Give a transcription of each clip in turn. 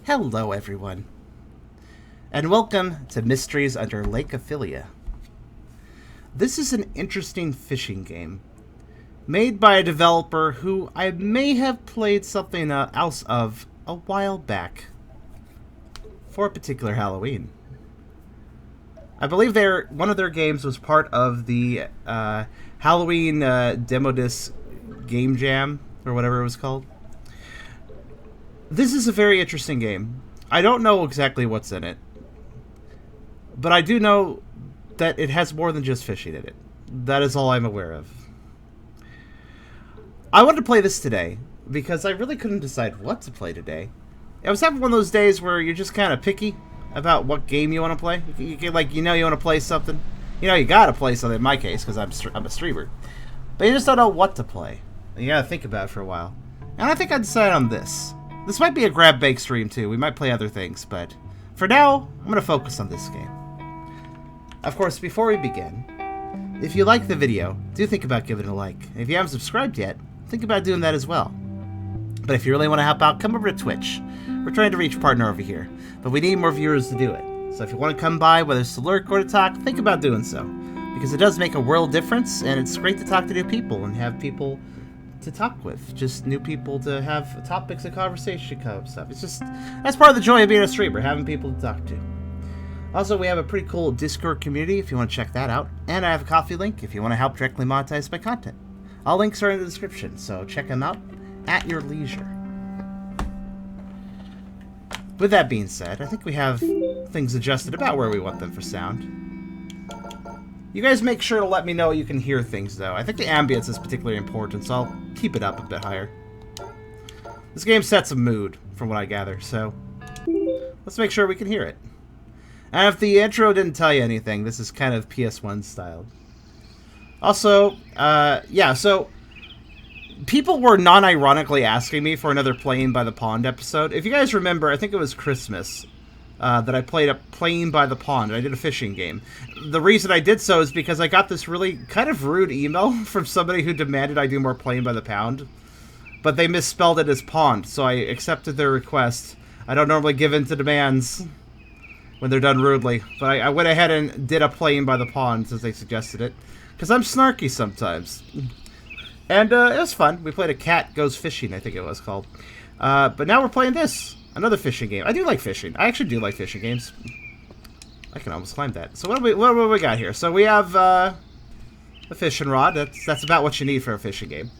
Hello, everyone, and welcome to Mysteries Under Lake Ophelia. This is an interesting fishing game, made by a developer who I may have played something else of a while back, for a particular Halloween. I believe one of their games was part of the Halloween Demo Disc Game Jam, or whatever it was called. This is a very interesting game. I don't know exactly what's in it, but I do know that it has more than just fishing in it. That is all I'm aware of. I wanted to play this today because I really couldn't decide what to play today. I was having one of those days where you're just kind of picky about what game you want to play. You want to play something. You gotta play something in my case because I'm a streamer. But you just don't know what to play. You gotta think about it for a while. And I think I decided on this. This might be a grab bake stream too. We might play other things, but for now, I'm going to focus on this game. Of course, before we begin, if you like the video, do think about giving it a like. If you haven't subscribed yet, think about doing that as well. But if you really want to help out, come over to Twitch. We're trying to reach partner over here, but we need more viewers to do it. So if you want to come by, whether it's to lurk or to talk, think about doing so. Because it does make a world difference, and it's great to talk to new people and have people to talk with, just new people to have topics of conversation kind of stuff. It's just, that's part of the joy of being a streamer, having people to talk to. Also, we have a pretty cool Discord community if you want to check that out, and I have a coffee link if you want to help directly monetize my content. All links are in the description, so check them out at your leisure. With that being said, I think we have things adjusted about where we want them for sound. You guys make sure to let me know you can hear things, though. I think the ambience is particularly important, so I'll keep it up a bit higher. This game sets a mood, from what I gather, so let's make sure we can hear it. And if the intro didn't tell you anything, this is kind of PS1 styled. Also, so people were non-ironically asking me for another Playing by the Pond episode. If you guys remember, I think it was Christmas, that I played up Playing by the Pond, and I did a fishing game. The reason I did so is because I got this really kind of rude email from somebody who demanded I do more Playing by the Pound, but they misspelled it as pond, so I accepted their request. I don't normally give in to demands when they're done rudely, but I went ahead and did a Playing by the Pond since they suggested it, because I'm snarky sometimes. And it was fun. We played a Cat Goes Fishing, I think it was called. But now we're playing this. Another fishing game. I do like fishing. I actually do like fishing games. I can almost climb that. So what do we got here? So we have a fishing rod. That's about what you need for a fishing game.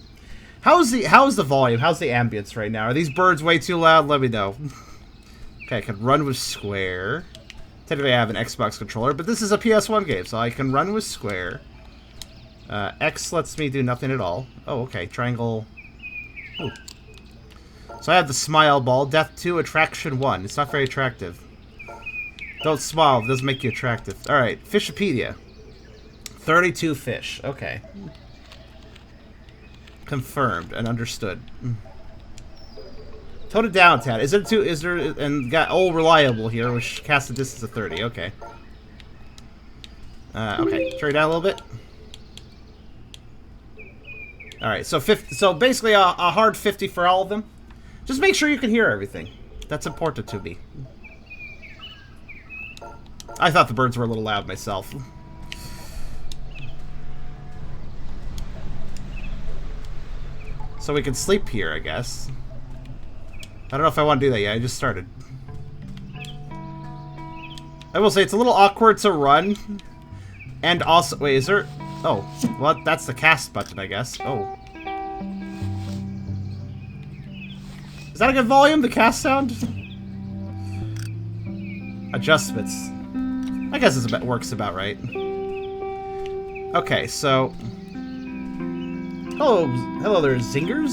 How's the volume? How's the ambience right now? Are these birds way too loud? Let me know. Okay, I can run with square. Technically I have an Xbox controller, but this is a PS1 game, so I can run with square. X lets me do nothing at all. Oh, okay. Triangle. Ooh. So I have the smile ball, death 2, attraction 1. It's not very attractive. Don't smile, it doesn't make you attractive. Alright, Fishopedia. 32 fish, okay. Confirmed and understood. Tone it down, Tad. And got all reliable here, which casts a distance of 30, okay. Okay, turn it down a little bit. Alright, so basically a hard 50 for all of them. Just make sure you can hear everything. That's important to me. I thought the birds were a little loud myself. So we can sleep here, I guess. I don't know if I want to do that yet. I just started. I will say it's a little awkward to run. And also... Wait, is there... Oh, well, that's the cast button, I guess. Oh. Is that a good volume, the cast sound? Adjustments. I guess it works about right. Okay, so... Hello there, zingers?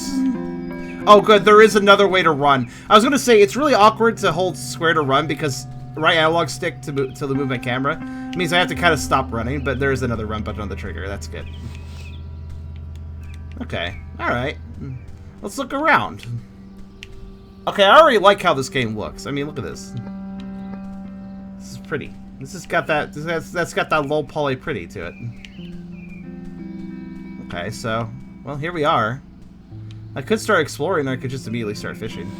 Oh, good, there is another way to run. I was gonna say, it's really awkward to hold square to run because right analog stick to move my camera means I have to kind of stop running, but there is another run button on the trigger. That's good. Okay, alright. Let's look around. Okay, I already like how this game looks. I mean, look at this. This is pretty. This has got that. That's got that low poly pretty to it. Okay, so well, here we are. I could start exploring, or I could just immediately start fishing.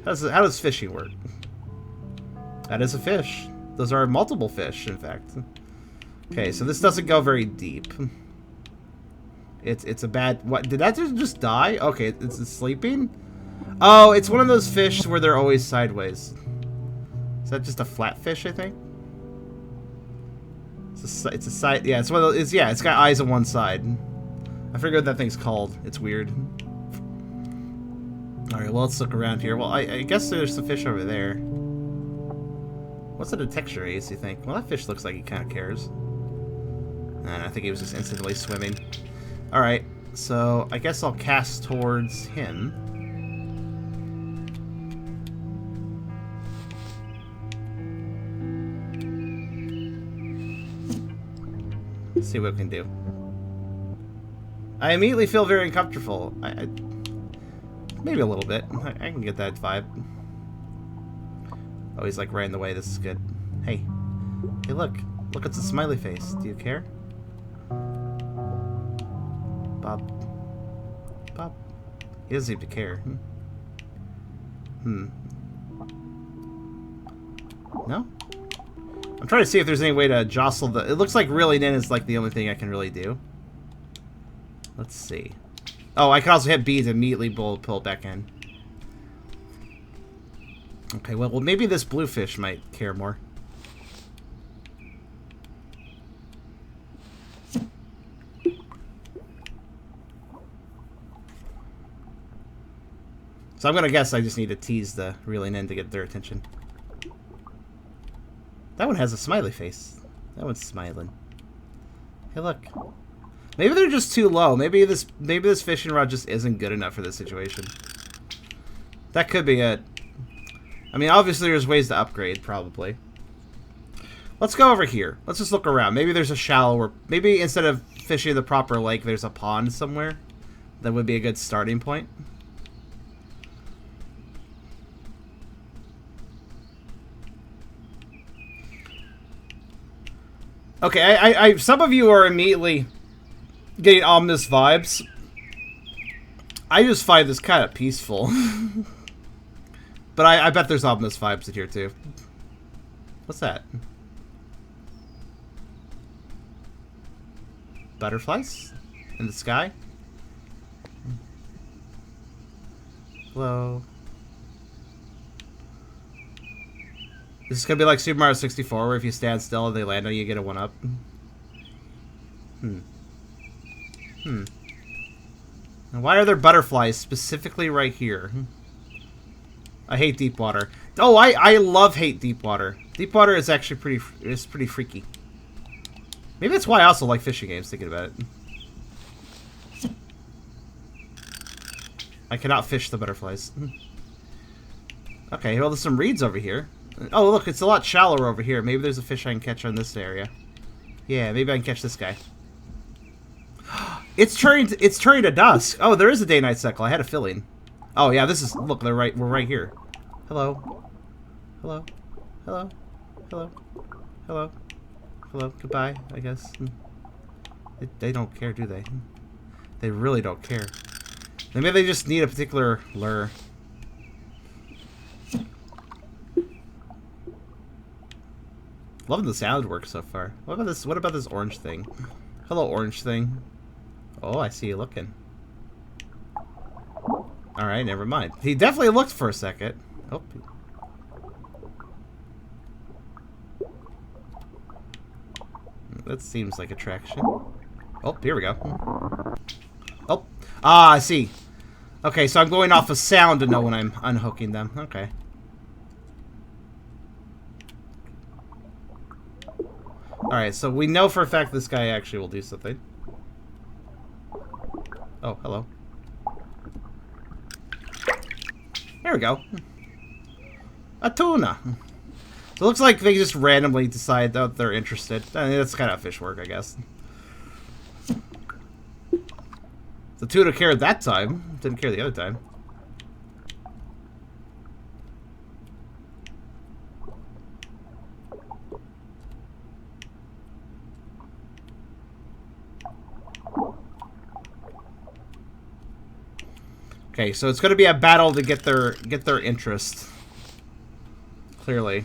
How does fishing work? That is a fish. Those are multiple fish, in fact. Okay, so this doesn't go very deep. It's a bad... What? Did that just die? Okay, it's sleeping? Oh, it's one of those fish where they're always sideways. Is that just a flat fish, I think? It's a side... Yeah, it's one of those... Yeah, it's got eyes on one side. I forget what that thing's called. It's weird. Alright, well, let's look around here. Well, I guess there's some fish over there. What's the texture ace, you think? Well, that fish looks like he kind of cares. And I think he was just instantly swimming. Alright, so I guess I'll cast towards him. Let's see what we can do. I immediately feel very uncomfortable. Maybe a little bit. I can get that vibe. Oh, he's like right in the way. This is good. Hey. Hey, look. Look, it's a smiley face. Do you care? Bob. Bob. He doesn't seem to care. No? I'm trying to see if there's any way to jostle the... It looks like reeling in is like the only thing I can really do. Let's see. Oh, I can also hit B to immediately pull it back in. Okay, well, maybe this bluefish might care more. So I'm gonna guess I just need to tease the reeling in to get their attention. That one has a smiley face. That one's smiling. Hey, look. Maybe they're just too low. Maybe this fishing rod just isn't good enough for this situation. That could be it. I mean, obviously there's ways to upgrade, probably. Let's go over here. Let's just look around. Maybe there's a shallower... Maybe instead of fishing the proper lake, there's a pond somewhere. That would be a good starting point. Okay, some of you are immediately getting ominous vibes. I just find this kind of peaceful. But I bet there's ominous vibes in here, too. What's that? Butterflies? In the sky? Hello? This is gonna be like Super Mario 64, where if you stand still and they land on you, you get a 1-up. And why are there butterflies specifically right here? I hate deep water. Oh, I love hate deep water. Deep water is actually pretty freaky. Maybe that's why I also like fishing games, thinking about it. I cannot fish the butterflies. Okay, well, there's some reeds over here. Oh, look, it's a lot shallower over here. Maybe there's a fish I can catch on this area. Yeah, maybe I can catch this guy. It's turning to dusk. Oh, there is a day-night cycle. I had a feeling. Oh, yeah, this is... Look, we're right here. Hello. Hello. Hello. Hello. Hello. Hello. Goodbye, I guess. They don't care, do they? They really don't care. Maybe they just need a particular lure. Loving the sound work so far. What about this orange thing? Hello, orange thing. Oh, I see you looking. Alright, never mind. He definitely looked for a second. Oh. That seems like attraction. Oh, here we go. Oh. Ah, I see. Okay, so I'm going off of sound to know when I'm unhooking them. Okay. Alright, so we know for a fact this guy actually will do something. Oh, hello. There we go. A tuna. So it looks like they just randomly decide that they're interested. I mean, that's kind of fish work, I guess. The tuna cared that time. Didn't care the other time. Okay, so it's going to be a battle to get their interest. Clearly.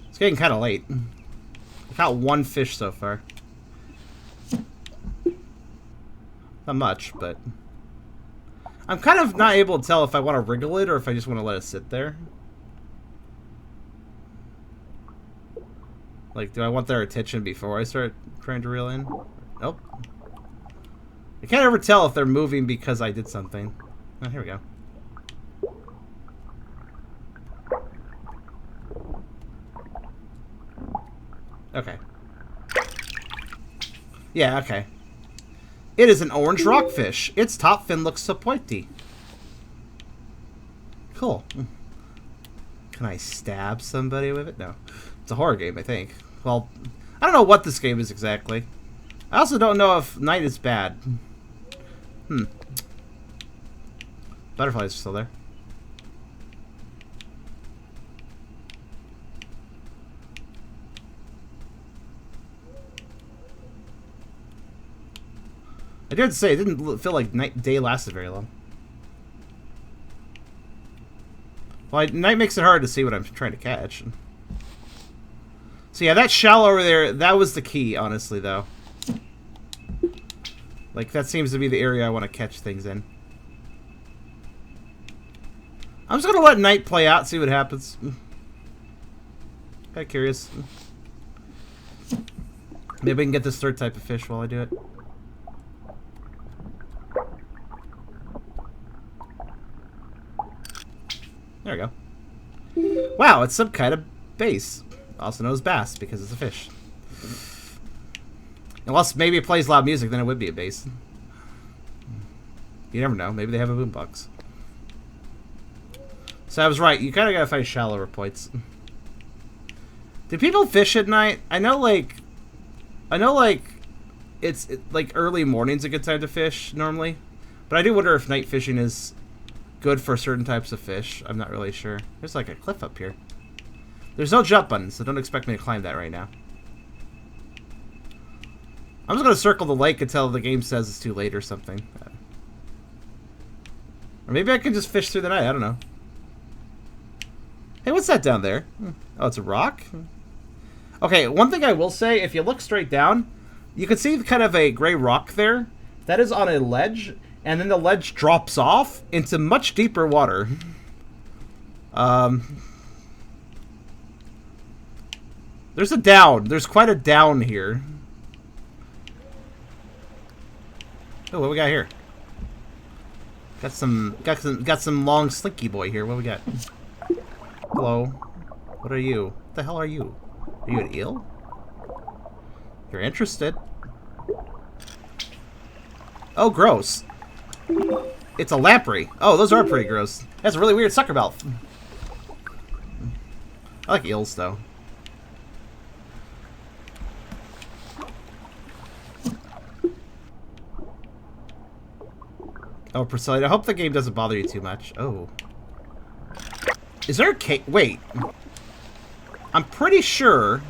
It's getting kind of late. I caught one fish so far. Not much, but... I'm kind of not able to tell if I want to wriggle it or if I just want to let it sit there. Like, do I want their attention before I start trying to reel in? Nope. I can't ever tell if they're moving because I did something. Oh, here we go. Okay. Yeah, okay. It is an orange rockfish. Its top fin looks so pointy. Cool. Can I stab somebody with it? No. It's a horror game, I think. Well, I don't know what this game is exactly. I also don't know if night is bad. Butterflies are still there. I did say it didn't feel like day lasted very long. Well, night makes it hard to see what I'm trying to catch. So yeah, that shallow over there, that was the key, honestly, though. Like, that seems to be the area I want to catch things in. I'm just gonna let night play out, see what happens. Kinda curious. Maybe I can get this third type of fish while I do it. There we go. Wow, it's some kind of bass. Also known as bass, because it's a fish. Unless maybe it plays loud music, then it would be a bass. You never know. Maybe they have a boombox. So I was right. You kind of gotta find shallower points. Do people fish at night? I know, like, it's like early morning's a good time to fish normally, but I do wonder if night fishing is good for certain types of fish. I'm not really sure. There's like a cliff up here. There's no jump button, so don't expect me to climb that right now. I'm just gonna circle the lake until the game says it's too late or something. Or maybe I can just fish through the night. I don't know. Hey, what's that down there? Oh, it's a rock? Okay, one thing I will say, if you look straight down, you can see kind of a gray rock there. That is on a ledge, and then the ledge drops off into much deeper water. There's a down. There's quite a down here. Oh, what we got here? Got some long slinky boy here. What we got? Hello. What are you? What the hell are you? Are you an eel? You're interested. Oh, gross. It's a lamprey. Oh, those are pretty gross. That's a really weird sucker mouth. I like eels, though. Oh, Priscilla, I hope the game doesn't bother you too much. Oh. Is there a cave? Wait. I'm pretty sure...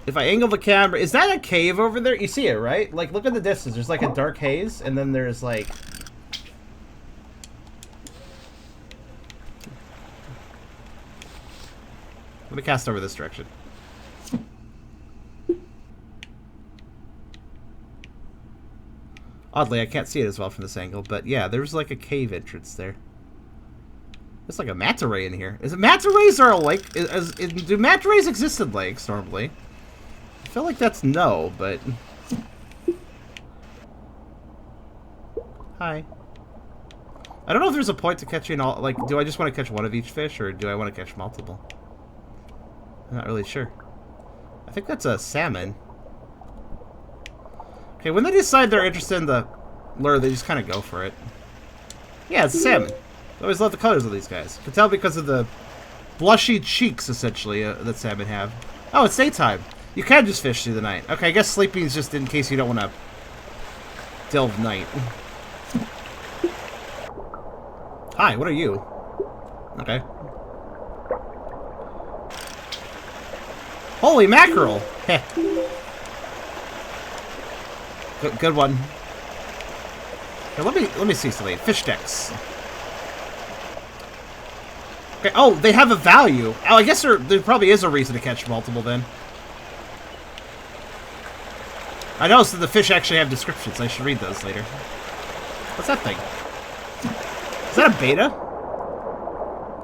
If I angle the camera... Is that a cave over there? You see it, right? Like, look at the distance. There's like a dark haze, and then there's like... Let me cast over this direction. Oddly, I can't see it as well from this angle, but yeah, there's like a cave entrance there. There's like a manta ray in here. Is it manta rays are a lake? Do manta rays exist in lakes normally? I feel like that's no, but... Hi. I don't know if there's a point to catching all... Like, do I just want to catch one of each fish, or do I want to catch multiple? I'm not really sure. I think that's a salmon. Okay, when they decide they're interested in the lure, they just kind of go for it. Yeah, it's a salmon. I always love the colors of these guys. You can tell because of the blushy cheeks, essentially, that salmon have. Oh, it's daytime. You can just fish through the night. Okay, I guess sleeping is just in case you don't want to delve night. Hi, what are you? Okay. Holy mackerel! Heh. Good one. Here, let me see something. Fish sticks. Okay. Oh, they have a value. Oh, I guess there probably is a reason to catch multiple then. I noticed that the fish actually have descriptions. I should read those later. What's that thing? Is that a beta?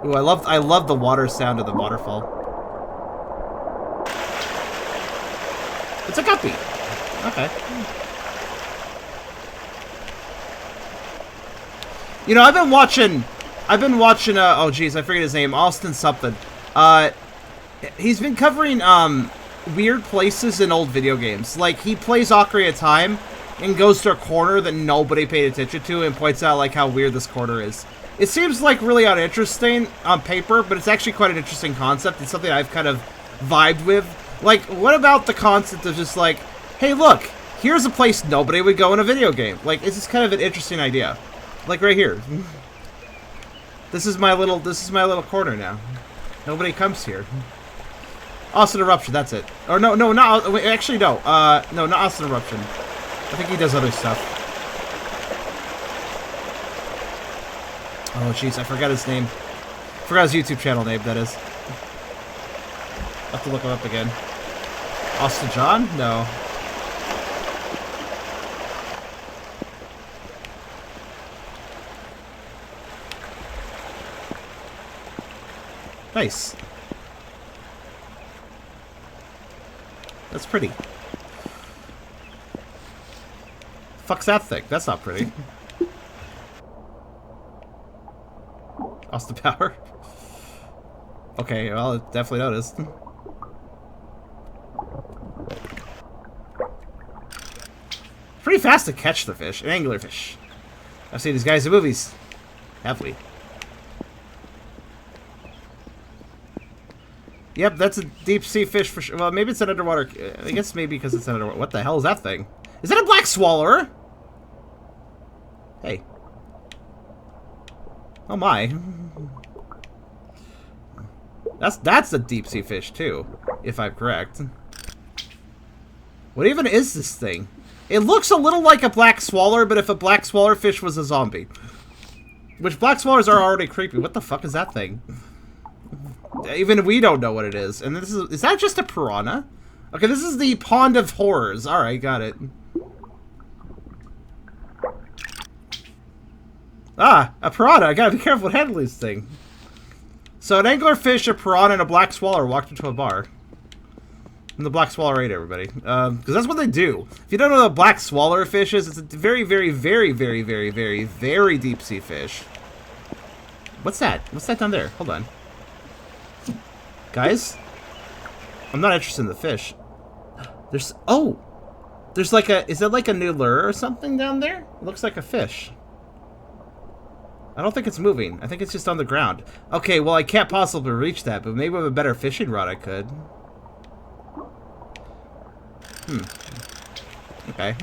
Ooh, I love the water sound of the waterfall. It's a guppy. Okay. You know, I've been watching, oh geez, I forget his name, Austin something. He's been covering, weird places in old video games. Like, he plays Ocarina of Time and goes to a corner that nobody paid attention to and points out, like, how weird this corner is. It seems, like, really uninteresting on paper, but it's actually quite an interesting concept. It's something I've kind of vibed with. Like, what about the concept of just, like, hey, look, here's a place nobody would go in a video game. Like, it's just kind of an interesting idea. Like, right here. This is my little corner now. Nobody comes here. Austin Eruption, that's it. Or no, not, wait, actually, no. No, not Austin Eruption. I think he does other stuff. Oh, jeez, I forgot his name. Forgot his YouTube channel name, that is. I'll have to look him up again. Austin John? No. Nice. That's pretty. Fuck's that thing? That's not pretty. Austin Power? Okay, well, it definitely noticed. Pretty fast to catch the fish, an anglerfish. I've seen these guys in movies. Have we? Yep, that's a deep sea fish for sure. Well, maybe it's an underwater. I guess maybe because it's an underwater. What the hell is that thing? Is that a black swallower? Hey. Oh my. That's a deep sea fish too, if I'm correct. What even is this thing? It looks a little like a black swallower, but if a black swallower fish was a zombie. Which black swallowers are already creepy. What the fuck is that thing? Even we don't know what it is. And this is that just a piranha? Okay, this is the Pond of Horrors. Alright, got it. Ah, a piranha. I gotta be careful with handling this thing. So an anglerfish, a piranha, and a black swallower walked into a bar. And the black swallower ate everybody. Because that's what they do. If you don't know what a black swallower fish is, it's a very, very, very, very, very, very, very deep sea fish. What's that? What's that down there? Hold on. Guys? I'm not interested in the fish. There's... Oh! There's like a... Is that like a new lure or something down there? It looks like a fish. I don't think it's moving. I think it's just on the ground. Okay, well, I can't possibly reach that, but maybe with a better fishing rod I could. Okay.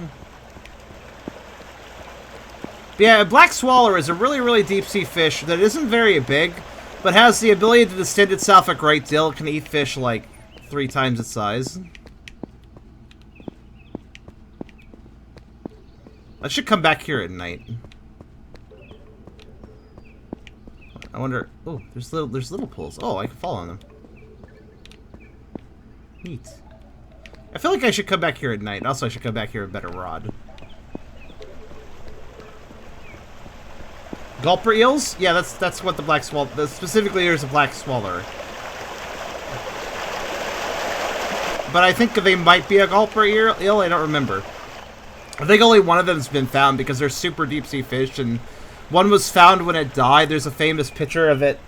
But yeah, a black swallower is a really, really deep sea fish that isn't very big, but has the ability to distend itself a great deal. It can eat fish like 3 times its size. I should come back here at night. I wonder. Oh, there's little pools. Oh, I can fall on them. Neat. I feel like I should come back here at night. Also, I should come back here with a better rod. Gulper eels? Yeah, that's what the black swallower. Specifically, there's a black swallower. But I think they might be a gulper eel. I don't remember. I think only one of them has been found because they're super deep sea fish, and one was found when it died. There's a famous picture of it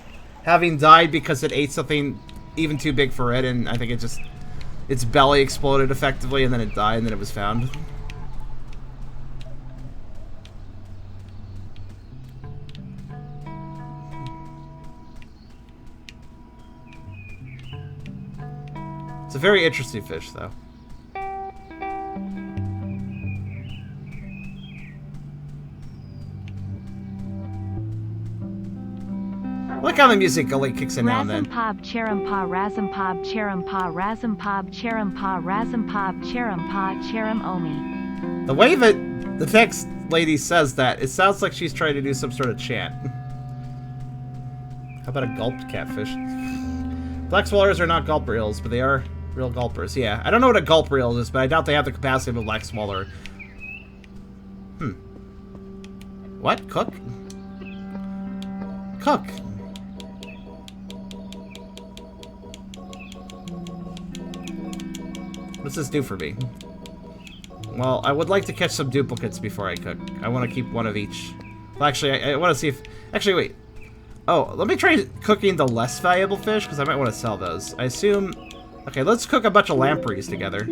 having died because it ate something even too big for it, and I think it just... Its belly exploded effectively, and then it died, and then it was found. It's a very interesting fish, though. Look how the music only kicks in now and then. Razampab cherampa razampab cherampa razampab cherampa razampab cherampa cheram omi. The way that the text lady says that, it sounds like she's trying to do some sort of chant. How about a gulped catfish? Black swallowers are not gulp reels, but they are real gulpers. Yeah, I don't know what a gulp reel is, but I doubt they have the capacity of a black swallower. What? Cook? Cook. What's this do for me? Well, I would like to catch some duplicates before I cook. I want to keep one of each. Well, actually, I want to see if... Actually, wait. Oh, let me try cooking the less valuable fish, because I might want to sell those. I assume... Okay, let's cook a bunch of lampreys together.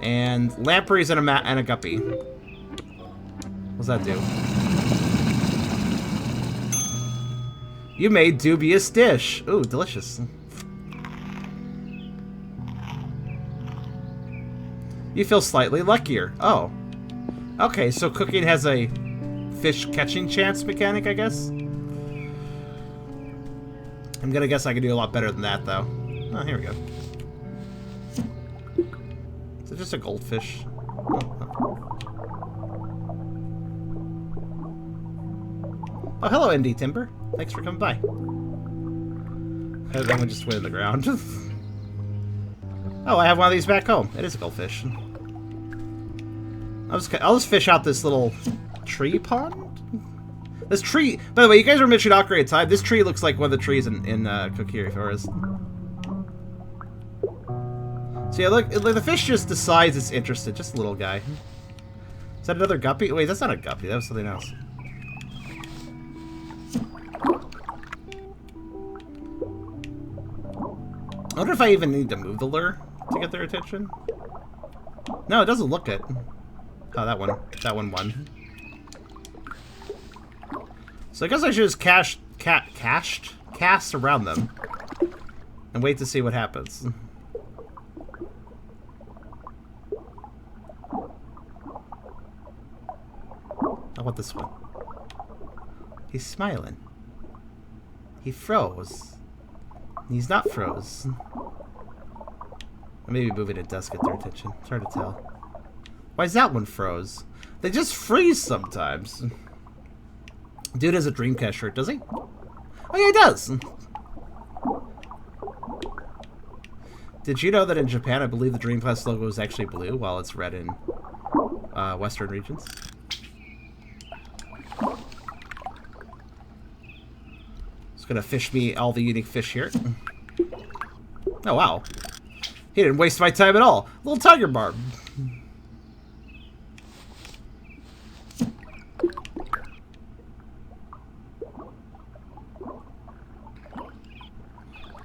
And lampreys and a guppy. What's that do? You made dubious dish. Ooh, delicious. You feel slightly luckier. Oh. Okay, so cooking has a fish catching chance mechanic, I guess? I'm gonna guess I can do a lot better than that, though. Oh, here we go. Is it just a goldfish? Oh, hello, ND Timber. Thanks for coming by. That one just went in the ground. Oh, I have one of these back home. It is a goldfish. I'll just fish out this little tree pond? This tree... By the way, you guys were mentioning Ocarina of Time. This tree looks like one of the trees in Kokiri Forest. So yeah, look, the fish just decides it's interested. Just a little guy. Is that another guppy? Wait, that's not a guppy. That was something else. I wonder if I even need to move the lure to get their attention. No, it doesn't look it. Oh, that one won. So I guess I should just cast around them and wait to see what happens. I want this one. He's smiling. He froze. He's not froze. Maybe moving it does get their attention. It's hard to tell. Why is that one froze? They just freeze sometimes. Dude has a Dreamcast shirt, does he? Oh yeah, he does! Did you know that in Japan, I believe the Dreamcast logo is actually blue, while it's red in Western regions? It's gonna fish me all the unique fish here. Oh wow. He didn't waste my time at all. Little tiger barb.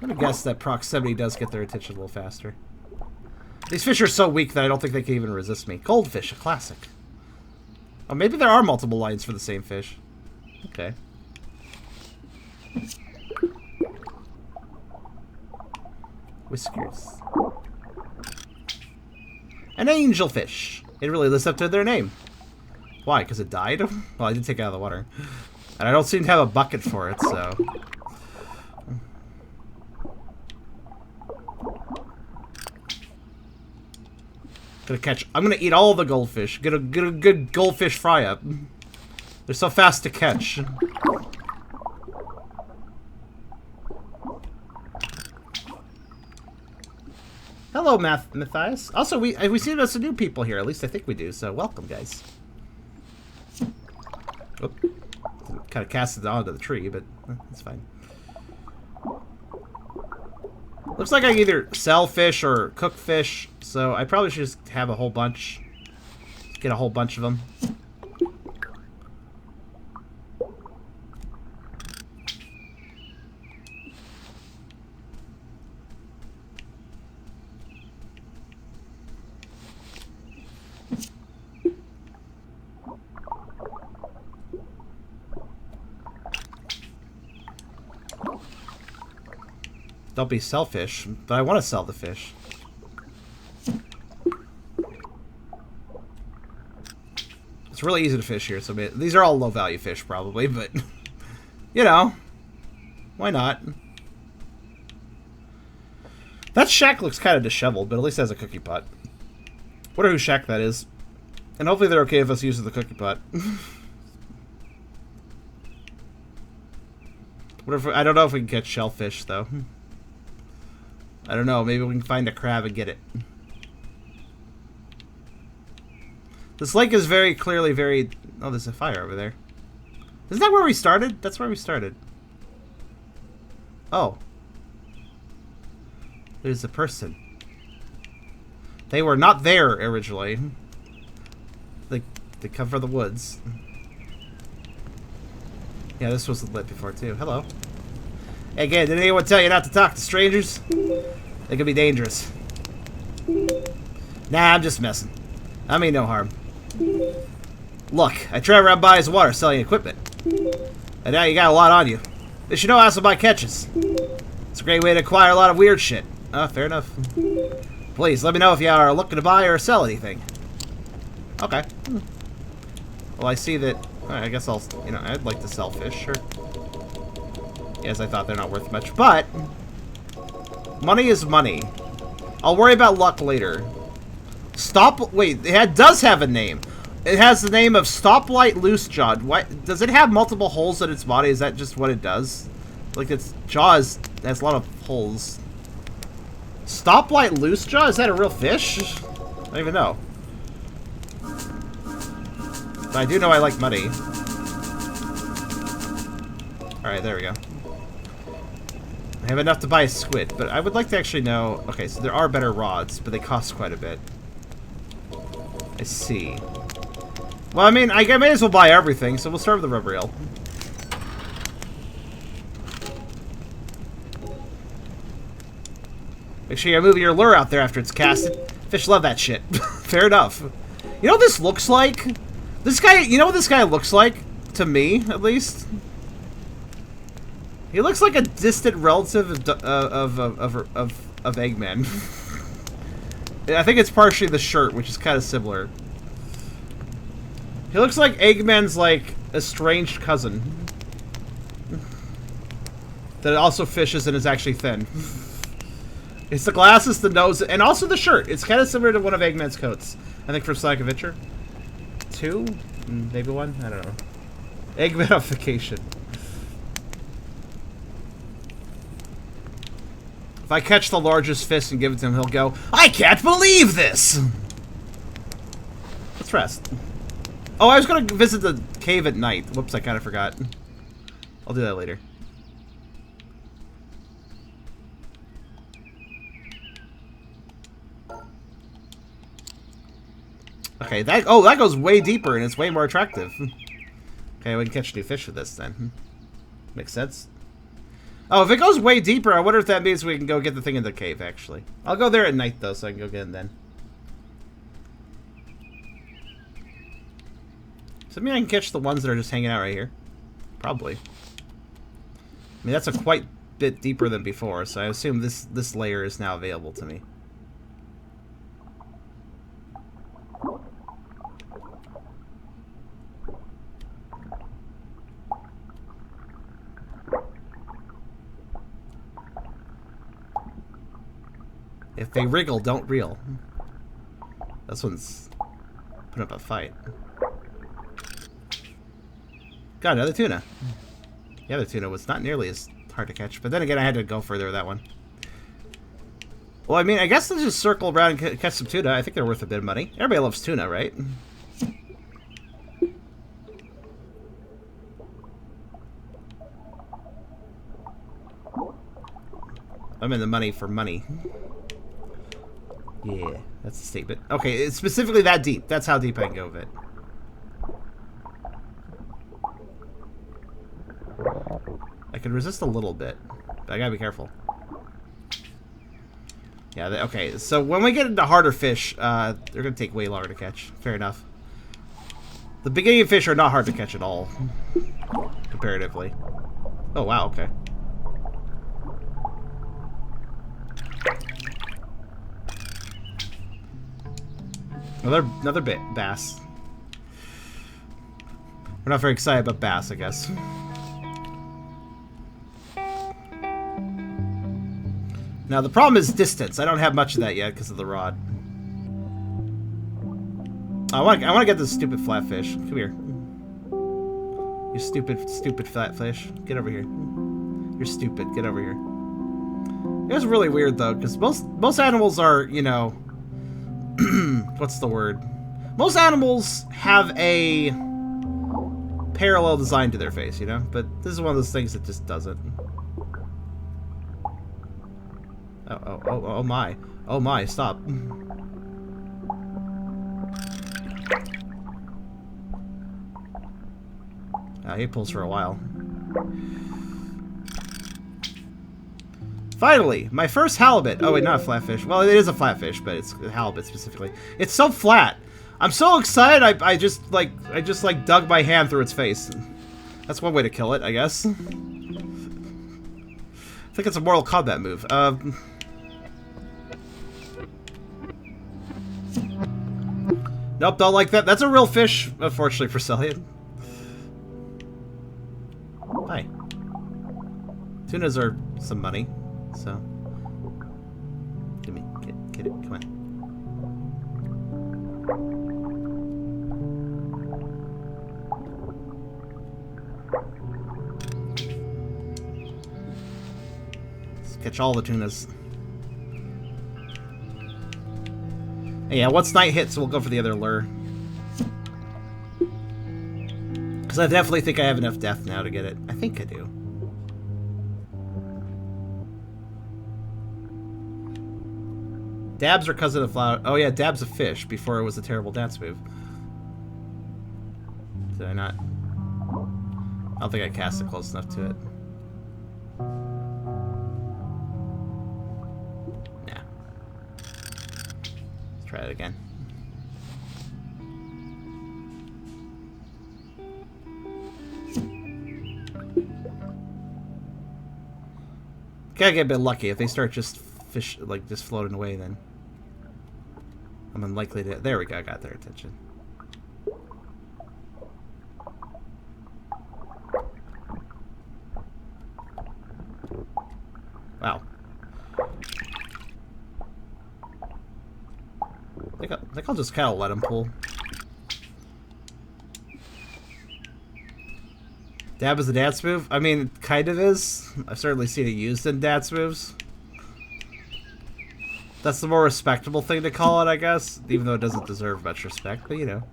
I'm gonna guess that proximity does get their attention a little faster. These fish are so weak that I don't think they can even resist me. Goldfish, a classic. Oh, maybe there are multiple lines for the same fish. Okay. Whiskers. An angelfish. It really lives up to their name. Why? Because it died? Well, I did take it out of the water. And I don't seem to have a bucket for it, so... Gonna catch... I'm gonna eat all the goldfish. Get a good goldfish fry-up. They're so fast to catch. Hello, Matthias. Also, we see some new people here. At least I think we do. So, welcome, guys. Oop. Kind of cast it onto the tree, but that's fine. Looks like I can either sell fish or cook fish, so I probably should just have a whole bunch. Get a whole bunch of them. Don't be selfish, but I want to sell the fish. It's really easy to fish here, so these are all low-value fish, probably, but... You know, why not? That shack looks kind of disheveled, but at least it has a cookie pot. Wonder whose shack that is. And hopefully they're okay with us using the cookie pot. I don't know if we can catch shellfish, though. I don't know. Maybe we can find a crab and get it. This lake is very clearly very... Oh, there's a fire over there. Isn't that where we started? That's where we started. Oh. There's a person. They were not there originally. They cover the woods. Yeah, this was lit before too. Hello. Hey, again, did anyone tell you not to talk to strangers? They can be dangerous. Nah, I'm just messing. I mean no harm. Look, I try around by his water selling equipment. And now you got a lot on you. They should know how to buy catches. It's a great way to acquire a lot of weird shit. Fair enough. Please, let me know if you are looking to buy or sell anything. Okay. Well, I see that... I guess I'll... You know, I'd like to sell fish, sure. Yes, I thought they're not worth much, but... Money is money. I'll worry about luck later. Wait, it does have a name. It has the name of Stoplight Loosejawed. What? Does it have multiple holes in its body? Is that just what it does? Like, its jaw has a lot of holes. Stoplight Loosejaw? Is that a real fish? I don't even know. But I do know I like money. Alright, there we go. I have enough to buy a squid, but I would like to actually know... Okay, so there are better rods, but they cost quite a bit. I see. Well, I mean, I may as well buy everything, so we'll start with the rubber reel. Make sure you move your lure out there after it's casted. Fish love that shit. Fair enough. You know what this looks like? This guy, you know what this guy looks like? To me, at least. He looks like a distant relative of Eggman. I think it's partially the shirt, which is kind of similar. He looks like Eggman's, like, estranged cousin. That also fishes and is actually thin. It's the glasses, the nose, and also the shirt. It's kind of similar to one of Eggman's coats. I think for Sonic Adventure 2? Maybe 1? I don't know. Eggmanification. If I catch the largest fish and give it to him, he'll go, I can't believe this! Let's rest. Oh, I was going to visit the cave at night. Whoops, I kind of forgot. I'll do that later. Okay, that goes way deeper and it's way more attractive. Okay, we can catch new fish with this then. Makes sense. Oh, if it goes way deeper, I wonder if that means we can go get the thing in the cave, actually. I'll go there at night, though, so I can go get it then. Does that mean I can catch the ones that are just hanging out right here? Probably. I mean, that's a quite bit deeper than before, so I assume this layer is now available to me. If they wriggle, don't reel. This one's putting up a fight. Got another tuna. The other tuna was not nearly as hard to catch, but then again, I had to go further with that one. Well, I mean, I guess let's just circle around and catch some tuna. I think they're worth a bit of money. Everybody loves tuna, right? I'm in the money for money. Yeah, that's the statement. Okay, it's specifically that deep. That's how deep I can go with it. I can resist a little bit, but I gotta be careful. Yeah, okay, so when we get into harder fish, they're gonna take way longer to catch. Fair enough. The beginning fish are not hard to catch at all, comparatively. Oh, wow, okay. Another bit bass. We're not very excited about bass, I guess. Now, the problem is distance. I don't have much of that yet because of the rod. I want to get this stupid flatfish. Come here. You stupid flatfish. Get over here. You're stupid. Get over here. It's really weird, though, because most animals are, you know... what's the word? Most animals have a parallel design to their face, you know? But this is one of those things that just doesn't. Oh my. Oh my, stop. He pulls for a while. Finally, my first halibut. Oh wait, not a flatfish. Well, it is a flatfish, but it's a halibut specifically. It's so flat. I'm so excited. I just dug my hand through its face. That's one way to kill it, I guess. I think it's a Mortal Kombat move. Nope, don't like that. That's a real fish, unfortunately for Celia. Hi. Tunas are some money, so. Give me, get it, come on. Let's catch all the tunas. Yeah, once night hits, we'll go for the other lure. Because I definitely think I have enough depth now to get it. I think I do. Dabs are cousin of flower. Oh yeah, dab's a fish before it was a terrible dance move. Did I not? I don't think I cast it close enough to it. Nah. Let's try it again. Gotta get a bit lucky. If they start just just floating away, then I'm unlikely to. There we go. I got their attention. Wow. I think I'll just kind of let him pull. Dab is a dance move? I mean, it kind of is. I've certainly seen it used in dance moves. That's the more respectable thing to call it, I guess. Even though it doesn't deserve much respect, but you know.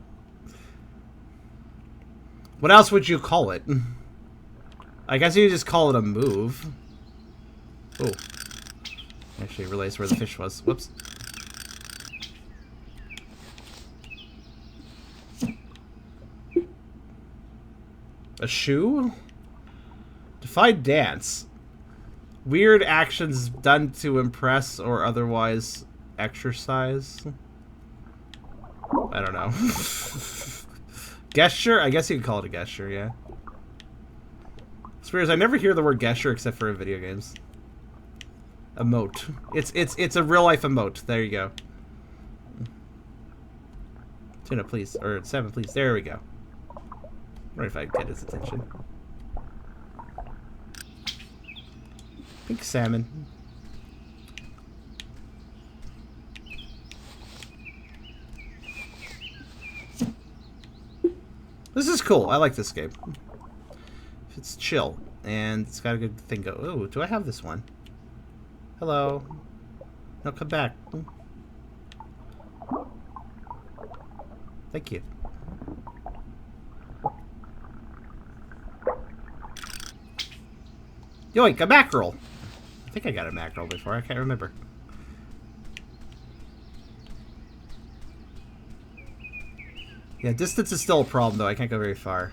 What else would you call it? I guess you just call it a move. Oh. Actually realized where the fish was. Whoops. A shoe? Define dance. Weird actions done to impress or otherwise exercise. I don't know. Gesture? I guess you could call it a gesture, yeah. It's weird, I never hear the word gesture except for in video games. Emote. It's a real life emote. There you go. Tuna, please. Or 7, please. There we go. Right, if I can get his attention. Pink salmon. This is cool. I like this game. It's chill, and it's got a good thing go. Oh, do I have this one? Hello. No, come back. Thank you. Yoink, a mackerel. I think I got a mackerel before. I can't remember. Yeah, distance is still a problem, though. I can't go very far.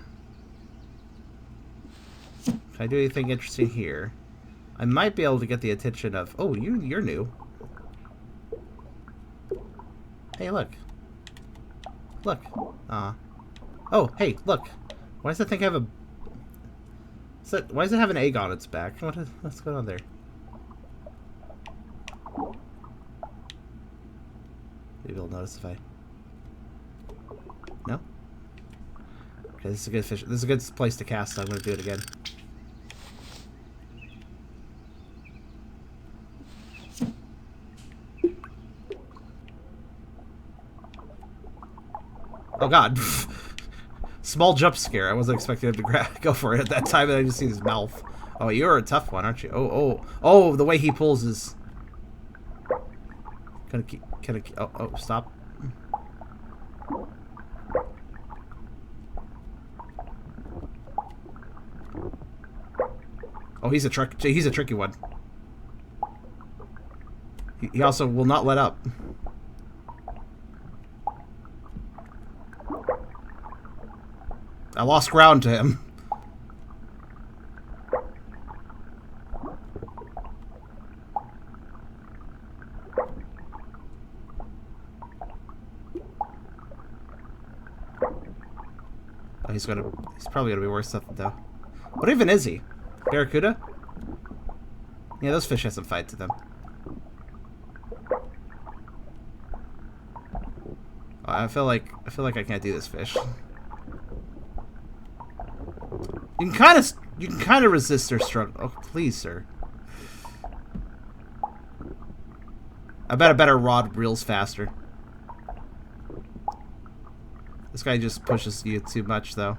Can I do anything interesting here? I might be able to get the attention of... Oh, you're new. Hey, look. Look. Oh, hey, look. Why does that thing have a... Why does it have an egg on its back? What's going on there? Maybe it'll notice if I... No? Okay, this is a good fish. This is a good place to cast, so I'm going to do it again. god. Small jump scare. I wasn't expecting him to go for it at that time, and I just see his mouth. Oh, you're a tough one, aren't you? Oh, the way he pulls is... Oh, stop. Oh, he's a tricky one. He also will not let up. I lost ground to him. Oh, he's probably gonna be worse stuff though. What even is he? Barracuda? Yeah, those fish have some fight to them. Oh, I feel like I can't do this fish. You can kind of resist their struggle. Oh, please, sir. I bet a better rod reels faster. This guy just pushes you too much, though.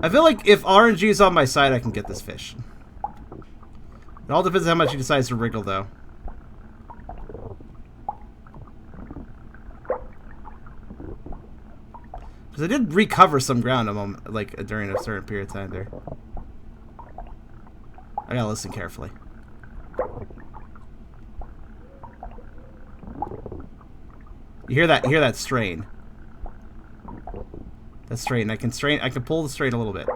I feel like if RNG is on my side, I can get this fish. It all depends on how much he decides to wriggle, though. Because I did recover some ground a moment, like during a certain period of time there. I gotta listen carefully. You hear that? You hear that strain? That strain. I can pull the strain a little bit.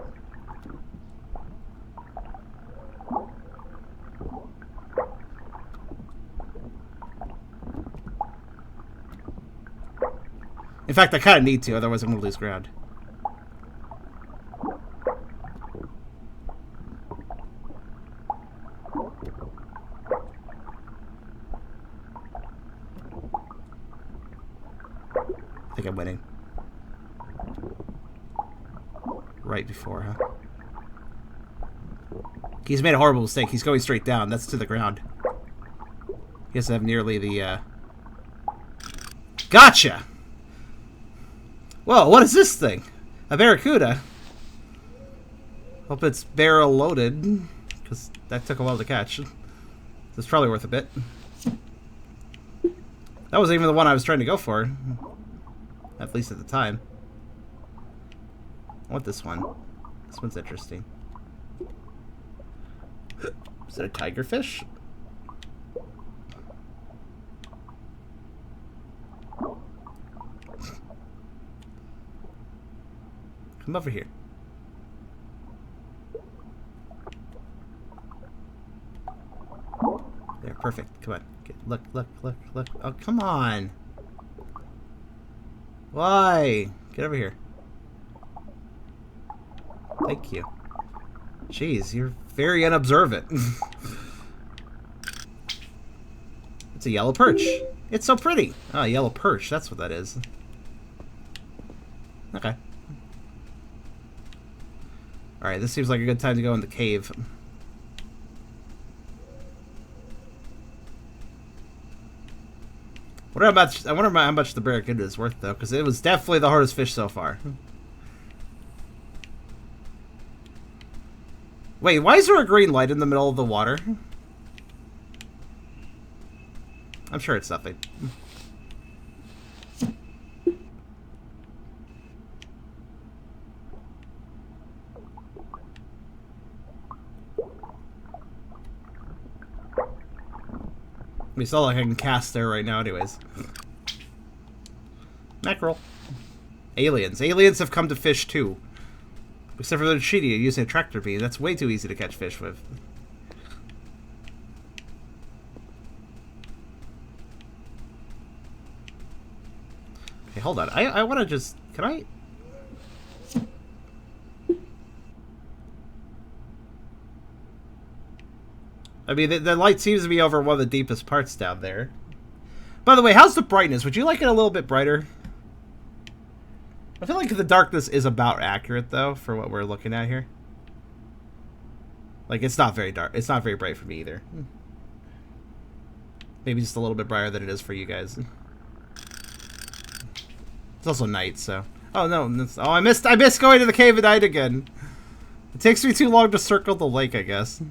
In fact, I kind of need to, otherwise I'm going to lose ground. I think I'm winning. Right before, huh? He's made a horrible mistake. He's going straight down. That's to the ground. He has to have nearly the, Gotcha! Whoa, what is this thing? A barracuda? Hope it's barrel loaded, because that took a while to catch. It's probably worth a bit. That wasn't even the one I was trying to go for. At least at the time. I want this one. This one's interesting. Is it a tigerfish? Come over here. There, perfect. Come on. Look. Oh, come on. Why? Get over here. Thank you. Jeez, you're very unobservant. It's a yellow perch. It's so pretty. Oh, yellow perch. That's what that is. Okay. Alright, this seems like a good time to go in the cave. I wonder how much the barracuda is worth, though, because it was definitely the hardest fish so far. Wait, why is there a green light in the middle of the water? I'm sure it's nothing. I mean, it's not like I can cast there right now anyways. Mackerel. Aliens. Aliens have come to fish too. Except for they're cheating at using a tractor beam. That's way too easy to catch fish with. Okay, hold on. I want to just... Can I... I mean, the light seems to be over one of the deepest parts down there. By the way, how's the brightness? Would you like it a little bit brighter? I feel like the darkness is about accurate, though, for what we're looking at here. Like, it's not very dark. It's not very bright for me, either. Maybe just a little bit brighter than it is for you guys. It's also night, so... Oh, no. Oh, I missed going to the cave at night again. It takes me too long to circle the lake, I guess.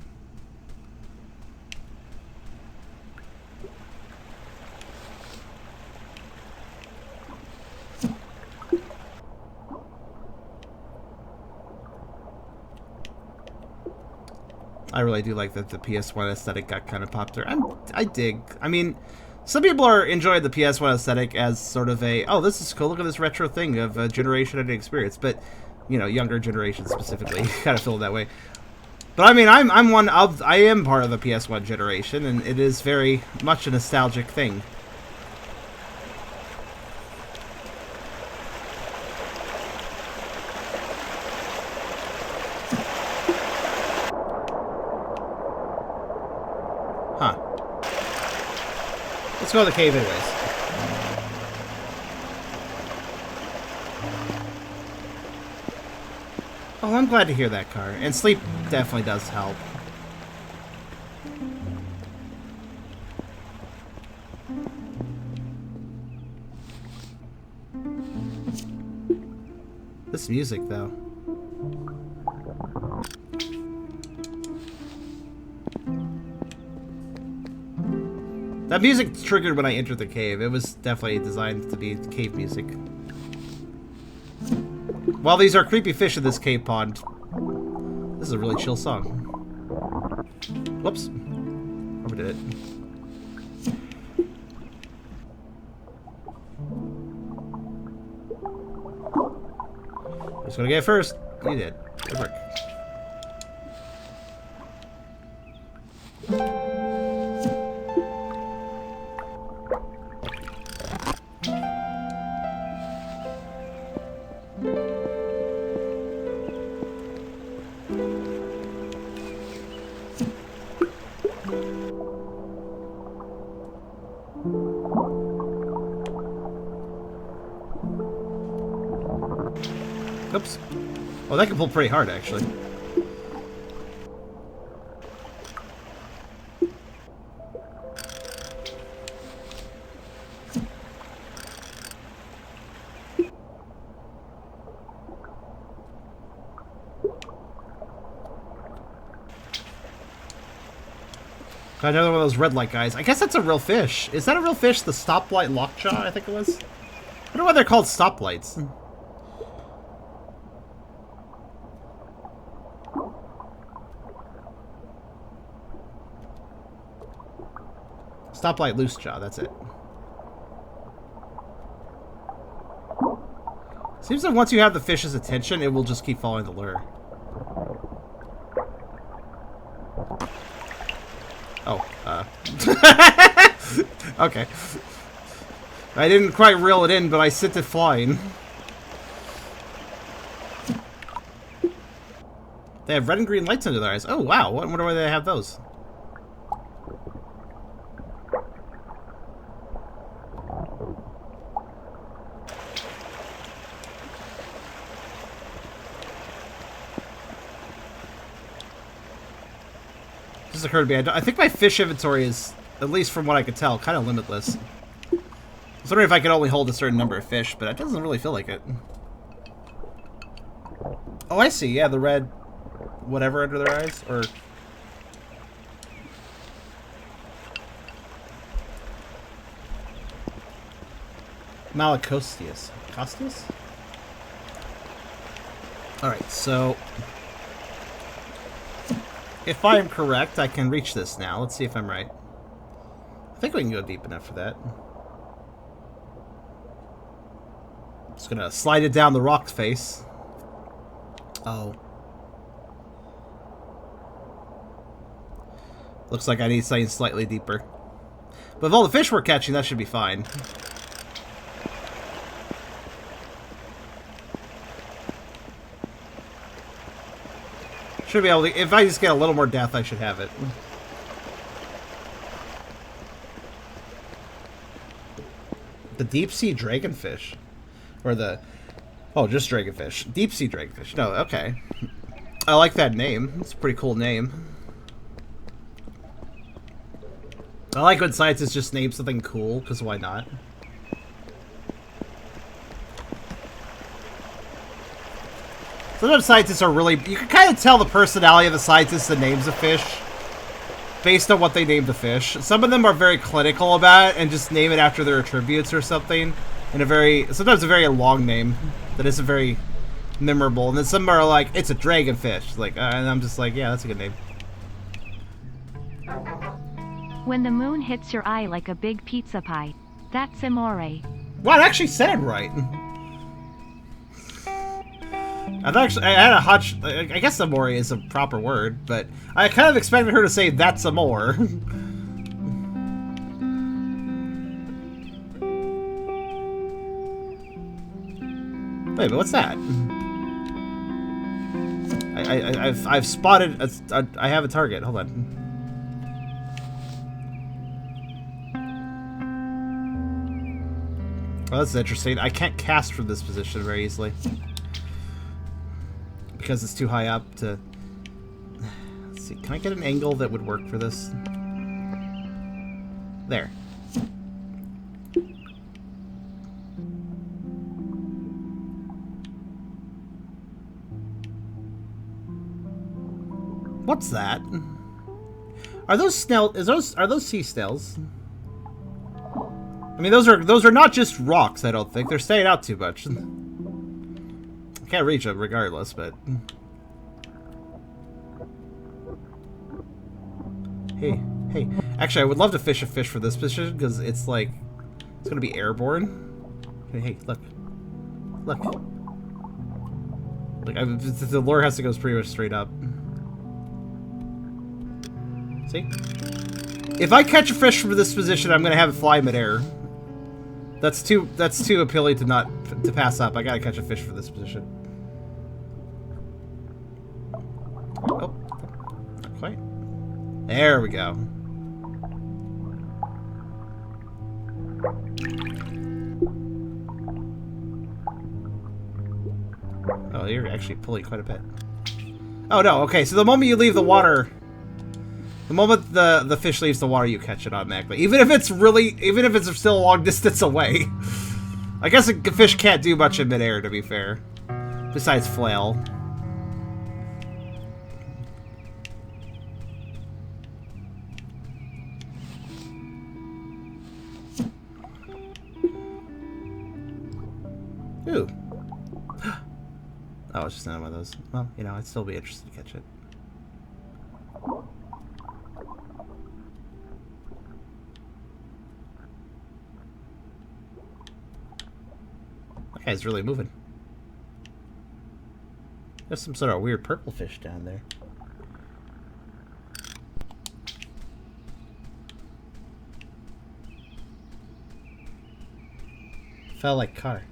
I really do like that the PS1 aesthetic got kind of popular. I dig. I mean, some people are enjoying the PS1 aesthetic as sort of a, oh, this is cool, look at this retro thing of a generation and experience. But, you know, younger generations specifically kind of feel that way. But I mean, I am part of the PS1 generation, and it is very much a nostalgic thing. Huh. Let's go to the cave anyways. Oh, I'm glad to hear that, Car. And sleep definitely does help. This music, though. That music triggered when I entered the cave. It was definitely designed to be cave music. While these are creepy fish in this cave pond, this is a really chill song. Whoops. Overdid it. Just gonna get it first. You did. Good work. Oops. Oh, that can pull pretty hard, actually. Got another one of those red light guys. I guess that's a real fish. Is that a real fish? The stoplight lockjaw, I think it was? I wonder why they're called stoplights. Stoplight loose jaw, that's it. Seems like once you have the fish's attention, it will just keep following the lure. Oh, okay. I didn't quite reel it in, but I sent it flying. They have red and green lights under their eyes. Oh, wow. I wonder why they have those. This occurred to me. I think my fish inventory is, at least from what I could tell, kind of limitless. I was wondering if I could only hold a certain number of fish, but it doesn't really feel like it. Oh, I see. Yeah, the red whatever under their eyes, or... Malacostius. Costius? Alright, so... if I am correct, I can reach this now. Let's see if I'm right. I think we can go deep enough for that. Just gonna slide it down the rock face. Oh. Looks like I need something slightly deeper. But with all the fish we're catching, that should be fine. Should be able to, if I just get a little more depth, I should have it. The deep sea dragonfish. Or the... oh, just dragonfish. Deep sea dragonfish. No, okay. I like that name. It's a pretty cool name. I like when scientists just name something cool, because why not? Sometimes scientists are really... You can kind of tell the personality of the scientists that names a fish based on what they named the fish. Some of them are very clinical about it and just name it after their attributes or something. In a very... Sometimes a very long name that isn't very memorable. And then some are like, it's a dragonfish. Like, and I'm just like, yeah, that's a good name. When the moon hits your eye like a big pizza pie, that's amore. Wow, it actually said right. I had a hunch. I guess amore is a proper word, but I kind of expected her to say that's amore. Wait, but what's that? I've spotted. I have a target. Hold on. Well, that's interesting. I can't cast from this position very easily. Because it's too high up to... Let's see, can I get an angle that would work for this? There. What's that? Are those are those sea snails? I mean, those are not just rocks, I don't think. They're staying out too much. I can't reach them regardless, but... Hey. Actually, I would love to fish a fish for this position, because it's like... It's gonna be airborne. Hey, look. Look. Like, the lure has to go pretty much straight up. See? If I catch a fish from this position, I'm gonna have it fly midair. That's too appealing to pass up. I gotta catch a fish for this position. Oh, not quite. There we go. Oh, you're actually pulling quite a bit. Oh no, okay, so the moment you leave the water... The moment the fish leaves the water, you catch it automatically. Even if it's still a long distance away. I guess a fish can't do much in midair, to be fair. Besides flail. Ooh. Oh, it's just not one of those. Well, you know, I'd still be interested to catch it. That guy's really moving. There's some sort of weird purple fish down there. Felt like car.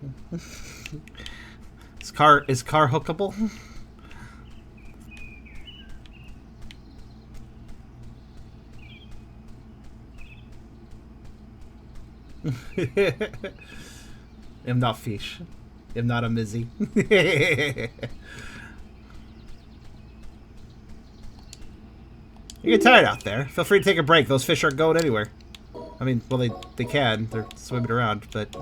Is car hookable? I'm not fish. I'm not a mizzy. You get tired out there. Feel free to take a break. Those fish aren't going anywhere. I mean, well, they can. They're swimming around, but...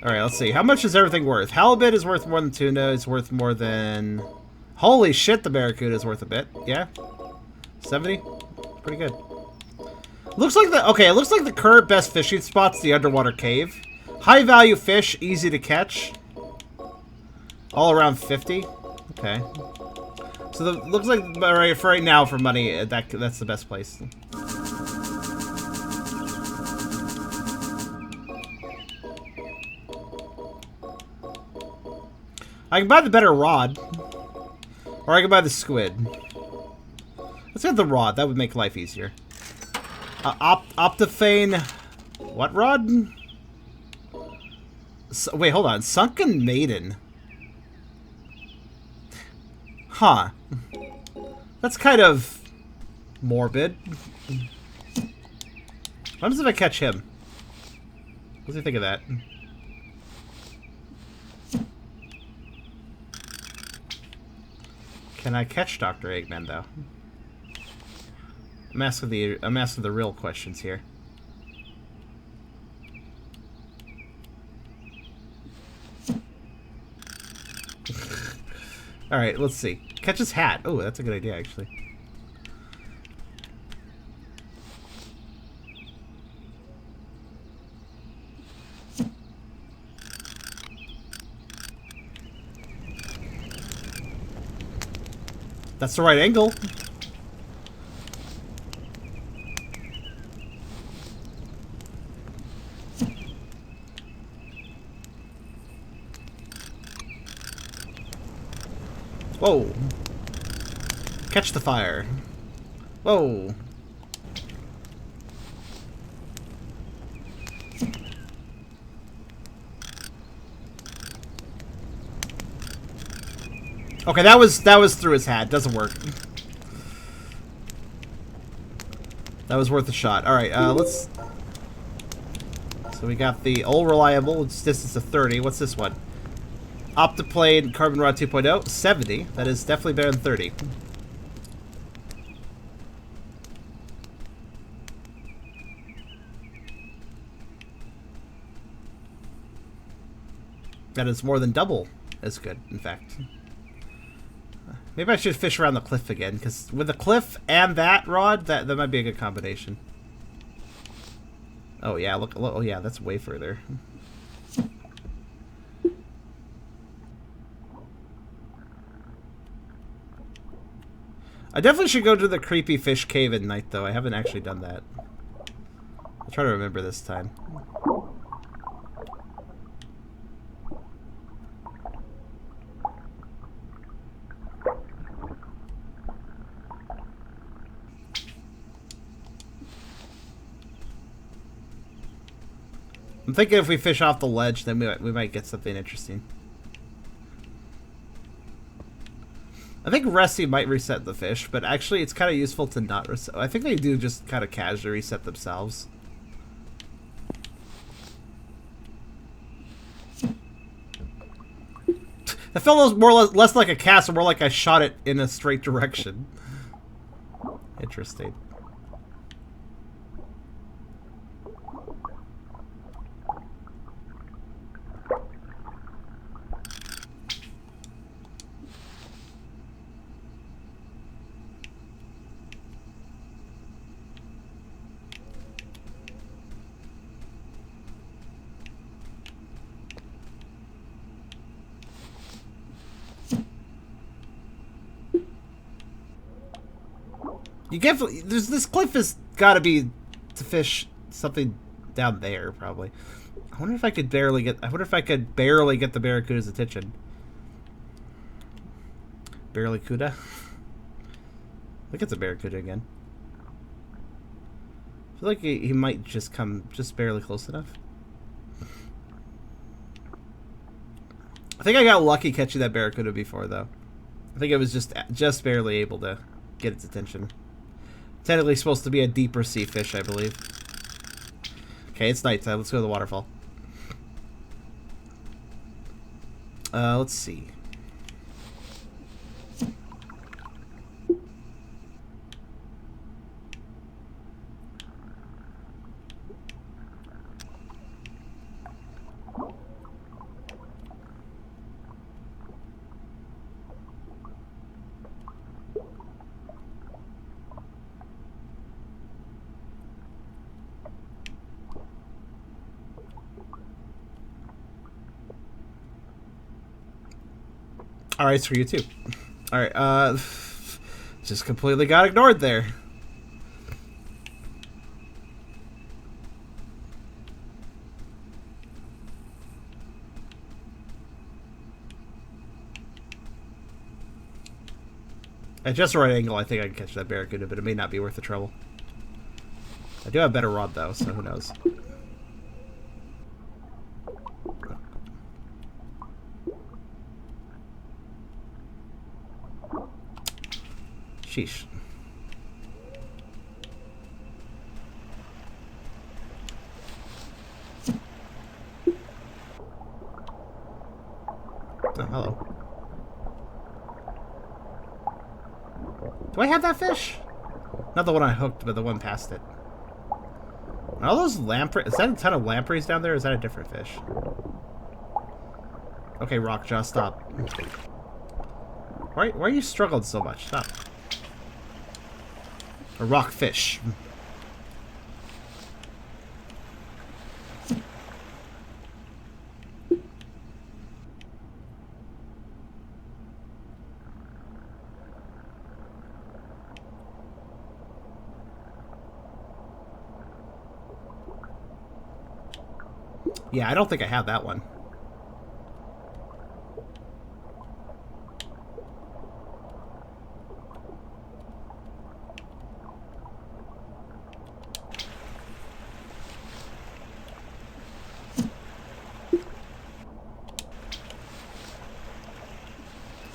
Alright, let's see. How much is everything worth? Halibut is worth more than tuna. It's worth more than... Holy shit, the barracuda is worth a bit. Yeah? 70? Pretty good. Looks like the... Okay, it looks like the current best fishing spot's the underwater cave. High value fish, easy to catch. All around 50. Okay. So looks like for right now, for money, that's the best place. I can buy the better rod, or I can buy the squid. Let's get the rod. That would make life easier. Optophane. What rod? Wait, hold on. Sunken Maiden. Huh. That's kind of morbid. What happens if I catch him? What does he think of that? Can I catch Dr. Eggman, though? I'm asking the real questions here. Alright, let's see. Catch his hat. Oh, that's a good idea, actually. That's the right angle. Whoa. Catch the fire. Whoa. Okay, that was through his hat. Doesn't work. That was worth a shot. Alright, let's... So we got the old reliable. It's distance of 30. What's this one? Optoplane Carbon Rod 2.0. 70. That is definitely better than 30. That is more than double as good, in fact. Maybe I should fish around the cliff again, because with the cliff and that rod, that might be a good combination. Oh yeah, look, oh yeah, that's way further. I definitely should go to the creepy fish cave at night, though. I haven't actually done that. I'll try to remember this time. I'm thinking if we fish off the ledge, then we might get something interesting. I think Resty might reset the fish, but actually it's kind of useful to not reset. I think they do just kind of casually reset themselves. That felt more less like a cast, and more like I shot it in a straight direction. Interesting. You get this cliff has got to be to fish something down there probably. I wonder if I could barely get. I wonder if I could barely get the barracuda's attention. Barracuda. I think it's a barracuda again. I feel like he might just come just barely close enough. I think I got lucky catching that barracuda before, though. I think it was just barely able to get its attention. Technically supposed to be a deeper sea fish, I believe. Okay, it's nighttime. Let's go to the waterfall. Let's see. Alright, it's for you too. Alright, just completely got ignored there. At just the right angle, I think I can catch that barracuda, but it may not be worth the trouble. I do have a better rod, though, so who knows. Sheesh. Oh, hello. Do I have that fish? Not the one I hooked, but the one past it. Are all those lampreys? Is that a ton of lampreys down there, or is that a different fish? Okay, Rockjaw, stop. Why are you struggling so much? Stop. A rockfish. Yeah, I don't think I have that one.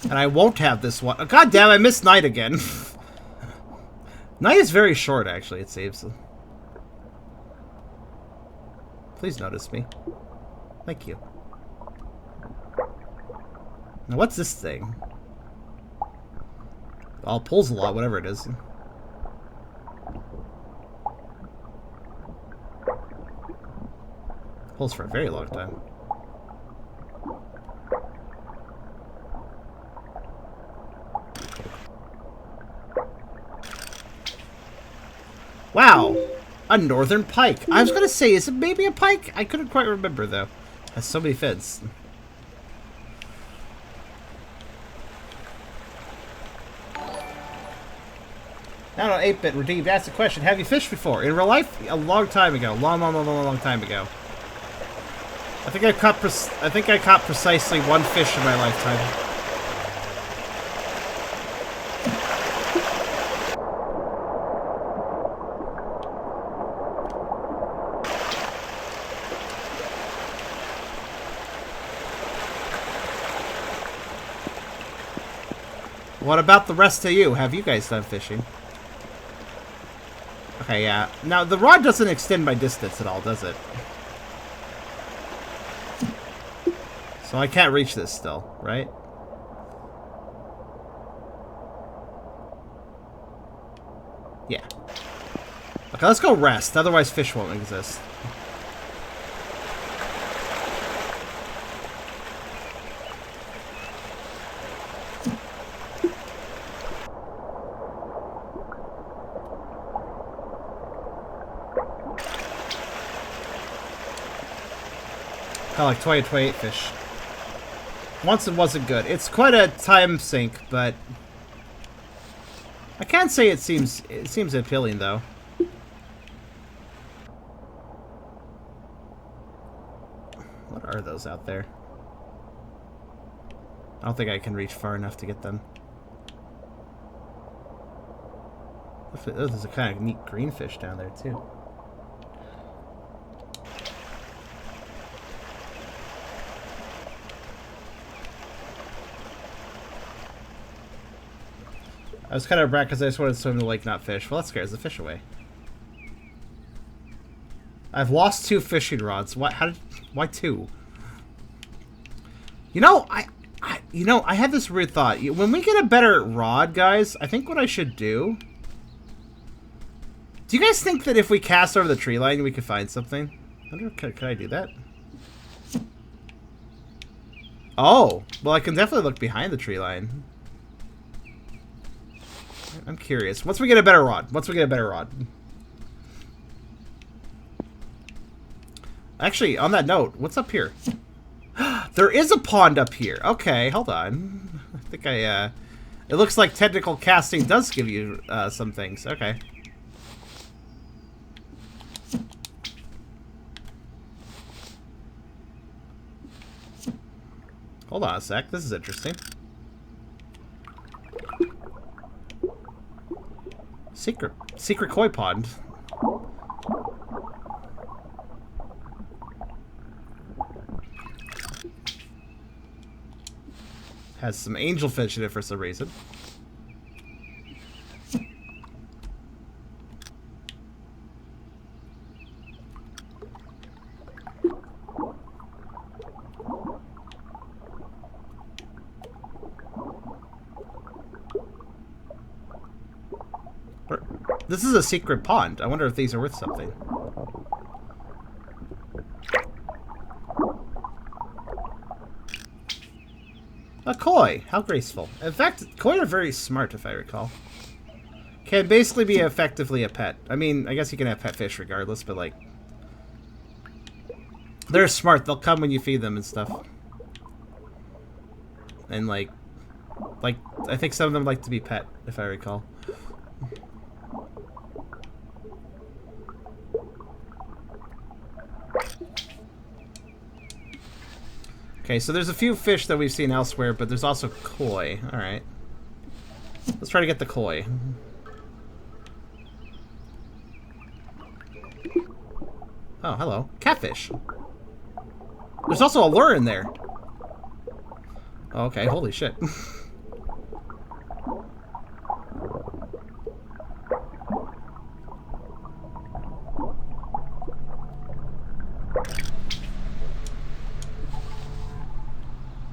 And I won't have this one. Oh, God damn, I missed night again. Night is very short, actually, it saves. Please notice me. Thank you. Now, what's this thing? Oh, it pulls a lot, whatever it is. Pulls for a very long time. Wow! A northern pike. I was gonna say, is it maybe a pike? I couldn't quite remember, though. Has so many fins. Now on 8-bit redeemed asked the question, have you fished before? In real life? A long time ago. Long time ago. I think I caught precisely one fish in my lifetime. What about the rest of you? Have you guys done fishing? Okay, yeah. Now, the rod doesn't extend my distance at all, does it? So I can't reach this still, right? Yeah. Okay, let's go rest. Otherwise, fish won't exist. Kind of like 2028 fish. Once it wasn't good. It's quite a time sink, but I can't say it seems appealing though. What are those out there? I don't think I can reach far enough to get them. Oh, there's a kind of neat green fish down there too. I was kind of brat because I just wanted to swim in the lake, not fish. Well, that scares the fish away. I've lost 2 fishing rods. Why? Why 2? You know, I had this weird thought. When we get a better rod, guys, I think what I should do. Do you guys think that if we cast over the tree line, we could find something? I wonder, can I do that? Oh, well, I can definitely look behind the tree line. I'm curious. Once we get a better rod. Actually, on that note, what's up here? There is a pond up here. Okay, hold on. I think it looks like technical casting does give you some things. Okay. Hold on a sec. This is interesting. Secret koi pond. Has some angelfish in it for some reason. This is a secret pond. I wonder if these are worth something. A koi. How graceful. In fact, koi are very smart, if I recall. Can basically be effectively a pet. I mean, I guess you can have pet fish regardless, but like... They're smart. They'll come when you feed them and stuff. And like, I think some of them like to be pet, if I recall. Okay, so there's a few fish that we've seen elsewhere, but there's also koi. Alright. Let's try to get the koi. Oh, hello. Catfish. There's also a lure in there. Oh, okay, holy shit.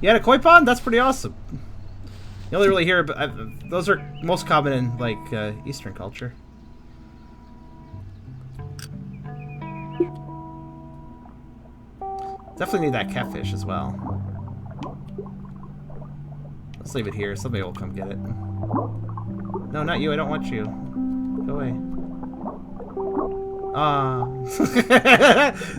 You had a koi pond? That's pretty awesome. You only really hear, but those are most common in like Eastern culture. Definitely need that catfish as well. Let's leave it here. Somebody will come get it. No, not you. I don't want you. Go away. Ah.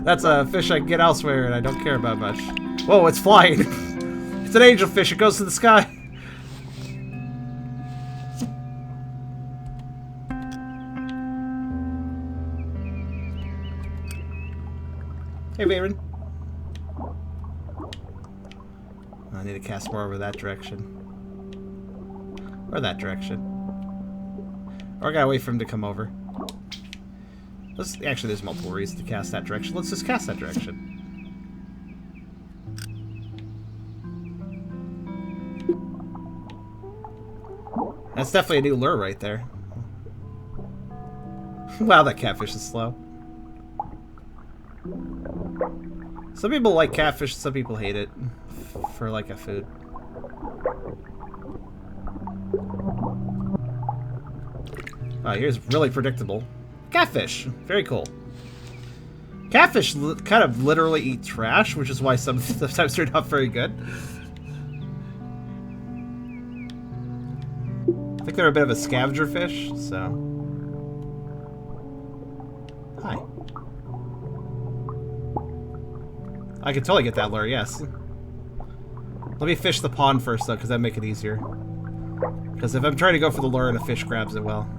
That's a fish I can get elsewhere and I don't care about much. Whoa, it's flying. It's an angelfish. It goes to the sky. Hey, Varen. I need to cast more over that direction. Or that direction. Or I gotta wait for him to come over. Actually, there's multiple reasons to cast that direction. Let's just cast that direction. That's definitely a new lure right there. Wow, that catfish is slow. Some people like catfish, some people hate it for like a food. Oh, here's really predictable. Catfish! Very cool. Catfish kind of literally eat trash, which is why sometimes they're not very good. I think they're a bit of a scavenger fish, so... Hi. I can totally get that lure, yes. Let me fish the pond first, though, because that'd make it easier. Because if I'm trying to go for the lure and a fish grabs it, well...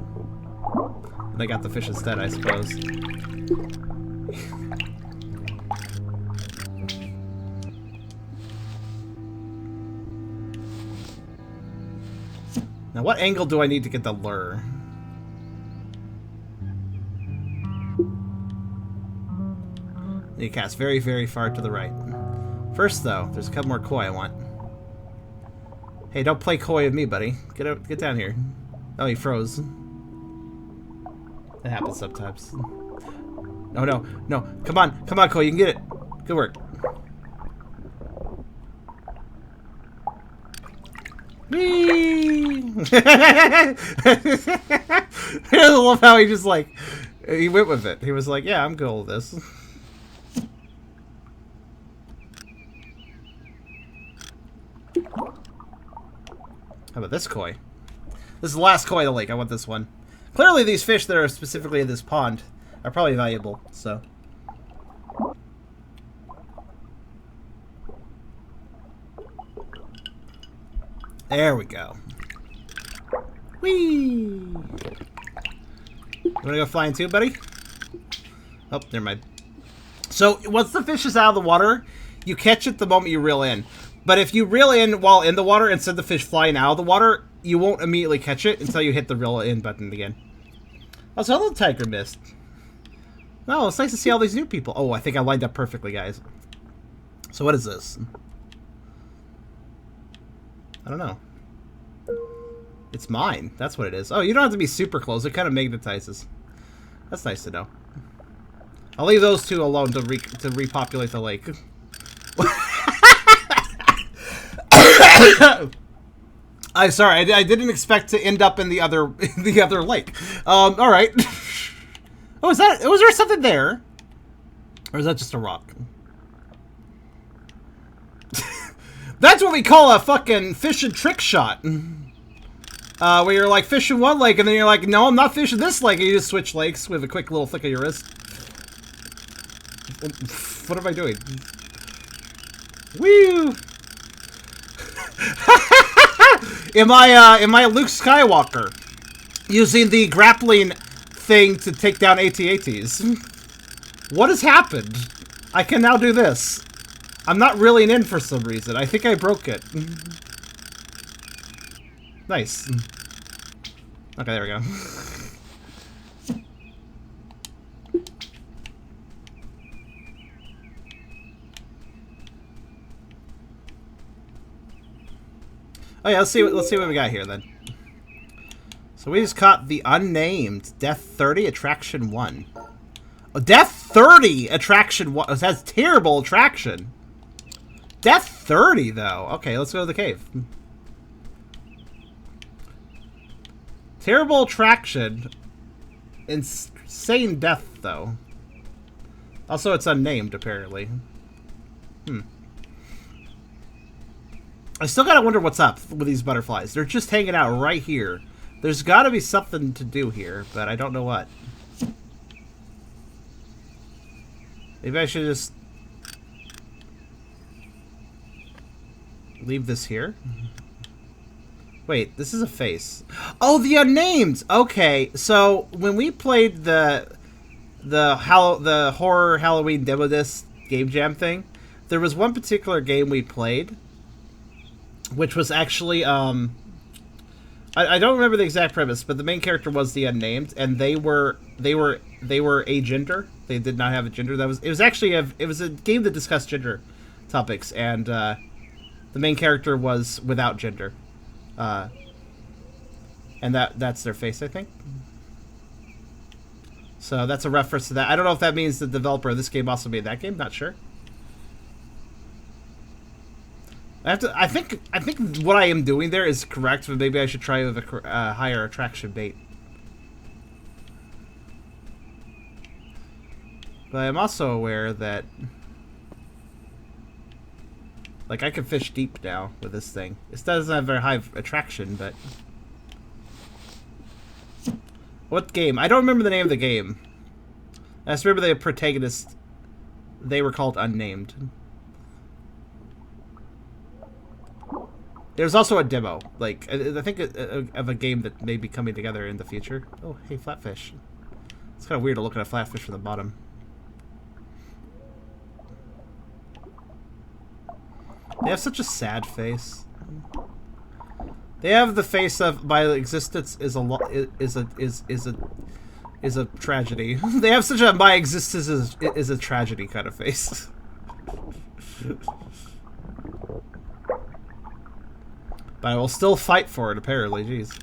And I got the fish instead, I suppose. Now, what angle do I need to get the lure? You cast very, very far to the right. First, though, there's a couple more koi I want. Hey, don't play koi with me, buddy. Get down here. Oh, he froze. That happens sometimes. Oh, no, no. Come on, koi, you can get it. Good work. Whee! I love how he just like, he went with it. He was like, yeah, I'm cool with this. How about this koi? This is the last koi of the lake. I want this one. Clearly these fish that are specifically in this pond are probably valuable, so. There we go. Whee! You wanna go flying too, buddy? Oh, never mind. So, once the fish is out of the water, you catch it the moment you reel in. But if you reel in while in the water and send the fish flying out of the water, you won't immediately catch it until you hit the reel in button again. Oh, so hello, Tiger Mist. Oh, it's nice to see all these new people. Oh, I think I lined up perfectly, guys. So what is this? I don't know. It's mine. That's what it is. Oh, you don't have to be super close. It kind of magnetizes. That's nice to know. I'll leave those two alone to repopulate the lake. I'm sorry. I didn't expect to end up in the other lake. All right. Oh, was there something there? Or is that just a rock? That's what we call a fucking fish and trick shot. Where you're like fishing one lake and then you're like, no, I'm not fishing this lake. And you just switch lakes with a quick little flick of your wrist. What am I doing? Woo! am I Luke Skywalker using the grappling thing to take down AT-ATs? What has happened? I can now do this. I'm not reeling in for some reason. I think I broke it. Nice. Okay, there we go. Oh yeah, let's see what we got here then. So we just caught the unnamed Death 30 Attraction 1. Oh, Death 30 Attraction 1. That's terrible attraction. Death 30 though. Okay, let's go to the cave. Terrible attraction. Insane death though. Also, it's unnamed apparently. I still gotta wonder what's up with these butterflies. They're just hanging out right here. There's gotta be something to do here, but I don't know what. Maybe I should just leave this here. Wait, this is a face. Oh, the unnamed. Okay, so when we played the horror Halloween demo disc game jam thing, there was one particular game we played, which was actually I don't remember the exact premise, but the main character was the unnamed, and they were a gender. They did not have a gender. It was actually a game that discussed gender topics, and the main character was without gender, and that's their face, I think. So that's a reference to that. I don't know if that means the developer of this game also made that game. Not sure. I think what I am doing there is correct, but maybe I should try with a higher attraction bait. But I'm also aware that, like, I can fish deep now with this thing. It doesn't have very high attraction, but what game? I don't remember the name of the game. I just remember the protagonists. They were called Unnamed. There's also a demo, like, I think of a game that may be coming together in the future. Oh, hey, flatfish. It's kind of weird to look at a flatfish from the bottom. They have such a sad face. They have the face of my existence is a tragedy. They have such a my existence is a tragedy kind of face. But I will still fight for it, apparently. Jeez.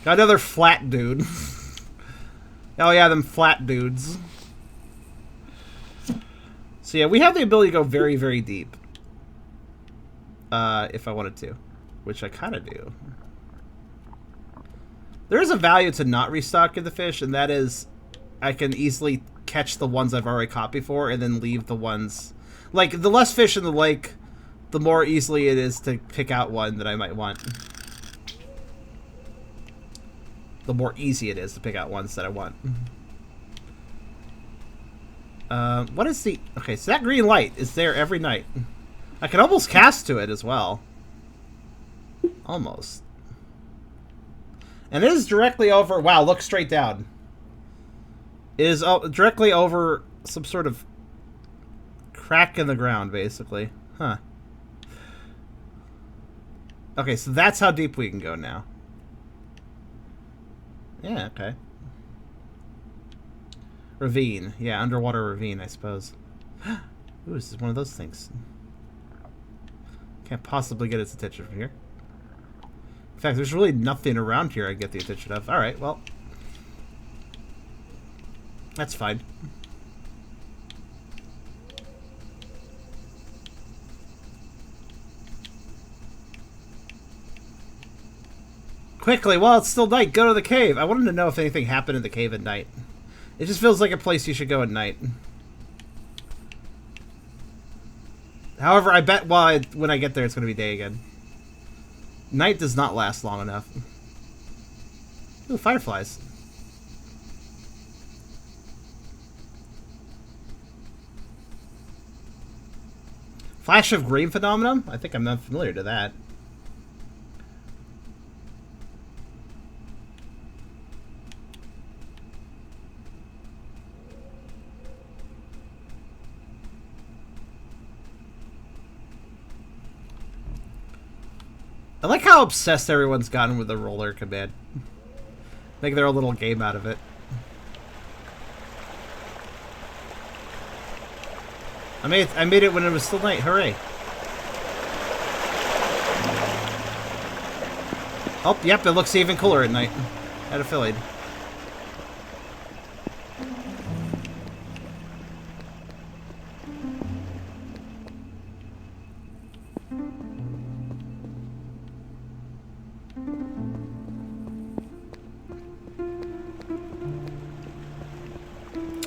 Got another flat dude. Oh yeah, them flat dudes. So yeah, we have the ability to go very, very deep. If I wanted to. Which I kind of do. There is a value to not restocking the fish, and that is I can easily catch the ones I've already caught before and then leave the ones... Like, the less fish in the lake, the more easily it is to pick out one that I might want. The more easy it is to pick out ones that I want. What is the... Okay, so that green light is there every night. I can almost cast to it as well. Almost. And it is directly over... Wow, look straight down. It is directly over some sort of crack in the ground, basically. Huh. Okay, so that's how deep we can go now. Yeah, okay. Ravine. Yeah, underwater ravine, I suppose. Ooh, this is one of those things. Can't possibly get its attention from here. In fact, there's really nothing around here I get the attention of. Alright, well. That's fine. Quickly, while it's still night, go to the cave. I wanted to know if anything happened in the cave at night. It just feels like a place you should go at night. However, I bet when I get there, it's going to be day again. Night does not last long enough. Ooh, fireflies. Flash of green phenomenon? I think I'm not familiar to that. I like how obsessed everyone's gotten with the roller command. Make their own little game out of it. I made it when it was still night. Hooray! Oh, yep, it looks even cooler at night. At Ophelia.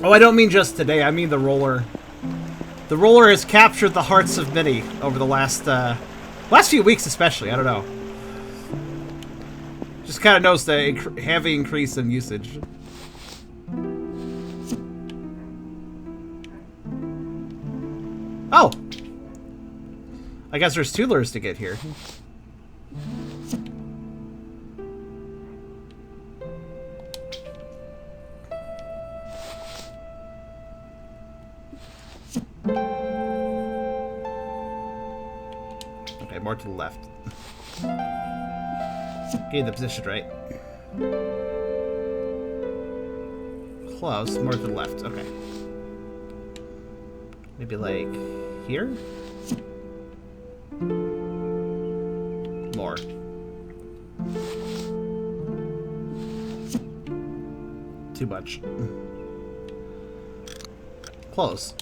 Oh, I don't mean just today. I mean the roller. The roller has captured the hearts of many over the last few weeks, especially. I don't know. Just kind of noticed the heavy increase in usage. Oh! I guess there's 2 lures to get here. Okay, more to the left. Getting the position right. Close, more to the left. Okay. Maybe like here? More. Too much. Close.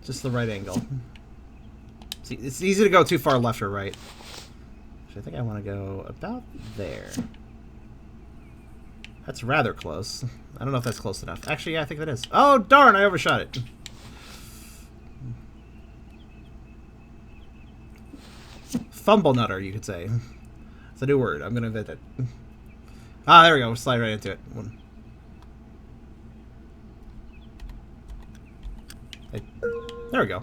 Just the right angle. See, it's easy to go too far left or right. So I think I want to go about there. That's rather close. I don't know if that's close enough. Actually, yeah, I think that is. Oh, darn, I overshot it. Fumble nutter, you could say. It's a new word. I'm going to invent it. Ah, there we go. We'll slide right into it. Hey. There we go.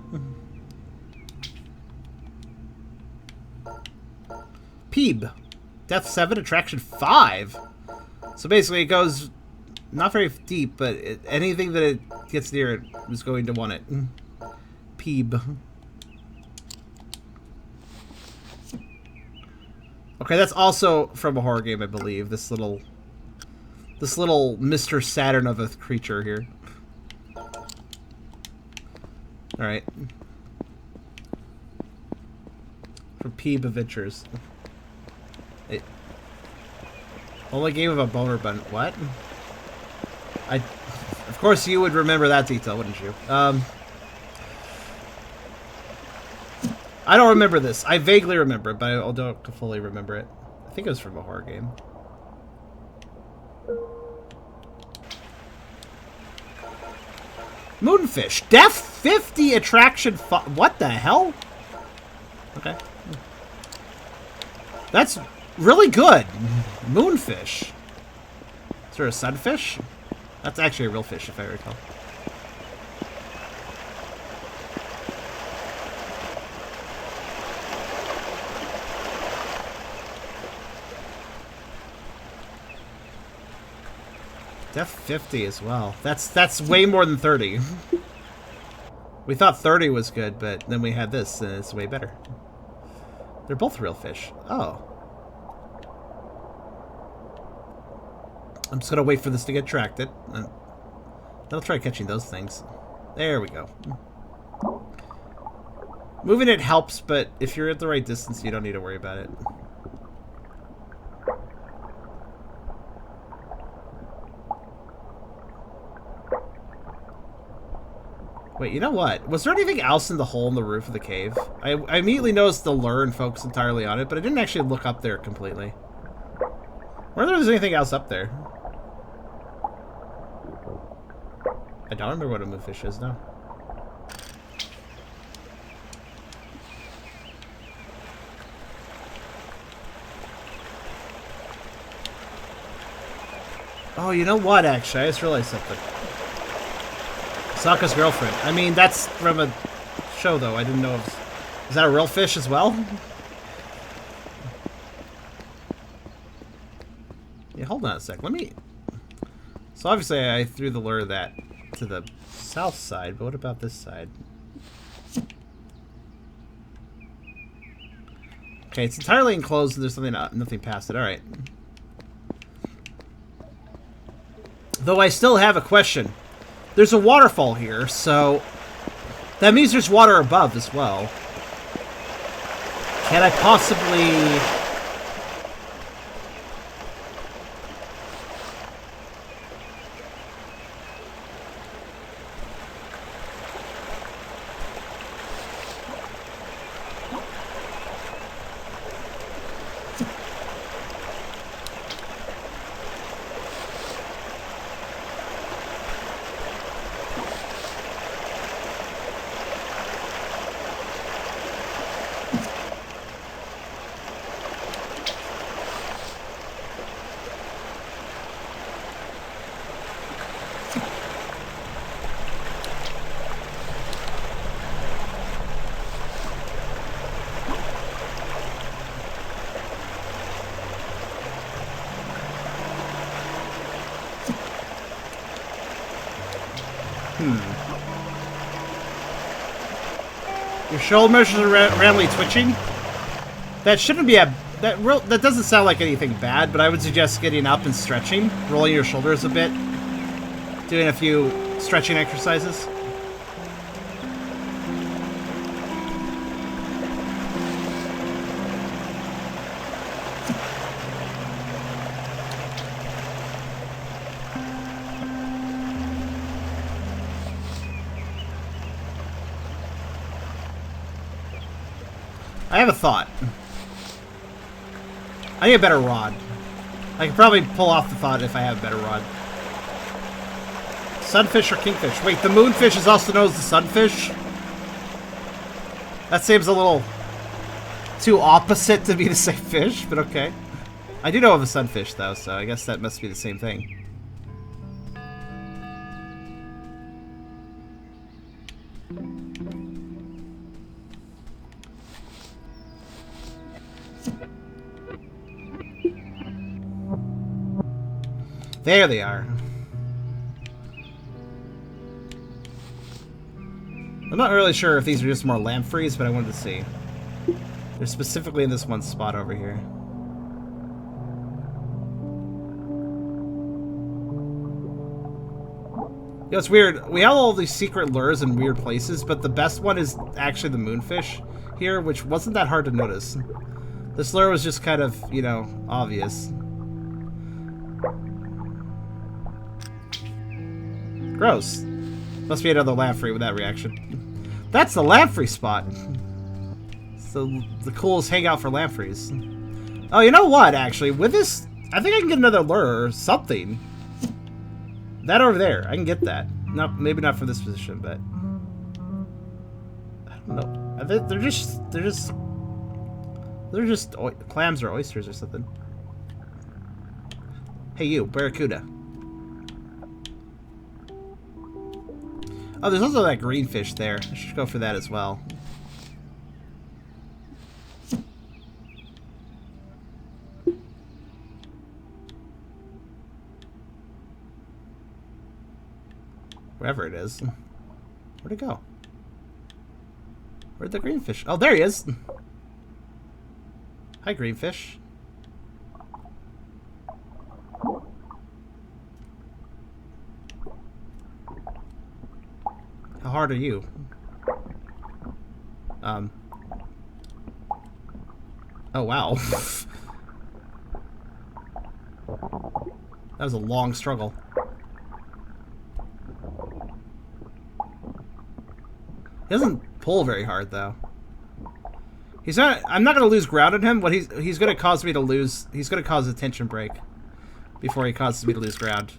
Peeb. Depth 7, attraction 5. So basically it goes not very deep, but anything that it gets near it is going to want it. Peeb. Okay, that's also from a horror game, I believe. This little Mr. Saturn of a creature here. Alright. From Peeb Adventures. Only game of a boner bun. What? Of course you would remember that detail, wouldn't you? I don't remember this. I vaguely remember it, but I don't fully remember it. I think it was from a horror game. Moonfish. Depth 50, attraction 5. What the hell? Okay. That's really good. Moonfish. Is there a sunfish? That's actually a real fish, if I recall. Def 50 as well. That's way more than 30. We thought 30 was good, but then we had this, and it's way better. They're both real fish. Oh. I'm just gonna wait for this to get attracted. And I'll try catching those things. There we go. Moving it helps, but if you're at the right distance, you don't need to worry about it. Wait, you know what? Was there anything else in the hole in the roof of the cave? I immediately noticed the lure and focused entirely on it, but I didn't actually look up there completely. I wonder if there's anything else up there. I don't remember what a moonfish is now. Oh, you know what, actually? I just realized something. Sokka's girlfriend. I mean, that's from a show, though. I didn't know if... Is that a real fish as well? Yeah, hold on a sec. Let me... So, obviously, I threw the lure that to the south side, but what about this side? Okay, it's entirely enclosed, and there's nothing past it. Alright. Though I still have a question. There's a waterfall here, so that means there's water above as well. Can I possibly... Your shoulders are randomly twitching? That shouldn't be a... That doesn't sound like anything bad, but I would suggest getting up and stretching. Rolling your shoulders a bit. Doing a few stretching exercises. I have a thought. I need a better rod. I could probably pull off the thought if I have a better rod. Sunfish or kingfish? Wait, the moonfish is also known as the sunfish? That seems a little too opposite to be the same fish, but okay. I do know of a sunfish, though, so I guess that must be the same thing. There they are. I'm not really sure if these are just more lampreys, but I wanted to see. They're specifically in this one spot over here. You know, it's weird. We have all these secret lures in weird places, but the best one is actually the moonfish here, which wasn't that hard to notice. This lure was just kind of, you know, obvious. Gross. Must be another lamprey with that reaction. That's the lamprey spot. So the coolest hangout for lampreys. Oh, you know what, actually? With this, I think I can get another lure or something. That over there. I can get that. No, maybe not from this position, but... I don't know. They're just clams or oysters or something. Hey you, barracuda. Oh, there's also that green fish there. I should go for that as well. Wherever it is. Where'd it go? Where'd the green fish? Oh, there he is! Hi, green fish. How hard are you? Oh, wow. That was a long struggle. He doesn't pull very hard, though. He's not. I'm not gonna lose ground on him. What he's gonna cause me to lose. He's gonna cause a tension break before he causes me to lose ground.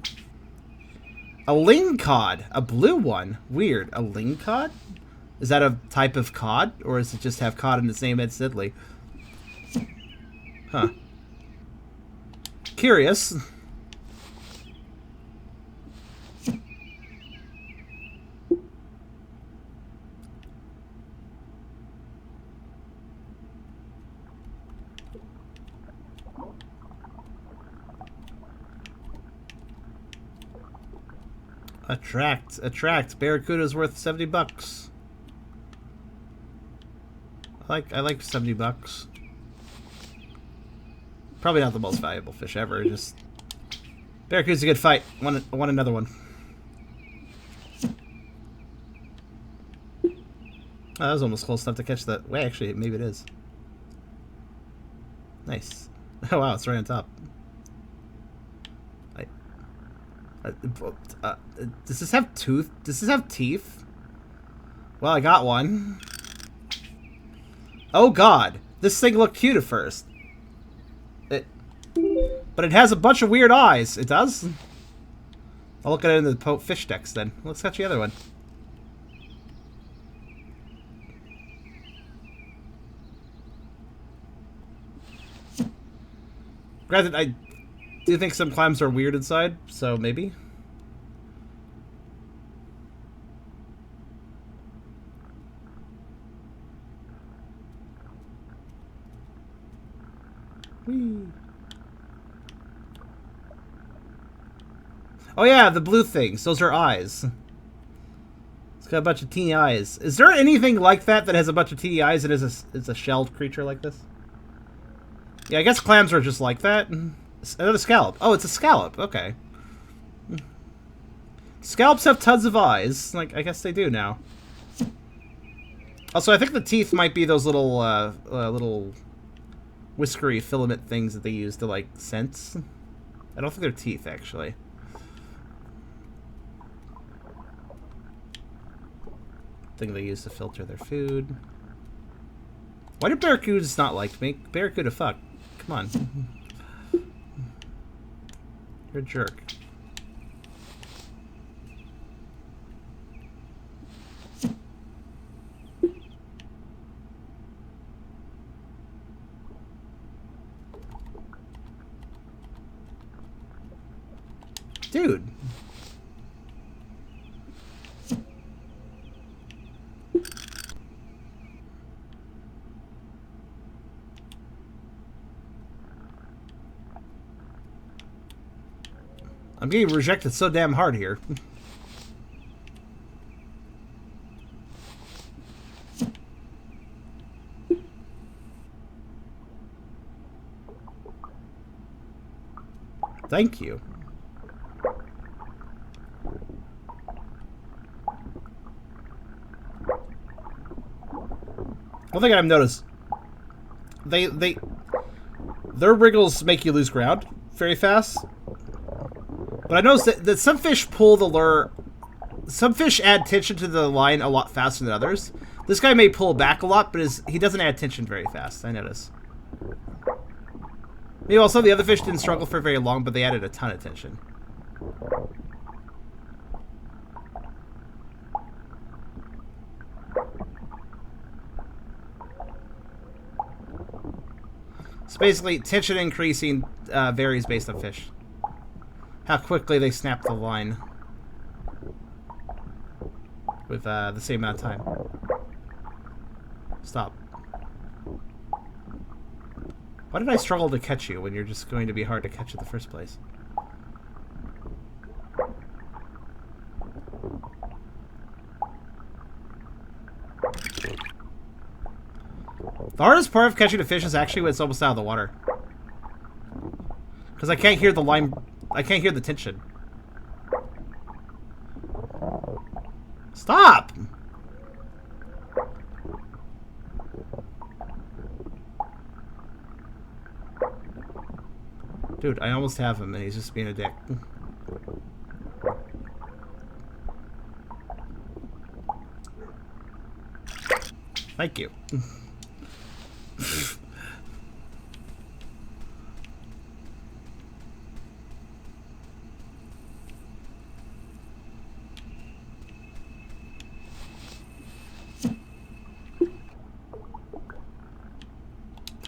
A ling cod, a blue one. Weird. A ling cod? Is that a type of cod, or does it just have cod in its name instantly? Huh. Curious. Attract. Barracuda's worth $70. I like $70. Probably not the most valuable fish ever. Just Barracuda's a good fight. Want another one? Oh, that was almost close enough to catch that. Wait, actually, maybe it is. Nice. Oh wow, it's right on top. Does this have tooth? Does this have teeth? Well, I got one. Oh god, this thing looked cute at first. But it has a bunch of weird eyes. It does? I'll look at it in the fish decks then. Let's catch the other one. Granted, I do think some clams are weird inside, so maybe. Whee. Oh yeah, the blue things. Those are eyes. It's got a bunch of teeny eyes. Is there anything like that that has a bunch of teeny eyes and is a shelled creature like this? Yeah, I guess clams are just like that. Another scallop. Oh, it's a scallop. Okay. Scallops have tons of eyes. Like, I guess they do now. Also, I think the teeth might be those little, little whiskery filament things that they use to, like, sense. I don't think they're teeth, actually. Thing they use to filter their food. Why do barracudas not like me? Barracuda, fuck. Come on. You're a jerk. Dude. I'm getting rejected so damn hard here. Thank you. One thing I've noticed, their wriggles make you lose ground very fast. But I noticed that some fish pull the lure. Some fish add tension to the line a lot faster than others. This guy may pull back a lot, but he doesn't add tension very fast, I notice. Maybe also the other fish didn't struggle for very long, but they added a ton of tension. So basically, tension increasing varies based on fish. How quickly they snap the line with the same amount of time. Stop. Why did I struggle to catch you when you're just going to be hard to catch in the first place? The hardest part of catching a fish is actually when it's almost out of the water. Because I can't hear the line... I can't hear the tension. Stop! Dude, I almost have him and he's just being a dick. Thank you.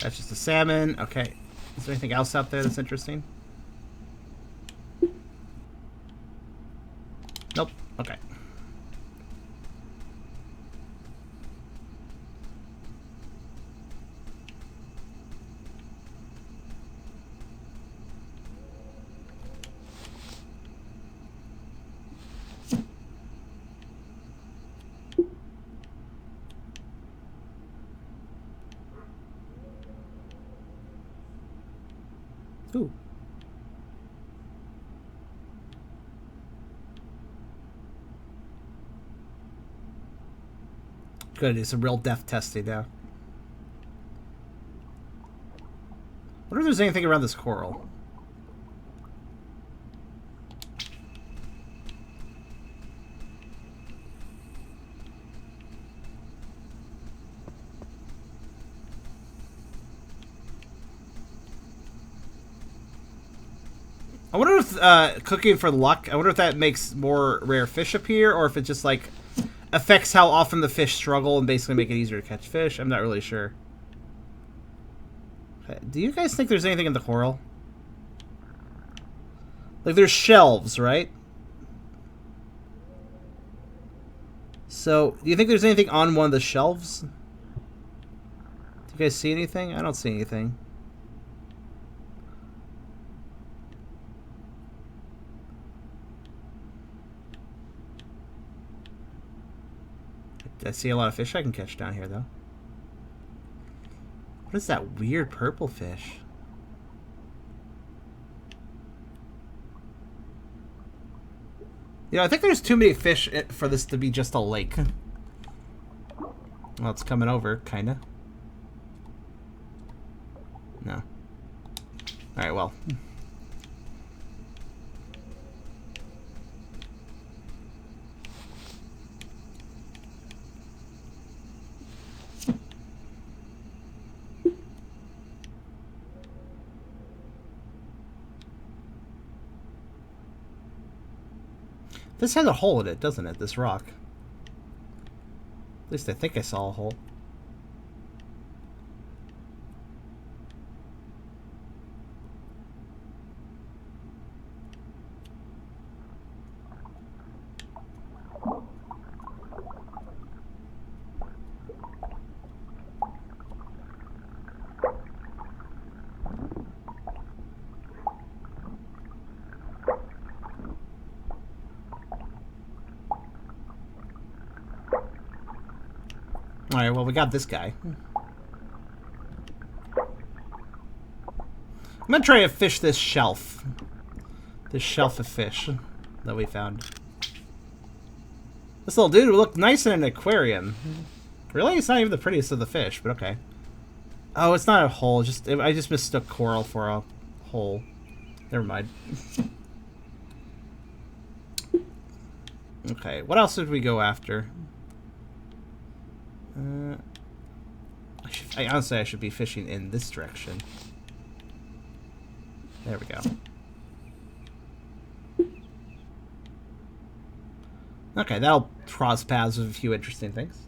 That's just a salmon. Okay. Is there anything else out there that's interesting? Nope. Okay. Ooh. Gotta do some real depth testing now. Wonder if there's anything around this coral. I wonder if cooking for luck, I wonder if that makes more rare fish appear, or if it just, like, affects how often the fish struggle and basically make it easier to catch fish. I'm not really sure. Okay. Do you guys think there's anything in the coral? Like, there's shelves, right? So, do you think there's anything on one of the shelves? Do you guys see anything? I don't see anything. I see a lot of fish I can catch down here, though. What is that weird purple fish? You know, I think there's too many fish for this to be just a lake. Well, it's coming over, kinda. No. Alright, well. This has a hole in it, doesn't it? This rock. At least I think I saw a hole. Alright, well, we got this guy. I'm gonna try to fish this shelf. This shelf of fish that we found. This little dude would look nice in an aquarium. Really? It's not even the prettiest of the fish, but okay. Oh, it's not a hole. I just mistook coral for a hole. Never mind. Okay, what else did we go after? Honestly, I should be fishing in this direction. There we go. Okay, that'll cross paths with a few interesting things.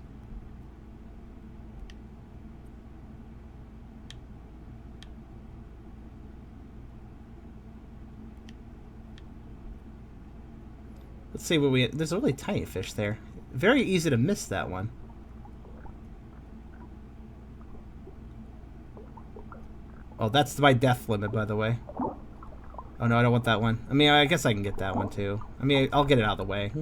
Let's see what we... There's a really tiny fish there. Very easy to miss that one. Oh, that's my death limit, by the way. Oh, no, I don't want that one. I mean, I guess I can get that one, too. I mean, I'll get it out of the way.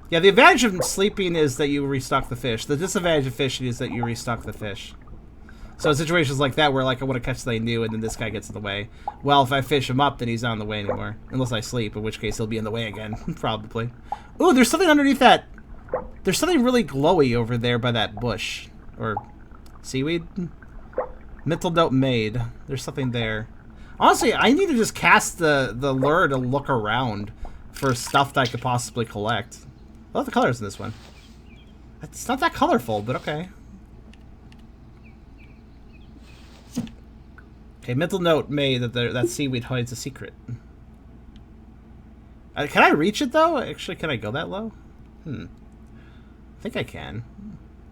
Yeah, the advantage of sleeping is that you restock the fish. The disadvantage of fishing is that you restock the fish. So in situations like that where, like, I want to catch something new and then this guy gets in the way. Well, if I fish him up, then he's not in the way anymore. Unless I sleep, in which case he'll be in the way again, probably. Ooh, there's something underneath that. There's something really glowy over there by that bush. Or seaweed? Mental note made. There's something there. Honestly, I need to just cast the lure to look around for stuff that I could possibly collect. I love the colors in this one. It's not that colorful, but okay. Okay, mental note made that that seaweed hides a secret. Can I reach it, though? Actually, can I go that low? I think I can.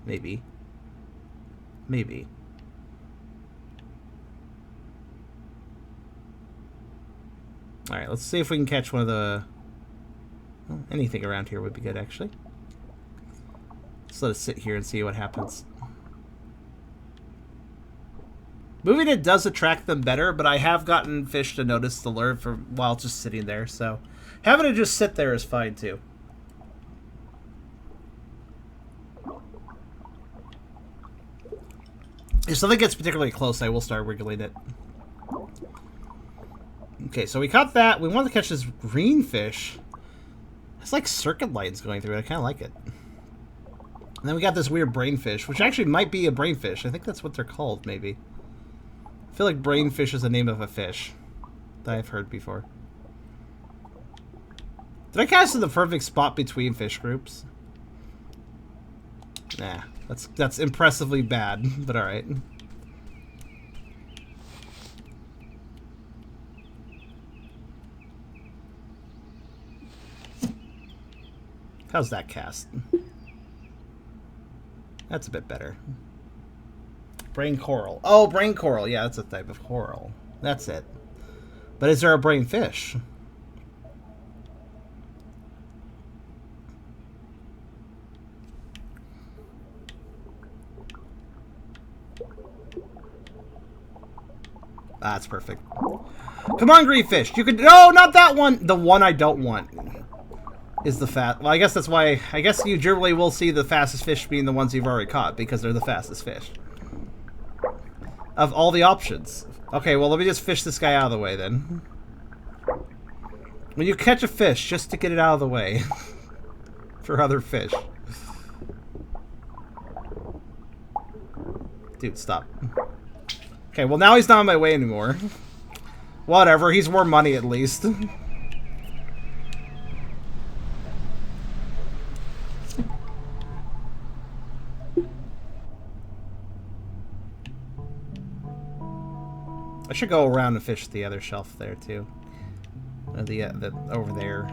Maybe. Maybe. Alright, let's see if we can catch one of the... Well, anything around here would be good, actually. Let's let us sit here and see what happens. Moving it does attract them better, but I have gotten fish to notice the lure for while just sitting there, so having it just sit there is fine too. If something gets particularly close, I will start wiggling it. Okay, so we caught that. We want to catch this green fish. It's like circuit lights going through it. I kind of like it. And then we got this weird brainfish, which actually might be a brainfish. I think that's what they're called, maybe. I feel like brainfish is the name of a fish that I've heard before. Did I cast in the perfect spot between fish groups? Nah, that's impressively bad, but alright. How's that cast? That's a bit better. Brain coral. Oh, brain coral. Yeah, that's a type of coral. That's it. But is there a brain fish? That's perfect. Come on, green fish. You could... No, not that one. The one I don't want is the fat... Well, I guess that's why... I guess you generally will see the fastest fish being the ones you've already caught, because they're the fastest fish. Of all the options. Okay, well, let me just fish this guy out of the way, then. When you catch a fish, just to get it out of the way. For other fish. Dude, stop. Okay, well, now he's not on my way anymore. Whatever, he's more money at least. I should go around and fish the other shelf there too. The over there.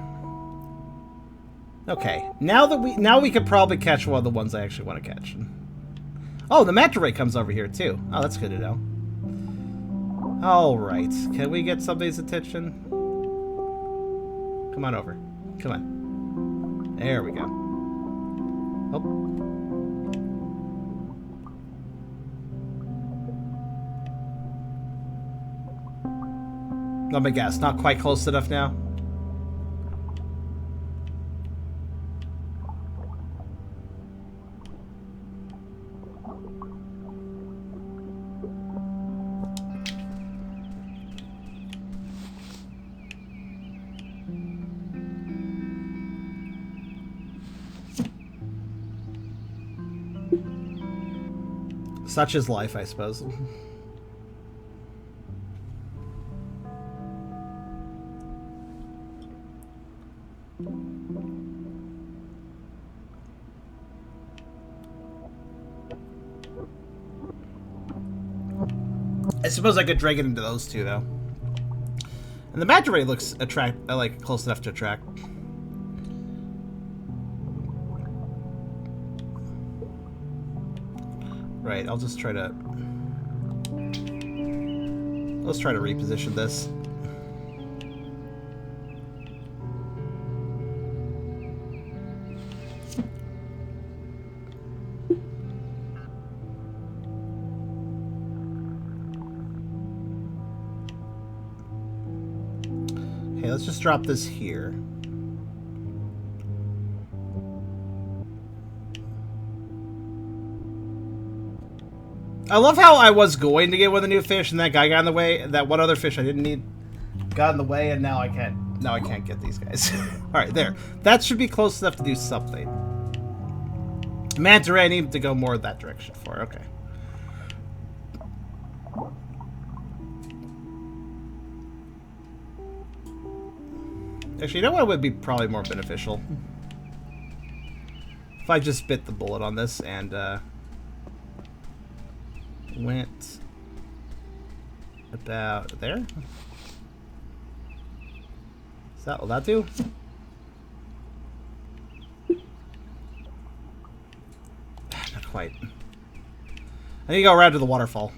Okay, now we could probably catch one of the ones I actually want to catch. Oh, the manta ray comes over here too. Oh, that's good to know. All right, can we get somebody's attention? Come on over. Come on. There we go. Oh. Let me guess, not quite close enough now? Such is life, I suppose. I suppose I could drag it into those two, though. And the manta ray looks like close enough to attract. Right, I'll just try to... Let's try to reposition this. Okay, let's just drop this here. I love how I was going to get one of the new fish, and that guy got in the way. That one other fish I didn't need got in the way, and now I can't. Now I can't get these guys. All right, there. That should be close enough to do something. Manta ray, I need to go more that direction for. Okay. Actually, you know what would be probably more beneficial? If I just bit the bullet on this and went about there. Will that do? Not quite. I need to go around to the waterfall.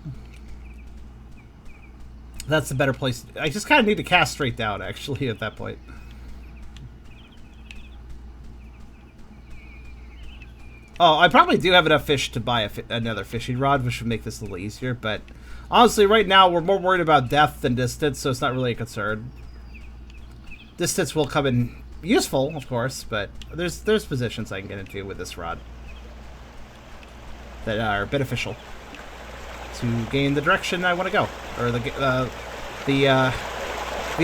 That's the better place. I just kind of need to cast straight down, actually, at that point. Oh, I probably do have enough fish to buy another fishing rod, which would make this a little easier, but honestly, right now, we're more worried about depth than distance, so it's not really a concern. Distance will come in useful, of course, but there's positions I can get into with this rod that are beneficial to gain the direction I want to go, or the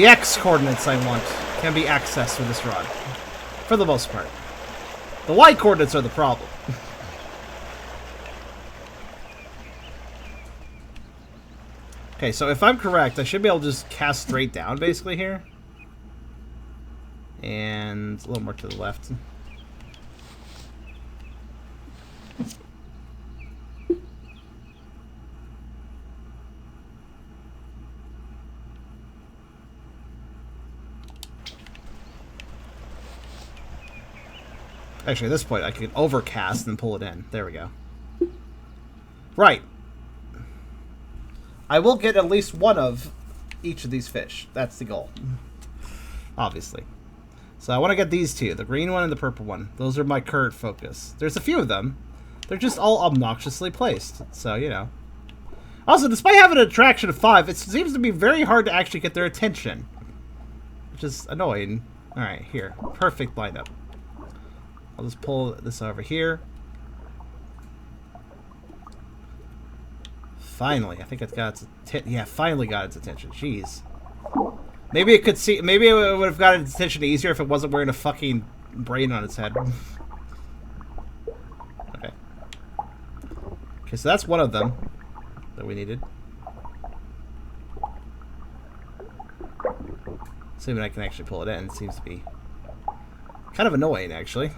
X coordinates I want can be accessed with this rod, for the most part. The Y coordinates are the problem. Okay, so if I'm correct, I should be able to just cast straight down, basically, here. And a little more to the left. Actually, at this point, I can overcast and pull it in. There we go. Right. I will get at least one of each of these fish. That's the goal. Obviously. So I want to get these two. The green one and the purple one. Those are my current focus. There's a few of them. They're just all obnoxiously placed. So, you know. Also, despite having an attraction of 5, it seems to be very hard to actually get their attention. Which is annoying. Alright, here. Perfect lineup. I'll just pull this over here. Finally, I think it's got its yeah, finally got its attention. Jeez. Maybe it could see. Maybe it would have got its attention easier if it wasn't wearing a fucking brain on its head. Okay. Okay, so that's one of them that we needed. Assuming I can actually pull it in, it seems to be kind of annoying, actually.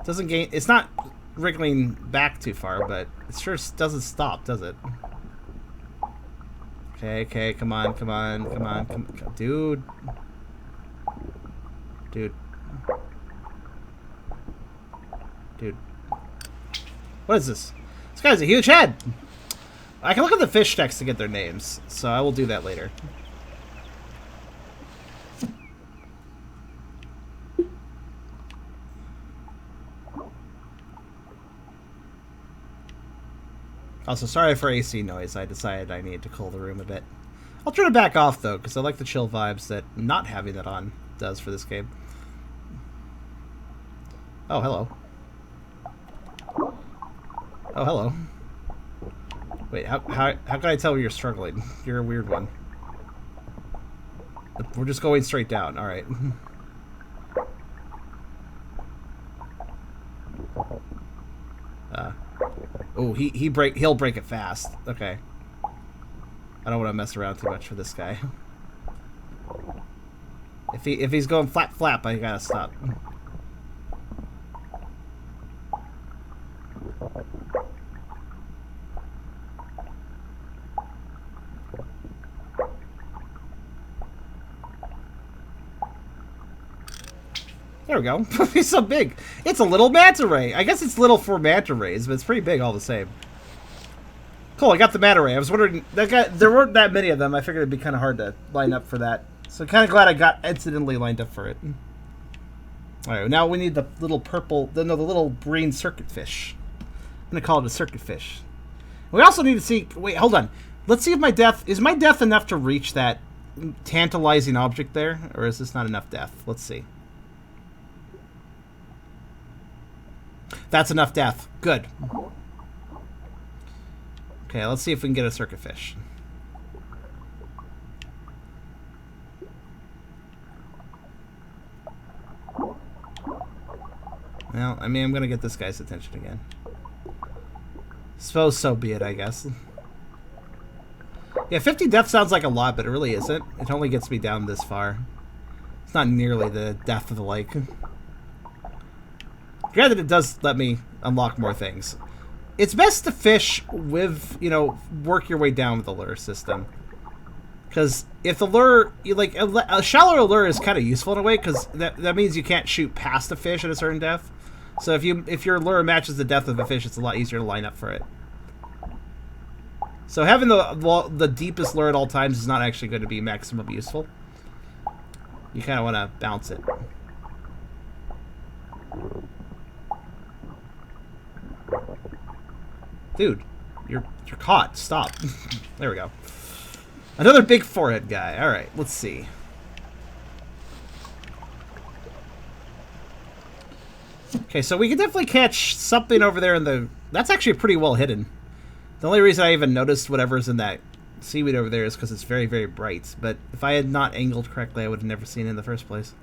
Doesn't gain. It's not wriggling back too far, but it sure doesn't stop, does it? Okay, okay, come on, come on, come on, come, dude. Dude. Dude. What is this? This guy's a huge head! I can look at the fish text to get their names, so I will do that later. Also, sorry for AC noise. I decided I needed to cool the room a bit. I'll turn it back off, though, because I like the chill vibes that not having that on does for this game. Oh, hello. Oh, hello. Wait, how can I tell you're struggling? You're a weird one. We're just going straight down. All right. Oh, he'll break it fast. Okay. I don't want to mess around too much for this guy. If he's going flap, I gotta stop. There we go. He's so big. It's a little manta ray. I guess it's little for manta rays, but it's pretty big all the same. Cool, I got the manta ray. I was wondering, there weren't that many of them. I figured it'd be kind of hard to line up for that. So kind of glad I got incidentally lined up for it. All right, now we need the little purple, the little green circuit fish. I'm gonna call it a circuit fish. We also need to see. Wait, hold on. Let's see if my depth is enough to reach that tantalizing object there, or is this not enough depth? Let's see. That's enough depth. Good. Okay, let's see if we can get a circuit fish. Well, I mean, I'm gonna get this guy's attention again. Suppose so be it, I guess. Yeah, 50 depth sounds like a lot, but it really isn't. It only gets me down this far. It's not nearly the depth of the lake. Granted, it does let me unlock more things. It's best to fish with, you know, work your way down with the lure system. Because if the lure, like, a shallower lure is kind of useful in a way, because that means you can't shoot past a fish at a certain depth. So if your lure matches the depth of a fish, it's a lot easier to line up for it. So having the deepest lure at all times is not actually going to be maximum useful. You kind of want to bounce it. Dude, you're caught. Stop. There we go. Another big forehead guy. All right, let's see. Okay, so we can definitely catch something over there in the... That's actually pretty well hidden. The only reason I even noticed whatever's in that seaweed over there is because it's very, very bright. But if I had not angled correctly, I would have never seen it in the first place.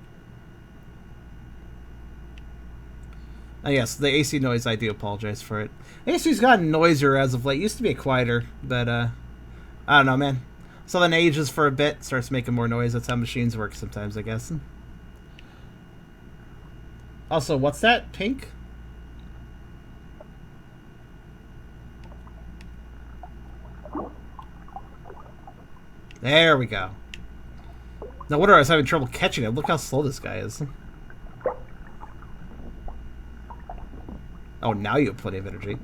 Oh, yes, the AC noise, I do apologize for it. AC's gotten noisier as of late. Used to be quieter, but, I don't know, man. So then ages for a bit, starts making more noise. That's how machines work sometimes, I guess. Also, what's that? Pink? There we go. No wonder I was having trouble catching it. Look how slow this guy is. Oh, now you have plenty of energy.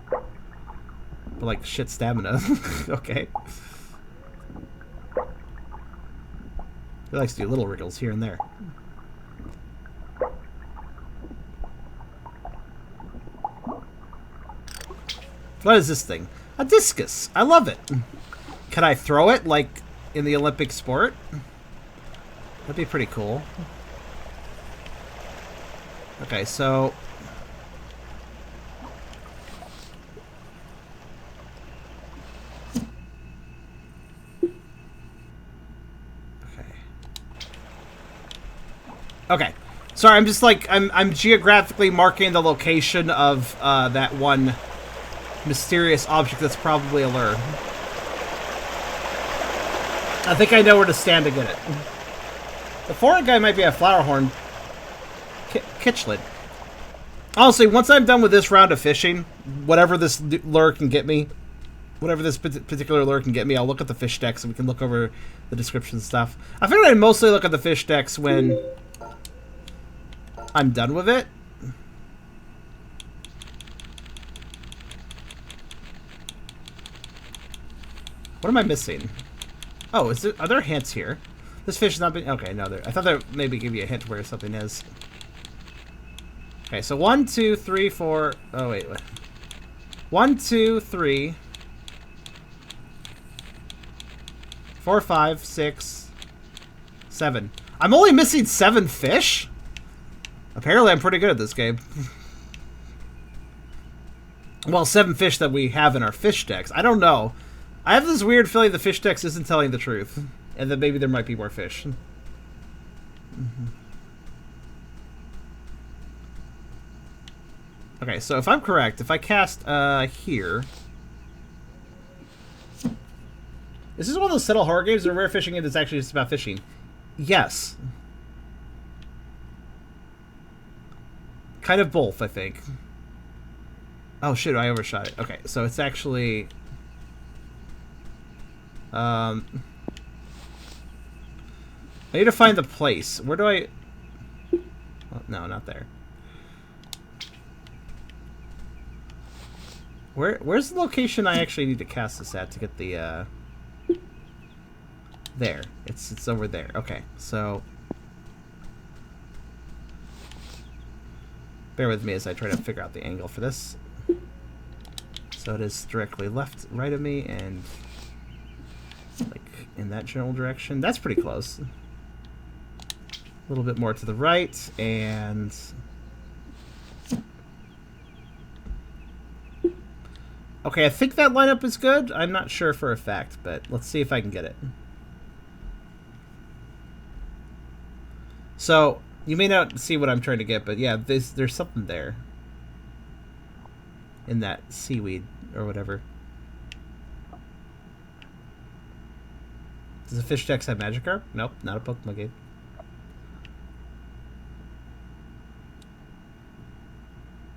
But like shit stamina. Okay. He likes to do little wriggles here and there. What is this thing? A discus. I love it. Can I throw it like in the Olympic sport? That'd be pretty cool. Okay, so... Okay. Sorry, I'm just like I'm geographically marking the location of that one mysterious object that's probably a lure. I think I know where to stand to get it. The forehead guy might be a flower horn kitchlet. Honestly, once I'm done with this round of fishing, whatever this lure can get me, whatever this particular lure can get me, I'll look at the fish decks and we can look over the description stuff. I figured I'd mostly look at the fish decks when I'm done with it. What am I missing? Oh, are there hints here? This fish has not been... Okay, no, I thought that maybe give you a hint where something is. Okay, so 1, 2, 3, 4... Oh, wait. 1, 2, 3... 4, 5, 6... 7. I'm only missing 7 fish? Apparently I'm pretty good at this game. Well, 7 fish that we have in our fish decks. I don't know. I have this weird feeling the fish decks isn't telling the truth. And that maybe there might be more fish. Okay, so if I'm correct, if I cast here... Is this one of those settle horror games where rare fishing is actually just about fishing? Yes. Kind of both, I think. Oh shit, I overshot it. Okay, so it's actually... I need to find the place. Where do I... Oh, no, not there. Where's the location I actually need to cast this at to get the, There. It's over there. Okay, so... Bear with me as I try to figure out the angle for this. So it is directly right of me, and... like, in that general direction. That's pretty close. A little bit more to the right, and... Okay, I think that lineup is good. I'm not sure for a fact, but let's see if I can get it. So, you may not see what I'm trying to get, but yeah, there's something there. In that seaweed, or whatever. Does the fish decks have magic carp? Nope, not a Pokemon game.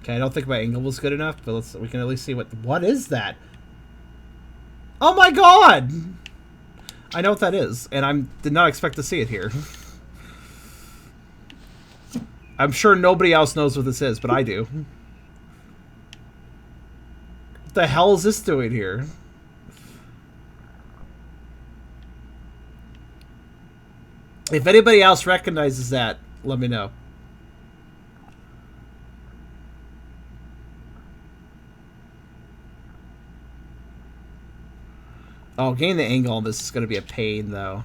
Okay, I don't think my angle was good enough, but we can at least see what is that? Oh my god! I know what that is, and I did not expect to see it here. I'm sure nobody else knows what this is, but I do. What the hell is this doing here? If anybody else recognizes that, let me know. Oh, getting the angle on this is going to be a pain, though.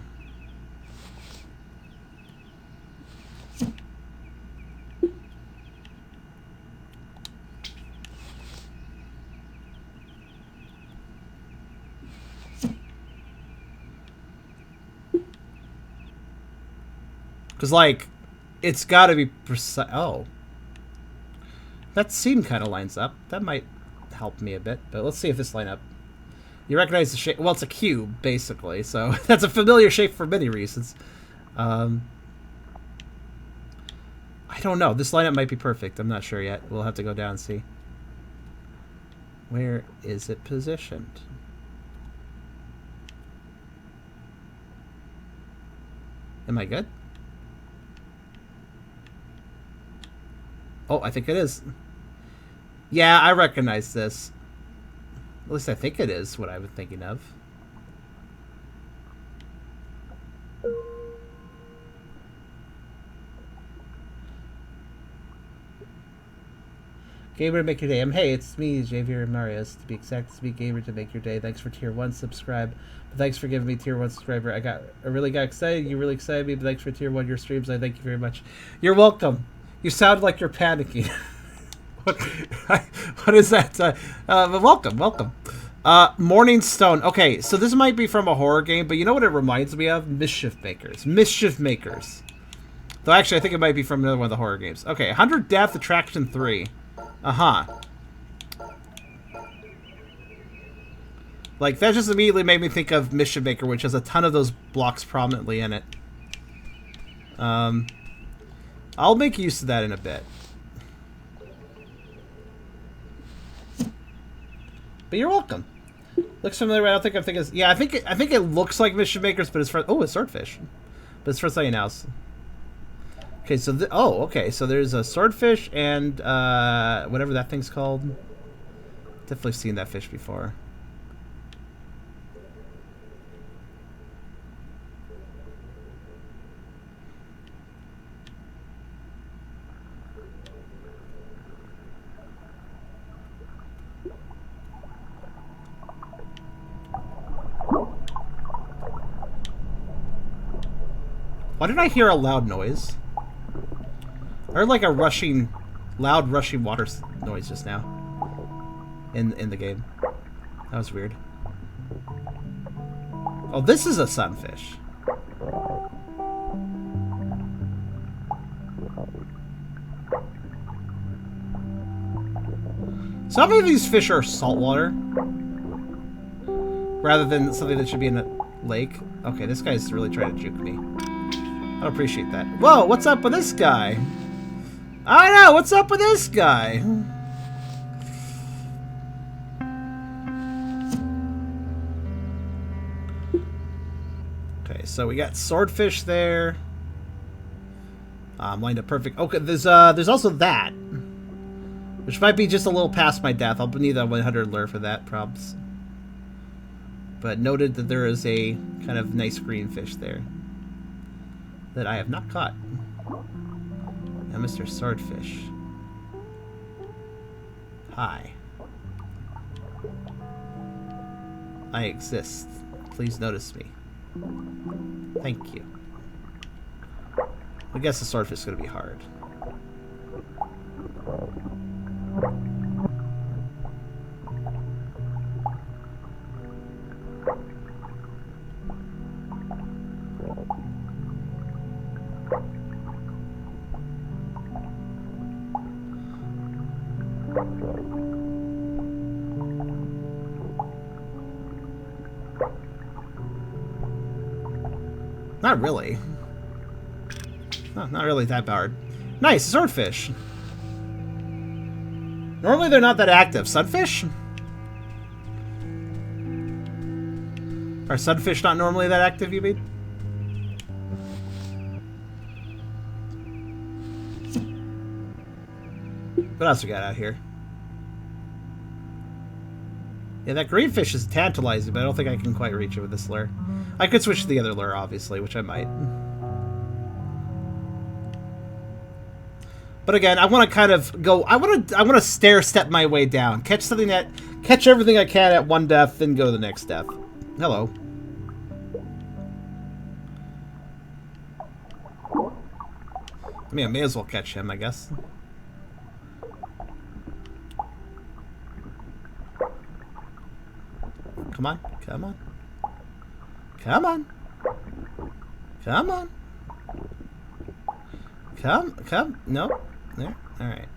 Because, like, it's got to be precise. Oh. That scene kind of lines up. That might help me a bit. But let's see if this line up. You recognize the shape. Well, it's a cube, basically. So that's a familiar shape for many reasons. I don't know. This lineup might be perfect. I'm not sure yet. We'll have to go down and see. Where is it positioned? Am I good? Oh, I think it is. Yeah, I recognize this. At least I think it is what I was thinking of. Gamer to make your day. Hey, it's me, Javier Marius. To be exact, it's me, Gamer to make your day. Thanks for tier 1 subscribe. But thanks for giving me tier 1 subscriber. I really got excited. You really excited me. But thanks for tier 1 your streams. I thank you very much. You're welcome. You sound like you're panicking. What is that? Welcome. Morning Stone. Okay, so this might be from a horror game, but you know what it reminds me of? Mischief Makers. Though actually, I think it might be from another one of the horror games. Okay, 100 Death, Attraction 3. Uh-huh. Like, that just immediately made me think of Mischief Maker, which has a ton of those blocks prominently in it. I'll make use of that in a bit. But you're welcome. Looks familiar. I don't think I'm thinking. Yeah, I think it looks like Mischief Makers, but it's for a swordfish. But it's for something else. Okay, so okay, so there's a swordfish and whatever that thing's called. Definitely seen that fish before. Why did I hear a loud noise? I heard like a loud rushing water noise just now. In the game. That was weird. Oh, this is a sunfish. Some of these fish are saltwater. Rather than something that should be in a lake. Okay, this guy's really trying to juke me. I appreciate that. Whoa, what's up with this guy? I don't know, what's up with this guy? Okay, so we got swordfish there. Lined up perfect. Okay, there's also that. Which might be just a little past my death. I'll need a 100 lure for that, probs. But noted that there is a kind of nice green fish there. That I have not caught. Now, Mr. Swordfish. Hi. I exist. Please notice me. Thank you. I guess the swordfish is going to be hard. Not really. No, not really that hard. Nice, swordfish. Normally they're not that active. Sunfish? Are sunfish not normally that active, you mean? What else we got out here? Yeah, that green fish is tantalizing, but I don't think I can quite reach it with this lure. I could switch to the other lure, obviously, which I might. But again, I want to kind of go. I want to stair step my way down. Catch everything I can at one death, then go to the next death. Hello. I mean, I may as well catch him, I guess. Come on, come on. Come on. Come on. Come. Nope. There. Alright.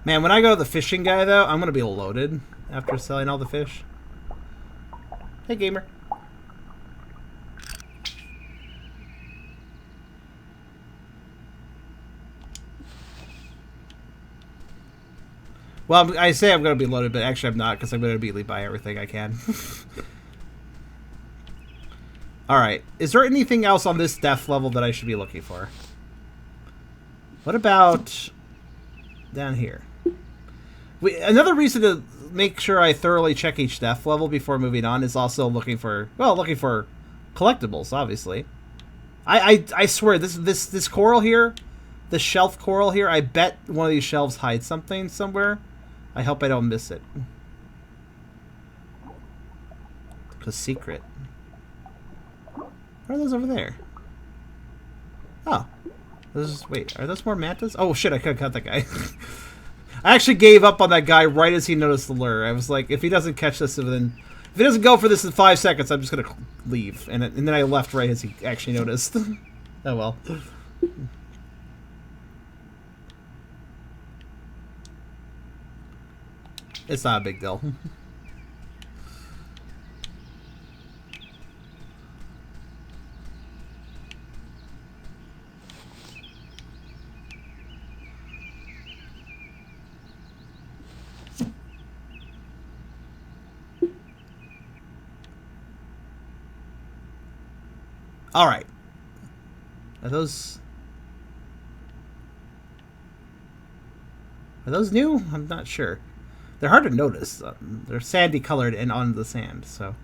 Man, when I go to the fishing guy, though, I'm going to be loaded after selling all the fish. Hey, gamer. Well, I say I'm going to be loaded, but actually I'm not, because I'm going to immediately buy everything I can. Alright. Is there anything else on this death level that I should be looking for? What about down here? Another reason to make sure I thoroughly check each death level before moving on is also looking for collectibles, obviously. I swear, this coral here, the shelf coral here, I bet one of these shelves hides something somewhere. I hope I don't miss it. Because secret. What are those over there? Oh. Wait, are those more mantas? Oh shit, I could have cut that guy. I actually gave up on that guy right as he noticed the lure. I was like, if he doesn't catch this if he doesn't go for this in 5 seconds, I'm just gonna leave. And then I left right as he actually noticed. Oh well. It's not a big deal. All right. Are those new? I'm not sure. They're hard to notice. They're sandy colored and on the sand, so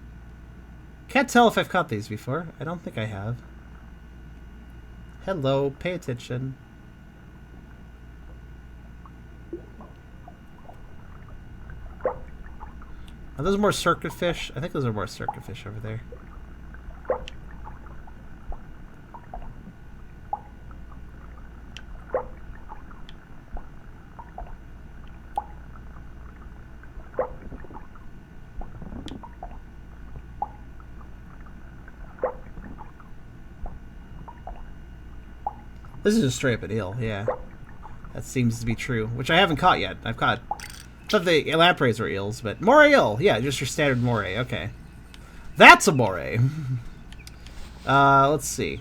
can't tell if I've caught these before. I don't think I have. Hello, pay attention. Are those more circuit fish? I think those are more circuit fish over there. This is just straight up an eel, yeah. That seems to be true, which I haven't caught yet. I thought the lampreys were eels, but moray eel, yeah, just your standard moray. Okay, that's a moray. Let's see.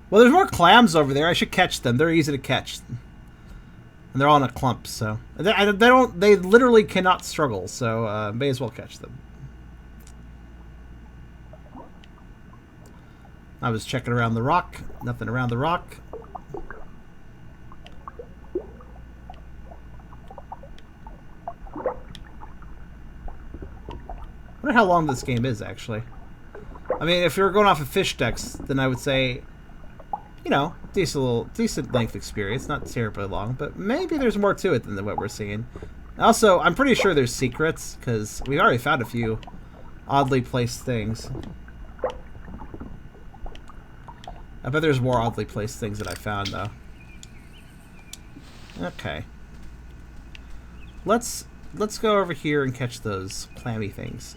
Well, there's more clams over there. I should catch them. They're easy to catch, and they're all in a clump. So they literally cannot struggle. So may as well catch them. I was checking around the rock. Nothing around the rock. I wonder how long this game is, actually. I mean, if you were going off of fish decks, then I would say, you know, decent length experience. Not terribly long, but maybe there's more to it than what we're seeing. Also, I'm pretty sure there's secrets, because we already found a few oddly placed things. I bet there's more oddly placed things that I found, though. Okay. Let's go over here and catch those clammy things.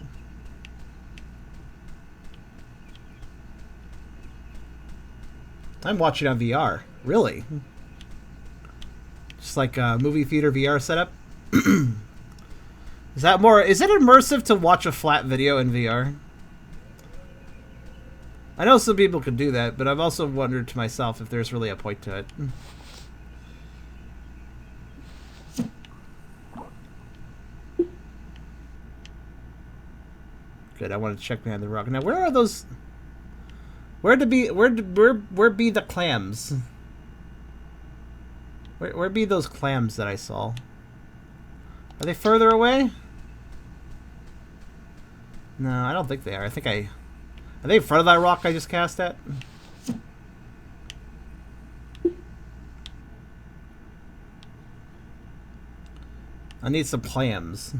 I'm watching on VR. Really? Just like a movie theater VR setup? Is it immersive to watch a flat video in VR? I know some people could do that, but I've also wondered to myself if there's really a point to it. Good, I want to check behind the rock. Now, where are those? Where be the clams? Where be those clams that I saw? Are they further away? No, I don't think they are. Are they in front of that rock I just cast at? I need some clams.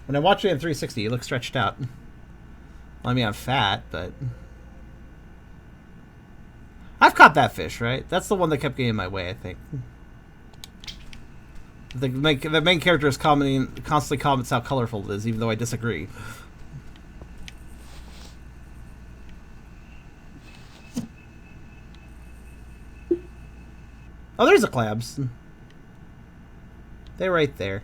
When I watch it in 360, you look stretched out. Well, I mean, I'm fat, but... I've caught that fish, right? That's the one that kept getting in my way, I think. The main character is constantly comments how colorful it is, even though I disagree. Oh, there's the clams. They're right there.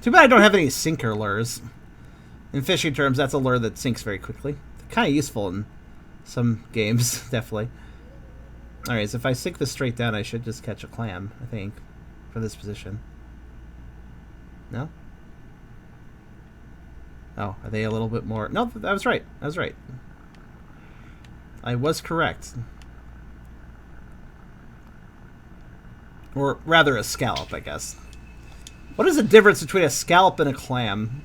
Too bad I don't have any sinker lures. In fishing terms, that's a lure that sinks very quickly. Kind of useful in some games, definitely. Alright, so if I sink this straight down, I should just catch a clam, I think, for this position. No? Oh, are they a little bit more... No, I was right. I was right. I was correct. Or rather, a scallop, I guess. What is the difference between a scallop and a clam?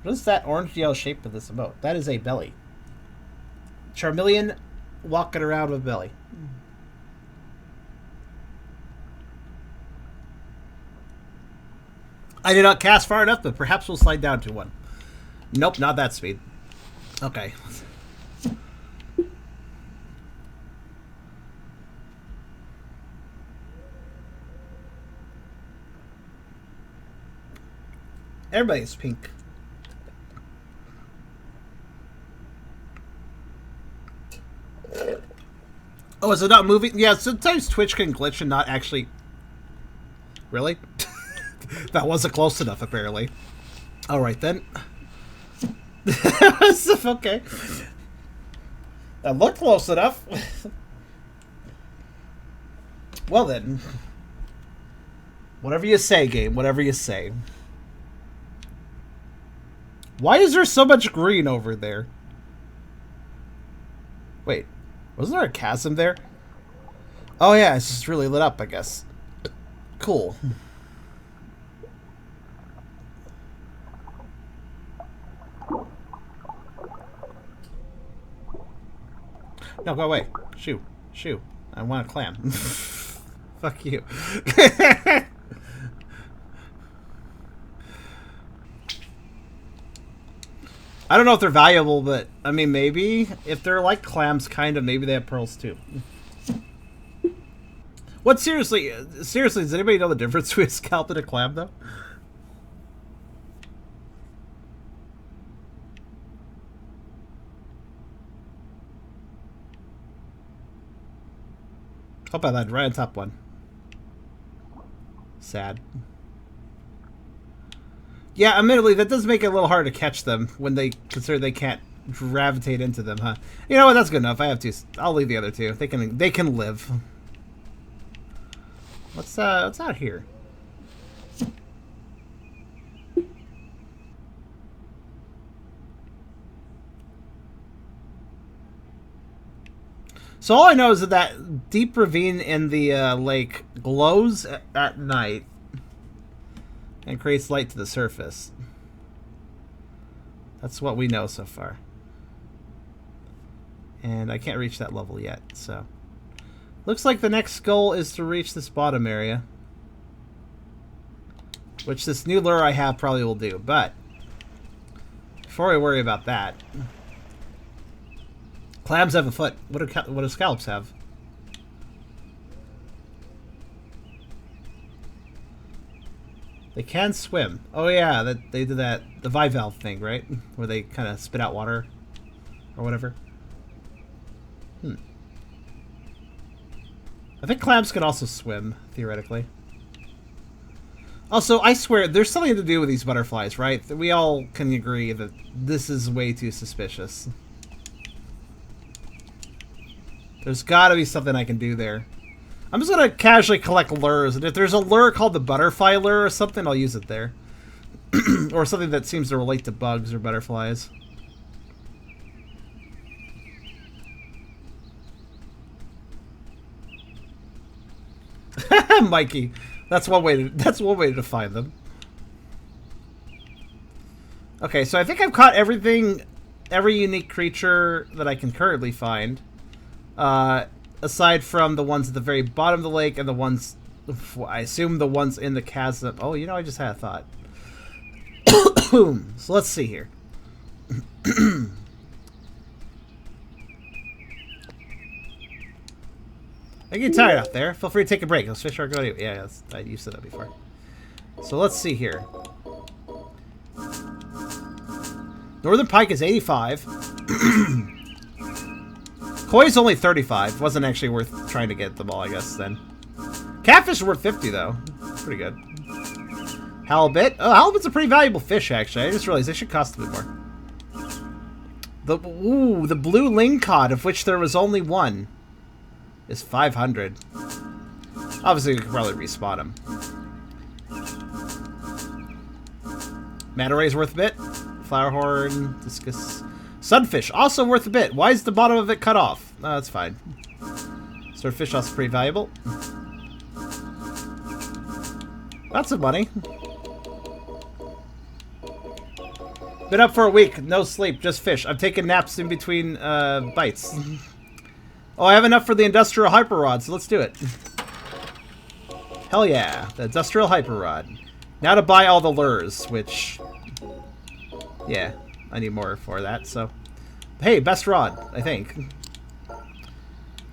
What is that orange-yellow shape of this emote? That is a belly. Charmeleon walking around with belly. I did not cast far enough, but perhaps we'll slide down to one. Nope, not that speed. Okay. Everybody's pink. Oh, is it not moving? Yeah, sometimes Twitch can glitch and not actually... Really? That wasn't close enough, apparently. Alright, then. Okay. That looked close enough. Well, then. Whatever you say, game. Whatever you say. Why is there so much green over there? Wait. Wasn't there a chasm there? Oh yeah, it's just really lit up, I guess. Cool. No, go away. Shoo. Shoo. I want a clam. Fuck you. I don't know if they're valuable, but, I mean, maybe. If they're like clams, kind of, maybe they have pearls, too. What, seriously, does anybody know the difference between a scallop and a clam, though? Hope I landed right on top one. Sad. Yeah, admittedly, that does make it a little hard to catch them when they consider they can't gravitate into them, huh? You know what? That's good enough. I have two. I'll leave the other two. They can live. What's out here? So all I know is that deep ravine in the lake glows at night and creates light to the surface. That's what we know so far. And I can't reach that level yet, so... Looks like the next goal is to reach this bottom area. Which this new lure I have probably will do, but... Before I worry about that... Clams have a foot. What do scallops have? They can swim. Oh yeah, they did that, the bivalve thing, right? Where they kind of spit out water or whatever. I think clams can also swim, theoretically. Also, I swear, there's something to do with these butterflies, right? We all can agree that this is way too suspicious. There's gotta be something I can do there. I'm just gonna casually collect lures, and if there's a lure called the butterfly lure or something, I'll use it there. Or something that seems to relate to bugs or butterflies. Mikey. That's one way to find them. Okay, so I think I've caught every unique creature that I can currently find. Aside from the ones at the very bottom of the lake and the ones, I assume the ones in the chasm. Oh, you know, I just had a thought. So let's see here. I get tired out there. Feel free to take a break. Those fish are going. Yeah, you said that before. So let's see here. Northern pike is 85. Koi's only 35. Wasn't actually worth trying to get them all, I guess, then. Catfish are worth 50, though. Pretty good. Halibut. Oh, halibut's a pretty valuable fish, actually. I just realized they should cost a bit more. The blue lingcod, of which there was only one, is 500. Obviously, we could probably respawn them. Manta ray's worth a bit. Flowerhorn, discus, sunfish, also worth a bit. Why is the bottom of it cut off? No, that's fine. Swordfish also pretty valuable. Lots of money. Been up for a week, no sleep, just fish. I'm taking naps in between bites. Oh, I have enough for the industrial hyper rod, so let's do it. Hell yeah, the industrial hyper rod. Now to buy all the lures, which, yeah, I need more for that. So, hey, best rod, I think.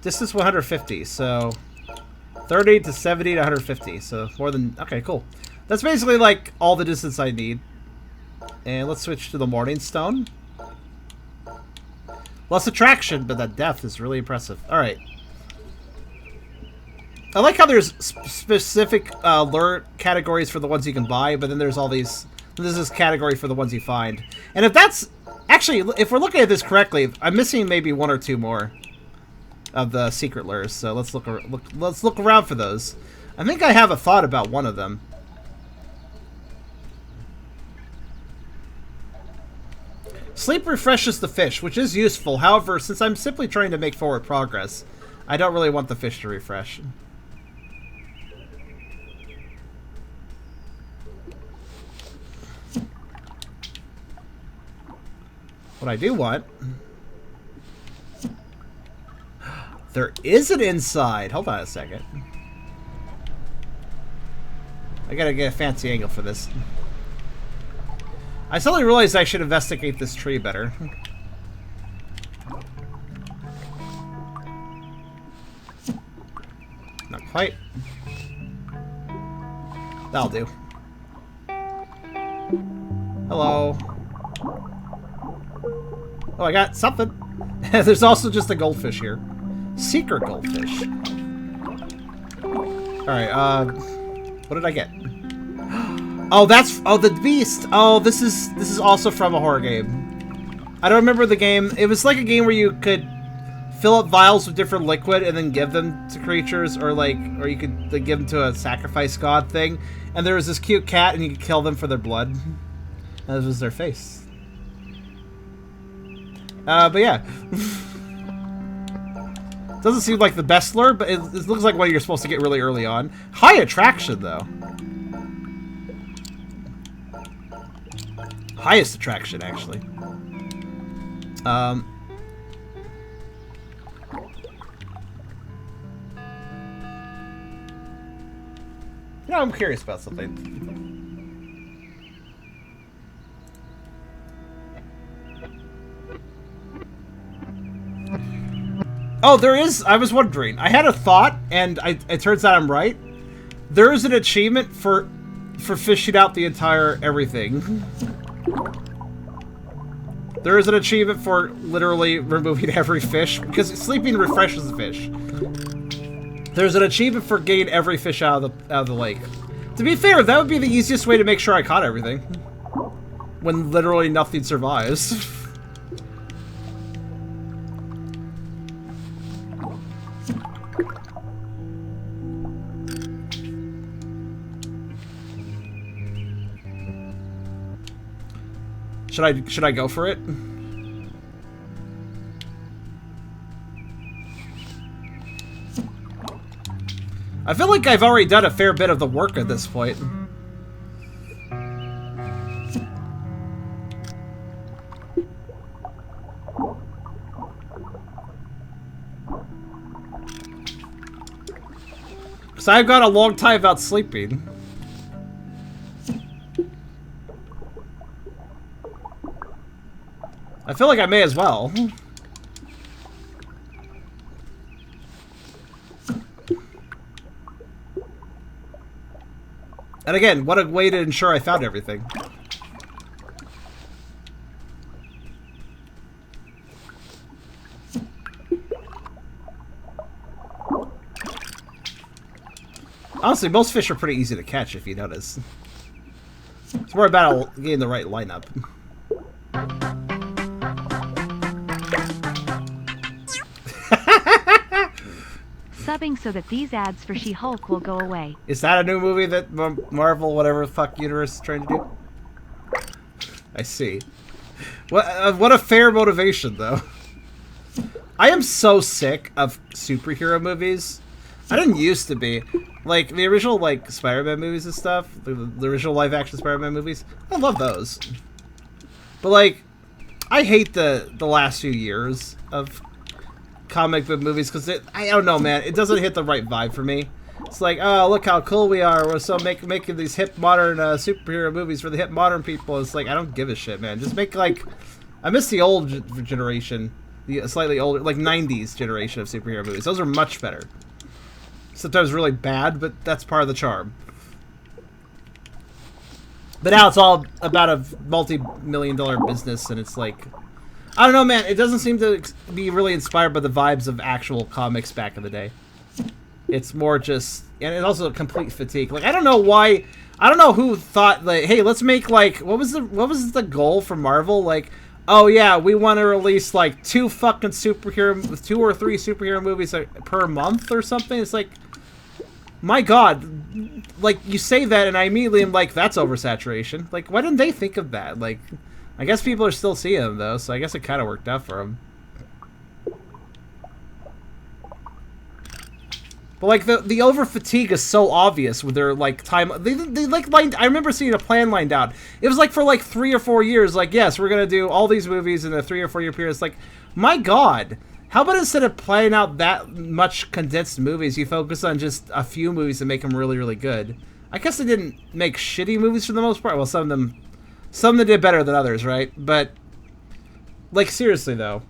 Distance 150, so 30 to 70 to 150, so more than, okay, cool. That's basically like all the distance I need. And let's switch to the Morning Stone. Less attraction, but that depth is really impressive. Alright. I like how there's specific lure categories for the ones you can buy, but then there's all these... There's this category for the ones you find. And if that's... Actually, if we're looking at this correctly, I'm missing maybe one or two more of the secret lures. So let's look around for those. I think I have a thought about one of them. Sleep refreshes the fish, which is useful. However, since I'm simply trying to make forward progress, I don't really want the fish to refresh. What I do want... There is an inside! Hold on a second. I gotta get a fancy angle for this. I suddenly realized I should investigate this tree better. Not quite. That'll do. Hello. Oh, I got something. There's also just a goldfish here. Secret goldfish. Alright, what did I get? Oh, that's... Oh, the beast! Oh, this is also from a horror game. I don't remember the game. It was like a game where you could fill up vials with different liquid and then give them to creatures, or you could give them to a sacrifice god thing. And there was this cute cat, and you could kill them for their blood. And this was their face. But yeah. Doesn't seem like the best lure, but it looks like one you're supposed to get really early on. High attraction, though. Highest attraction, actually. You know, I'm curious about something. Oh, there is... I was wondering. I had a thought, and it turns out I'm right. There is an achievement for fishing out the entire everything. There is an achievement for literally removing every fish, because sleeping refreshes the fish. There's an achievement for getting every fish out of the lake. To be fair, that would be the easiest way to make sure I caught everything. When literally nothing survives. Should I go for it? I feel like I've already done a fair bit of the work at this point. So I've got a long time without sleeping. I feel like I may as well. And again, what a way to ensure I found everything. Honestly, most fish are pretty easy to catch if you notice. It's more about getting the right lineup. Subbing so that these ads for She-Hulk will go away. Is that a new movie that Marvel, whatever the fuck universe is trying to do? I see. What a fair motivation, though. I am so sick of superhero movies. I didn't used to be. Like, the original, like, Spider-Man movies and stuff, the original live-action Spider-Man movies, I love those. But, like, I hate the last few years of comic book movies because I don't know, man, it doesn't hit the right vibe for me. It's like, oh, look how cool we are, we're so making these hip modern superhero movies for the hip modern people. It's like, I don't give a shit, man. Just make, like, I miss the old generation, the slightly older, like 90s generation of superhero movies. Those are much better. Sometimes really bad, but that's part of the charm. But now it's all about a multi-million-dollar business, and it's like, I don't know, man. It doesn't seem to be really inspired by the vibes of actual comics back in the day. It's more just, and it's also a complete fatigue. Like, I don't know why. I don't know who thought, like, hey, let's make, like, what was the goal for Marvel? Like, oh yeah, we want to release like 2 or 3 superhero movies per month or something. It's like, my God, like, you say that and I immediately am like, that's oversaturation. Like, why didn't they think of that? Like, I guess people are still seeing them though, so I guess it kind of worked out for them. But like the over fatigue is so obvious with their like time. They like lined. I remember seeing a plan lined out. It was like for like 3 or 4 years. Like, yes, we're gonna do all these movies in a 3 or 4 year period. It's like, my God, how about instead of planning out that much condensed movies, you focus on just a few movies and make them really, really good. I guess they didn't make shitty movies for the most part. Well, some of them did better than others, right? But like, seriously though,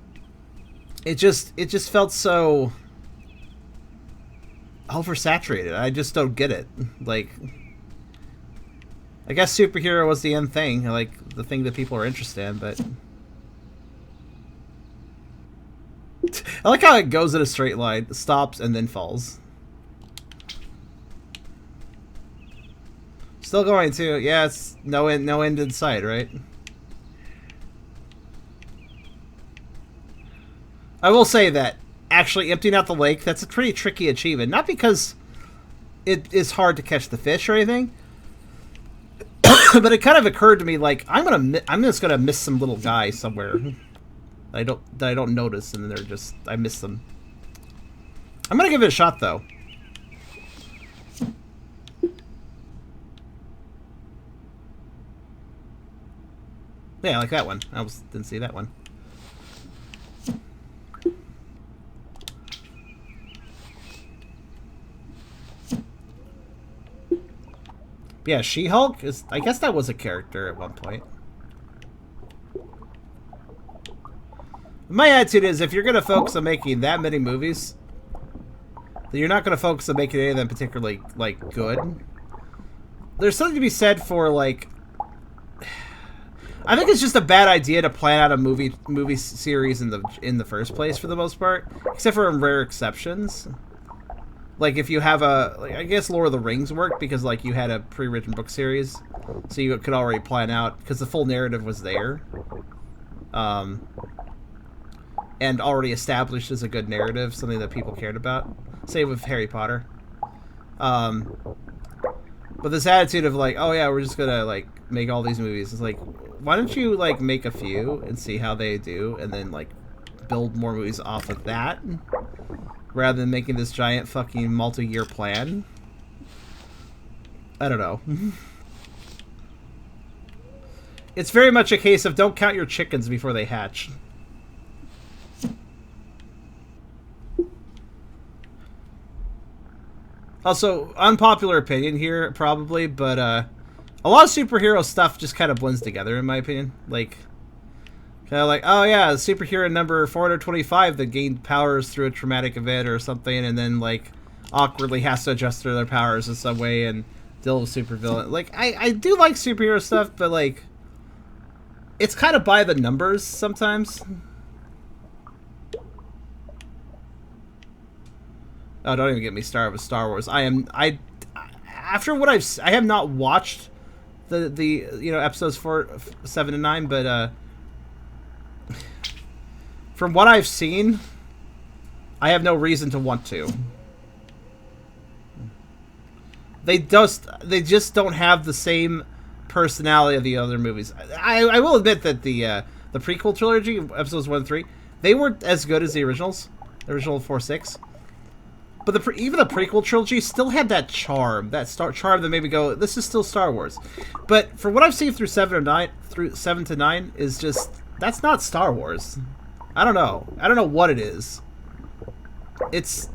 it just felt so oversaturated. I just don't get it. Like, I guess superhero was the end thing, like the thing that people are interested in, but I like how it goes in a straight line, stops, and then falls. Still going to, yeah, it's no end in sight, right? I will say that actually emptying out the lake, that's a pretty tricky achievement. Not because it is hard to catch the fish or anything, but it kind of occurred to me, like, I'm just gonna miss some little guy somewhere that I don't notice, and they're just, I miss them. I'm gonna give it a shot though. Yeah, like that one. Didn't see that one. Yeah, She-Hulk is. I guess that was a character at one point. My attitude is, if you're gonna focus on making that many movies, then you're not gonna focus on making any of them particularly like good. There's something to be said for like. I think it's just a bad idea to plan out a movie series in the first place for the most part, except for rare exceptions. Like, if you have a... Like, I guess Lord of the Rings worked because, like, you had a pre-written book series. So you could already plan out... Because the full narrative was there. And already established as a good narrative. Something that people cared about. Same with Harry Potter. But this attitude of, like, oh, yeah, we're just gonna, like, make all these movies. It's like, why don't you, like, make a few and see how they do, and then, like, build more movies off of that, rather than making this giant fucking multi-year plan? I don't know. It's very much a case of don't count your chickens before they hatch. Also, unpopular opinion here, probably, but a lot of superhero stuff just kind of blends together, in my opinion. Like, kind of like, oh yeah, superhero number 425 that gained powers through a traumatic event or something, and then, like, awkwardly has to adjust to their powers in some way and deal with supervillain. Like, I do like superhero stuff, but, like, it's kind of by the numbers sometimes. Oh, don't even get me started with Star Wars. After what I have not watched the episodes 4, 7, and 9, but from what I've seen, I have no reason to want to. They just don't have the same personality of the other movies. I will admit that the prequel trilogy, episodes 1 and 3, they weren't as good as the originals, the original 4, 6. But even the prequel trilogy still had that charm, charm that made me go, "This is still Star Wars." But for what I've seen through 7 to 9, is just that's not Star Wars. I don't know. I don't know what it is. It's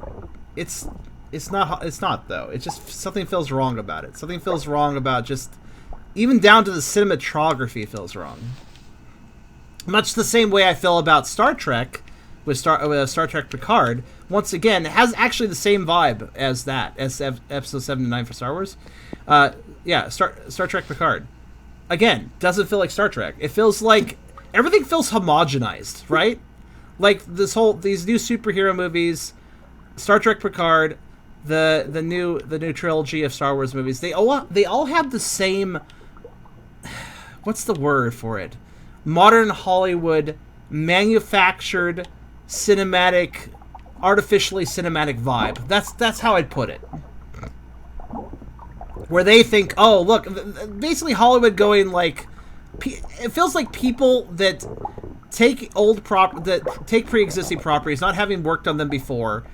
not though. It's just something feels wrong about it. Something feels wrong about just even down to the cinematography feels wrong. Much the same way I feel about Star Trek with Star Trek Picard. Once again, it has actually the same vibe as episode 7 to 9 for Star Wars. Yeah, Star Trek Picard. Again, doesn't feel like Star Trek. It feels like everything feels homogenized, right? Like these new superhero movies, Star Trek Picard, the new trilogy of Star Wars movies. They all have the same. What's the word for it? Modern Hollywood, manufactured, cinematic. Artificially cinematic vibe. That's how I'd put it. Where they think, oh look, basically Hollywood going like, it feels like people that take pre-existing properties, not having worked on them before,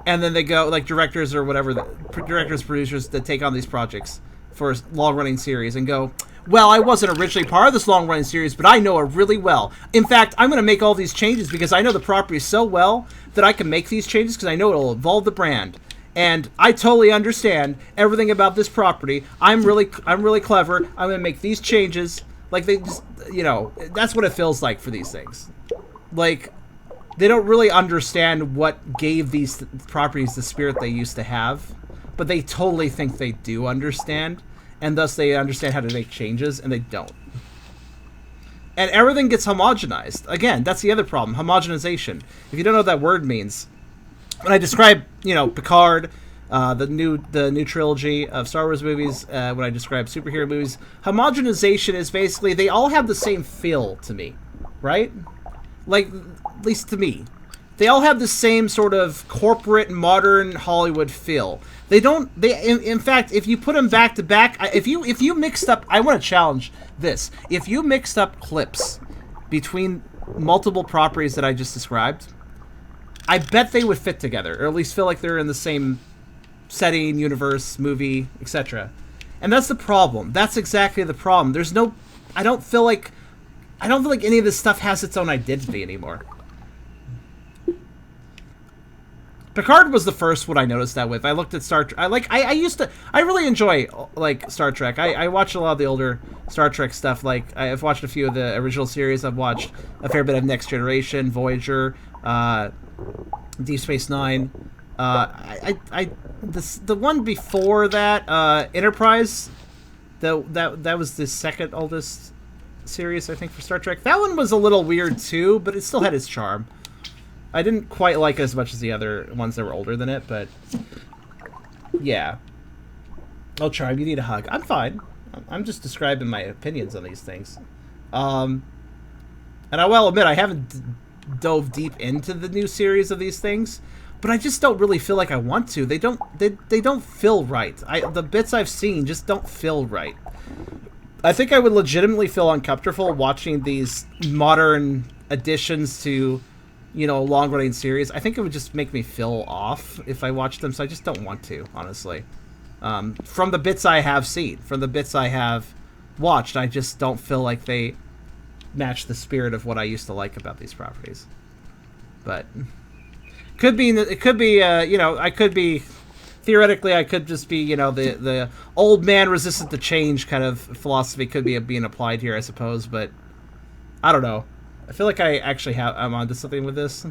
and then they go like directors or whatever, producers that take on these projects for long-running series and go, well, I wasn't originally part of this long-running series, but I know it really well. In fact, I'm going to make all these changes because I know the property so well that I can make these changes because I know it'll evolve the brand. And I totally understand everything about this property. I'm really clever. I'm going to make these changes. Like, they just, that's what it feels like for these things. Like, they don't really understand what gave these properties the spirit they used to have, but they totally think they do understand. And thus they understand how to make changes, and they don't. And everything gets homogenized. Again, that's the other problem, homogenization. If you don't know what that word means, when I describe, Picard, the new trilogy of Star Wars movies, when I describe superhero movies, homogenization is basically they all have the same feel to me, right? Like, at least to me. They all have the same sort of corporate, modern Hollywood feel. In fact, if you put them back to back, if you mixed up, I want to challenge this. If you mixed up clips between multiple properties that I just described, I bet they would fit together, or at least feel like they're in the same setting, universe, movie, etc. And that's the problem. That's exactly the problem. I don't feel like any of this stuff has its own identity anymore. Picard was the first one I noticed that with. I looked at Star Trek. I really enjoy, like, Star Trek. I watch a lot of the older Star Trek stuff. Like, I've watched a few of the original series. I've watched a fair bit of Next Generation, Voyager, Deep Space Nine. The one before that, Enterprise, that was the second oldest series, I think, for Star Trek. That one was a little weird, too, but it still had its charm. I didn't quite like it as much as the other ones that were older than it, but Yeah. Oh, Charm, you need a hug. I'm fine. I'm just describing my opinions on these things. Um, and I will admit, I haven't dove deep into the new series of these things, but I just don't really feel like I want to. They don't feel right. The bits I've seen just don't feel right. I think I would legitimately feel uncomfortable watching these modern additions to, you know, a long-running series. I think it would just make me feel off if I watched them, so I just don't want to, honestly. From the bits I have seen, from the bits I have watched, I just don't feel like they match the spirit of what I used to like about these properties. But could be, it could be, you know, I could be, theoretically, I could just be, you know, the old man resistant to change kind of philosophy could be being applied here, I suppose. But I don't know. I feel like I'm onto something with this.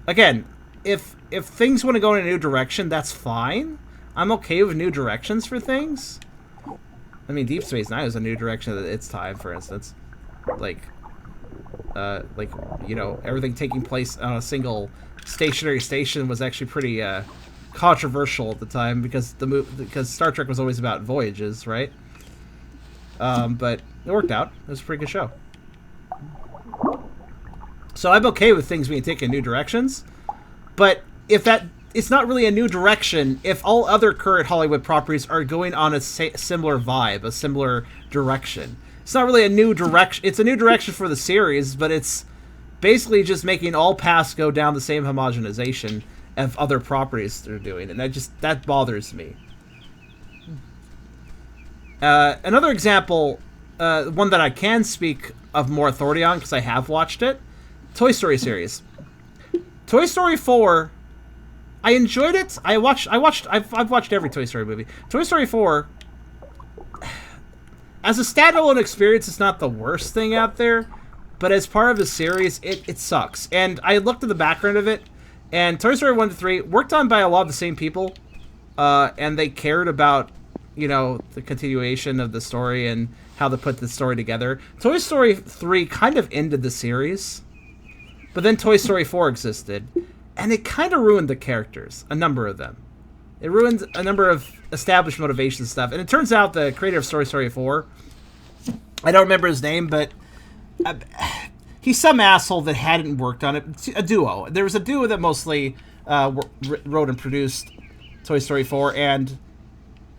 Again, if things want to go in a new direction, that's fine. I'm okay with new directions for things. I mean, Deep Space Nine is a new direction at its time, for instance. Like, you know, everything taking place on a single stationary station was actually pretty controversial at the time because Star Trek was always about voyages, right? But it worked out. It was a pretty good show. So I'm okay with things being taken in new directions, but if it's not really a new direction if all other current Hollywood properties are going on a similar vibe, a similar direction. It's not really a new direction. It's a new direction for the series, but it's basically just making all paths go down the same homogenization of other properties they're doing, and that bothers me. Another example, one that I can speak of more authority on because I have watched it, Toy Story series. Toy Story 4, I enjoyed it. I've watched every Toy Story movie. Toy Story 4, as a standalone experience, it's not the worst thing out there, but as part of a series, it sucks. And I looked at the background of it, and Toy Story 1 to 3 worked on by a lot of the same people, and they cared about, you know, the continuation of the story and how to put the story together. Toy Story 3 kind of ended the series, but then Toy Story 4 existed, and it kind of ruined the characters, a number of them. It ruined a number of established motivation stuff, and it turns out the creator of Toy Story 4, I don't remember his name, but he's some asshole that hadn't worked on it. A duo. There was a duo that mostly wrote and produced Toy Story 4, and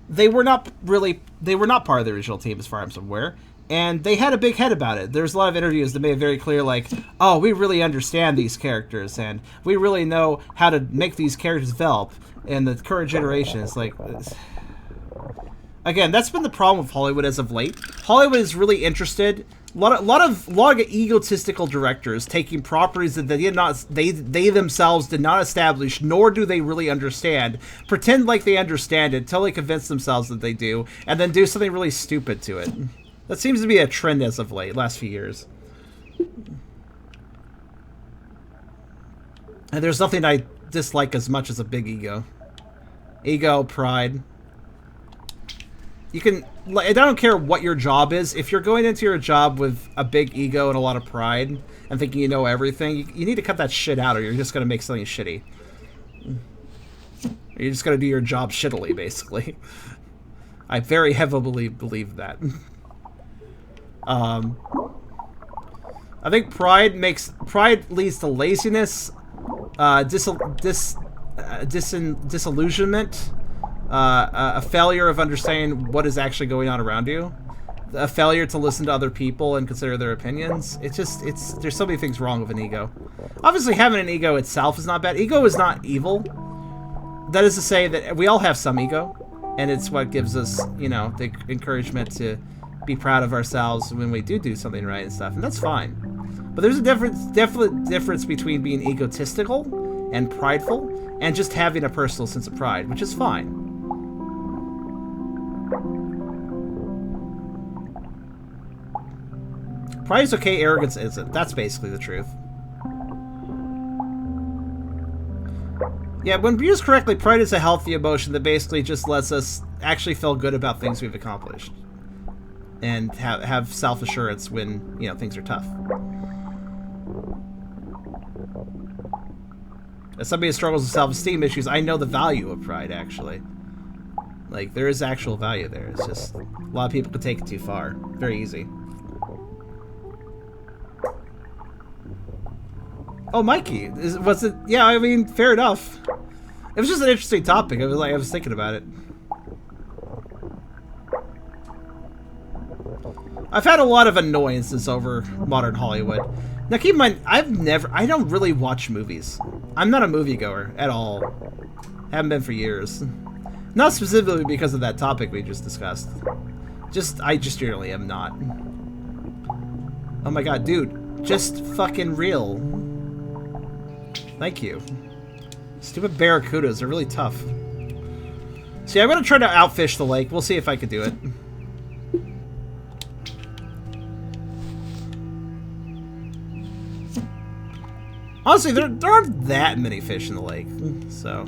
they were not part of the original team as far as I'm aware, and they had a big head about it. There's a lot of interviews that made it very clear, like, oh, we really understand these characters, and we really know how to make these characters develop, and the current generation is like... Again, that's been the problem with Hollywood as of late. Hollywood is really interested... A lot of egotistical directors taking properties that they themselves did not establish, nor do they really understand, pretend like they understand it until they convince themselves that they do, and then do something really stupid to it. That seems to be a trend as of late, last few years. And there's nothing I dislike as much as a big ego. Ego, pride. You can... I don't care what your job is. If you're going into your job with a big ego and a lot of pride and thinking you know everything, you need to cut that shit out or you're just going to make something shitty. You're just going to do your job shittily, basically. I very heavily believe that. I think pride leads to laziness, disillusionment, a failure of understanding what is actually going on around you, a failure to listen to other people and consider their opinions. There's so many things wrong with an ego. Obviously, having an ego itself is not bad. Ego is not evil. That is to say that we all have some ego, and it's what gives us, you know, the encouragement to be proud of ourselves when we do something right and stuff, and that's fine. But there's a definite difference between being egotistical and prideful and just having a personal sense of pride, which is fine. Pride is okay, arrogance isn't. That's basically the truth. Yeah, when used correctly, pride is a healthy emotion that basically just lets us actually feel good about things we've accomplished. And have self-assurance when, you know, things are tough. As somebody who struggles with self-esteem issues, I know the value of pride, actually. Like, there is actual value there. It's just, a lot of people could take it too far. Very easy. Oh, Mikey. Was it? Yeah, I mean, fair enough. It was just an interesting topic. I was thinking about it. I've had a lot of annoyances over modern Hollywood. Now keep in mind, I don't really watch movies. I'm not a moviegoer at all. Haven't been for years. Not specifically because of that topic we just discussed. I just generally am not. Oh my god, dude. Just fucking real. Thank you. Stupid barracudas are really tough. See, I'm gonna try to outfish the lake. We'll see if I can do it. Honestly, there aren't that many fish in the lake, so...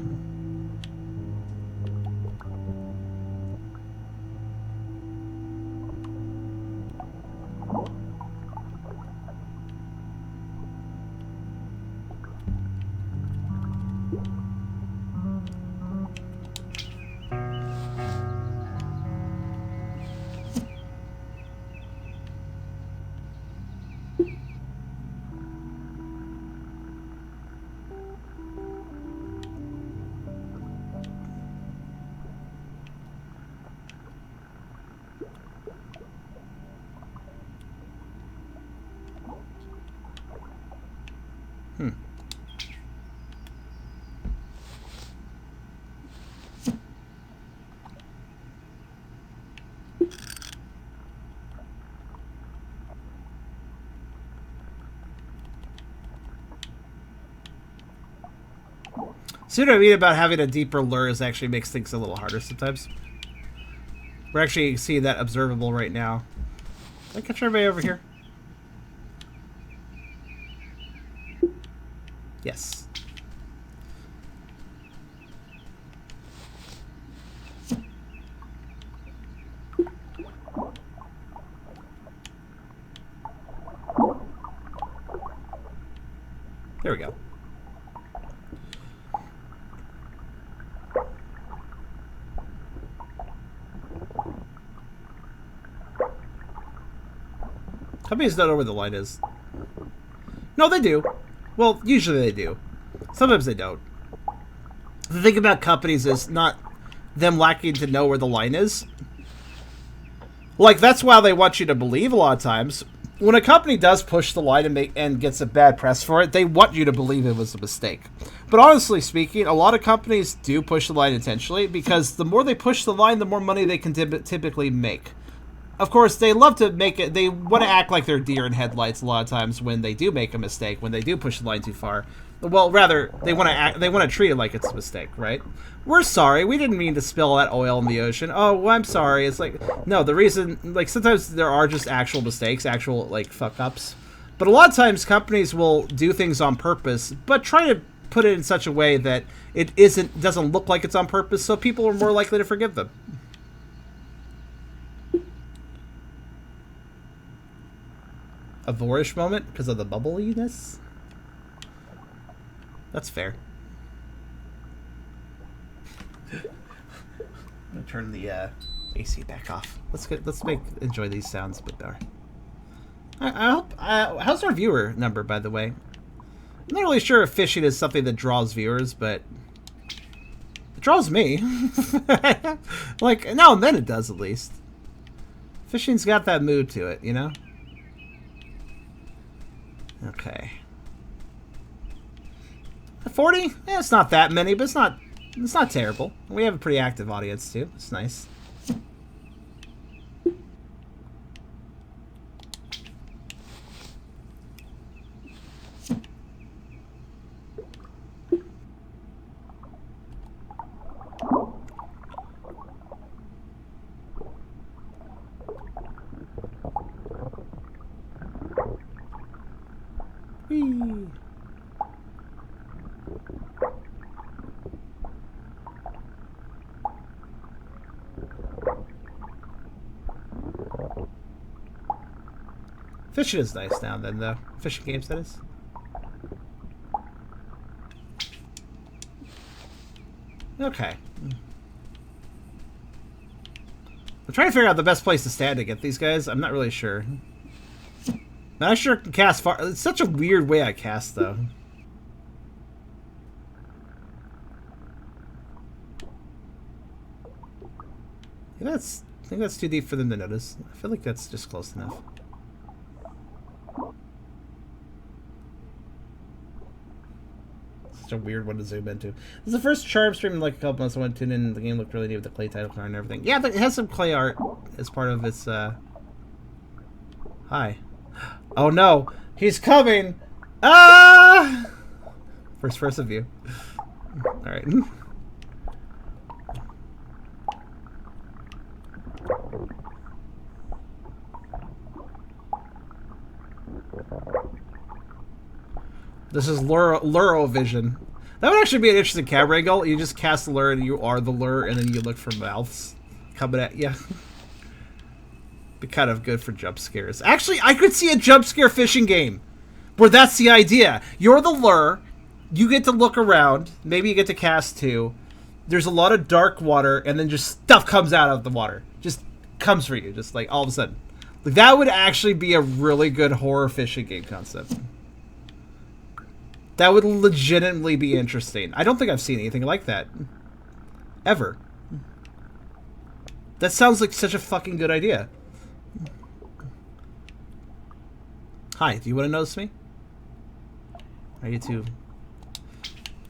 See what I mean about having a deeper lure is actually makes things a little harder sometimes. We're actually seeing that observable right now. Can I catch everybody over here? Yes. There we go. Companies don't know where the line is. No, they do. Well, usually they do. Sometimes they don't. The thing about companies is not them lacking to know where the line is. Like, that's why they want you to believe a lot of times. When a company does push the line and gets a bad press for it, they want you to believe it was a mistake. But honestly speaking, a lot of companies do push the line intentionally because the more they push the line, the more money they can typically make. Of course, they love to make it. They want to act like they're deer in headlights a lot of times when they do make a mistake, when they do push the line too far. Well, rather, they want to treat it like it's a mistake, right? We're sorry. We didn't mean to spill that oil in the ocean. Oh, well, I'm sorry. It's like, no, the reason, like, sometimes there are just actual mistakes, actual, like, fuck-ups. But a lot of times, companies will do things on purpose, but try to put it in such a way that it doesn't look like it's on purpose, so people are more likely to forgive them. A Vorish moment because of the bubbliness? That's fair. I'm gonna turn the AC back off. Let's enjoy these sounds a bit better. I hope. How's our viewer number, by the way? I'm not really sure if fishing is something that draws viewers, but it draws me. Like now and then it does, at least. Fishing's got that mood to it, you know. Okay. 40? Yeah, it's not that many, but it's not terrible. We have a pretty active audience too. It's nice. Whee! Fishing is nice now and then, though. Fishing games, that is. Okay. I'm trying to figure out the best place to stand to get these guys. I'm not really sure. Not sure I can cast far. It's such a weird way I cast, though. I think that's too deep for them to notice. I feel like that's just close enough. Such a weird one to zoom into. This is the first Charm stream in like a couple months. I went to tune in and the game looked really neat with the clay title card and everything. Yeah, it has some clay art as part of its, Hi. Oh no! He's coming! Ah! First person view. Alright. This is Luro Vision. That would actually be an interesting camera angle. You just cast the lure and you are the lure, and then you look for mouths coming at you. Be kind of good for jump scares. Actually, I could see a jump scare fishing game where that's the idea. You're the lure. You get to look around. Maybe you get to cast too. There's a lot of dark water, and then just stuff comes out of the water. Just comes for you, just like all of a sudden. Like, that would actually be a really good horror fishing game concept. That would legitimately be interesting. I don't think I've seen anything like that. Ever. That sounds like such a fucking good idea. Hi, do you want to notice me? Are you too...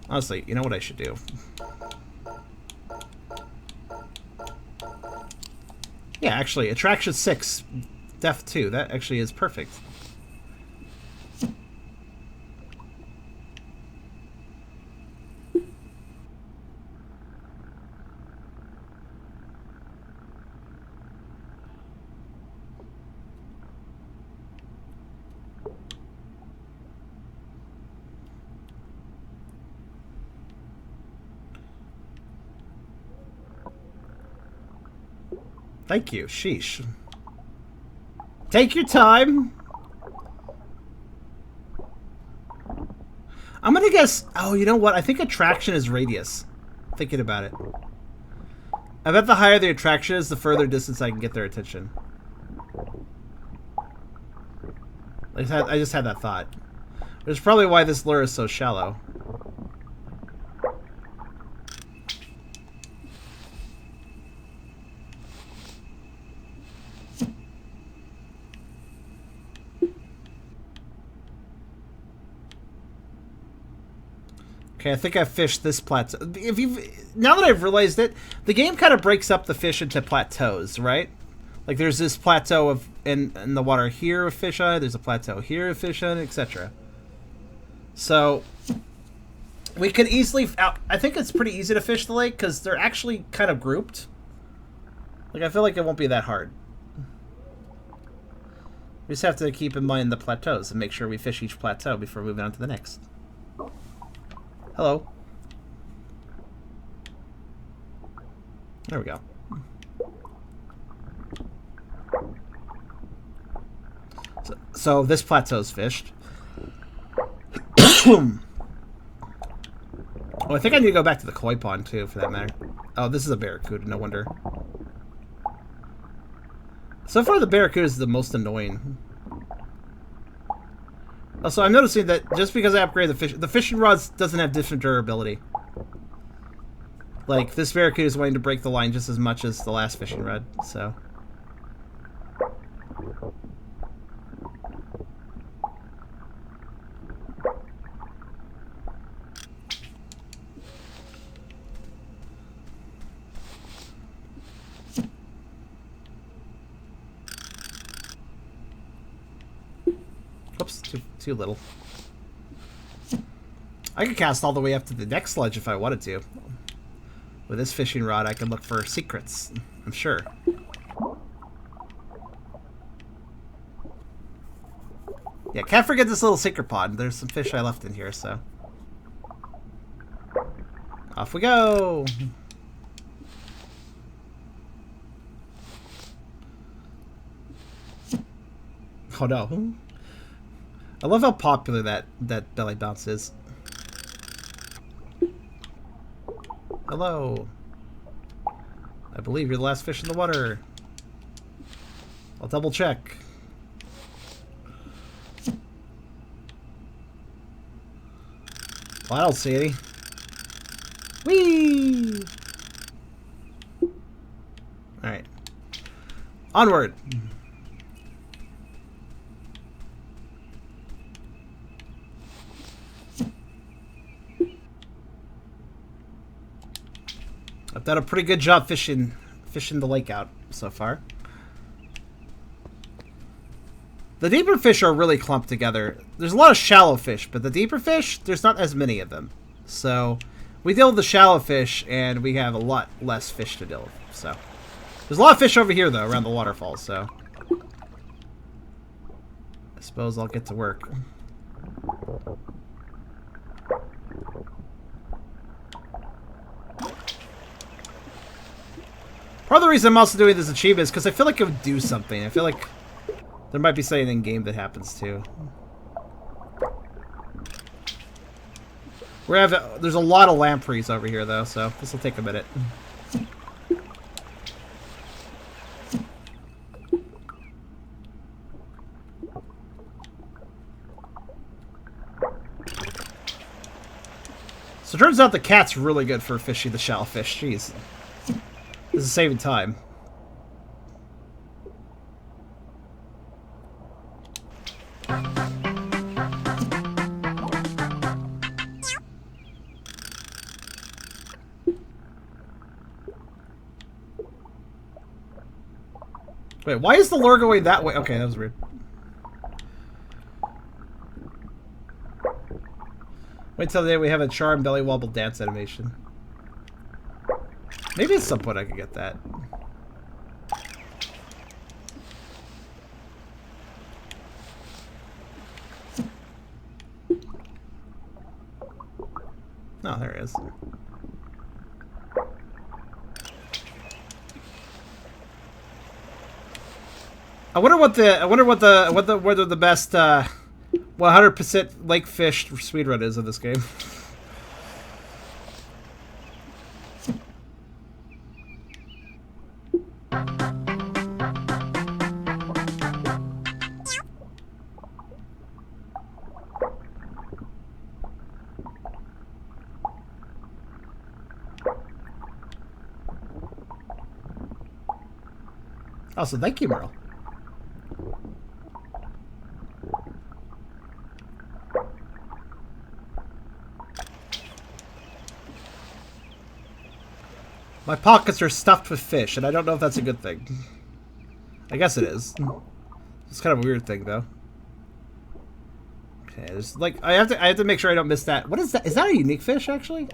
Honestly, you know what I should do? Yeah, actually, Attraction 6, Def 2, that actually is perfect. Thank you. Sheesh. Take your time. I'm gonna guess... Oh, you know what? I think attraction is radius. Thinking about it. I bet the higher the attraction is, the further distance I can get their attention. I just had that thought. Which is probably why this lure is so shallow. Okay, I think I've fished this plateau. Now that I've realized it, the game kind of breaks up the fish into plateaus, right? Like there's this plateau of in the water here with fish on it, there's a plateau here with fish on it, etc. So we could easily... I think it's pretty easy to fish the lake because they're actually kind of grouped. Like I feel like it won't be that hard. We just have to keep in mind the plateaus and make sure we fish each plateau before moving on to the next. Hello. There we go. So this plateau's fished. Oh, I think I need to go back to the koi pond too, for that matter. Oh, this is a barracuda, no wonder. So far the barracuda is the most annoying. Also, I'm noticing that just because I upgrade the fishing rods doesn't have different durability. Like, this barracuda is wanting to break the line just as much as the last fishing rod, so... Oops, too little. I could cast all the way up to the next ledge if I wanted to. With this fishing rod, I can look for secrets, I'm sure. Yeah, can't forget this little secret pond. There's some fish I left in here, so... Off we go! Oh no. I love how popular that belly bounce is. Hello. I believe you're the last fish in the water. I'll double check. Well, I don't see any. Whee! Alright. Onward! I've done a pretty good job fishing the lake out so far. The deeper fish are really clumped together. There's a lot of shallow fish, but the deeper fish, there's not as many of them. So we deal with the shallow fish, and we have a lot less fish to deal with. So there's a lot of fish over here, though, around the waterfall. So I suppose I'll get to work. Part of the reason I'm also doing this achievement is because I feel like it would do something. I feel like there might be something in game that happens too. There's a lot of lampreys over here though, so this will take a minute. So it turns out the cat's really good for fishing the shellfish. Jeez. This is saving time. Wait, why is the lure going that way? Okay, that was weird. Wait till the day we have a charm belly wobble dance animation. Maybe at some point I could get that. Oh, there it is. whether the best 100% lake fish speedrun is of this game. Also, thank you, Merle. My pockets are stuffed with fish, and I don't know if that's a good thing. I guess it is. It's kind of a weird thing, though. Okay, there's like I have to make sure I don't miss that. What is that? Is that a unique fish, actually?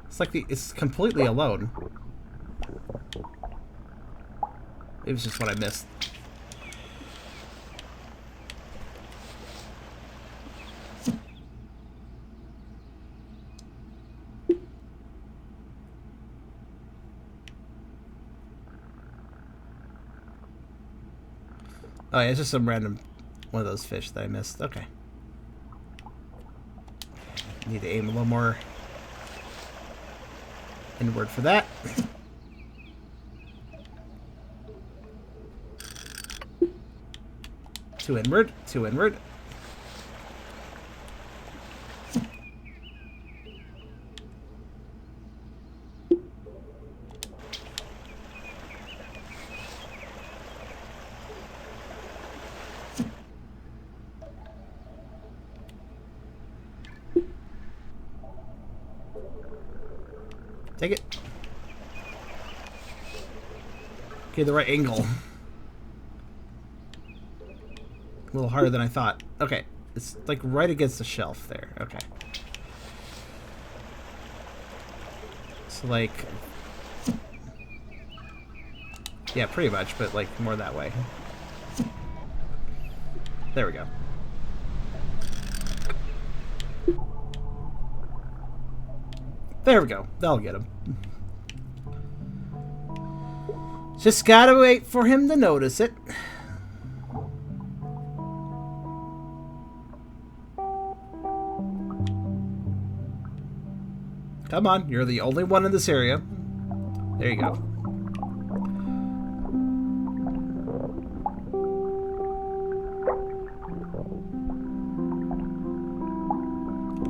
It's like it's completely alone. It was just what I missed. Oh yeah, it's just some random one of those fish that I missed. Okay. Need to aim a little more inward for that. Two inward, two inward. Take it. Okay, the right angle. A little harder than I thought. Okay, it's like right against the shelf there. Okay. So like, yeah, pretty much, but like more that way. There we go. There we go. That'll get him. Just gotta wait for him to notice it. Come on, you're the only one in this area. There you go.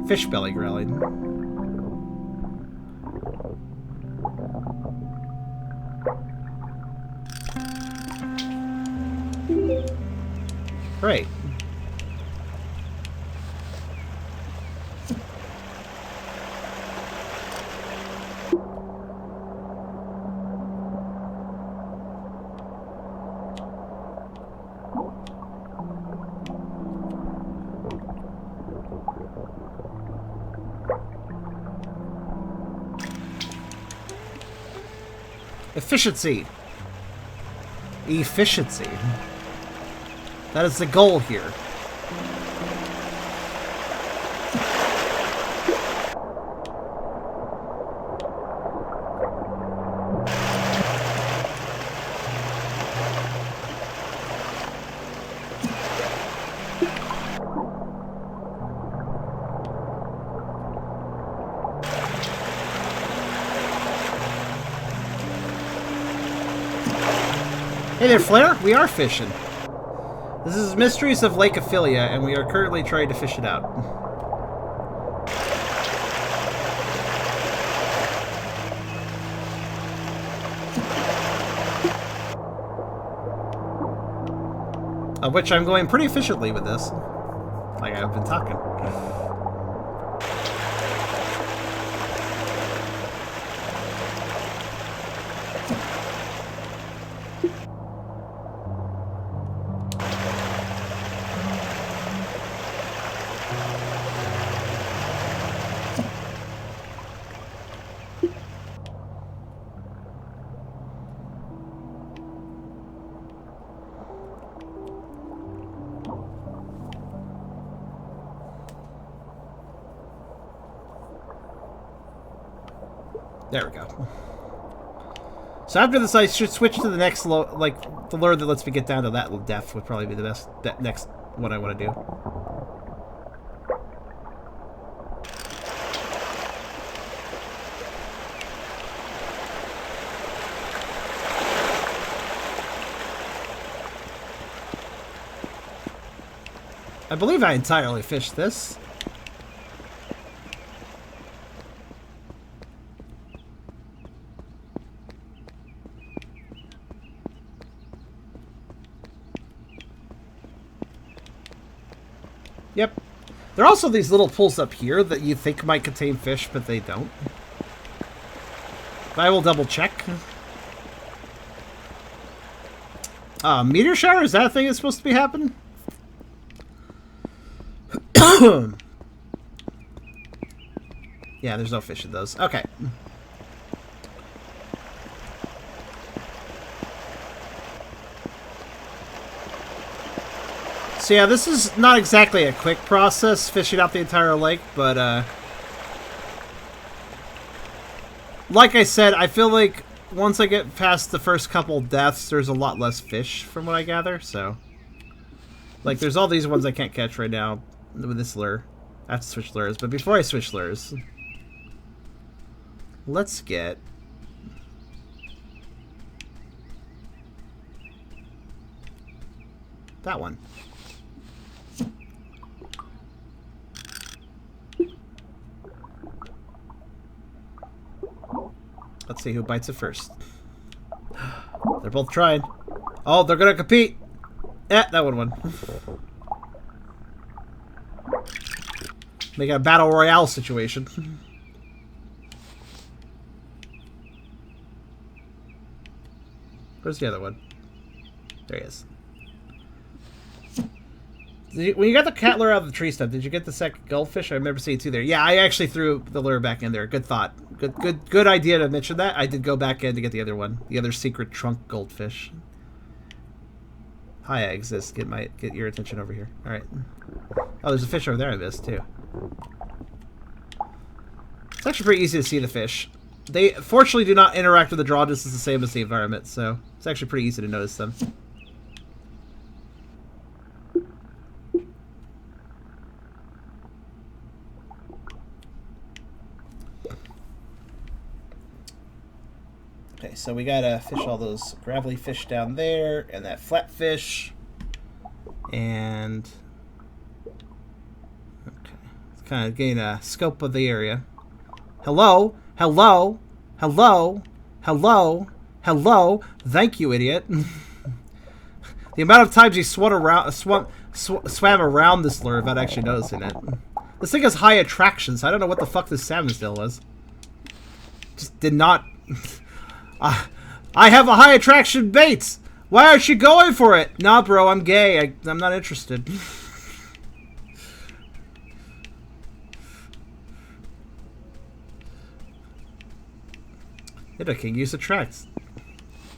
Fish belly growling. Great. Efficiency. Efficiency. That is the goal here. Hey there, Flare. We are fishing. This is Mysteries of Lake Ophelia, and we are currently trying to fish it out. Of which I'm going pretty efficiently with this. Like I've been talking. There we go. So after this, I should switch to the next, like, the lure that lets me get down to that depth would probably be the best, that next one I want to do. I believe I entirely fished this. Yep. There are also these little pools up here that you think might contain fish, but they don't. But I will double check. Meteor shower? Is that a thing that's supposed to be happening? Yeah, there's no fish in those. Okay. So yeah, this is not exactly a quick process, fishing out the entire lake, but like I said, I feel like once I get past the first couple deaths, there's a lot less fish from what I gather, so. Like, there's all these ones I can't catch right now with this lure. I have to switch lures, but before I switch lures, let's get that one. Let's see who bites it first. They're both trying. Oh, they're gonna compete. Eh, that one won. Make it a battle royale situation. Where's the other one? There he is. When you got the cat lure out of the tree stump, did you get the second goldfish? I remember seeing two there. Yeah, I actually threw the lure back in there. Good thought. Good idea to mention that. I did go back in to get the other one. The other secret trunk goldfish. Hi, eggs. This get your attention over here. All right. Oh, there's a fish over there I missed too. It's actually pretty easy to see the fish. They fortunately do not interact with the draw just as the same as the environment, so it's actually pretty easy to notice them. so we gotta fish all those gravelly fish down there, and that flat fish, and okay, let's kind of gain a scope of the area. Hello, hello, hello, hello, hello. Thank you, idiot. The amount of times you swam around this lure without actually noticing it. This thing has high attraction, so I don't know what the fuck this salmon still is. Just did not... I have a high attraction bait! Why aren't you going for it? Nah, bro, I'm gay. I'm not interested. Nidoking use attracts.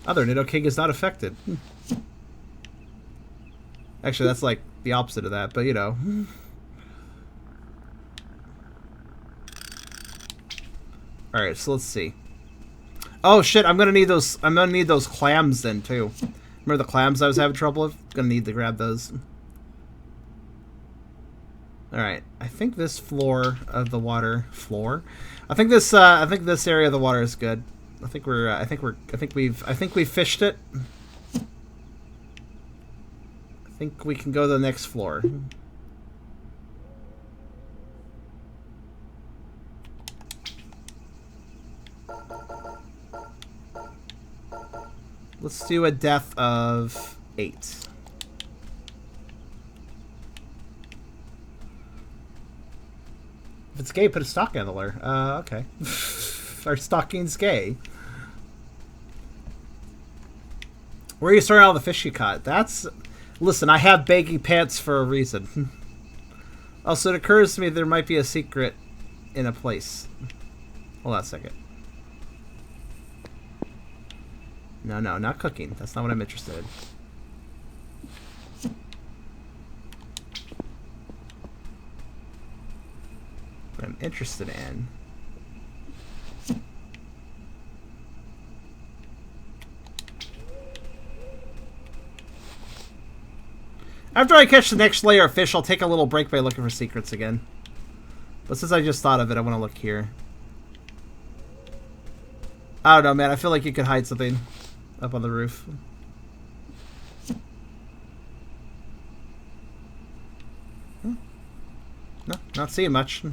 Other Nidoking is not affected. Actually, that's like the opposite of that, but you know. Alright, so let's see. Oh shit, I'm gonna need those clams then too. Remember the clams I was having trouble with? Gonna need to grab those. Alright, I think this floor of the water I think this area of the water is good. I think we've fished it. I think we can go to the next floor. Let's do a depth of 8. If it's gay, put a stock handler. Okay. Our stocking's gay. Where are you storing all the fish you caught? That's... Listen, I have baggy pants for a reason. Also, it occurs to me there might be a secret in a place. Hold on a second. No, not cooking. That's not what I'm interested in. What I'm interested in... After I catch the next layer of fish, I'll take a little break by looking for secrets again. But since I just thought of it, I want to look here. I don't know, man. I feel like you could hide something up on the roof. No, not seeing much.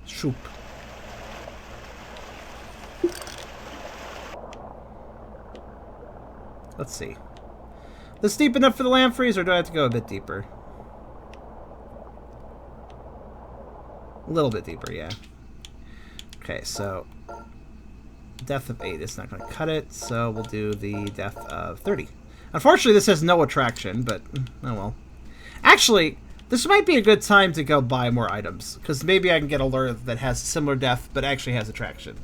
Shoop. Let's see. This deep enough for the lamp freeze, or do I have to go a bit deeper? A little bit deeper, yeah. Okay, so depth of 8 is not going to cut it, so we'll do the depth of 30. Unfortunately, this has no attraction, but oh well. Actually, this might be a good time to go buy more items, because maybe I can get a lure that has similar depth, but actually has attraction.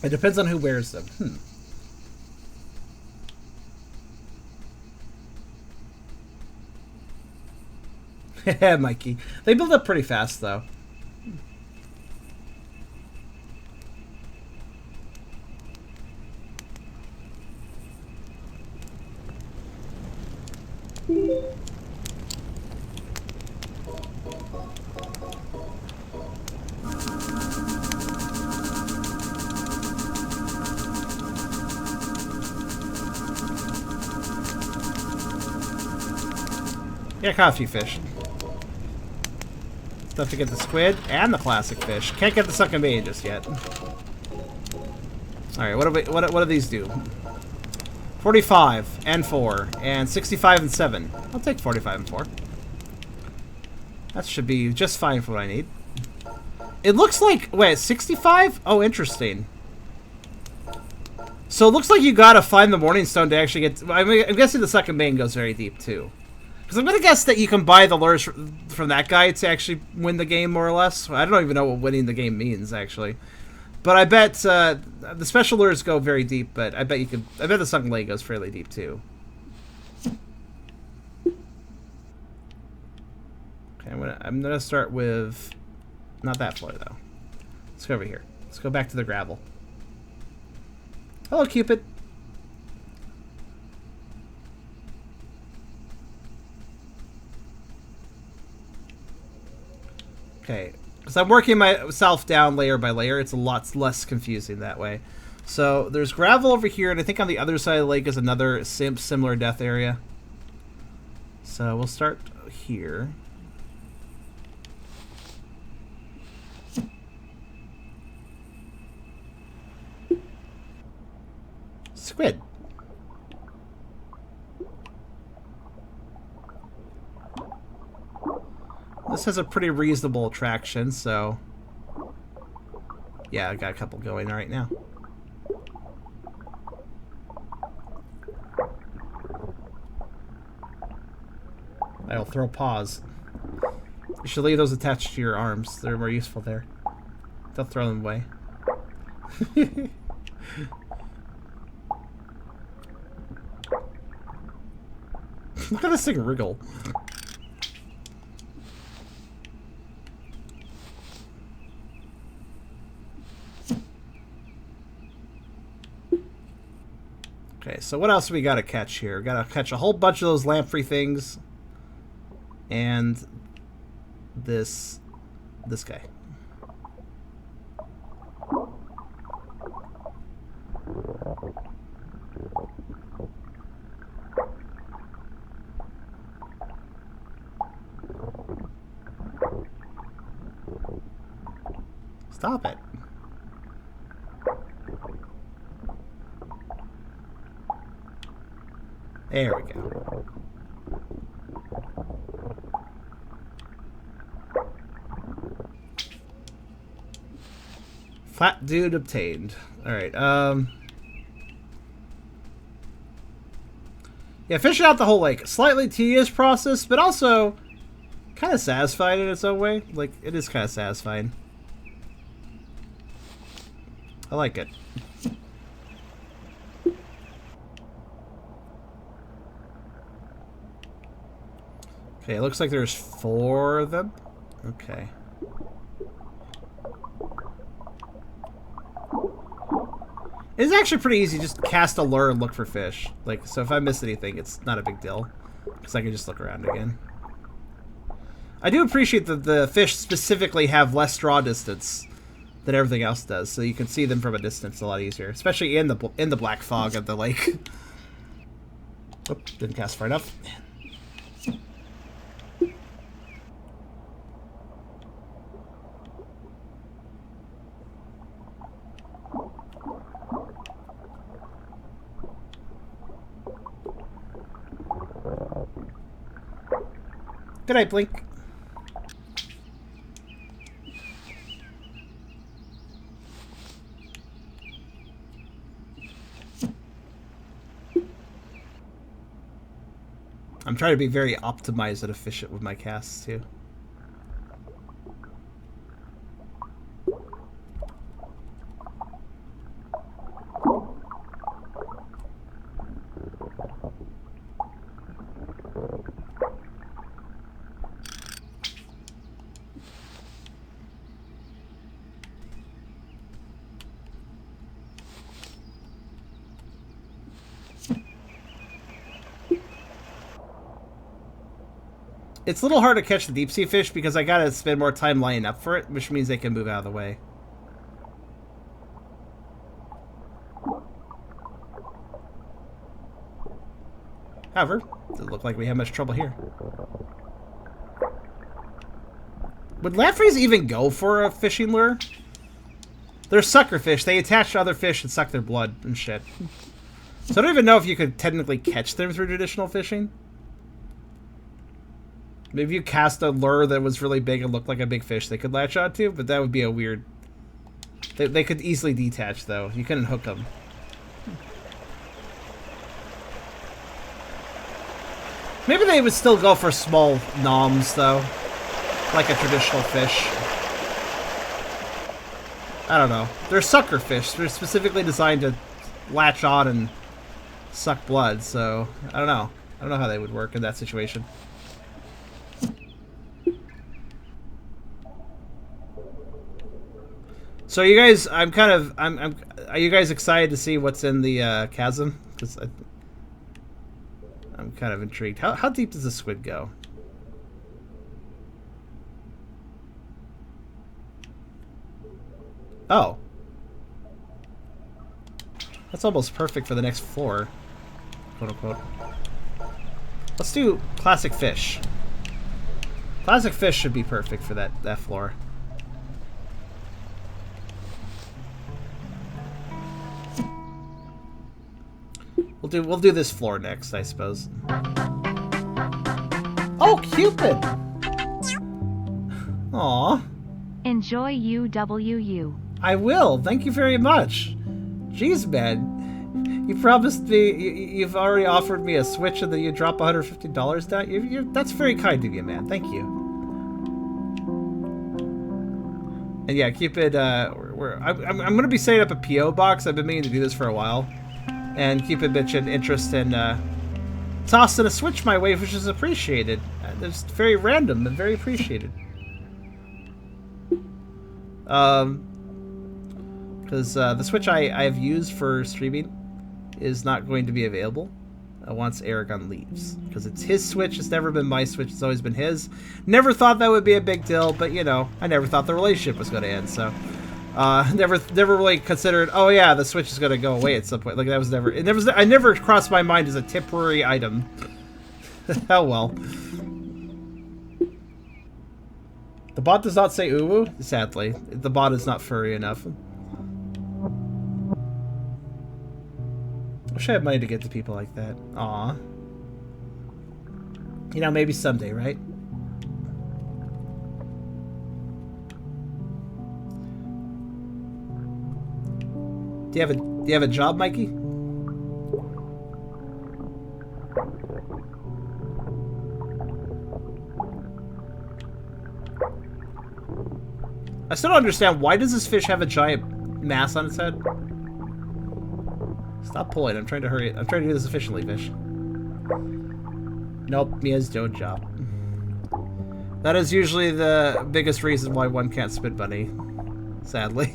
It depends on who wears them. Mikey. They build up pretty fast, though. Yeah, caught a few fish. Stuff to get the squid and the classic fish. Can't get the sunken bait just yet. Alright, what do these do? 45 and 4 and 65 and 7. I'll take 45 and 4. That should be just fine for what I need. It looks like... Wait, 65? Oh, interesting. So it looks like you gotta find the morning stone to actually get... I'm guessing the second main goes very deep, too. Because I'm gonna guess that you can buy the lures from that guy to actually win the game, more or less. I don't even know what winning the game means, actually. But I bet the special lures go very deep, but I bet you could... I bet the sunken lake goes fairly deep, too. Okay, I'm gonna start with... Not that floor, though. Let's go over here. Let's go back to the gravel. Hello, Cupid. Okay, because I'm working myself down layer by layer. It's a lot less confusing that way. So there's gravel over here, and I think on the other side of the lake is another similar death area. So we'll start here. Squid. This has a pretty reasonable attraction, so yeah, I got a couple going right now. I'll throw paws. You should leave those attached to your arms. They're more useful there. Don't throw them away. Look at this thing wriggle. Okay, so what else we gotta catch here? Gotta catch a whole bunch of those lamprey things. And this guy. Stop it. There we go. Flat dude obtained. Alright, yeah, fishing out the whole lake. Slightly tedious process, but also kind of satisfying in its own way. Like, it is kind of satisfying. I like it. Okay, it looks like there's 4 of them. Okay. It's actually pretty easy. Just cast a lure and look for fish. Like, so if I miss anything, it's not a big deal. Because I can just look around again. I do appreciate that the fish specifically have less draw distance than everything else does. So you can see them from a distance a lot easier. Especially in the black fog of the lake. Oop, didn't cast far enough. Good night, Blink. I'm trying to be very optimized and efficient with my casts, too. It's a little hard to catch the deep sea fish because I gotta spend more time lining up for it, which means they can move out of the way. However, doesn't look like we have much trouble here. Would lampreys even go for a fishing lure? They're sucker fish. They attach to other fish and suck their blood and shit. So I don't even know if you could technically catch them through traditional fishing. Maybe you cast a lure that was really big and looked like a big fish they could latch onto, but that would be a weird... They could easily detach, though. You couldn't hook them. Maybe they would still go for small noms, though. Like a traditional fish. I don't know. They're sucker fish. They're specifically designed to latch on and suck blood, so... I don't know. I don't know how they would work in that situation. So you guys, are you guys excited to see what's in the chasm? Because I'm kind of intrigued. How deep does the squid go? Oh. That's almost perfect for the next floor. Quote unquote. Let's do classic fish. Classic fish should be perfect for that floor. We'll do this floor next, I suppose. Oh, Cupid! Aw. Enjoy UWU. I will. Thank you very much. Jeez, man. You promised me. You've already offered me a Switch, and then you drop $150 down. That's very kind of you, man. Thank you. And yeah, Cupid. I'm going to be setting up a PO box. I've been meaning to do this for a while. And Cupid mentioned interest in tossing a Switch my way, which is appreciated. It's very random and very appreciated. Because the Switch I've used for streaming is not going to be available once Aragon leaves. Because it's his Switch, it's never been my Switch, it's always been his. Never thought that would be a big deal, but you know, I never thought the relationship was going to end, so... never really considered, oh yeah, the Switch is going to go away at some point. Like, that was never... I never crossed my mind as a temporary item. Oh well. The bot does not say uwu, sadly. The bot is not furry enough. Wish I had money to get to people like that. Aw. You know, maybe someday, right? Do you have a job, Mikey? I still don't understand, why does this fish have a giant mass on its head? Stop pulling, I'm trying to hurry. I'm trying to do this efficiently, fish. Nope, Mia's no job. That is usually the biggest reason why one can't spin money. Sadly.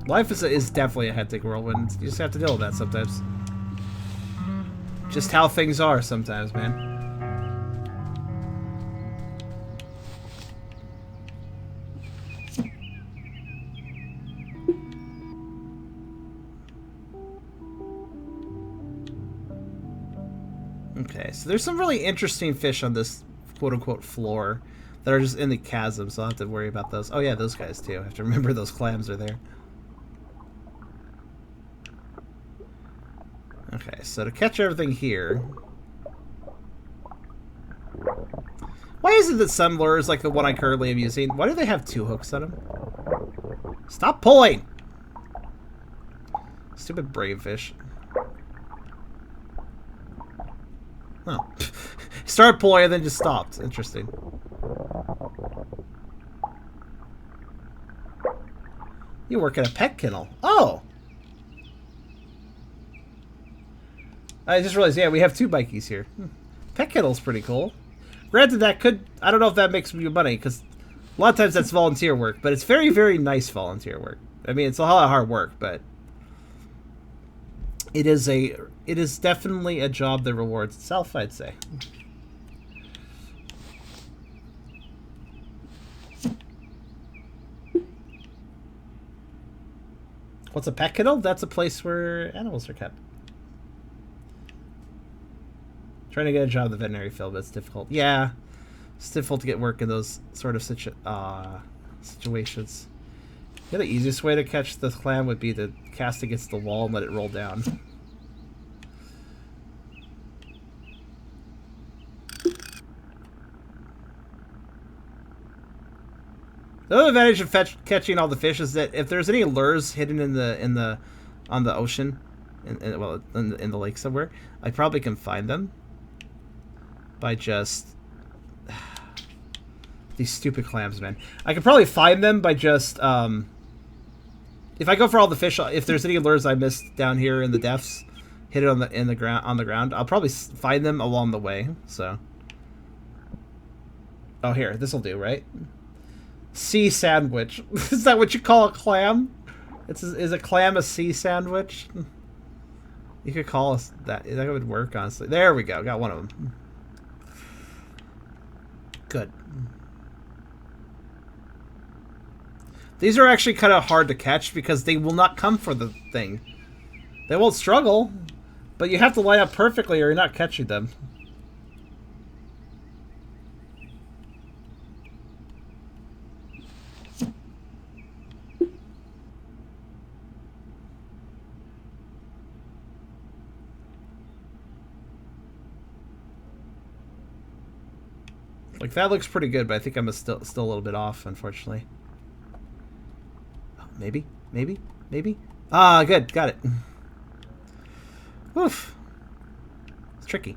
Life is definitely a hectic whirlwind. You just have to deal with that sometimes. Just how things are sometimes, man. Okay, so there's some really interesting fish on this quote-unquote floor that are just in the chasm, so I'll have to worry about those. Oh yeah, those guys too. I have to remember those clams are there. Okay, so to catch everything here... Why is it that some lures, like the one I currently am using, why do they have 2 hooks on them? Stop pulling! Stupid brave fish. Oh. Started pulling and then just stopped. Interesting. You work at a pet kennel. Oh! I just realized, yeah, we have 2 bikies here. Pet kennel's pretty cool. Granted, that could... I don't know if that makes you money, because a lot of times that's volunteer work, but it's very, very nice volunteer work. I mean, it's a lot of hard work, but... It is definitely a job that rewards itself, I'd say. What's a pet kennel? That's a place where animals are kept. Trying to get a job in the veterinary field, but it's difficult. Yeah, it's difficult to get work in those sort of situations. Yeah, the easiest way to catch the clam would be to cast against the wall and let it roll down. The other advantage of catching all the fish is that if there's any lures hidden on the ocean, in the lake somewhere, I probably can find them by just these stupid clams, man. I could probably find them by just if I go for all the fish. If there's any lures I missed down here in the depths, hit it on the ground. I'll probably find them along the way. So, oh, here, this will do, right? Sea sandwich. Is that what you call a clam? Is a clam a sea sandwich? You could call us that. That would work, honestly. There we go. Got one of them. Good. These are actually kind of hard to catch because they will not come for the thing. They won't struggle, but you have to line up perfectly or you're not catching them. Like, that looks pretty good, but I think I'm still a little bit off, unfortunately. Oh, maybe? Maybe? Maybe? Ah, good. Got it. Oof. It's tricky.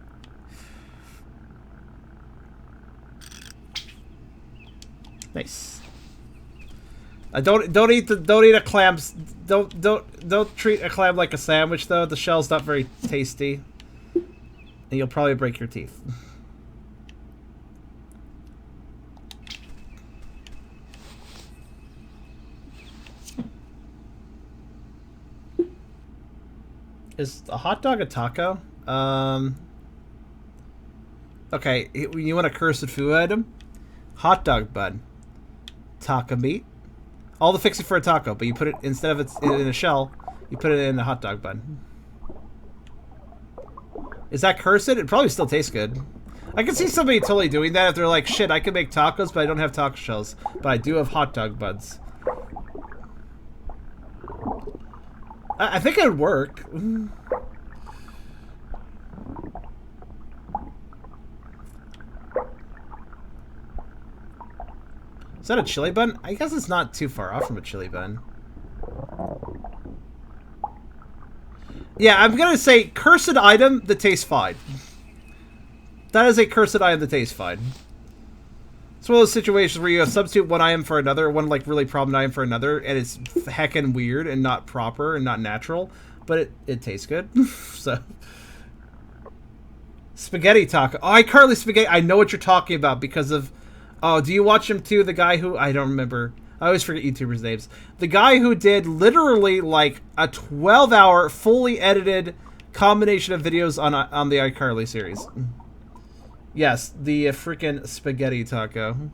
Nice. Don't eat a clam. Don't treat a clam like a sandwich though. The shell's not very tasty, and you'll probably break your teeth. Is a hot dog a taco? Okay, you want a cursed food item? Hot dog bun. Taco meat. All the fixing for a taco, but you put it, instead of it's in a shell, you put it in a hot dog bun. Is that cursed? It probably still tastes good. I can see somebody totally doing that if they're like, shit, I can make tacos, but I don't have taco shells. But I do have hot dog buns. I think it would work. Is that a chili bun? I guess it's not too far off from a chili bun. Yeah, I'm gonna say cursed item that tastes fine. That is a cursed item that tastes fine. It's one of those situations where you have substitute one item for another, one like really problem item for another, and it's heckin' weird and not proper and not natural, but it tastes good. So, spaghetti taco. Oh, iCarly spaghetti. I know what you're talking about because of. Oh, do you watch him too? The guy who I don't remember. I always forget YouTubers' names. The guy who did literally like a 12-hour fully edited combination of videos on the iCarly series. Yes, the freaking spaghetti taco.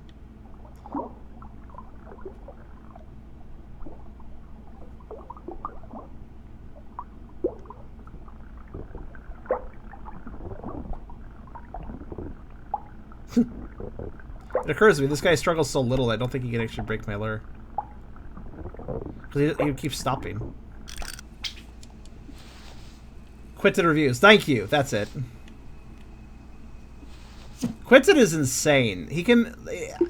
It occurs to me, this guy struggles so little I don't think he can actually break my lure. Because he keeps stopping. Quinton reviews. Thank you. That's it. Quinton is insane. He can...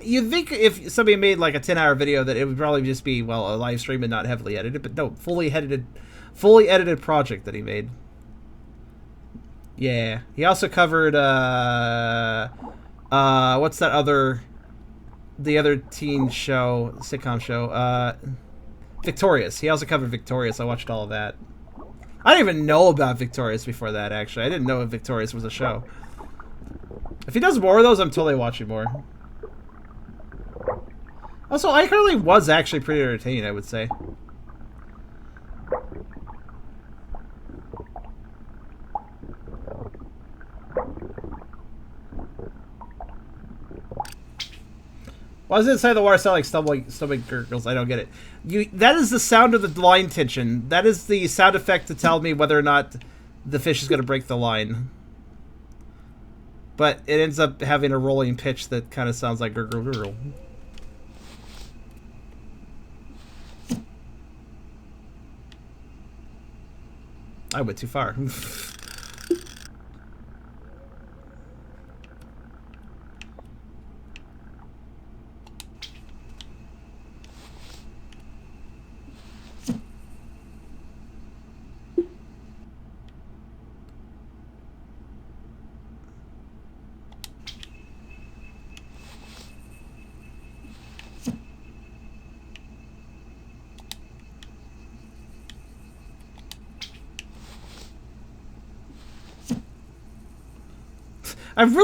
You'd think if somebody made like a 10-hour video that it would probably just be, well, a live stream and not heavily edited, but no, fully edited project that he made. Yeah. He also covered, what's that other... The other teen show, sitcom show, Victorious. He also covered Victorious. I watched all of that. I didn't even know about Victorious before that, actually. I didn't know if Victorious was a show. If he does more of those, I'm totally watching more. Also, iCarly was actually pretty entertaining, I would say. Why does it inside the water sound like stomach gurgles? I don't get it. That is the sound of the line tension. That is the sound effect to tell me whether or not the fish is going to break the line. But it ends up having a rolling pitch that kind of sounds like gurgle gurgle. I went too far.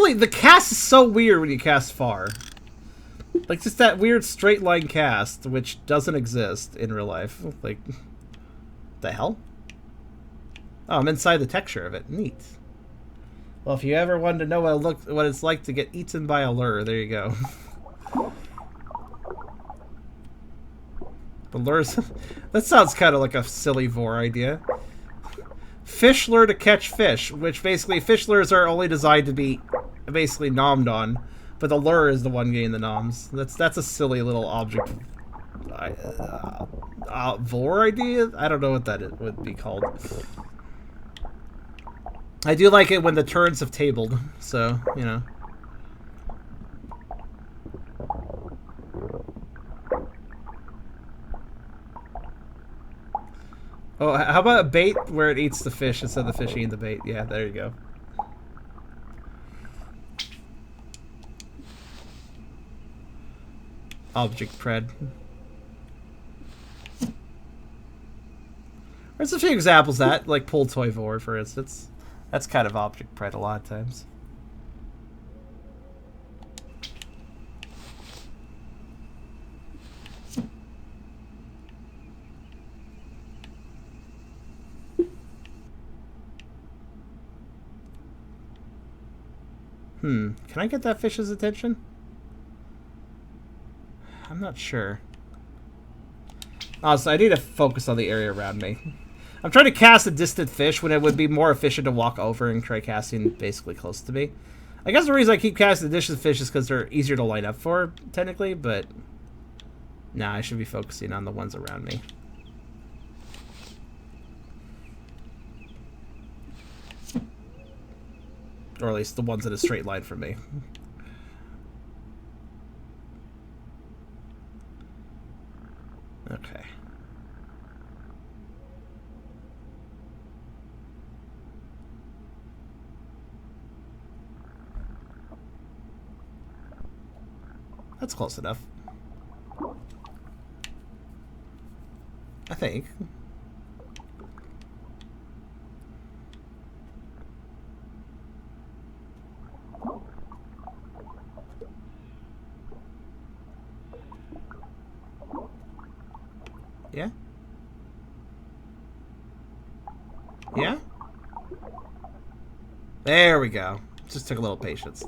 The cast is so weird when you cast far. Like, just that weird straight line cast, which doesn't exist in real life. Like, the hell? Oh, I'm inside the texture of it. Neat. Well, if you ever wanted to know what it's like to get eaten by a lure, there you go. The lures... that sounds kind of like a silly vor idea. Fish lure to catch fish, which basically fish lures are only designed to be basically nommed on, but the lure is the one getting the noms. That's a silly little object vor idea. I don't know what that would be called. I do like it when the turns have tabled, so you know. Oh, how about a bait where it eats the fish instead of the fish eating the bait? Yeah, there you go. Object pred. There's a few examples of that, like pull toy vor, for instance. That's kind of object pred a lot of times. Can I get that fish's attention? I'm not sure. Also, I need to focus on the area around me. I'm trying to cast a distant fish when it would be more efficient to walk over and try casting basically close to me. I guess the reason I keep casting distant fish is because they're easier to line up for, technically, but... nah, I should be focusing on the ones around me. Or at least the ones in a straight line from me. Okay. That's close enough. I think. Yeah? Yeah? There we go. Just took a little patience.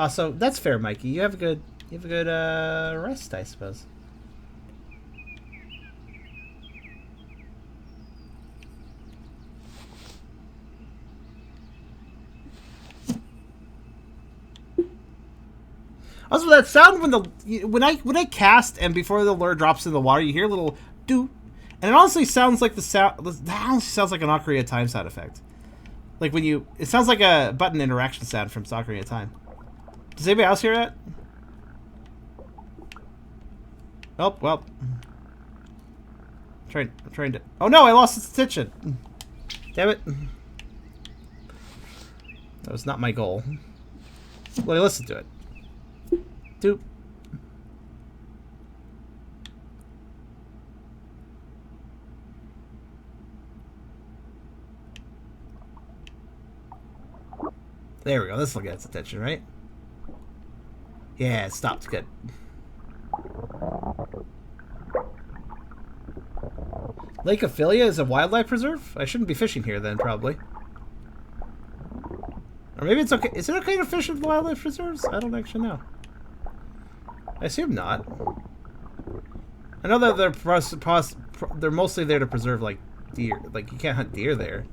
So that's fair, Mikey. You have a good rest, I suppose. Also, that sound when I cast and before the lure drops in the water, you hear a little doo, and it honestly sounds like the sound. That honestly sounds like an Ocarina of Time sound effect. Like when you, it sounds like a button interaction sound from Ocarina of Time. Does anybody else hear that? Oh, well. I'm trying to... oh no, I lost its attention. Damn it. That was not my goal. Well, listen to it. Doop. There we go. This will get its attention, right? Yeah, it stopped. Good. Lake Ophelia is a wildlife preserve? I shouldn't be fishing here then, probably. Or maybe it's okay. Is it okay to fish in wildlife preserves? I don't actually know. I assume not. I know that they're mostly there to preserve, like, deer. Like, you can't hunt deer there.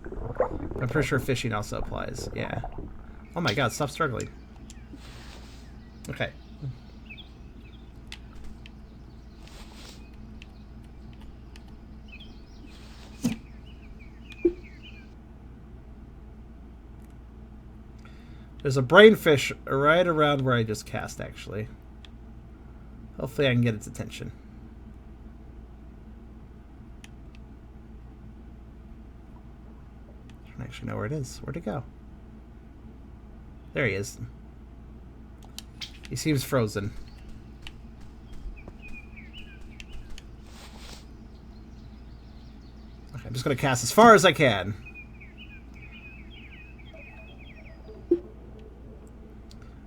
I'm pretty sure fishing also applies. Yeah. Oh my god, stop struggling. Okay. There's a brainfish right around where I just cast, actually. Hopefully I can get its attention. I don't actually know where it is. Where'd it go? There he is. He seems frozen. Okay, I'm just going to cast as far as I can.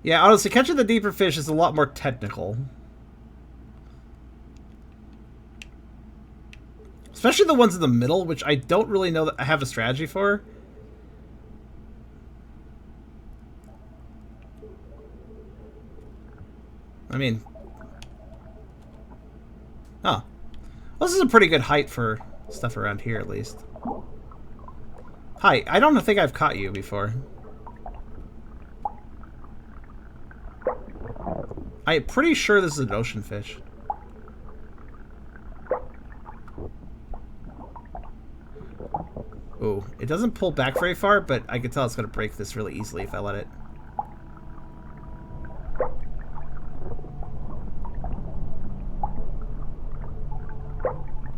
Yeah, honestly, catching the deeper fish is a lot more technical. Especially the ones in the middle, which I don't really know that I have a strategy for. I mean... Oh. Well, this is a pretty good height for stuff around here, at least. Hi, I don't think I've caught you before. I'm pretty sure this is an ocean fish. Ooh, it doesn't pull back very far, but I can tell it's going to break this really easily if I let it.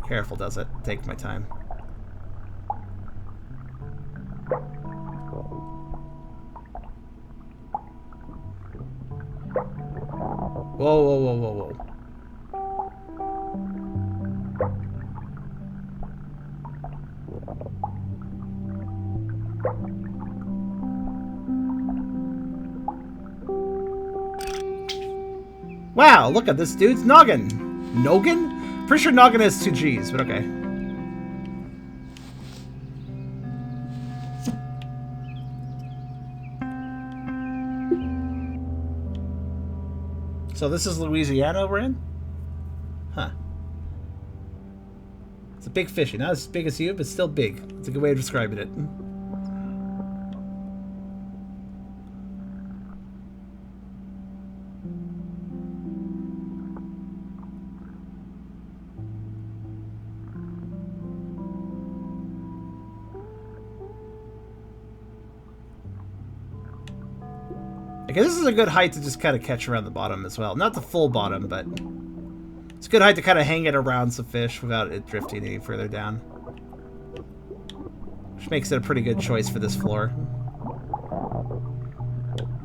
Careful, does it? Take my time. Whoa, whoa, whoa, whoa, whoa. Wow, look at this dude's noggin. Noggin? Pretty sure noggin has 2 G's, but okay. So this is Louisiana we're in? Huh. It's a big fishy. Not as big as you, but still big. It's a good way of describing it. I guess this is a good height to just kind of catch around the bottom as well. Not the full bottom, but it's a good height to kind of hang it around some fish without it drifting any further down. Which makes it a pretty good choice for this floor.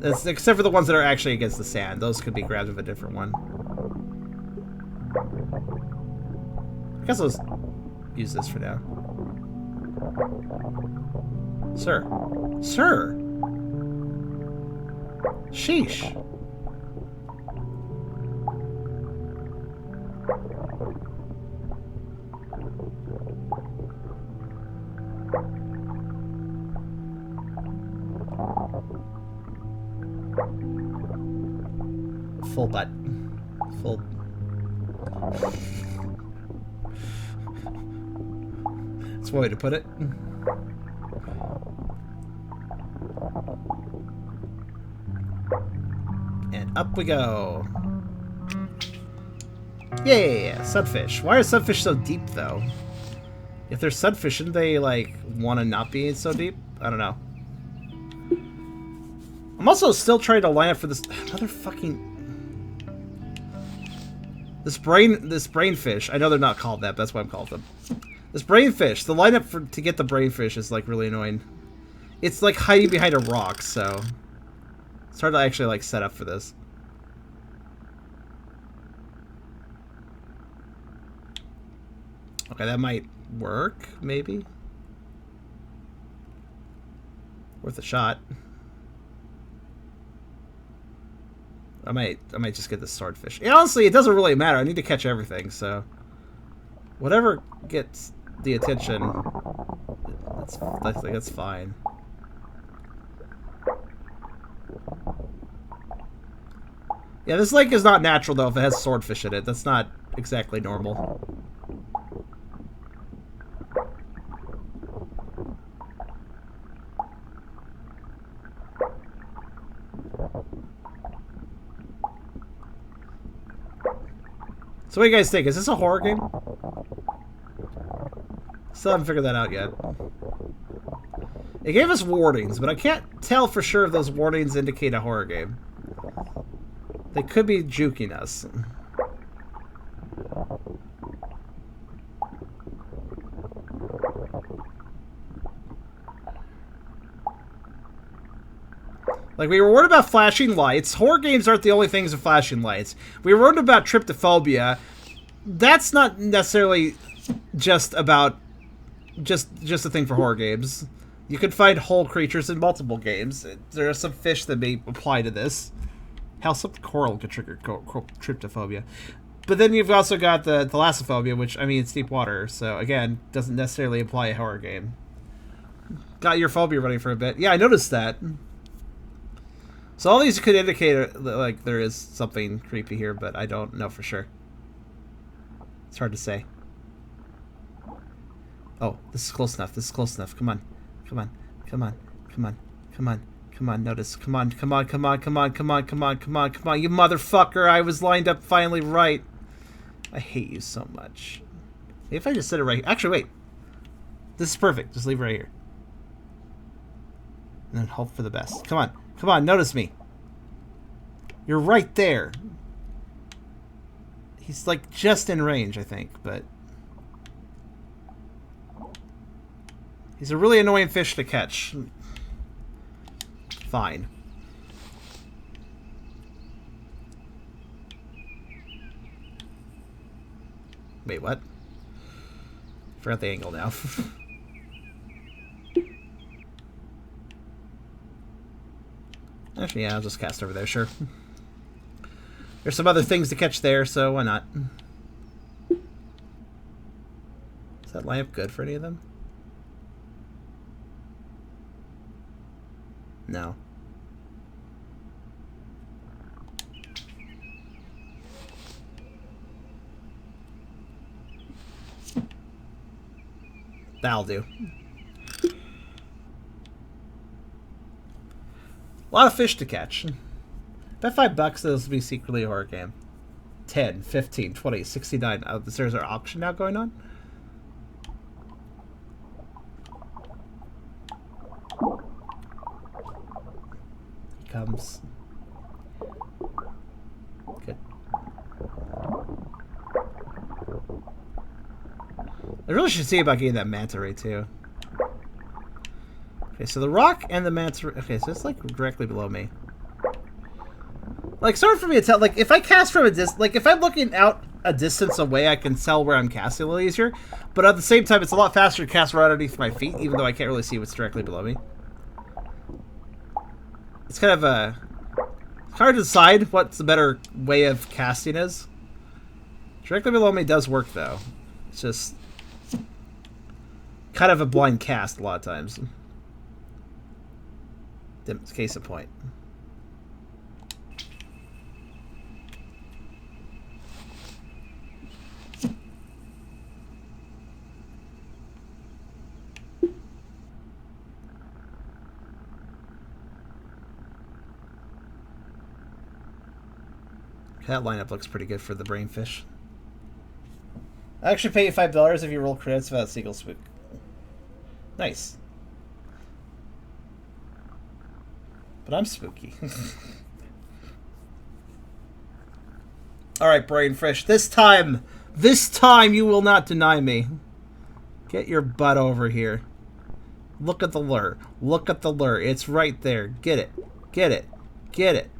Except for the ones that are actually against the sand. Those could be grabbed with a different one. I guess let's use this for now. Sir. Sir! Sheesh. Full butt. Full. That's one way to put it. And up we go. Yeah, sunfish. Why are sunfish so deep, though? If they're sunfish, shouldn't they, like, want to not be so deep? I don't know. I'm also still trying to line up for this motherfucking... This brainfish. I know they're not called that, but that's why I'm called them. This brainfish. The lineup to get the brainfish is, like, really annoying. It's, like, hiding behind a rock, so... It's hard to actually, like, set up for this. Okay, that might work, maybe? Worth a shot. I might just get this swordfish. Yeah, honestly, it doesn't really matter. I need to catch everything, so... Whatever gets the attention, that's fine. Yeah, this lake is not natural, though, if it has swordfish in it. That's not exactly normal. So what do you guys think? Is this a horror game? Still haven't figured that out yet. It gave us warnings, but I can't tell for sure if those warnings indicate a horror game. They could be juking us. Like, we were worried about flashing lights. Horror games aren't the only things with flashing lights. We were worried about tryptophobia. That's not necessarily just about... Just a thing for horror games. You could find whole creatures in multiple games. There are some fish that may apply to this. Hell, some coral could trigger tryptophobia. But then you've also got the thalassophobia, which, I mean, it's deep water, so again, doesn't necessarily imply a horror game. Got your phobia running for a bit. Yeah, I noticed that. So all these could indicate, like, there is something creepy here, but I don't know for sure. It's hard to say. Oh, this is close enough. This is close enough. Come on. Come on. Come on. Come on. Come on. Come on. Notice. Come on. Come on. Come on. Come on. Come on. Come on. Come on. Come on. You motherfucker. I was lined up finally right. I hate you so much. Maybe if I just set it right here. Actually, wait. This is perfect. Just leave it right here. And then hope for the best. Come on. Come on. Notice me. You're right there. He's like just in range, I think, but... He's a really annoying fish to catch. Fine. Wait, what? Forgot the angle now. Actually, yeah, I'll just cast over there, sure. There's some other things to catch there, so why not? Does that line up good for any of them? No. That'll do. A lot of fish to catch. Bet $5 this will be secretly a horror game. 10, 15, 20, 69. There's our auction now going on? He comes. Good. I really should see about getting that manta ray too. Okay, so the rock and the manta ray. Okay, so it's like directly below me. Like, sorry for me to tell. Like, if I cast from a distance, like if I'm looking out a distance away, I can tell where I'm casting a little easier. But at the same time, it's a lot faster to cast right underneath my feet, even though I can't really see what's directly below me. It's kind of a... It's hard to decide what the better way of casting is. Directly below me does work, though. It's just... kind of a blind cast a lot of times. Case in point. That lineup looks pretty good for the brainfish. I actually pay you $5 if you roll credits without Seagull Spook. Nice. But I'm spooky. Alright, brainfish. This time you will not deny me. Get your butt over here. Look at the lure. Look at the lure. It's right there. Get it. Get it. Get it.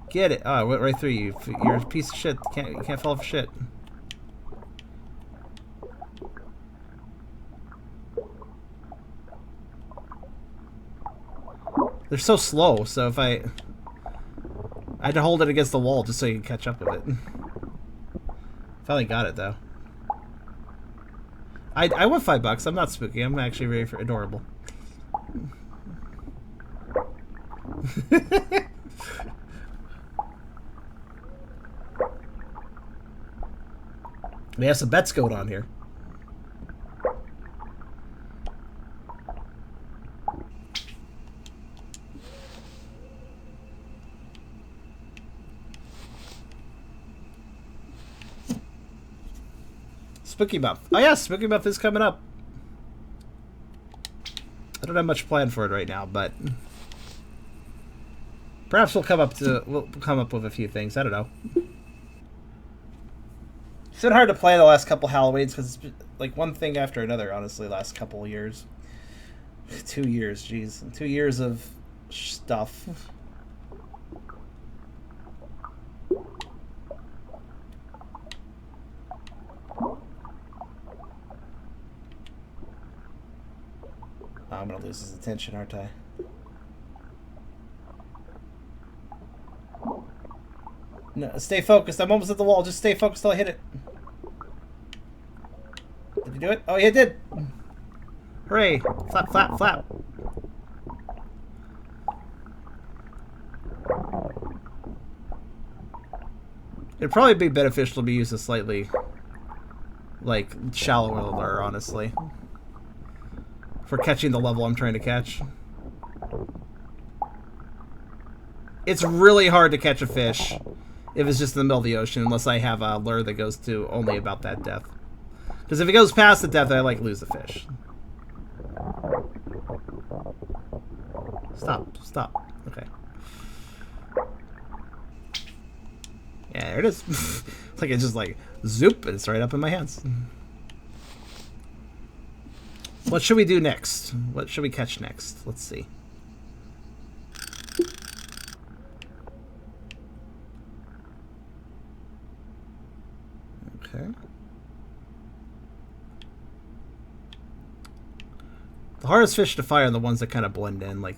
Get it. Oh, I went right through you. You're a piece of shit. You can't fall for shit. They're so slow, so if I had to hold it against the wall just so you can catch up with it. Finally got it, though. I want $5. I'm not spooky. I'm actually very adorable. We have some bets going on here. Spooky Month. Oh yeah, Spooky Month is coming up. I don't have much planned for it right now, but perhaps we'll come up with a few things. I don't know. It's been hard to play the last couple Halloweens because it's been, like, one thing after another, honestly, last couple years. 2 years, jeez. 2 years of stuff. Oh, I'm gonna lose his attention, aren't I? No, stay focused. I'm almost at the wall. Just stay focused till I hit it. Did he do it? Oh, yeah, it did. Hooray. Flap, flap, flap. It'd probably be beneficial to be used a slightly, like, shallower lure, honestly. For catching the level I'm trying to catch. It's really hard to catch a fish if it's just in the middle of the ocean, unless I have a lure that goes to only about that depth. Because if it goes past the depth, I, like, lose the fish. Stop. Stop. Okay. Yeah, there it is. It's like it's just like, zoop, and it's right up in my hands. What should we do next? What should we catch next? Let's see. Okay. The hardest fish to fire are the ones that kind of blend in. Like,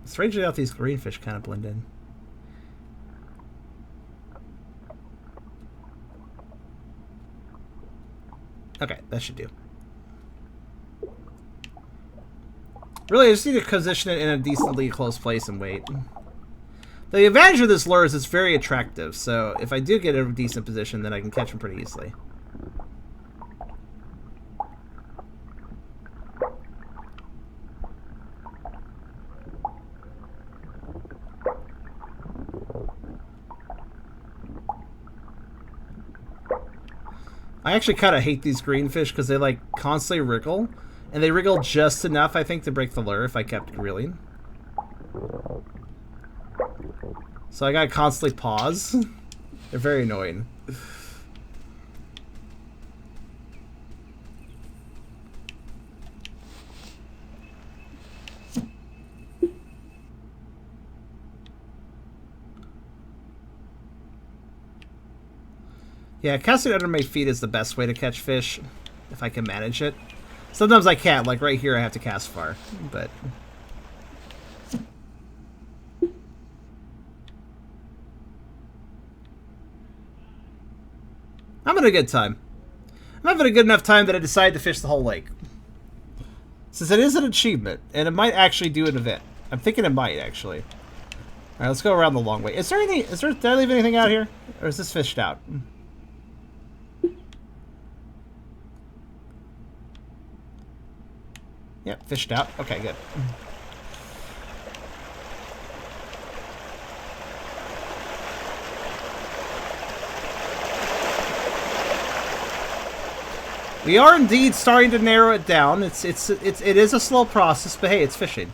strangely enough, these green fish kind of blend in. Okay, that should do. Really, I just need to position it in a decently close place and wait. The advantage of this lure is it's very attractive, so if I do get a decent position, then I can catch them pretty easily. I actually kind of hate these green fish because they like constantly wriggle, and they wriggle just enough, I think, to break the lure if I kept reeling. So I gotta constantly pause. They're very annoying. Yeah, casting under my feet is the best way to catch fish, if I can manage it. Sometimes I can't, like right here I have to cast far, but... I'm having a good time. I'm having a good enough time that I decided to fish the whole lake. Since it is an achievement, and it might actually do an event. I'm thinking it might, actually. Alright, let's go around the long way. Is there any... did I leave anything out here? Or is this fished out? Yep, fished out. Okay, good. We are indeed starting to narrow it down. It is a slow process, but hey, it's fishing.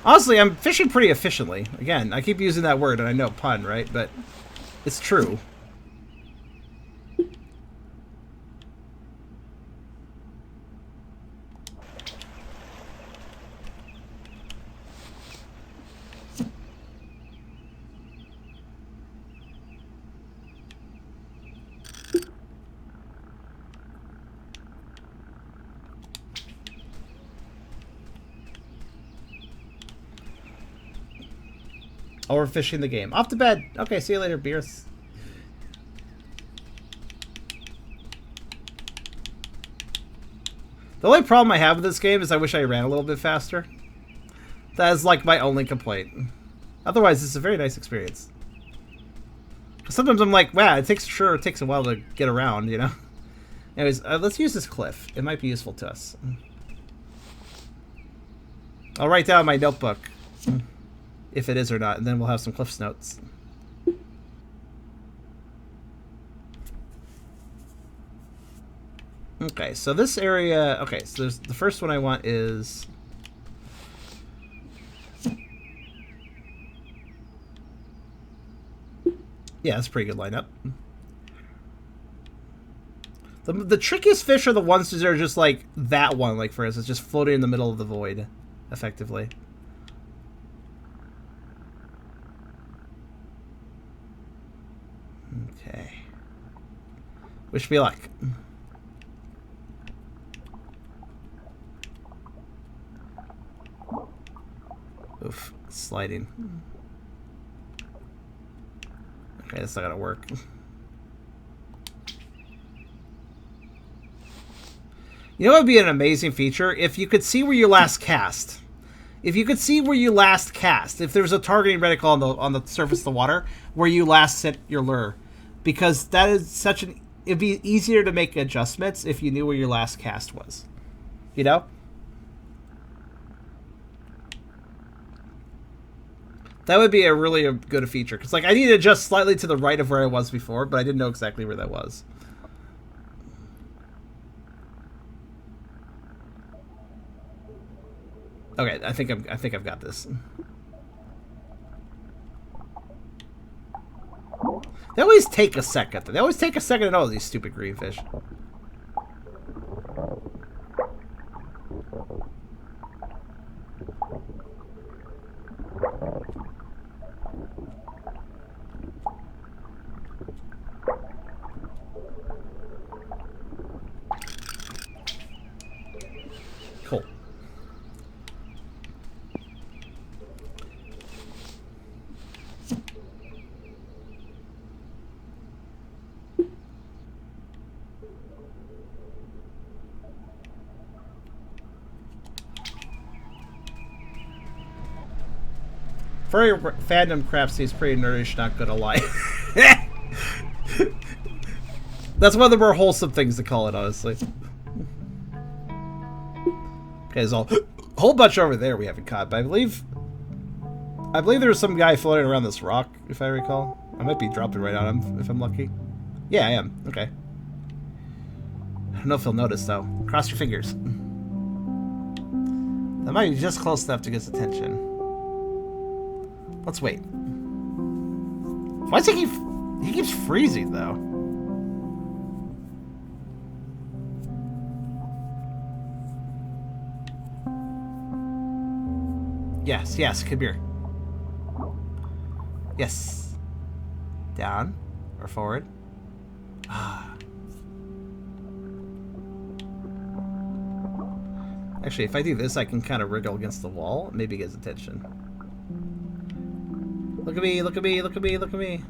Honestly, I'm fishing pretty efficiently. Again, I keep using that word, and I know pun, right? But it's true. Overfishing the game. Off to bed. Okay, see you later, Beers. The only problem I have with this game is I wish I ran a little bit faster. That is like my only complaint. Otherwise, it's a very nice experience. Sometimes I'm like, wow, it takes a while to get around, you know? Anyways, let's use this cliff. It might be useful to us. I'll write down my notebook. If it is or not, and then we'll have some Cliff's Notes. Okay, so this area... Okay, so there's, the first one I want is... Yeah, that's a pretty good lineup. The trickiest fish are the ones that are just like that one, like for instance, just floating in the middle of the void, effectively. Okay. Wish me luck. Oof, sliding. Okay, that's not gonna work. You know what would be an amazing feature? If you could see where you last cast. If you could see where you last cast. If there was a targeting reticle on the surface of the water where you last set your lure. Because that is such an... It'd be easier to make adjustments if you knew where your last cast was. You know? That would be a really good feature. Because, like, I need to adjust slightly to the right of where I was before, but I didn't know exactly where that was. Okay, I think I've got this. They always take a second. They always take a second to know these stupid green fish. Cool. Furry fandom crap seems pretty nerdish, not gonna lie. That's one of the more wholesome things to call it, honestly. Okay, there's a whole bunch over there we haven't caught, but I believe there's some guy floating around this rock, if I recall. I might be dropping right on him, if I'm lucky. Yeah, I am. Okay. I don't know if he'll notice, though. Cross your fingers. That might be just close enough to get his attention. Let's wait. Why does he keeps freezing, though? Yes, yes, come here. Yes. Down or forward. Ah. Actually, if I do this, I can kind of wriggle against the wall. Maybe get his attention. Look at me, look at me, look at me, look at me.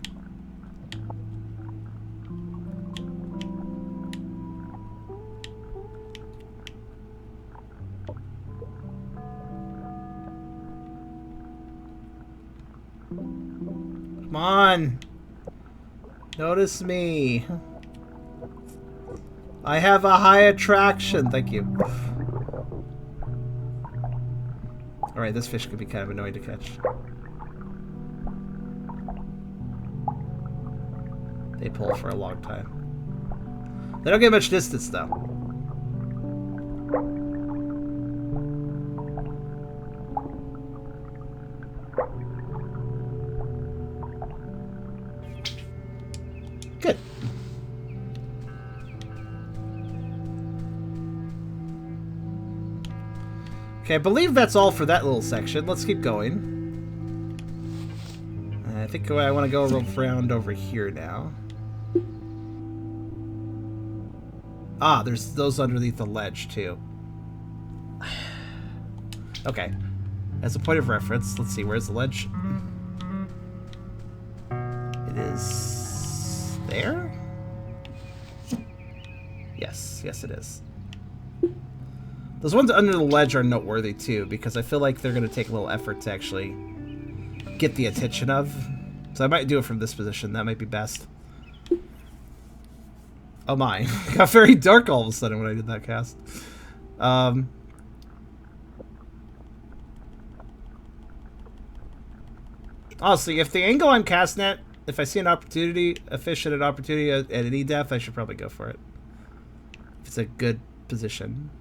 Come on. Notice me. I have a high attraction. Thank you. Alright, this fish could be kind of annoying to catch. They pull for a long time. They don't get much distance, though. Good. Okay, I believe that's all for that little section. Let's keep going. I think I want to go around over here now. Ah, there's those underneath the ledge, too. Okay. As a point of reference, let's see, where's the ledge? It is... there? Yes, yes it is. Those ones under the ledge are noteworthy, too, because I feel like they're going to take a little effort to actually get the attention of. So I might do it from this position. That might be best. Oh my. It got very dark all of a sudden when I did that cast. Honestly, if the angle I'm casting at, if I see an opportunity, a fish at an opportunity at any depth, I should probably go for it. If it's a good position.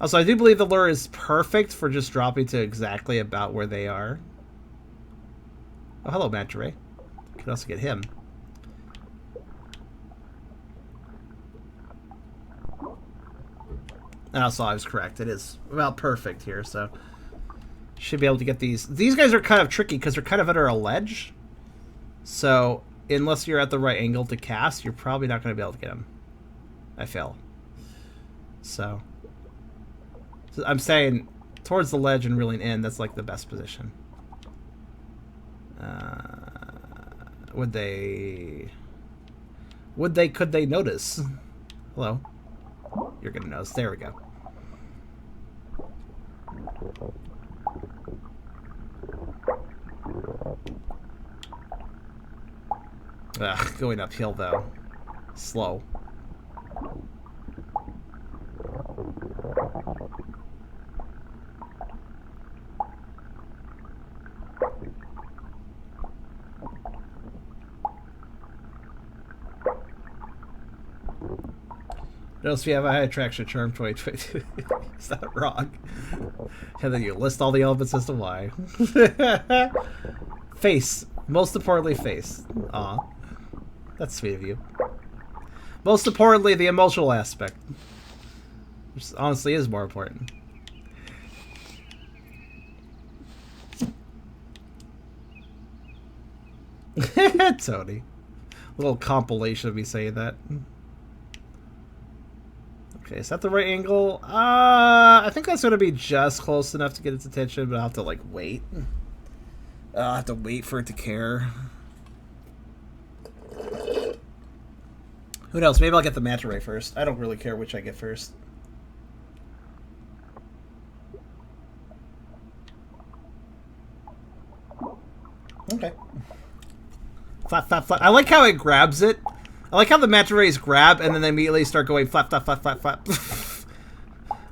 Also, I do believe the lure is perfect for just dropping to exactly about where they are. Oh, hello, Manta Ray. Could also get him. And also, I was correct. It is about perfect here, so should be able to get these. These guys are kind of tricky because they're kind of under a ledge. So, unless you're at the right angle to cast, you're probably not going to be able to get them. I feel. So I'm saying towards the ledge and reeling in, that's like the best position. Would they... Could they notice? Hello? You're gonna notice. There we go. Ugh, going uphill though. Slow. Notice we have a high attraction charm 2022. Is that wrong? And then you list all the elements as to why. Face. Most importantly, face. Aw. That's sweet of you. Most importantly, the emotional aspect. Which honestly is more important. Tony. A little compilation of me saying that. Okay, is that the right angle? I think that's going to be just close enough to get its attention, but I'll have to, like, wait. I'll have to wait for it to care. Who knows? Maybe I'll get the manta ray first. I don't really care which I get first. Okay. Flap, flap, flap. I like how it grabs it. I like how the manta rays grab and then they immediately start going flap, flap, flap, flap, flap.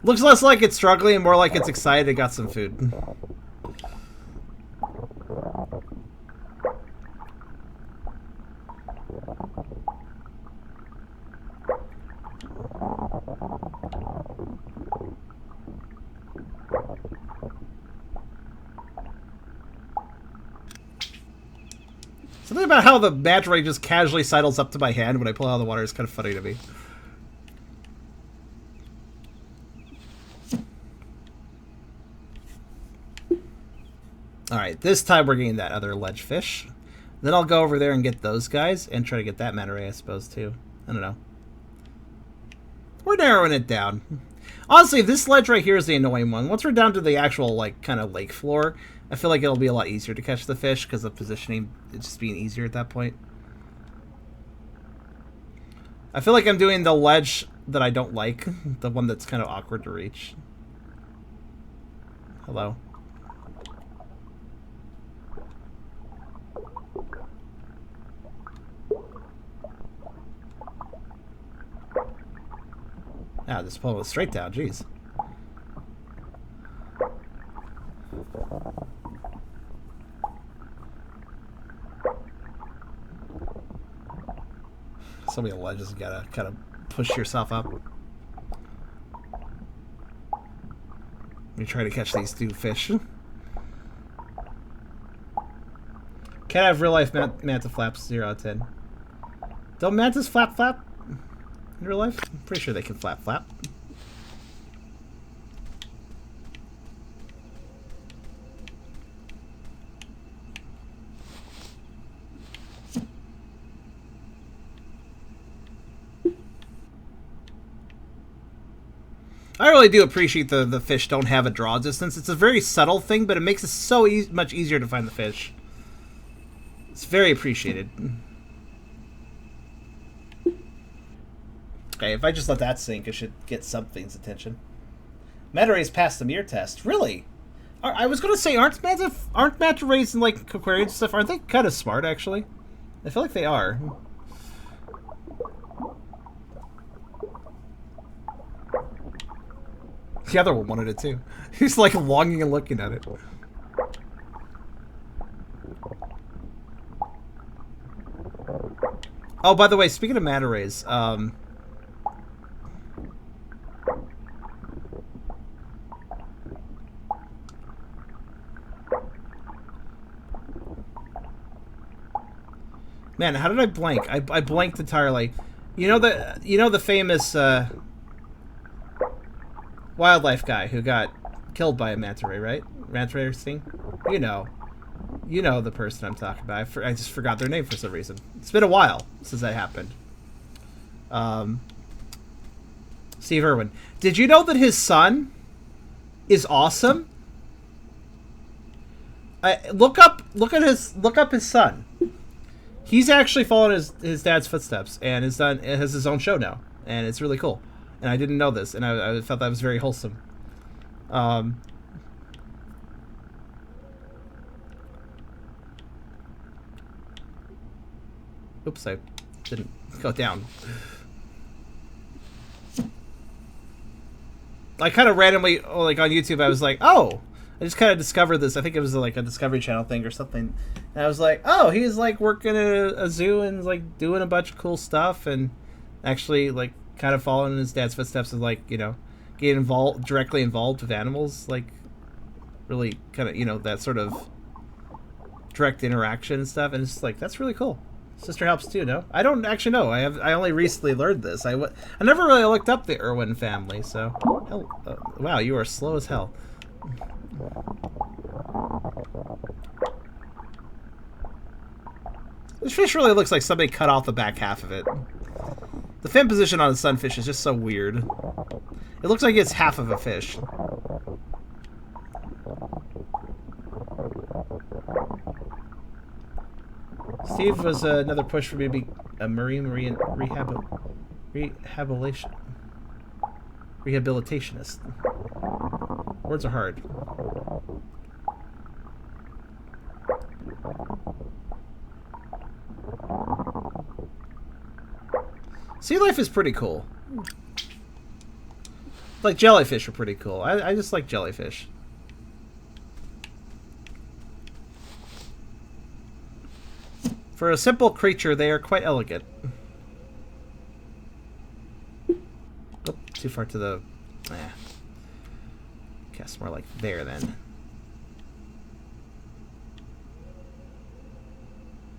Looks less like it's struggling and more like it's excited it got some food. Something about how the manta ray just casually sidles up to my hand when I pull out of the water is kind of funny to me. Alright, this time we're getting that other ledge fish. Then I'll go over there and get those guys and try to get that manta ray, I suppose, too. I don't know. We're narrowing it down. Honestly, this ledge right here is the annoying one. Once we're down to the actual, like, kind of lake floor, I feel like it'll be a lot easier to catch the fish because of positioning it's just being easier at that point. I feel like I'm doing the ledge that I don't like, the one that's kind of awkward to reach. Hello. Ah, just pull it straight down, jeez. So many ledges, you gotta kind of push yourself up. Let me try to catch these two fish. Can't have real life manta flaps 0 out of 10. Don't mantas flap flap in real life? I'm pretty sure they can flap flap. I really do appreciate the fish don't have a draw distance. It's a very subtle thing, but it makes it so much easier to find the fish. It's very appreciated. Okay, if I just let that sink, it should get something's attention. Manta rays passed the mirror test. Really? I was gonna say, aren't manta rays in like aquarium stuff? Aren't they kind of smart actually? I feel like they are. The other one wanted it too. He's like longing and looking at it. Oh, by the way, speaking of manta rays, man, how did I blank? I blanked entirely. You know the famous wildlife guy who got killed by a manta ray, right? Manta ray sting? You know the person I'm talking about. I just forgot their name for some reason. It's been a while since that happened. Steve Irwin. Did you know that his son is awesome? Look up his son. He's actually followed his dad's footsteps and has his own show now, and it's really cool. And I didn't know this, and I felt that was very wholesome. Oops, I didn't go down. I kind of randomly, like on YouTube, I was like, oh, I just kind of discovered this. I think it was like a Discovery Channel thing or something. And I was like, oh, he's like working at a zoo and like doing a bunch of cool stuff and actually like kind of following in his dad's footsteps and like, you know, getting directly involved with animals, like really kind of, you know, that sort of direct interaction and stuff. And it's just like, that's really cool. Sister helps too, no? I don't actually know. I only recently learned this. I never really looked up the Irwin family, so... wow, you are slow as hell. This fish really looks like somebody cut off the back half of it. The fin position on the sunfish is just so weird. It looks like it's half of a fish. Steve was another push for me to be a marine rehabilitationist. Words are hard. Sea life is pretty cool. Like jellyfish are pretty cool. I just like jellyfish. For a simple creature, they are quite elegant. Oh, too far to the... Guess more like there, then.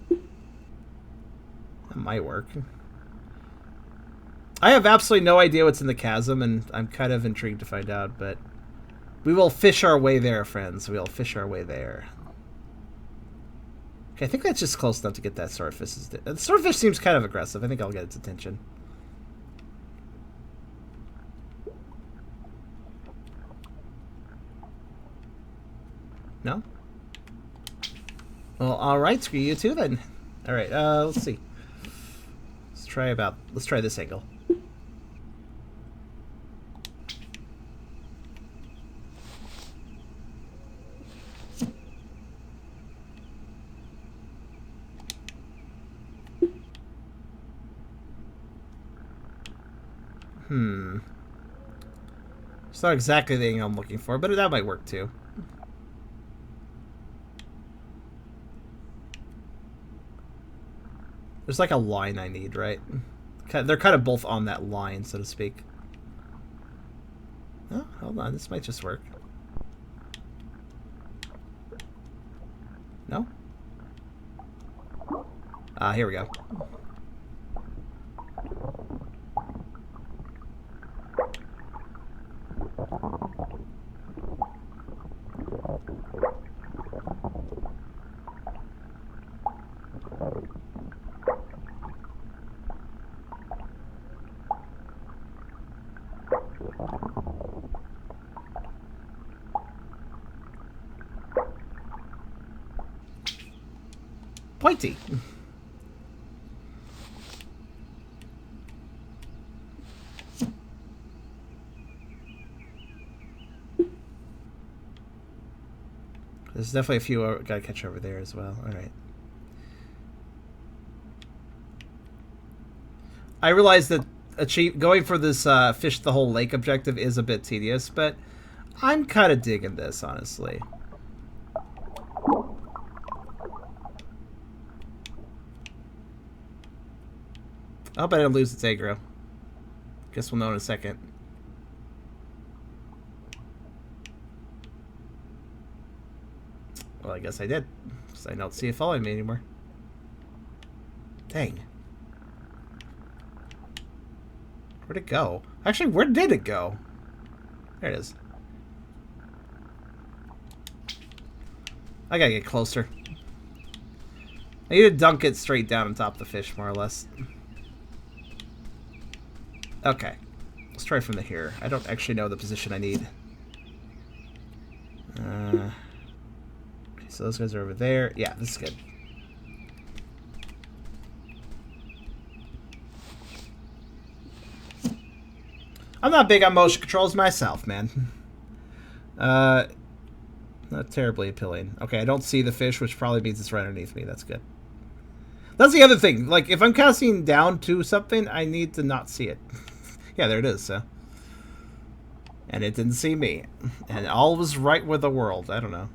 That might work. I have absolutely no idea what's in the chasm, and I'm kind of intrigued to find out, but... we will fish our way there, friends. We will fish our way there. I think that's just close enough to get that swordfish. The swordfish seems kind of aggressive. I think I'll get its attention. No? Well, alright, screw you too then. Alright, let's see. Let's try this angle. It's not exactly the thing I'm looking for, but that might work too. There's like a line I need, right? They're kind of both on that line, so to speak. Oh, hold on. This might just work. No? Here we go. Pointy. There's definitely a few I gotta catch over there as well. Alright. I realize that going for this fish the whole lake objective is a bit tedious, but I'm kind of digging this, honestly. I hope I didn't lose its aggro. Guess we'll know in a second. Well, I guess I did, because I don't see it following me anymore. Dang. Where'd it go? Actually, where did it go? There it is. I gotta get closer. I need to dunk it straight down on top of the fish, more or less. Okay. Let's try from the here. I don't actually know the position I need. Okay, so those guys are over there. Yeah, this is good. I'm not big on motion controls myself, man. Not terribly appealing. Okay, I don't see the fish, which probably means it's right underneath me. That's good. That's the other thing. Like, if I'm casting down to something, I need to not see it. Yeah, there it is, so. And it didn't see me. And all was right with the world. I don't know.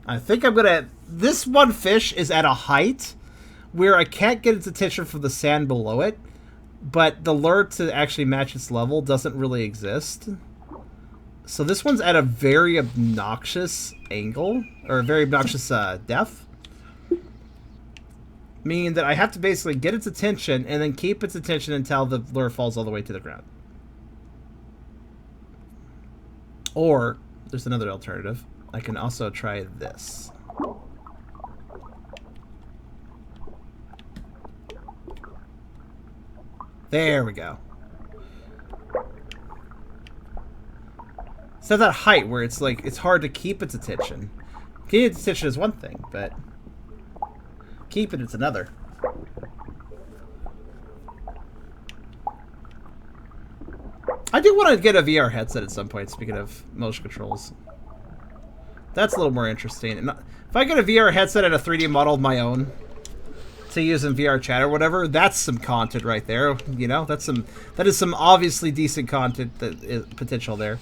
I think I'm gonna... This one fish is at a height where I can't get its attention from the sand below it, but the lure to actually match its level doesn't really exist. So this one's at a very obnoxious angle, or a very obnoxious depth. Meaning that I have to basically get its attention and then keep its attention until the lure falls all the way to the ground. Or, there's another alternative. I can also try this. There we go. It's at that height where it's like, it's hard to keep its attention. Keeping its attention is one thing, but keeping it's another. I do want to get a VR headset at some point, speaking of motion controls. That's a little more interesting. And if I get a VR headset and a 3D model of my own to use in VR chat or whatever, that's some content right there. You know, that is some obviously decent content that is potential there.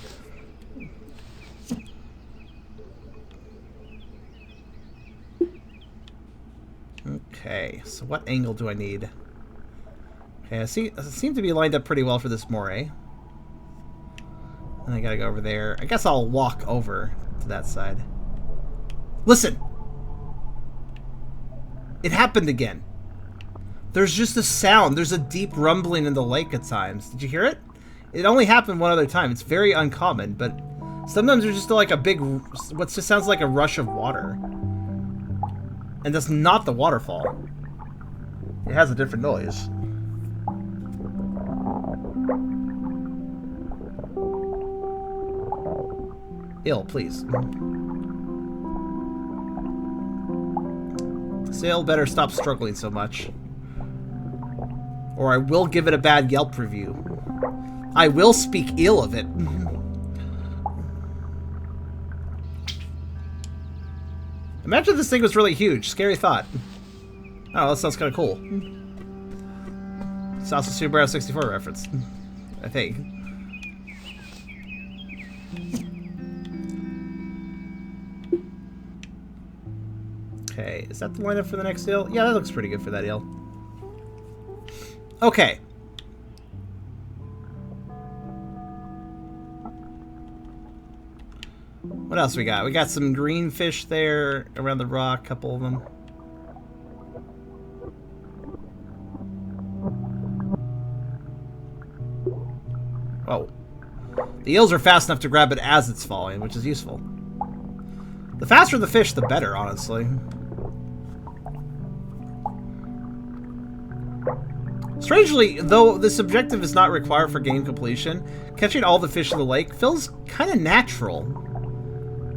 Okay, so what angle do I need? Okay, I seem to be lined up pretty well for this moray. And I gotta go over there. I guess I'll walk over to that side. Listen! It happened again. There's just a sound. There's a deep rumbling in the lake at times. Did you hear it? It only happened one other time. It's very uncommon, but sometimes there's just like a big, what just sounds like a rush of water. And that's not the waterfall. It has a different noise. Ill, please. Sail better stop struggling so much. Or I will give it a bad Yelp review. I will speak ill of it. Imagine this thing was really huge. Scary thought. Oh, that sounds kind of cool. It's also Super Mario 64 reference. I think. Okay, is that the lineup for the next eel? Yeah, that looks pretty good for that eel. Okay. What else we got? We got some green fish there around the rock, a couple of them. Oh. The eels are fast enough to grab it as it's falling, which is useful. The faster the fish, the better, honestly. Strangely, though this objective is not required for game completion, catching all the fish in the lake feels kind of natural.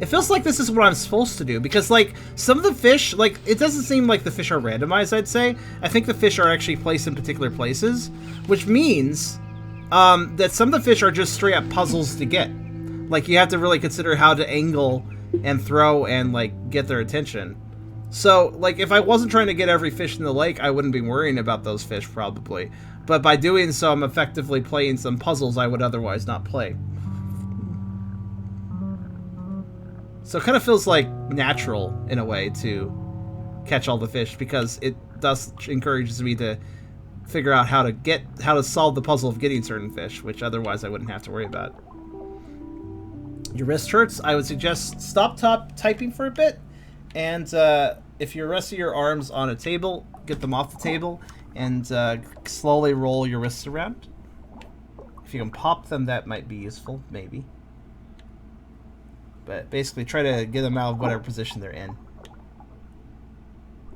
It feels like this is what I'm supposed to do, because, like, some of the fish, like, it doesn't seem like the fish are randomized, I'd say. I think the fish are actually placed in particular places, which means that some of the fish are just straight up puzzles to get. Like, you have to really consider how to angle and throw and, like, get their attention. So, like, if I wasn't trying to get every fish in the lake, I wouldn't be worrying about those fish, probably. But by doing so, I'm effectively playing some puzzles I would otherwise not play. So it kind of feels like natural, in a way, to catch all the fish, because it thus encourages me to figure out how to solve the puzzle of getting certain fish, which otherwise I wouldn't have to worry about. Your wrist hurts? I would suggest stop typing for a bit, and if you're resting your arms on a table, get them off the table, and slowly roll your wrists around. If you can pop them, that might be useful, maybe. But basically, try to get them out of whatever position they're in.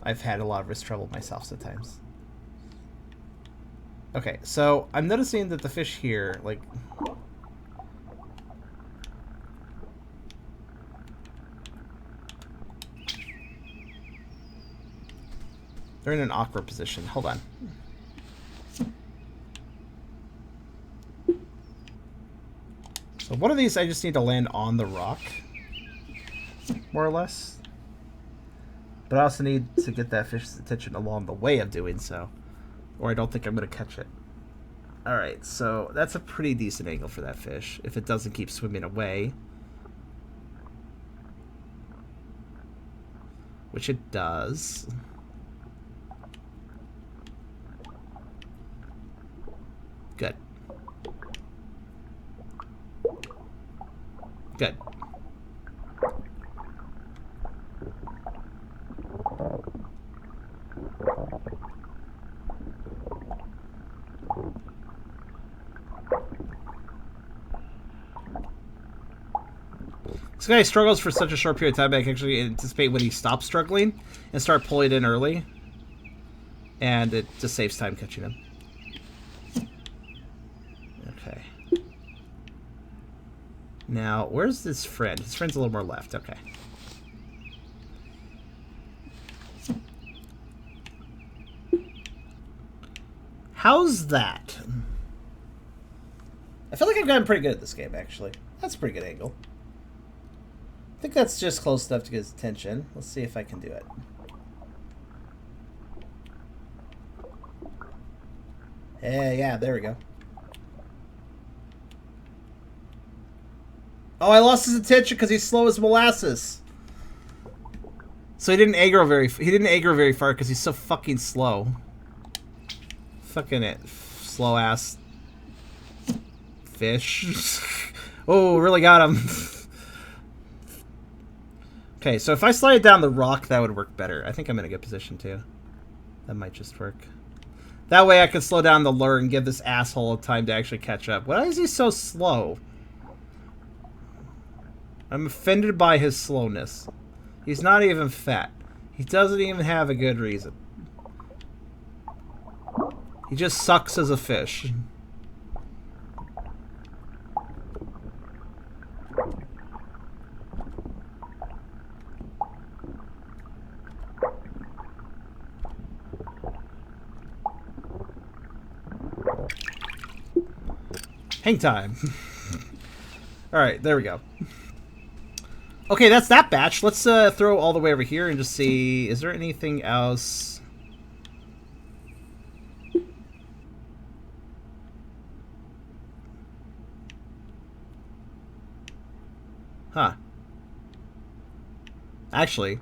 I've had a lot of wrist trouble myself sometimes. Okay, so I'm noticing that the fish here, like... they're in an awkward position. Hold on. So one of these I just need to land on the rock, more or less. But I also need to get that fish's attention along the way of doing so, or I don't think I'm going to catch it. Alright, so that's a pretty decent angle for that fish, if it doesn't keep swimming away. Which it does. Good. Good. This guy struggles for such a short period of time, I can actually anticipate when he stops struggling and start pulling in early. And it just saves time catching him. Okay. Now, where's his friend? His friend's a little more left. Okay. How's that? I feel like I've gotten pretty good at this game, actually. That's a pretty good angle. I think that's just close enough to get his attention. Let's see if I can do it. Yeah, there we go. Oh, I lost his attention because he's slow as molasses. So he didn't aggro very far because he's so fucking slow. Fucking it, slow ass fish. Oh, really got him. Okay, so if I slide it down the rock, that would work better. I think I'm in a good position too. That might just work. That way I can slow down the lure and give this asshole time to actually catch up. Why is he so slow? I'm offended by his slowness. He's not even fat. He doesn't even have a good reason. He just sucks as a fish. Hang time. Alright, there we go. Okay, that's that batch. Let's throw all the way over here and just see, is there anything else? Huh. Actually,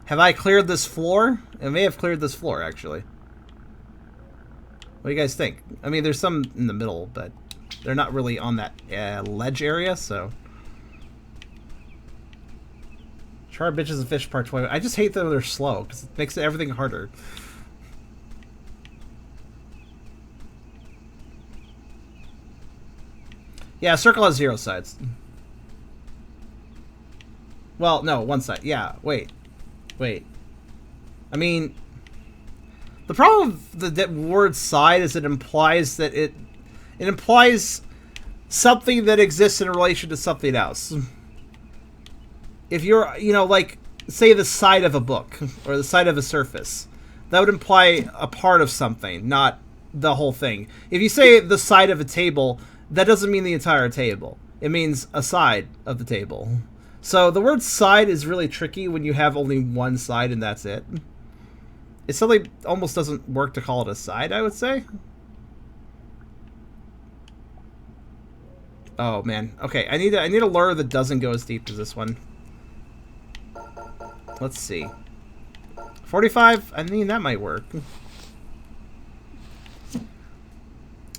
have I cleared this floor? I may have cleared this floor, actually. What do you guys think? I mean, there's some in the middle, but they're not really on that ledge area, so. Char bitches and fish part 20. I just hate that they're slow, because it makes everything harder. Yeah, circle has 0 sides. Well, no, 1 side. Yeah, wait. I mean, the problem with the word side is it implies that it implies something that exists in relation to something else. If you're, like, say the side of a book or the side of a surface, that would imply a part of something, not the whole thing. If you say the side of a table, that doesn't mean the entire table. It means a side of the table. So the word side is really tricky when you have only one side and that's it. It suddenly almost doesn't work to call it a side, I would say. Oh man. Okay, I need a lure that doesn't go as deep as this one. Let's see. 45? I mean, that might work.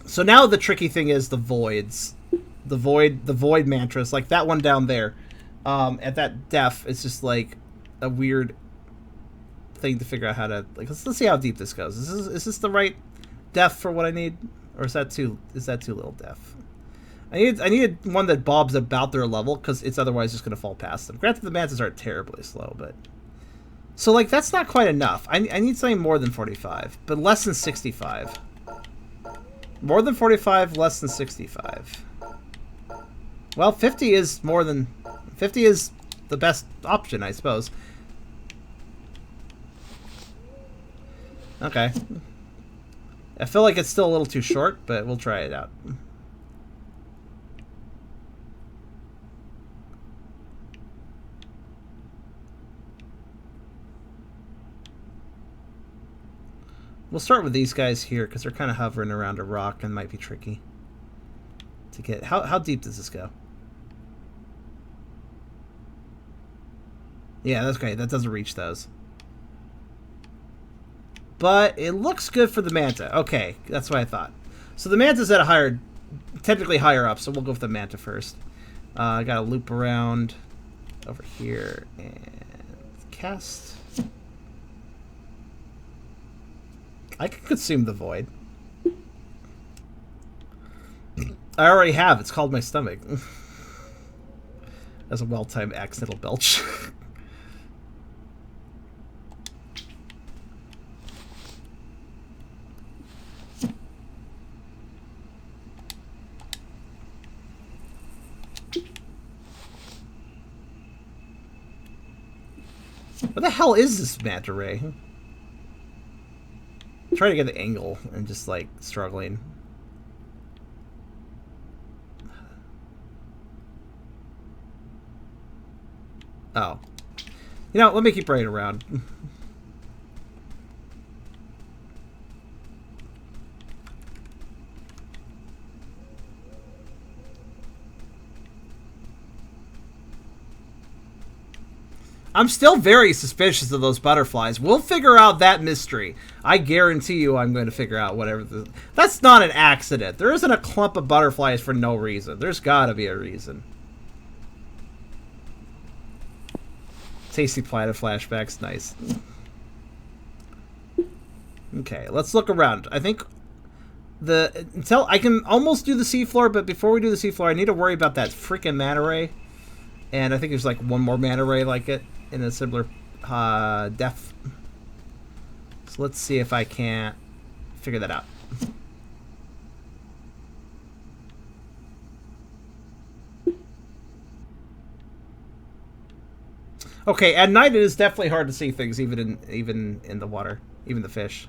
So now the tricky thing is the voids. The void mantras, like that one down there. At that depth, it's just like a weird thing to figure out how to, like, let's see how deep this goes. Is this the right depth for what I need? Or is that too little depth? I need one that bobs about their level, because it's otherwise just going to fall past them. Granted, the mantas aren't terribly slow, but So, like, that's not quite enough. I need something more than 45, but less than 65. More than 45, less than 65. Well, 50 is more than... 50 is the best option, I suppose. Okay. I feel like it's still a little too short, but we'll try it out. We'll start with these guys here, because they're kind of hovering around a rock and might be tricky to get. How deep does this go? Yeah, that's great. That doesn't reach those. But it looks good for the manta. Okay, that's what I thought. So the manta's at a higher, technically higher up, so we'll go with the manta first. I gotta loop around over here and cast. I can consume the void. I already have. It's called my stomach. That's a well-timed accidental belch. What the hell is this manta ray? I'm trying to get the angle and just like struggling. Oh. You know, let me keep running around. I'm still very suspicious of those butterflies. We'll figure out that mystery. I guarantee you I'm going to figure out whatever the... That's not an accident. There isn't a clump of butterflies for no reason. There's got to be a reason. Tasty platter flashbacks. Nice. Okay, let's look around. I think until I can almost do the seafloor, but before we do the seafloor, I need to worry about that freaking manta ray. And I think there's like one more manta ray like it in a similar depth. So let's see if I can't figure that out. Okay, at night it is definitely hard to see things, even in the water, even the fish.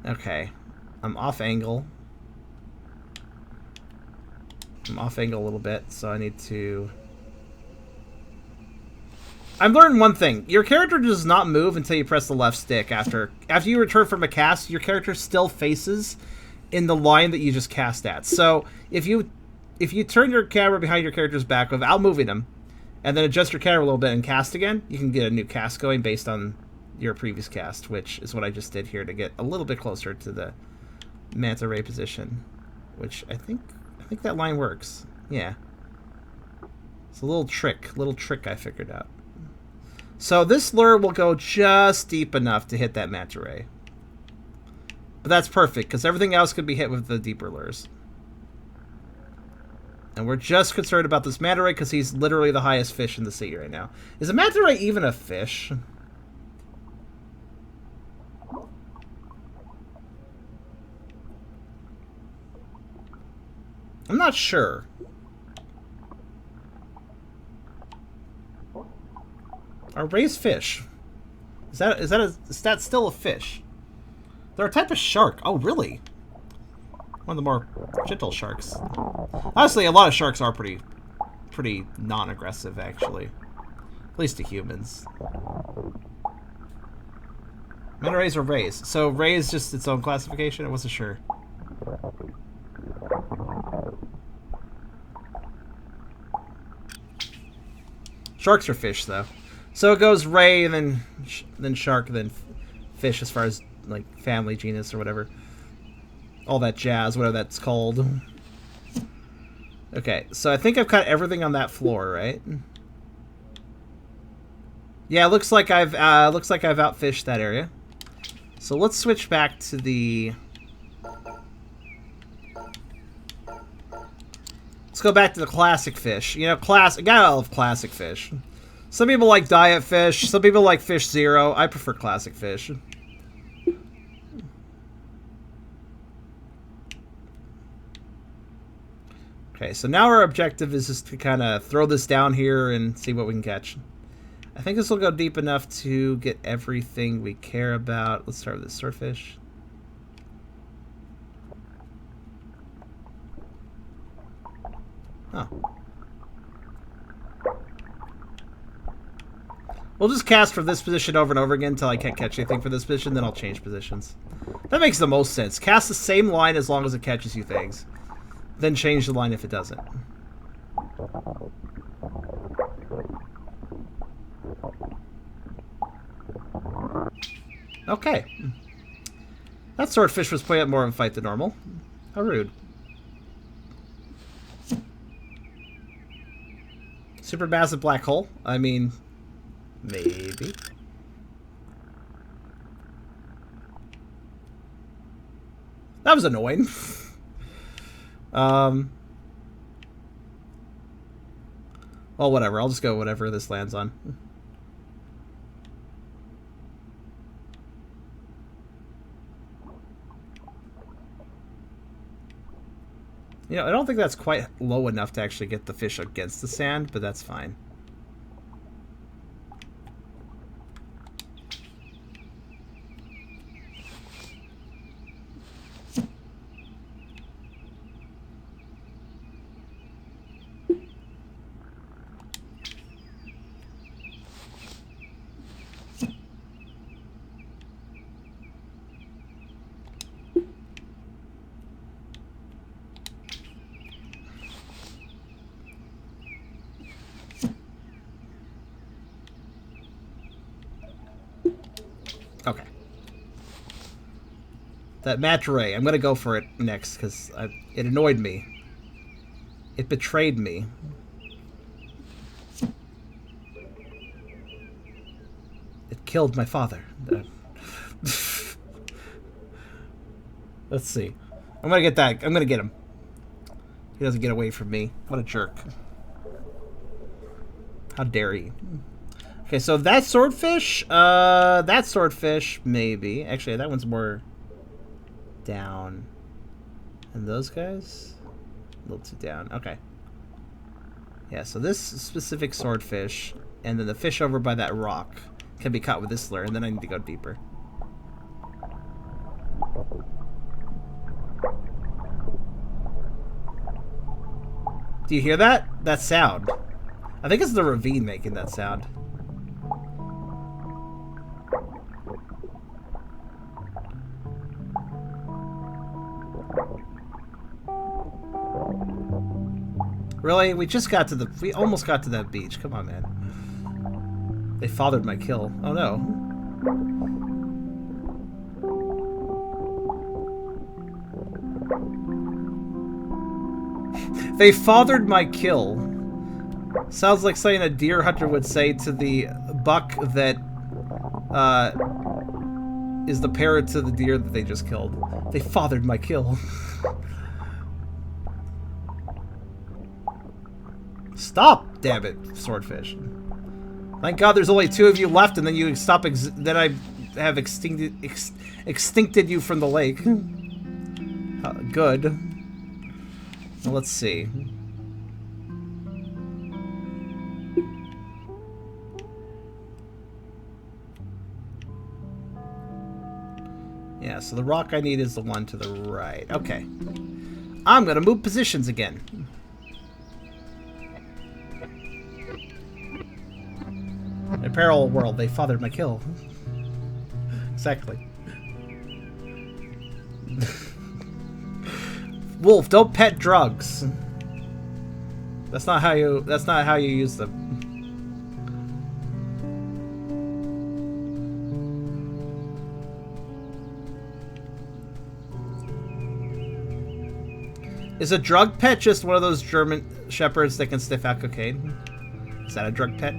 Okay, I'm off angle. I'm off angle a little bit, so I need to... I've learned one thing. Your character does not move until you press the left stick. After you return from a cast, your character still faces in the line that you just cast at. So if you turn your camera behind your character's back without moving them, and then adjust your camera a little bit and cast again, you can get a new cast going based on your previous cast, which is what I just did here to get a little bit closer to the manta ray position, which I think that line works. Yeah. It's a little trick I figured out. So this lure will go just deep enough to hit that manta ray. But that's perfect, because everything else could be hit with the deeper lures. And we're just concerned about this manta ray because he's literally the highest fish in the sea right now. Is a manta ray even a fish? I'm not sure. Are rays fish? Is that still a fish? They're a type of shark. Oh, really? One of the more gentle sharks. Honestly, a lot of sharks are pretty non-aggressive, actually. At least to humans. Manta rays are rays. So ray is just its own classification? I wasn't sure. Sharks are fish, though. So it goes ray, and then shark, then fish, as far as like family, genus, or whatever. All that jazz, whatever that's called. Okay, so I think I've cut everything on that floor, right? Yeah, it looks like I've outfished that area. So let's switch back to the... Let's go back to the classic fish. You know, I gotta love classic fish. Some people like diet fish. Some people like fish zero. I prefer classic fish. Okay, so now our objective is just to kind of throw this down here and see what we can catch. I think this will go deep enough to get everything we care about. Let's start with this swordfish. Oh. We'll just cast from this position over and over again until I can't catch anything for this position, then I'll change positions. That makes the most sense. Cast the same line as long as it catches you things. Then change the line if it doesn't. Okay. That swordfish was putting up more of a fight than normal. How rude. Supermassive black hole? I mean, maybe. That was annoying. Well, whatever. I'll just go whatever this lands on. You know, I don't think that's quite low enough to actually get the fish against the sand, but that's fine. Okay. That manta ray, I'm going to go for it next because it annoyed me. It betrayed me. It killed my father. Let's see. I'm going to get that. I'm going to get him. He doesn't get away from me. What a jerk. How dare he? Okay, so that swordfish, maybe. Actually, that one's more down. And those guys? A little too down. Okay. Yeah, so this specific swordfish, and then the fish over by that rock can be caught with this lure, and then I need to go deeper. Do you hear that? That sound. I think it's the ravine making that sound. Really? We almost got to that beach. Come on, man. They fathered my kill. Oh, no. They fathered my kill. Sounds like something a deer hunter would say to the buck that, is the parent to the deer that they just killed. They fathered my kill. Stop, damn it, swordfish. Thank God there's only 2 of you left, and then you stop. Then I have extincted you from the lake. Good. Well, let's see. Yeah, so the rock I need is the one to the right. Okay. I'm gonna move positions again. In a parallel world, they fathered my kill. Exactly. Wolf, don't pet drugs. That's not how you use them. Is a drug pet just one of those German shepherds that can sniff out cocaine? Is that a drug pet?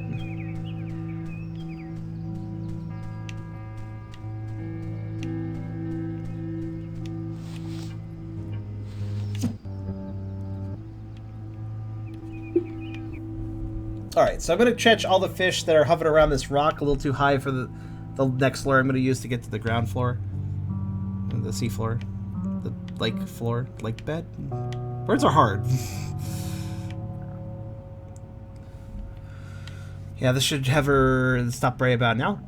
Alright, so I'm going to catch all the fish that are hovering around this rock a little too high for the next lure I'm going to use to get to the ground floor. And the sea floor. The lake floor. Lake bed? Words are hard. Yeah, this should hover... Stop right about now.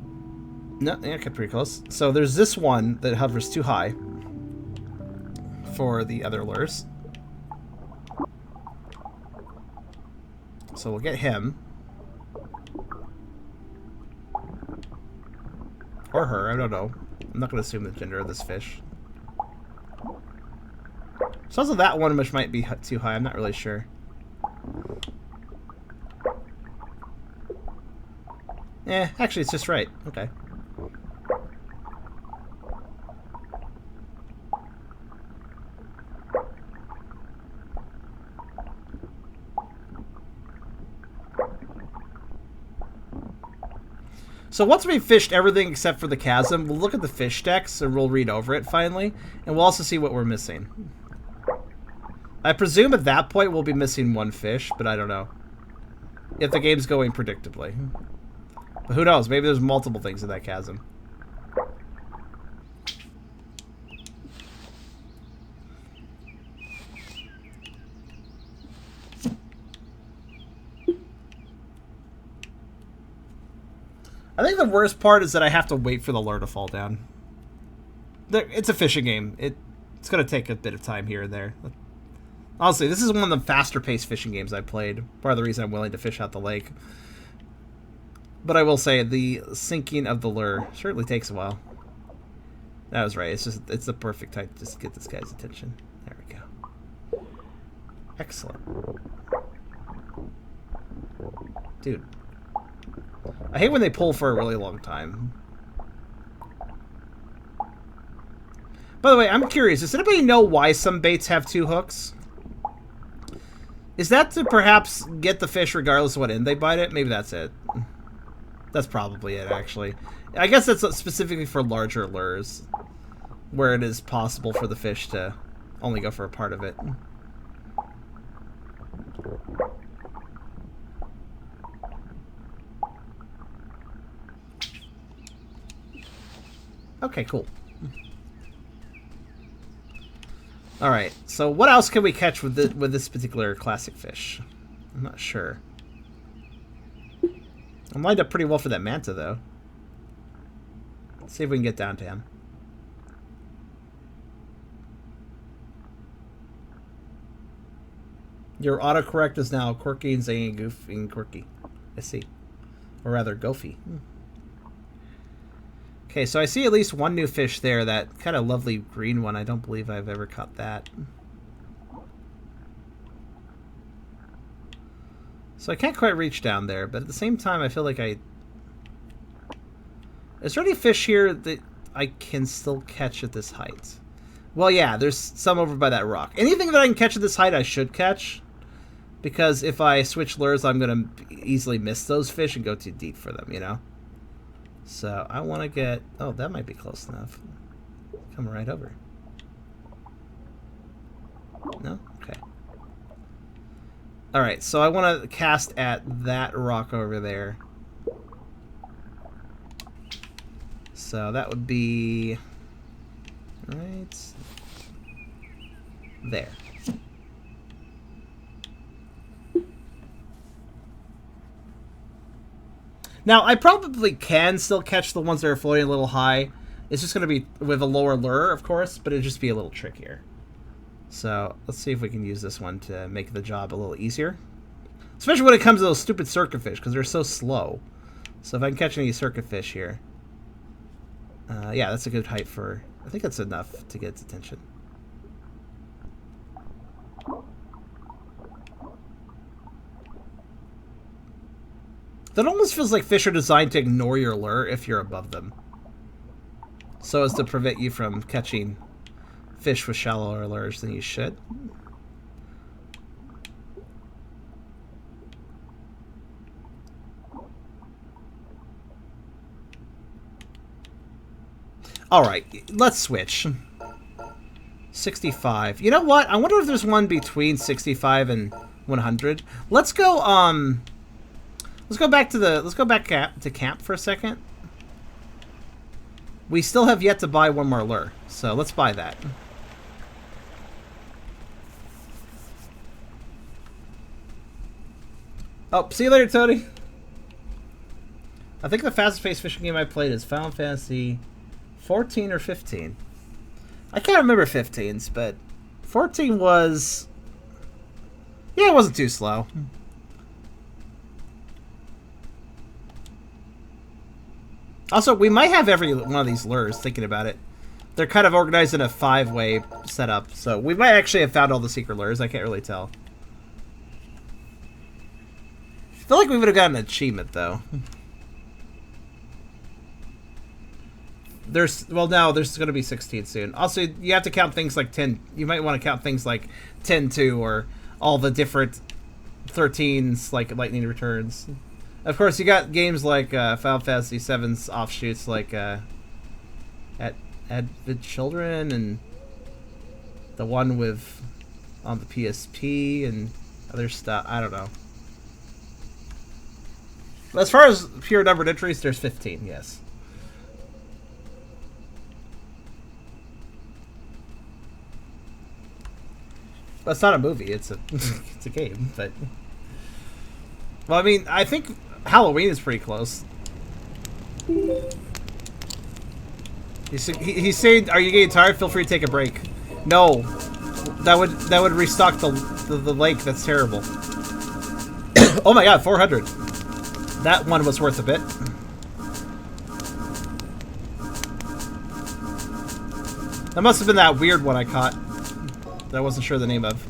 No, yeah, okay, pretty close. So there's this one that hovers too high for the other lures. So we'll get him. Or her, I don't know. I'm not going to assume the gender of this fish. It's also that one which might be too high, I'm not really sure. Actually it's just right. Okay. So once we've fished everything except for the chasm, we'll look at the fish decks and we'll read over it finally, and we'll also see what we're missing. I presume at that point we'll be missing one fish, but I don't know. If the game's going predictably. But who knows, maybe there's multiple things in that chasm. I think the worst part is that I have to wait for the lure to fall down. It's a fishing game. It's going to take a bit of time here and there. Honestly, this is one of the faster-paced fishing games I've played. Part of the reason I'm willing to fish out the lake. But I will say, the sinking of the lure certainly takes a while. That was right. It's the perfect time to just get this guy's attention. There we go. Excellent. Dude. I hate when they pull for a really long time. By the way, I'm curious. Does anybody know why some baits have two hooks? Is that to perhaps get the fish regardless of what end they bite it? Maybe that's it. That's probably it, actually. I guess that's specifically for larger lures, where it is possible for the fish to only go for a part of it. Okay, cool. Alright, so what else can we catch with this particular classic fish? I'm not sure. I'm lined up pretty well for that manta, though. Let's see if we can get down to him. Your autocorrect is now quirky and zany and goofy and quirky. I see. Or rather, goofy. Okay, so I see at least one new fish there, that kind of lovely green one. I don't believe I've ever caught that. So I can't quite reach down there, but at the same time I feel like I... Is there any fish here that I can still catch at this height? Well, yeah, there's some over by that rock. Anything that I can catch at this height I should catch, because if I switch lures I'm going to easily miss those fish and go too deep for them, you know? So I want to get... Oh, that might be close enough. Come right over. No? Okay. Alright, so I want to cast at that rock over there. So that would be... right there. Now, I probably can still catch the ones that are floating a little high. It's just going to be with a lower lure, of course, but it'd just be a little trickier. So, let's see if we can use this one to make the job a little easier. Especially when it comes to those stupid circuit fish, because they're so slow. So if I can catch any circuit fish here. Yeah, that's a good height for... I think that's enough to get its attention. That almost feels like fish are designed to ignore your lure if you're above them, so as to prevent you from catching fish with shallower lures than you should. Alright, let's switch. 65. You know what? I wonder if there's one between 65 and 100. Let's go, Let's go back to camp for a second. We still have yet to buy one more lure, so let's buy that. Oh, see you later, Tony. I think the fastest-paced fishing game I played is Final Fantasy 14 or 15. I can't remember 15's, but 14 was... yeah, it wasn't too slow. Also, we might have every one of these lures, thinking about it. They're kind of organized in a 5-way setup, so we might actually have found all the secret lures. I can't really tell. I feel like we would have gotten an achievement, though. Well, no, there's going to be 16 soon. Also, you have to count things like 10. You might want to count things like 10-2 or all the different 13s, like Lightning Returns. Of course, you got games like Final Fantasy VII's offshoots, like Advent Children, and the one with on the PSP and other stuff. I don't know. But as far as pure numbered entries, there's 15. Yes. Well, it's not a movie. It's a it's a game, but well, I mean, I think Halloween is pretty close. He's saying, "Are you getting tired? Feel free to take a break." No, that would restock the lake. That's terrible. Oh my god, 400. That one was worth a bit. That must have been that weird one I caught that I wasn't sure the name of.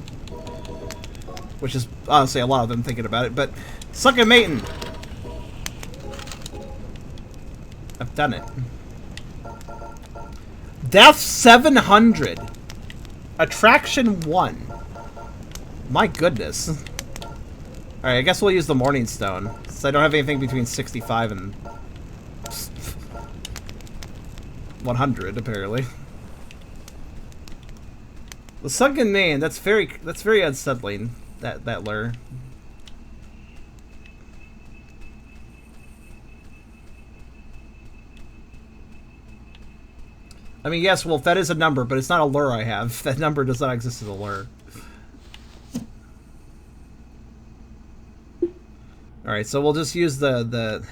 Which is honestly a lot of them thinking about it, but Sunken Maiden. I've done it. Death 700. Attraction 1. My goodness. Alright, I guess we'll use the Morning Stone. Since I don't have anything between 65 and 100, apparently. The Sunken Maiden, that's very unsettling, that lure. I mean, yes, Wolf, that is a number, but it's not a lure I have. That number does not exist as a lure. Alright, so we'll just use the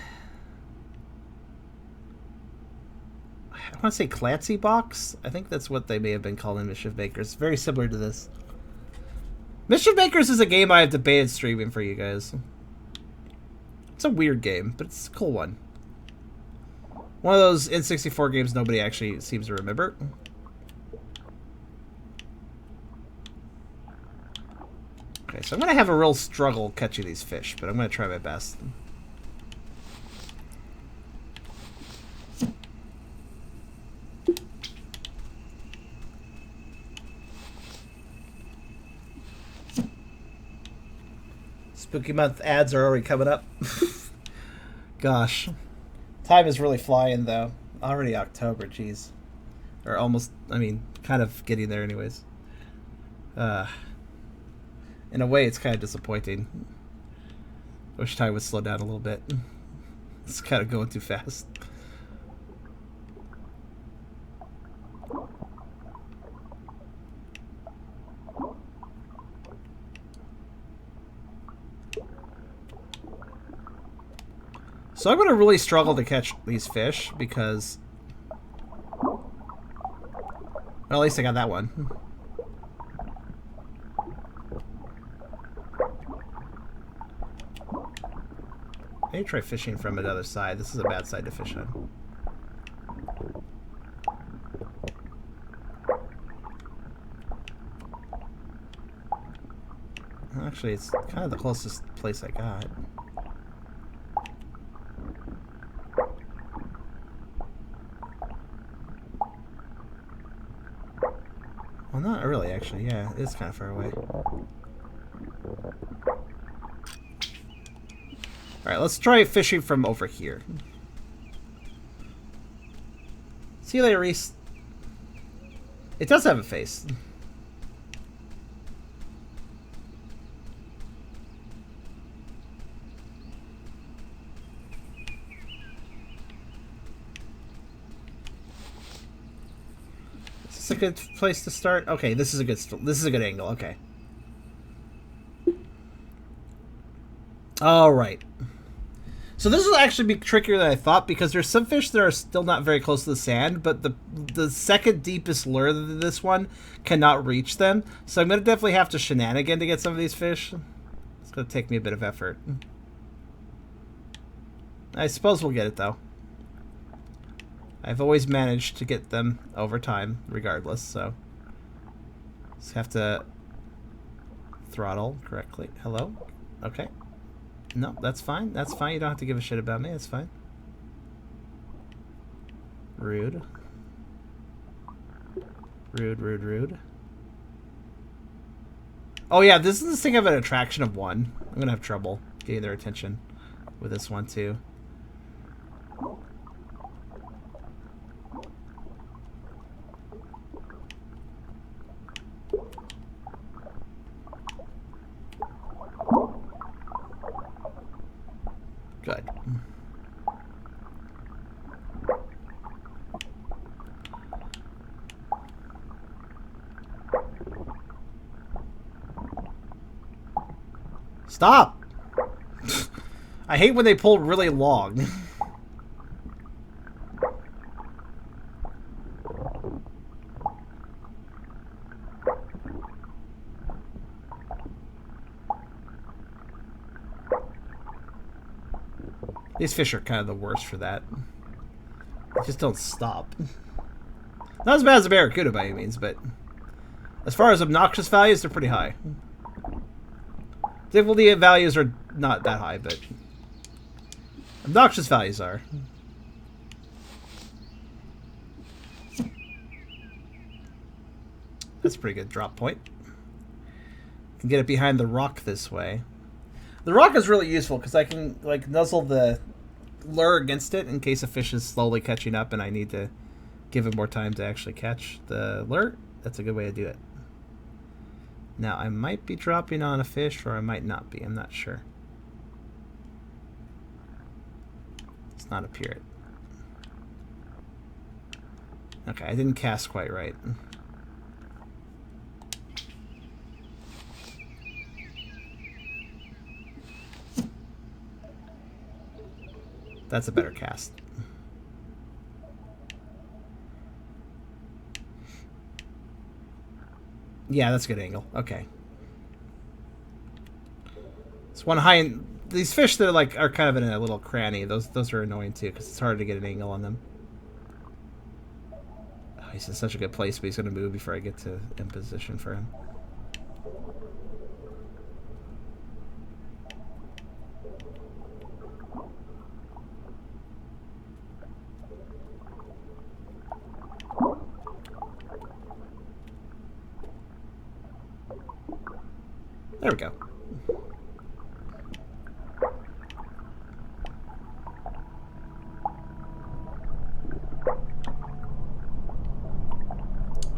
I want to say Clancy box? I think that's what they may have been calling Mischief Makers. Very similar to this. Mischief Makers is a game I have debated streaming for you guys. It's a weird game, but it's a cool one. One of those N64 games nobody actually seems to remember. Okay, so I'm going to have a real struggle catching these fish, but I'm going to try my best. Spooky Month ads are already coming up. Gosh. Time is really flying, though. Already October, jeez. Or almost, I mean, kind of getting there anyways. In a way, it's kind of disappointing. Wish time would slow down a little bit. It's kind of going too fast. So I'm going to really struggle to catch these fish because... well, at least I got that one. I need to try fishing from another side. This is a bad side to fish on. Actually, it's kind of the closest place I got. Well, not really, actually. Yeah, it's kind of far away. Alright, let's try fishing from over here. See you later, Reese. It does have a face. good place to start? Okay, this is a good angle. Okay. All right. So this will actually be trickier than I thought because there's some fish that are still not very close to the sand, but the second deepest lure than this one cannot reach them. So I'm gonna definitely have to shenanigan to get some of these fish. It's gonna take me a bit of effort. I suppose we'll get it though. I've always managed to get them over time, regardless, so just have to throttle correctly. Hello? Okay. No, that's fine. That's fine. You don't have to give a shit about me. That's fine. Rude. Rude, rude, rude. Oh yeah, this is this thing of an attraction of one. I'm gonna have trouble getting their attention with this one too. Good. Stop! I hate when they pull really long. These fish are kind of the worst for that. They just don't stop. Not as bad as a barracuda by any means, but as far as obnoxious values, they're pretty high. Difficulty values are not that high, but obnoxious values are. That's a pretty good drop point. Can get it behind the rock this way. The rock is really useful because I can like nuzzle the lure against it in case a fish is slowly catching up and I need to give it more time to actually catch the lure. That's a good way to do it. Now I might be dropping on a fish or I might not be. I'm not sure. It's not appear it. Okay, I didn't cast quite right. That's a better cast. Yeah, that's a good angle. Okay. It's one high. In, these fish that are kind of in a little cranny. Those are annoying too because it's hard to get an angle on them. Oh, he's in such a good place, but he's going to move before I get to in position for him. There we go.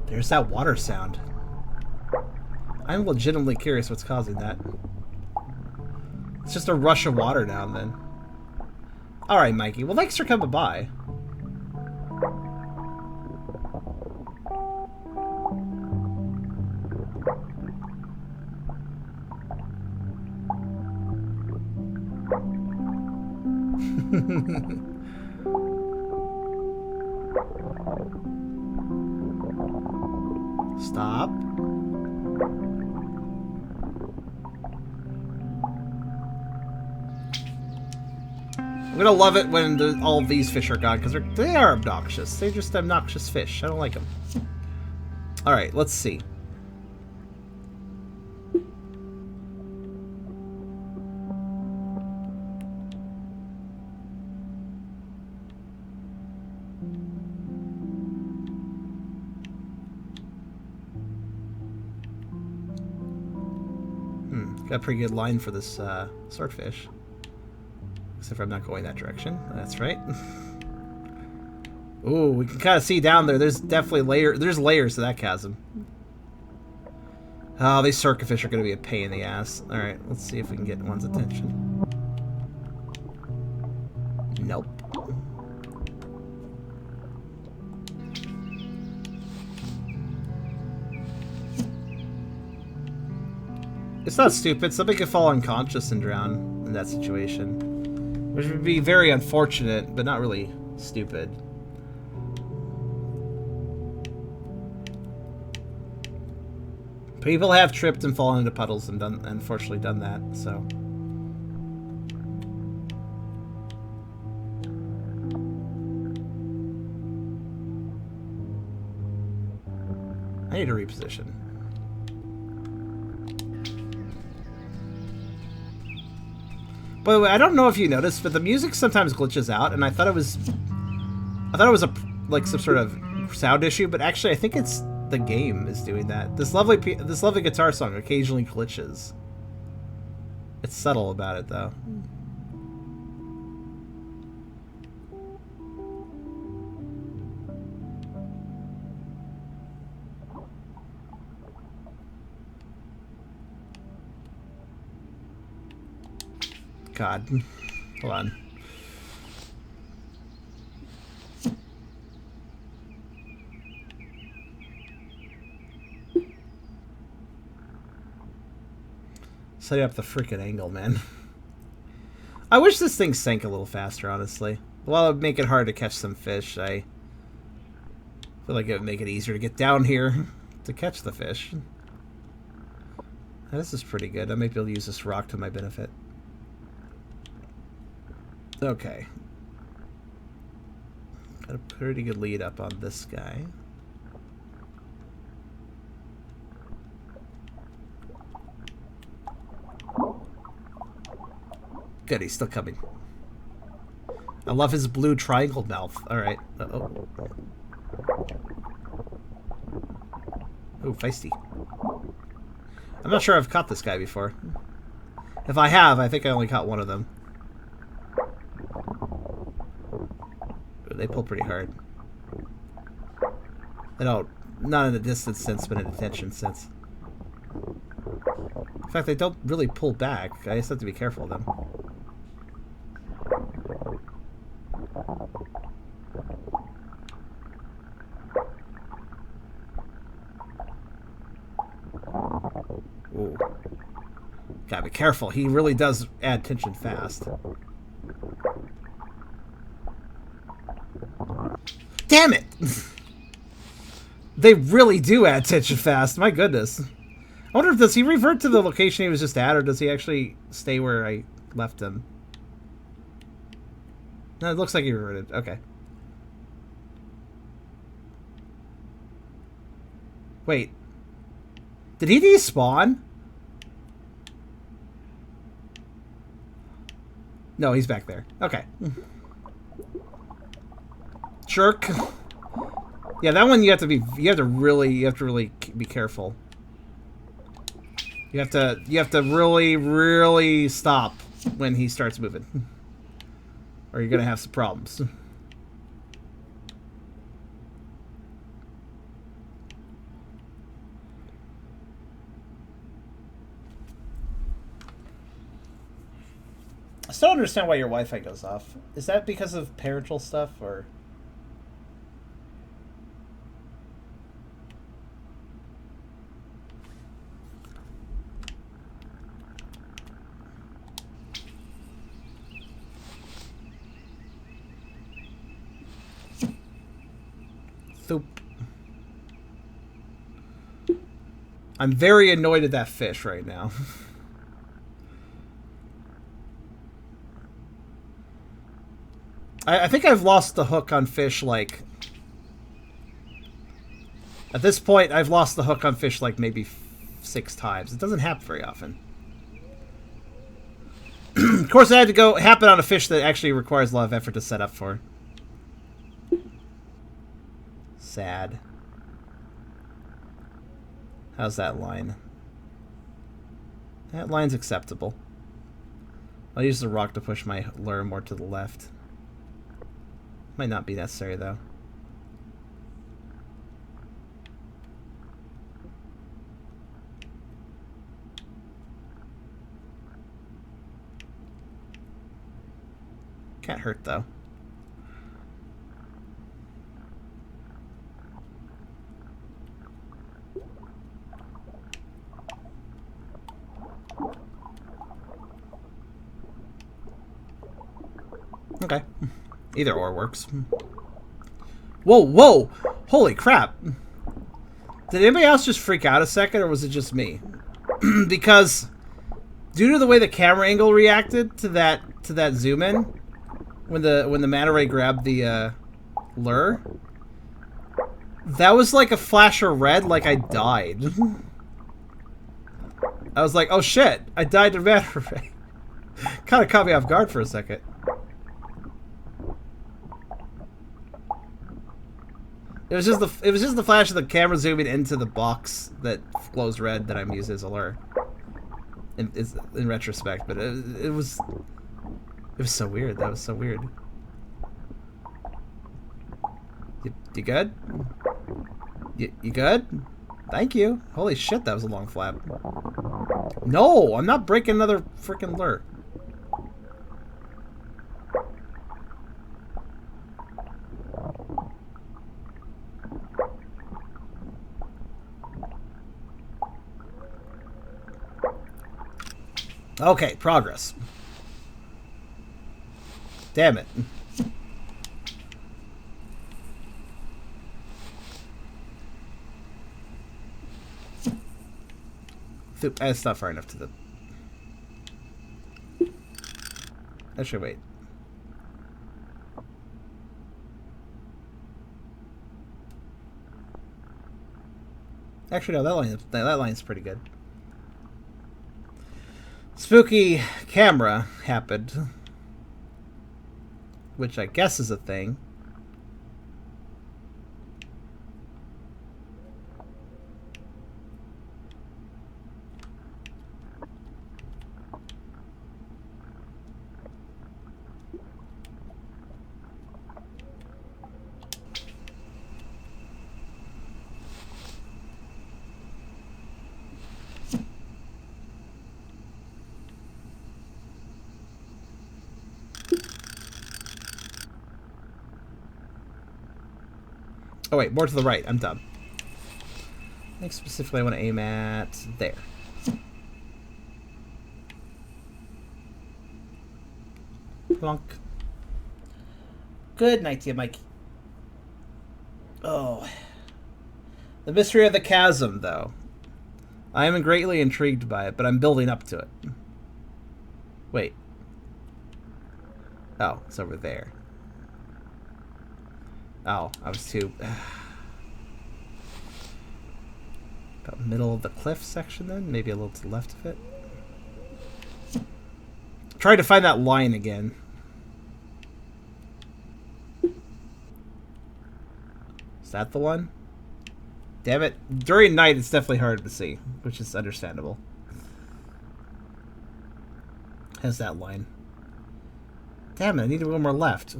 There's that water sound. I'm legitimately curious what's causing that. It's just a rush of water now and then. Alright, Mikey. Well, thanks for coming by. Stop. I'm gonna love it when all of these fish are gone because they are obnoxious. They're just obnoxious fish. I don't like them. All right, let's see. Got a pretty good line for this swordfish. Except for I'm not going that direction. That's right. Ooh, we can kind of see down there. There's definitely there's layers to that chasm. Oh, these circa fish are going to be a pain in the ass. Alright, let's see if we can get one's attention. Nope. It's not stupid. Somebody could fall unconscious and drown in that situation. Which would be very unfortunate, but not really stupid. People have tripped and fallen into puddles and unfortunately done that, so. I need to reposition. By the way, I don't know if you noticed, but the music sometimes glitches out, and I thought it was like some sort of sound issue, but actually I think it's the game is doing that. This lovely guitar song occasionally glitches. It's subtle about it though. God. Hold on. Setting up the freaking angle, man. I wish this thing sank a little faster, honestly. While it would make it hard to catch some fish, I feel like it would make it easier to get down here to catch the fish. Now, this is pretty good. I might be able to use this rock to my benefit. Okay. Got a pretty good lead up on this guy. Good, he's still coming. I love his blue triangle mouth. Alright. Uh-oh. Ooh, feisty. I'm not sure I've caught this guy before. If I have, I think I only caught one of them. They pull pretty hard. They don't, not in a distance sense, but in a tension sense. In fact, they don't really pull back. I just have to be careful of them. Ooh. Gotta be careful. He really does add tension fast. Damn it! They really do add tension fast. My goodness. I wonder if does he revert to the location he was just at, or does he actually stay where I left him? No, it looks like he reverted. Okay. Wait. Did he despawn? No, he's back there. Okay. Jerk. Yeah, that one you have to really be careful. You have to really stop when he starts moving. Or you're gonna have some problems. I still don't understand why your Wi-Fi goes off. Is that because of parental stuff, or? Thoop. I'm very annoyed at that fish right now. I think I've lost the hook on fish, like... At this point, I've lost the hook on fish, like, maybe 6 times. It doesn't happen very often. Of course, it had to happen on a fish that actually requires a lot of effort to set up for. Sad. How's that line? That line's acceptable. I'll use the rock to push my lure more to the left. Might not be necessary, though. Can't hurt, though. Okay. Either or works. Whoa, whoa! Holy crap! Did anybody else just freak out a second, or was it just me? Because due to the way the camera angle reacted to that zoom in, when the manta ray grabbed the lure, that was like a flash of red, like I died. I was like, oh shit, I died to manta ray. Kind of caught me off guard for a second. It was just the flash of the camera zooming into the box that glows red that I'm using as a lure. In retrospect, but it was so weird. That was so weird. You good? You good? Thank you. Holy shit, that was a long flap. No, I'm not breaking another freaking lure. Okay, progress. Damn it. It's not far enough to the... Actually, wait. Actually, no, that line's pretty good. Spooky camera happened. Which I guess is a thing. Oh wait, more to the right. I'm dumb. I think specifically I want to aim at there. Plonk. Good night to you, Mike. Oh. The mystery of the chasm, though. I am greatly intrigued by it, but I'm building up to it. Wait. Oh, it's over there. Oh, I was too... About middle of the cliff section, then? Maybe a little to the left of it? Try to find that line again. Is that the one? Damn it. During night, it's definitely hard to see, which is understandable. Has that line. Damn it, I need one more left.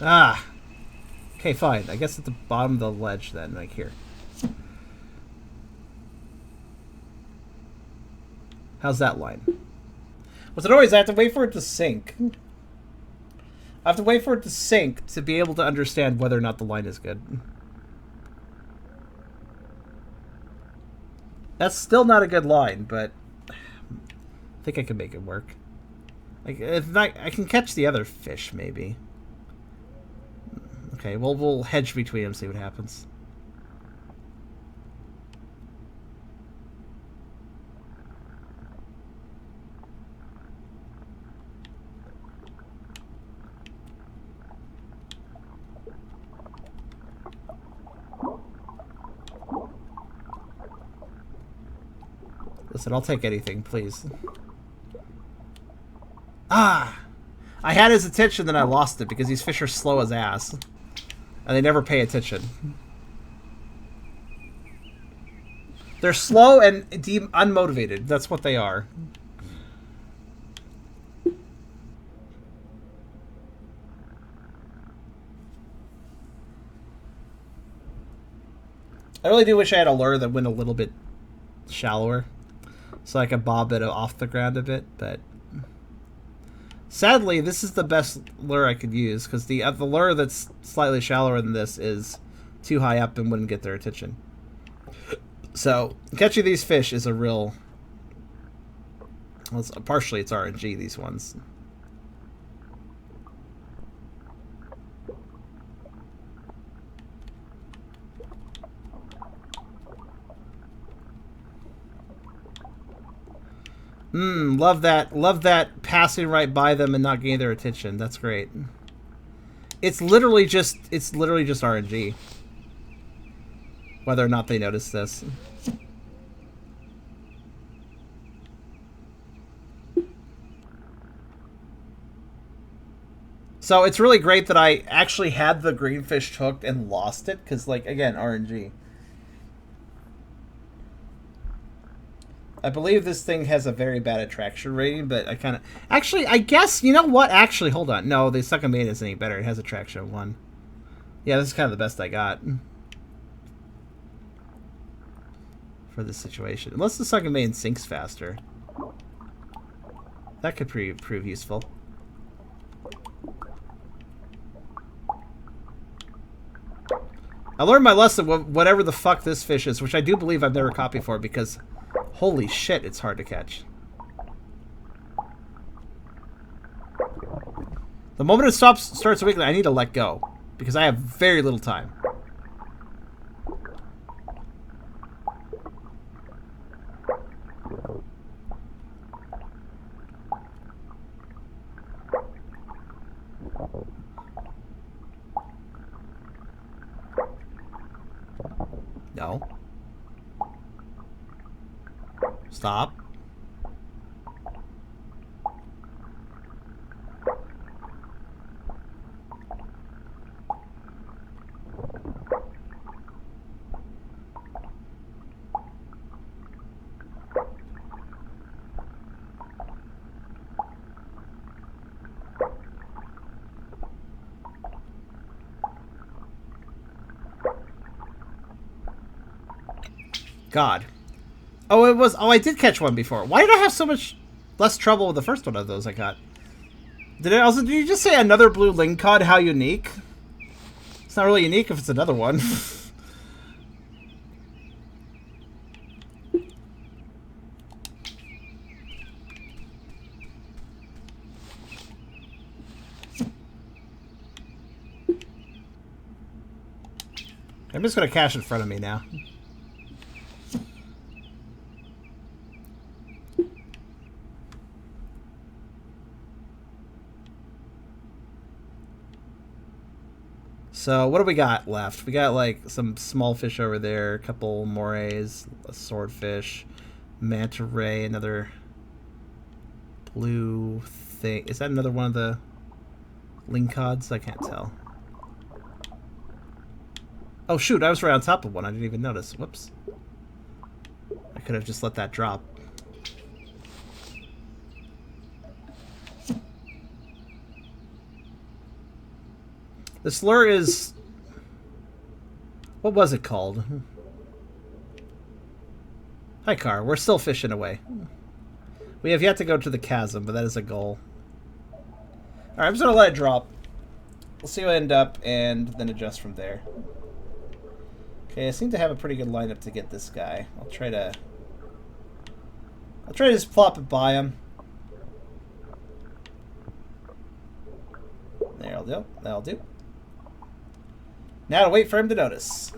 Ah! Okay, fine. I guess at the bottom of the ledge then, like here. How's that line? Was it always I have to wait for it to sink? I have to wait for it to sink to be able to understand whether or not the line is good. That's still not a good line, but I think I can make it work. Like, if not, I can catch the other fish, maybe. Okay, well, we'll hedge between them, see what happens. Listen, I'll take anything, please. Ah! I had his attention, then I lost it, because these fish are slow as ass. And they never pay attention. They're slow and unmotivated. That's what they are. I really do wish I had a lure that went a little bit shallower, so I could bob it off the ground a bit, but sadly, this is the best lure I could use, because the lure that's slightly shallower than this is too high up and wouldn't get their attention. So, catching these fish is a real... Well, partially it's RNG, these ones. Love that. Love that passing right by them and not getting their attention. That's great. It's literally just RNG. Whether or not they notice this. So it's really great that I actually had the greenfish hooked and lost it, because, like, again, RNG. I believe this thing has a very bad attraction rating, but I kind of... Actually, I guess, you know what? Actually, hold on. No, the second main isn't any better. It has attraction of 1. Yeah, this is kind of the best I got. For this situation. Unless the second main sinks faster. That could prove useful. I learned my lesson, whatever the fuck this fish is, which I do believe I've never caught before, because holy shit, it's hard to catch. The moment it starts wiggling, I need to let go, because I have very little time. No. Stop. God. Oh, it was... Oh, I did catch one before. Why did I have so much less trouble with the first one of those I got? Did you just say another blue lingcod? How unique? It's not really unique if it's another one. I'm just going to cash in front of me now. So, what do we got left? We got, like, some small fish over there, a couple morays, a swordfish, manta ray, another blue thing. Is that another one of the lingcods? I can't tell. Oh, shoot, I was right on top of one. I didn't even notice. Whoops. I could have just let that drop. This lure is... What was it called? Hi, Car. We're still fishing away. We have yet to go to the chasm, but that is a goal. Alright, I'm just going to let it drop. We'll see what I end up, and then adjust from there. Okay, I seem to have a pretty good lineup to get this guy. I'll try to just plop it by him. There'll do. That'll do. Now to wait for him to notice.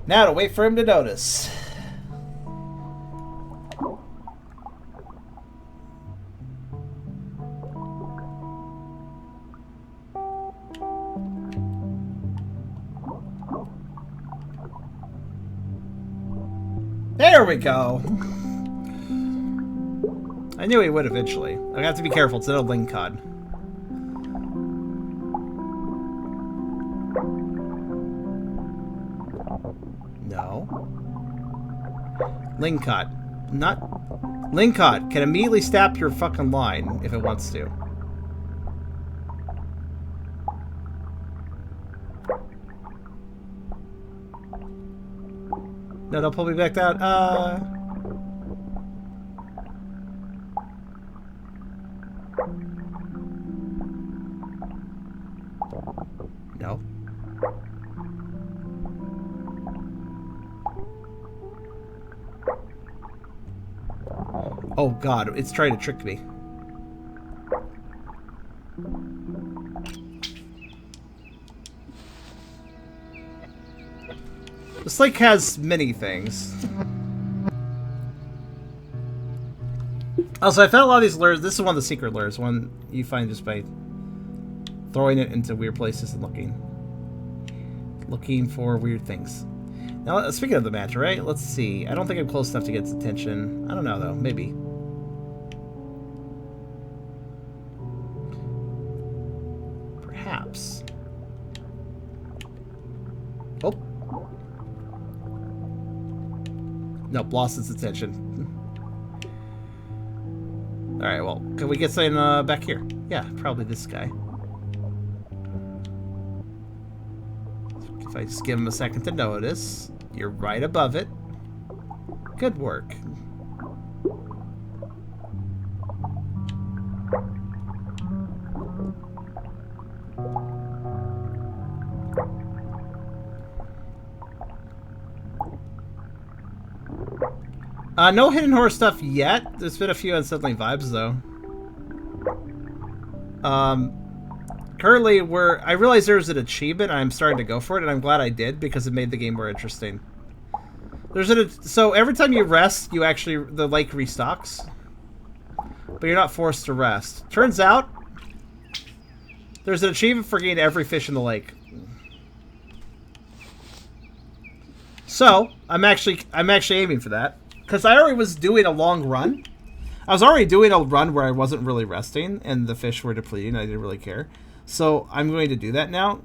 Now to wait for him to notice. There we go. I knew he would eventually. I have to be careful. It's another lingcod. No. Lingcod. Not... Lingcod can immediately snap your fucking line if it wants to. No, don't pull me back down. No. Oh god, it's trying to trick me. This lake has many things. Also, I found a lot of these lures. This is one of the secret lures, one you find just by throwing it into weird places and looking for weird things. Now, speaking of the match, right? Let's see. I don't think I'm close enough to get its attention. I don't know, though. Maybe. Perhaps. Oh. Nope, lost its attention. Alright, well, can we get something back here? Yeah, probably this guy. If I just give him a second to notice, you're right above it. Good work. No hidden horror stuff yet. There's been a few unsettling vibes, though. Currently, I realized there's an achievement, and I'm starting to go for it, and I'm glad I did, because it made the game more interesting. So every time you rest, the lake restocks. But you're not forced to rest. Turns out, there's an achievement for getting every fish in the lake. So, I'm actually aiming for that. Because I already was doing a long run. I was already doing a run where I wasn't really resting, and the fish were depleting. I didn't really care. So I'm going to do that now.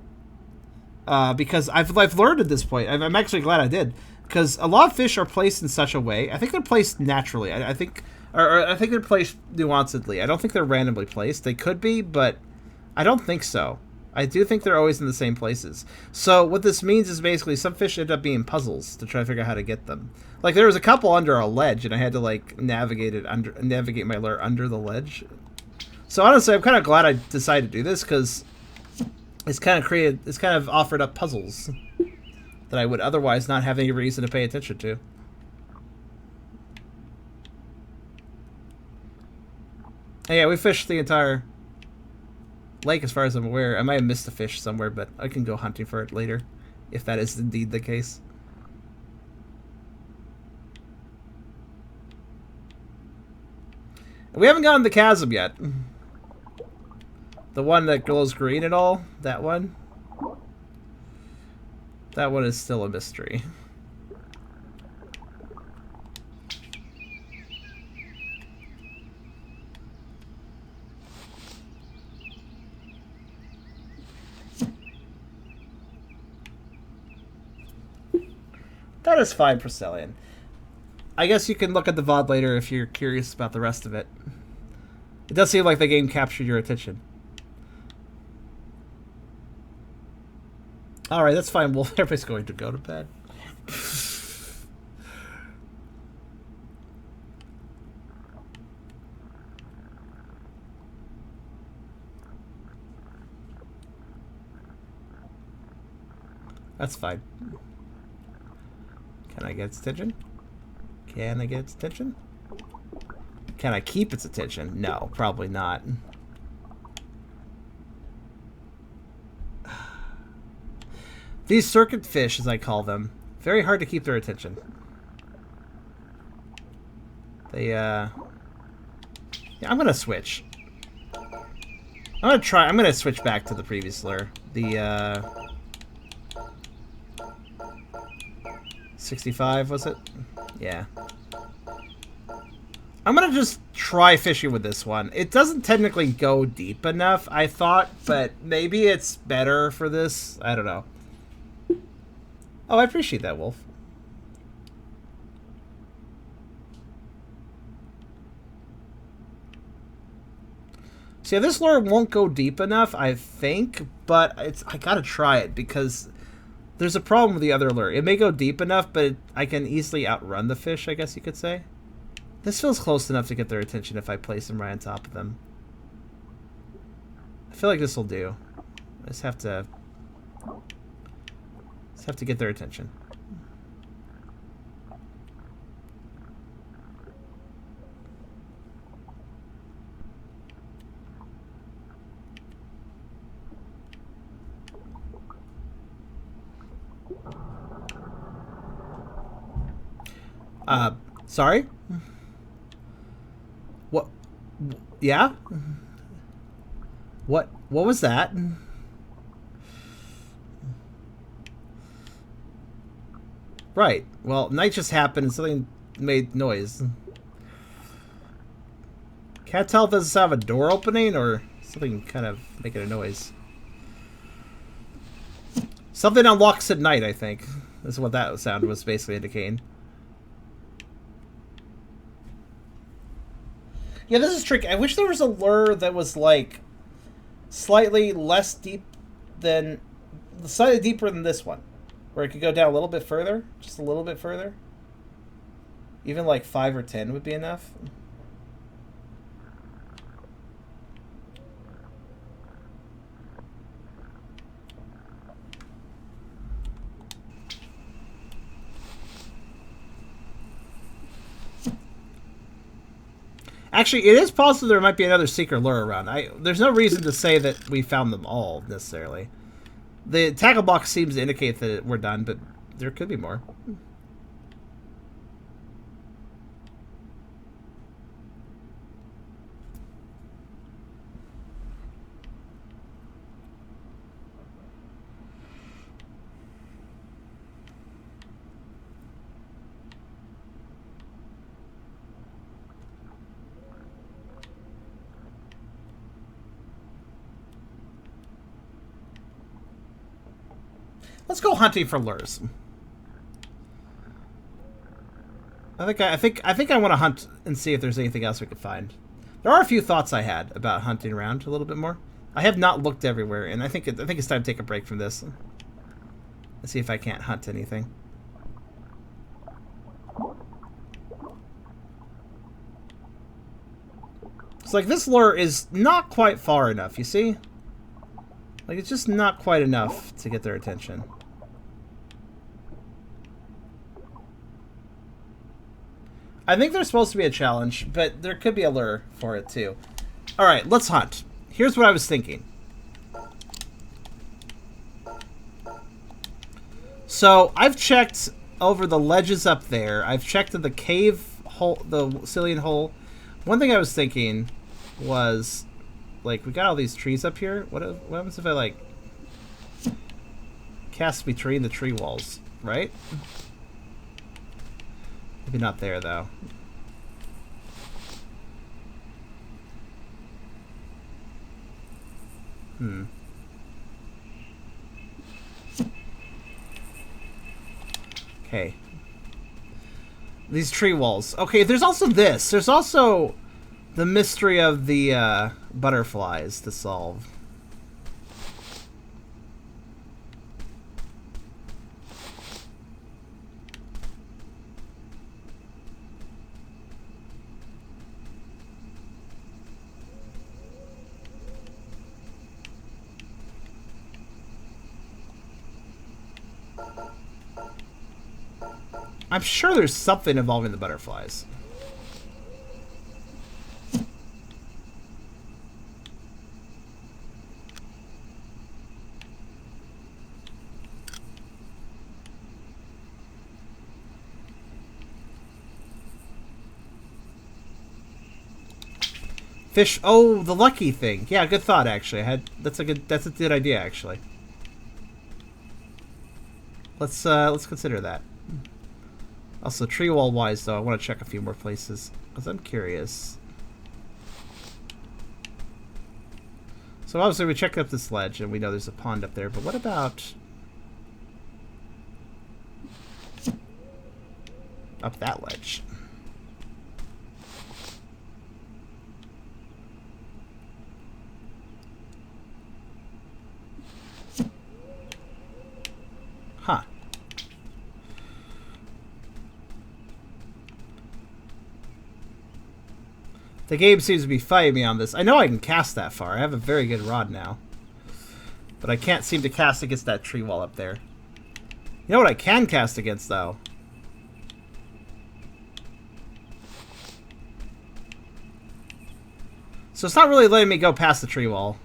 Because I've learned at this point. I'm actually glad I did. Because a lot of fish are placed in such a way. I think they're placed naturally. I think they're placed nuancedly. I don't think they're randomly placed. They could be, but I don't think so. I do think they're always in the same places. So what this means is basically some fish end up being puzzles to try to figure out how to get them. Like there was a couple under a ledge, and I had to like navigate my lure under the ledge. So honestly, I'm kind of glad I decided to do this because it's kind of offered up puzzles that I would otherwise not have any reason to pay attention to. And yeah, we fished the entire lake as far as I'm aware. I might have missed a fish somewhere, but I can go hunting for it later if that is indeed the case. We haven't gotten the chasm yet. The one that glows green and all, that one. That one is still a mystery. That is fine, Priscillian. I guess you can look at the VOD later if you're curious about the rest of it. It does seem like the game captured your attention. Alright, that's fine. Well, everybody's going to go to bed. That's fine. Can I get its attention? Can I get its attention? Can I keep its attention? No, probably not. These circuit fish, as I call them, very hard to keep their attention. Yeah, I'm gonna switch. I'm gonna switch back to the previous lure. The, 65, was it? Yeah. I'm gonna just try fishing with this one. It doesn't technically go deep enough, I thought, but maybe it's better for this. I don't know. Oh, I appreciate that, Wolf. So yeah, this lure won't go deep enough, I think, but I gotta try it because there's a problem with the other lure. It may go deep enough, but I can easily outrun the fish, I guess you could say. This feels close enough to get their attention if I place them right on top of them. I feel like this will do. I just have to get their attention. Sorry? What? Yeah? What was that? Right. Well, night just happened and something made noise. Can't tell if this have a door opening or something kind of making a noise. Something unlocks at night, I think. That's what that sound was basically indicating. Yeah, this is tricky. I wish there was a lure that was, like, slightly less deep than... Slightly deeper than this one. Where it could go down a little bit further. Just a little bit further. Even, like, 5 or 10 would be enough. Actually, it is possible there might be another secret lure around. There's no reason to say that we found them all, necessarily. The tackle box seems to indicate that we're done, but there could be more. Let's go hunting for lures. I think I want to hunt and see if there's anything else we could find. There are a few thoughts I had about hunting around a little bit more. I have not looked everywhere, and I think it's time to take a break from this. Let's see if I can't hunt anything. It's like this lure is not quite far enough, you see? Like, it's just not quite enough to get their attention. I think there's supposed to be a challenge, but there could be a lure for it, too. Alright, let's hunt. Here's what I was thinking. So, I've checked over the ledges up there. I've checked in the cave hole, the Cillian hole. One thing I was thinking was... Like, we got all these trees up here. What happens if I, like, cast between the tree walls, right? Maybe not there, though. Okay. These tree walls. Okay, there's also this. There's also the mystery of the butterflies to solve. I'm sure there's something involving the butterflies. Fish. Oh, the lucky thing. Yeah, good thought. Actually, that's a good idea. Actually, let's consider that. Also, tree wall wise, though, I want to check a few more places because I'm curious. So obviously, we checked up this ledge and we know there's a pond up there. But what about up that ledge? Huh. The game seems to be fighting me on this. I know I can cast that far. I have a very good rod now. But I can't seem to cast against that tree wall up there. You know what I can cast against, though? So it's not really letting me go past the tree wall.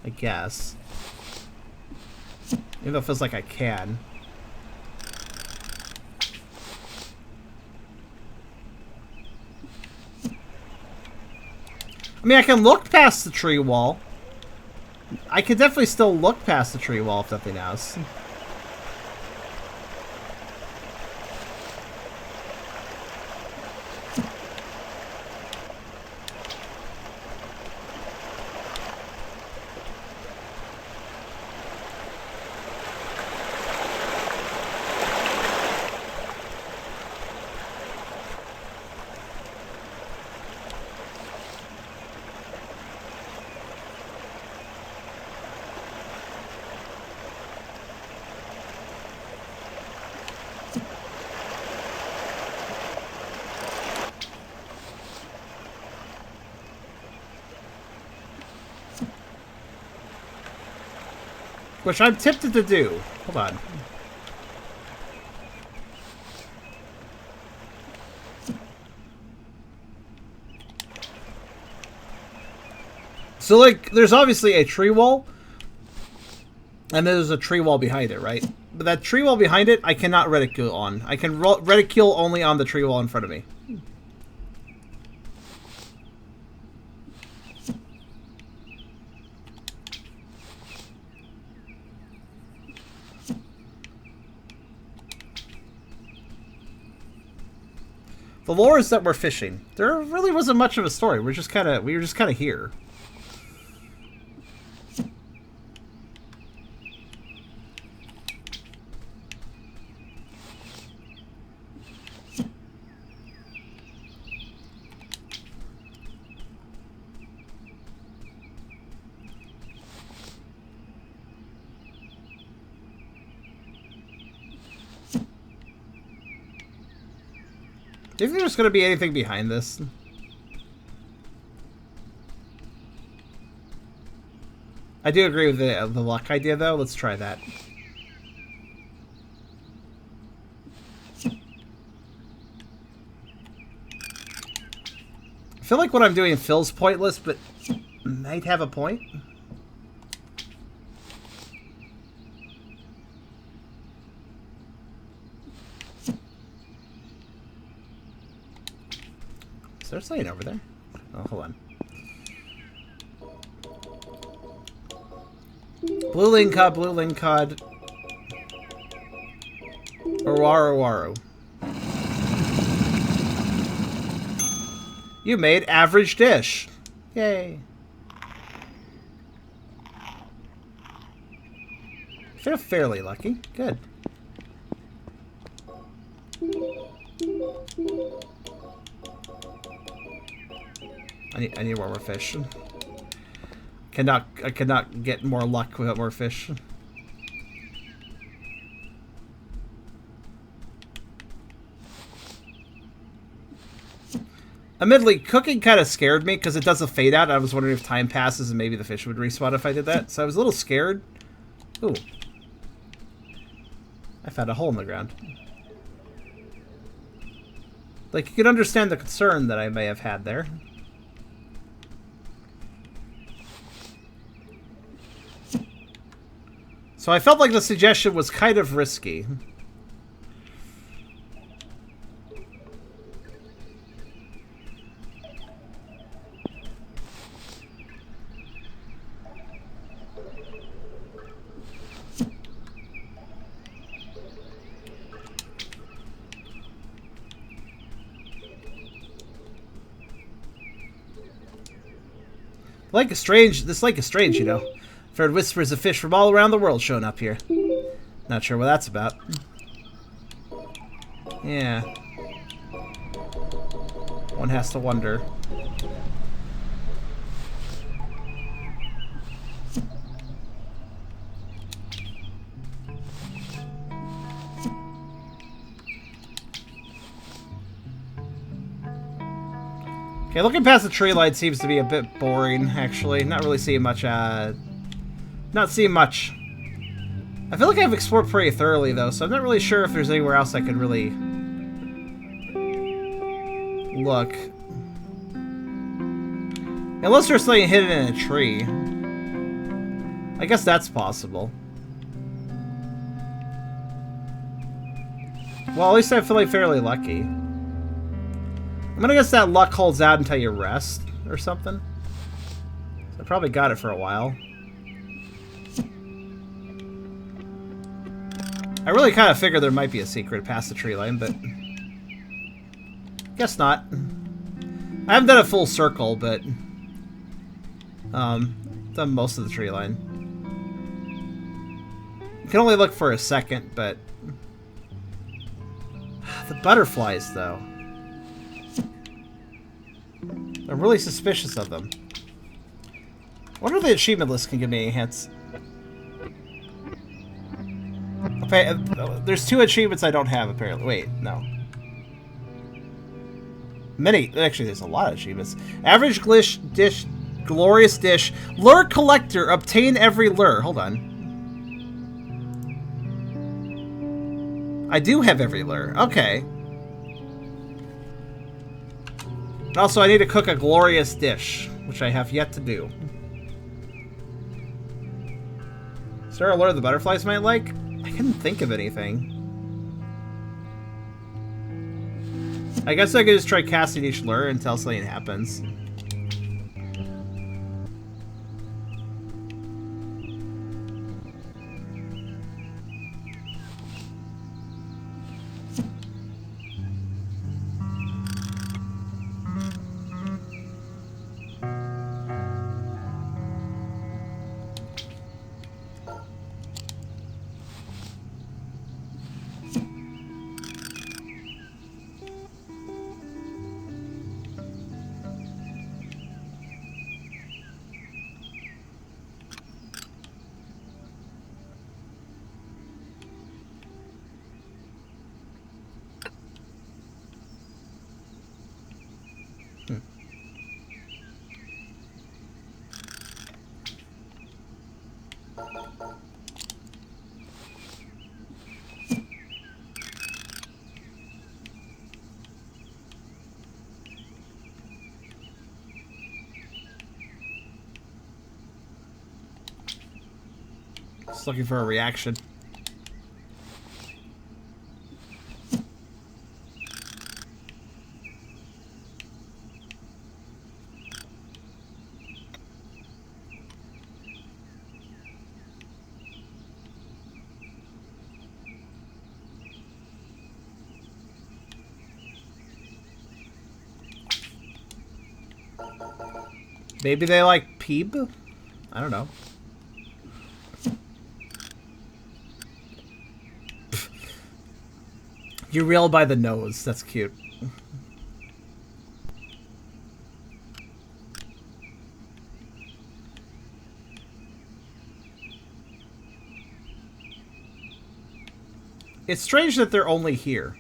I guess. Even though it feels like I can. I mean, I can look past the tree wall. I could definitely still look past the tree wall if nothing else. Which I'm tempted to do. Hold on. So, like, there's obviously a tree wall. And there's a tree wall behind it, right? But that tree wall behind it, I cannot reticule on. I can reticule only on the tree wall in front of me. The lore is that we're fishing. There really wasn't much of a story. We were just kind of here. Do you think there's going to be anything behind this? I do agree with the luck idea, though. Let's try that. I feel like what I'm doing feels pointless, but might have a point. Is there something over there? Oh, hold on. Blue ling cod. Waru. You made average dish. Yay. I feel fairly lucky. Good. I need more fish. I cannot get more luck without more fish. Admittedly, cooking kind of scared me because it does a fade out. I was wondering if time passes and maybe the fish would respawn if I did that. So I was a little scared. Ooh. I found a hole in the ground. Like, you can understand the concern that I may have had there. So I felt like the suggestion was kind of risky. This lake is strange, you know. I've heard whispers of fish from all around the world showing up here. Not sure what that's about. Yeah. One has to wonder. Okay, looking past the tree line seems to be a bit boring, actually. Not really seeing much, not seeing much. I feel like I've explored pretty thoroughly, though, so I'm not really sure if there's anywhere else I could really look. Unless there's something hidden in a tree. I guess that's possible. Well, at least I feel like fairly lucky. I'm gonna guess that luck holds out until you rest, or something. probably got it for a while. I really kind of figured there might be a secret past the tree line, but guess not. I haven't done a full circle, but done most of the tree line. You can only look for a second, but the butterflies, though. I'm really suspicious of them. I wonder if the achievement list can give me any hints. Okay, there's 2 achievements I don't have, apparently. Wait, no. Actually, there's a lot of achievements. Average dish, glorious dish. Lure collector, obtain every lure. Hold on. I do have every lure. Okay. Also, I need to cook a glorious dish, which I have yet to do. Is there a lure the butterflies might like? I couldn't think of anything. I guess I could just try casting each lure until something happens. Just looking for a reaction. Maybe they like Peeb? I don't know. You reel by the nose. That's cute. It's strange that they're only here.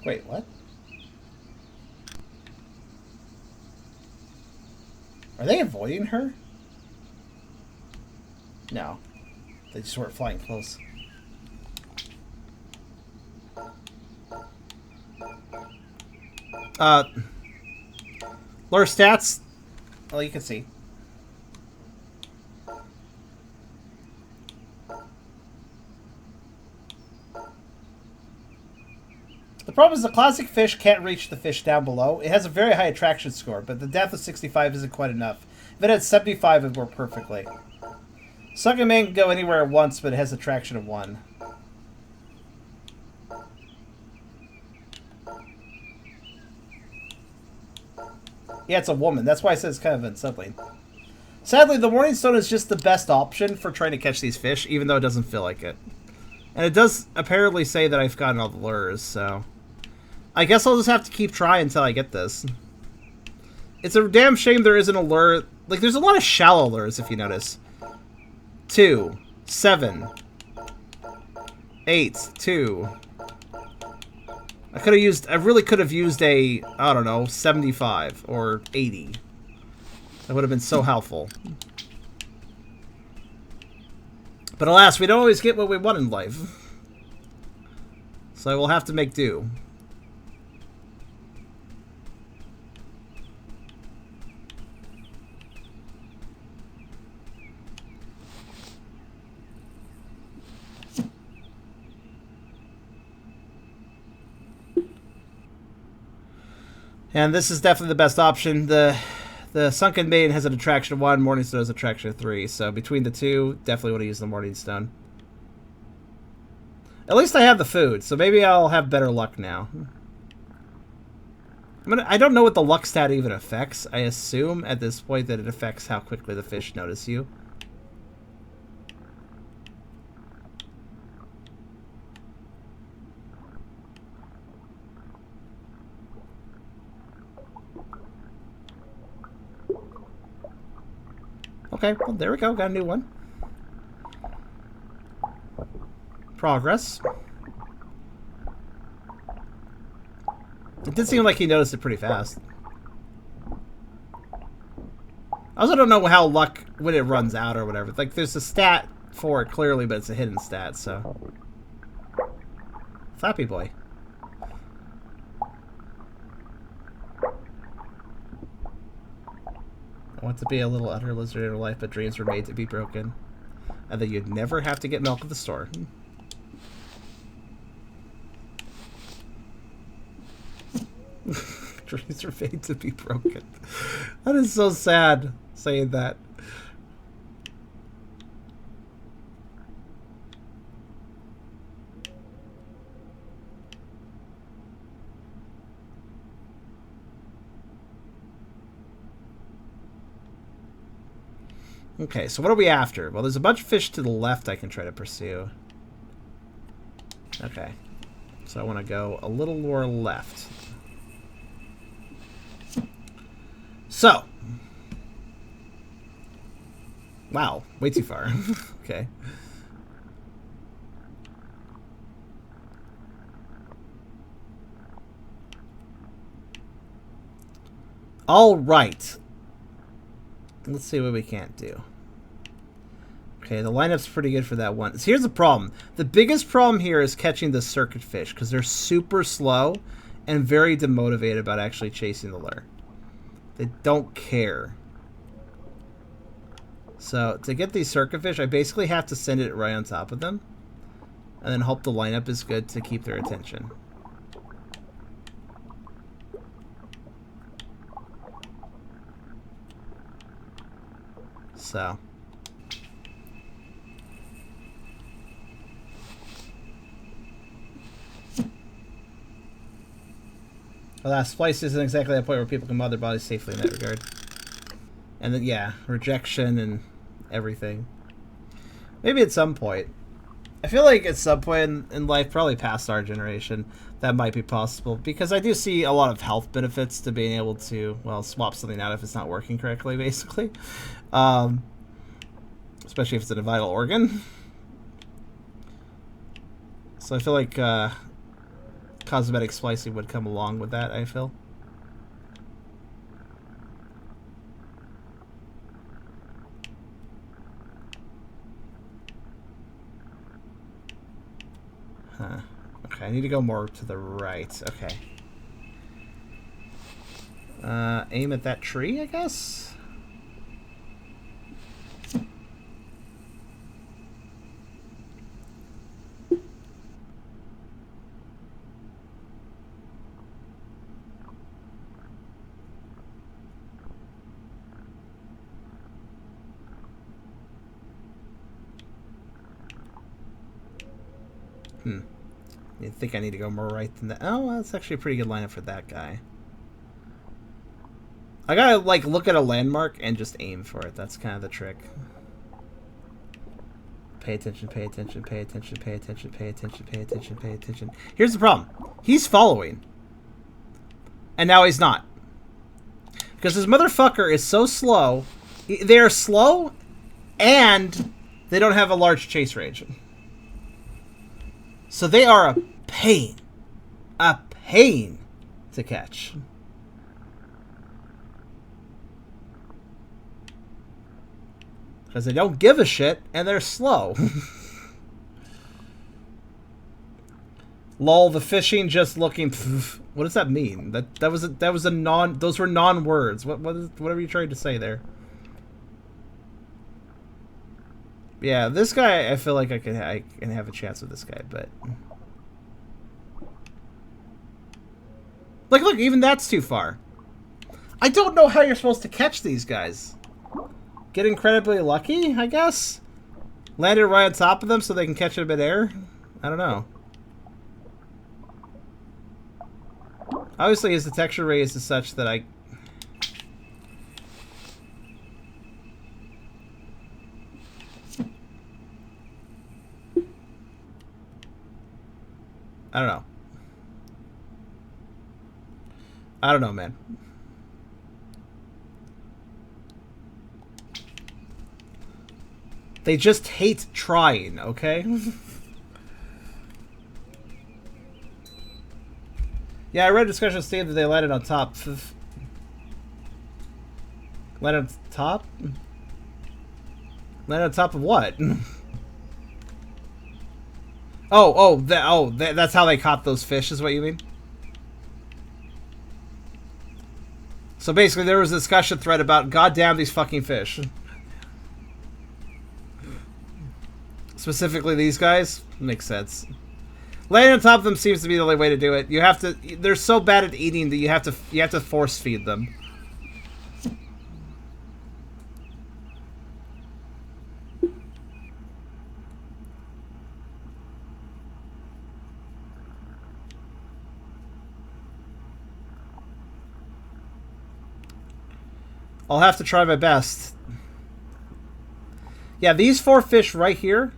Wait, what? Are they avoiding her? No. They just weren't flying close. Lure stats. Well, you can see. The problem is the classic fish can't reach the fish down below. It has a very high attraction score, but the depth of 65 isn't quite enough. If it had 75, it would work perfectly. Sucking Man can go anywhere at once, but it has attraction of 1. Yeah, it's a woman. That's why I said it's kind of unsettling. Sadly, the Morning Stone is just the best option for trying to catch these fish, even though it doesn't feel like it. And it does apparently say that I've gotten all the lures, so I guess I'll just have to keep trying until I get this. It's a damn shame there isn't a lure. Like, there's a lot of shallow lures, if you notice. 2, 7, 8, 2. I really could have used a, I don't know, 75 or 80. That would have been so helpful. But alas, we don't always get what we want in life. So I will have to make do. And this is definitely the best option. The Sunken Maiden has an attraction of 1, Morningstone has an attraction of 3. So between the two, definitely want to use the Morningstone. At least I have the food, so maybe I'll have better luck now. I don't know what the luck stat even affects. I assume at this point that it affects how quickly the fish notice you. Okay, well, there we go. Got a new one. Progress. It did seem like he noticed it pretty fast. I also don't know how luck, when it runs out or whatever. Like, there's a stat for it clearly, but it's a hidden stat, so. Flappy boy. I want to be a little utter lizard in life, but dreams were made to be broken. And that you'd never have to get milk at the store. Dreams are made to be broken. That is so sad, saying that. Okay, so what are we after? Well, there's a bunch of fish to the left I can try to pursue. Okay. So I want to go a little more left. So. Wow, way too far. Okay. All right. Let's see what we can't do. Okay, the lineup's pretty good for that one. So here's the problem. The biggest problem here is catching the circuit fish because they're super slow and very demotivated about actually chasing the lure. They don't care. So to get these circuit fish, I basically have to send it right on top of them and then hope the lineup is good to keep their attention. So. Alas, splice isn't exactly that point where people can mod their bodies safely in that regard. And then, yeah, rejection and everything. Maybe at some point. I feel like at some point in life, probably past our generation, that might be possible. Because I do see a lot of health benefits to being able to, well, swap something out if it's not working correctly, basically. Especially if it's in a vital organ. So I feel like cosmetic splicing would come along with that, I feel. Huh. Okay, I need to go more to the right. Okay. Aim at that tree, I guess? I think I need to go more right than that. Oh, that's actually a pretty good lineup for that guy. I gotta, like, look at a landmark and just aim for it. That's kind of the trick. Pay attention, pay attention, pay attention, pay attention, pay attention, pay attention, pay attention. Here's the problem. He's following. And now he's not. Because this motherfucker is so slow. They are slow, and they don't have a large chase range. So they are a pain. A pain to catch. Because they don't give a shit, and they're slow. Lol, the fishing just looking. What does that mean? That was a non. Those were non-words. Whatever you tried to say there. Yeah, this guy. I feel like I can have a chance with this guy, but like, look, even that's too far. I don't know how you're supposed to catch these guys. Get incredibly lucky, I guess. Land it right on top of them so they can catch it in midair. I don't know. Obviously, his detection rate is such that I don't know. I don't know, man. They just hate trying, okay? Yeah, I read a discussion stated that they landed on top. Landed on top? Landed on top of what? That's how they caught those fish, is what you mean? So basically, there was a discussion thread about, goddamn these fucking fish. Specifically these guys? Makes sense. Laying on top of them seems to be the only way to do it. You have to. They're so bad at eating that you have to force feed them. I'll have to try my best. Yeah, these 4 fish right here.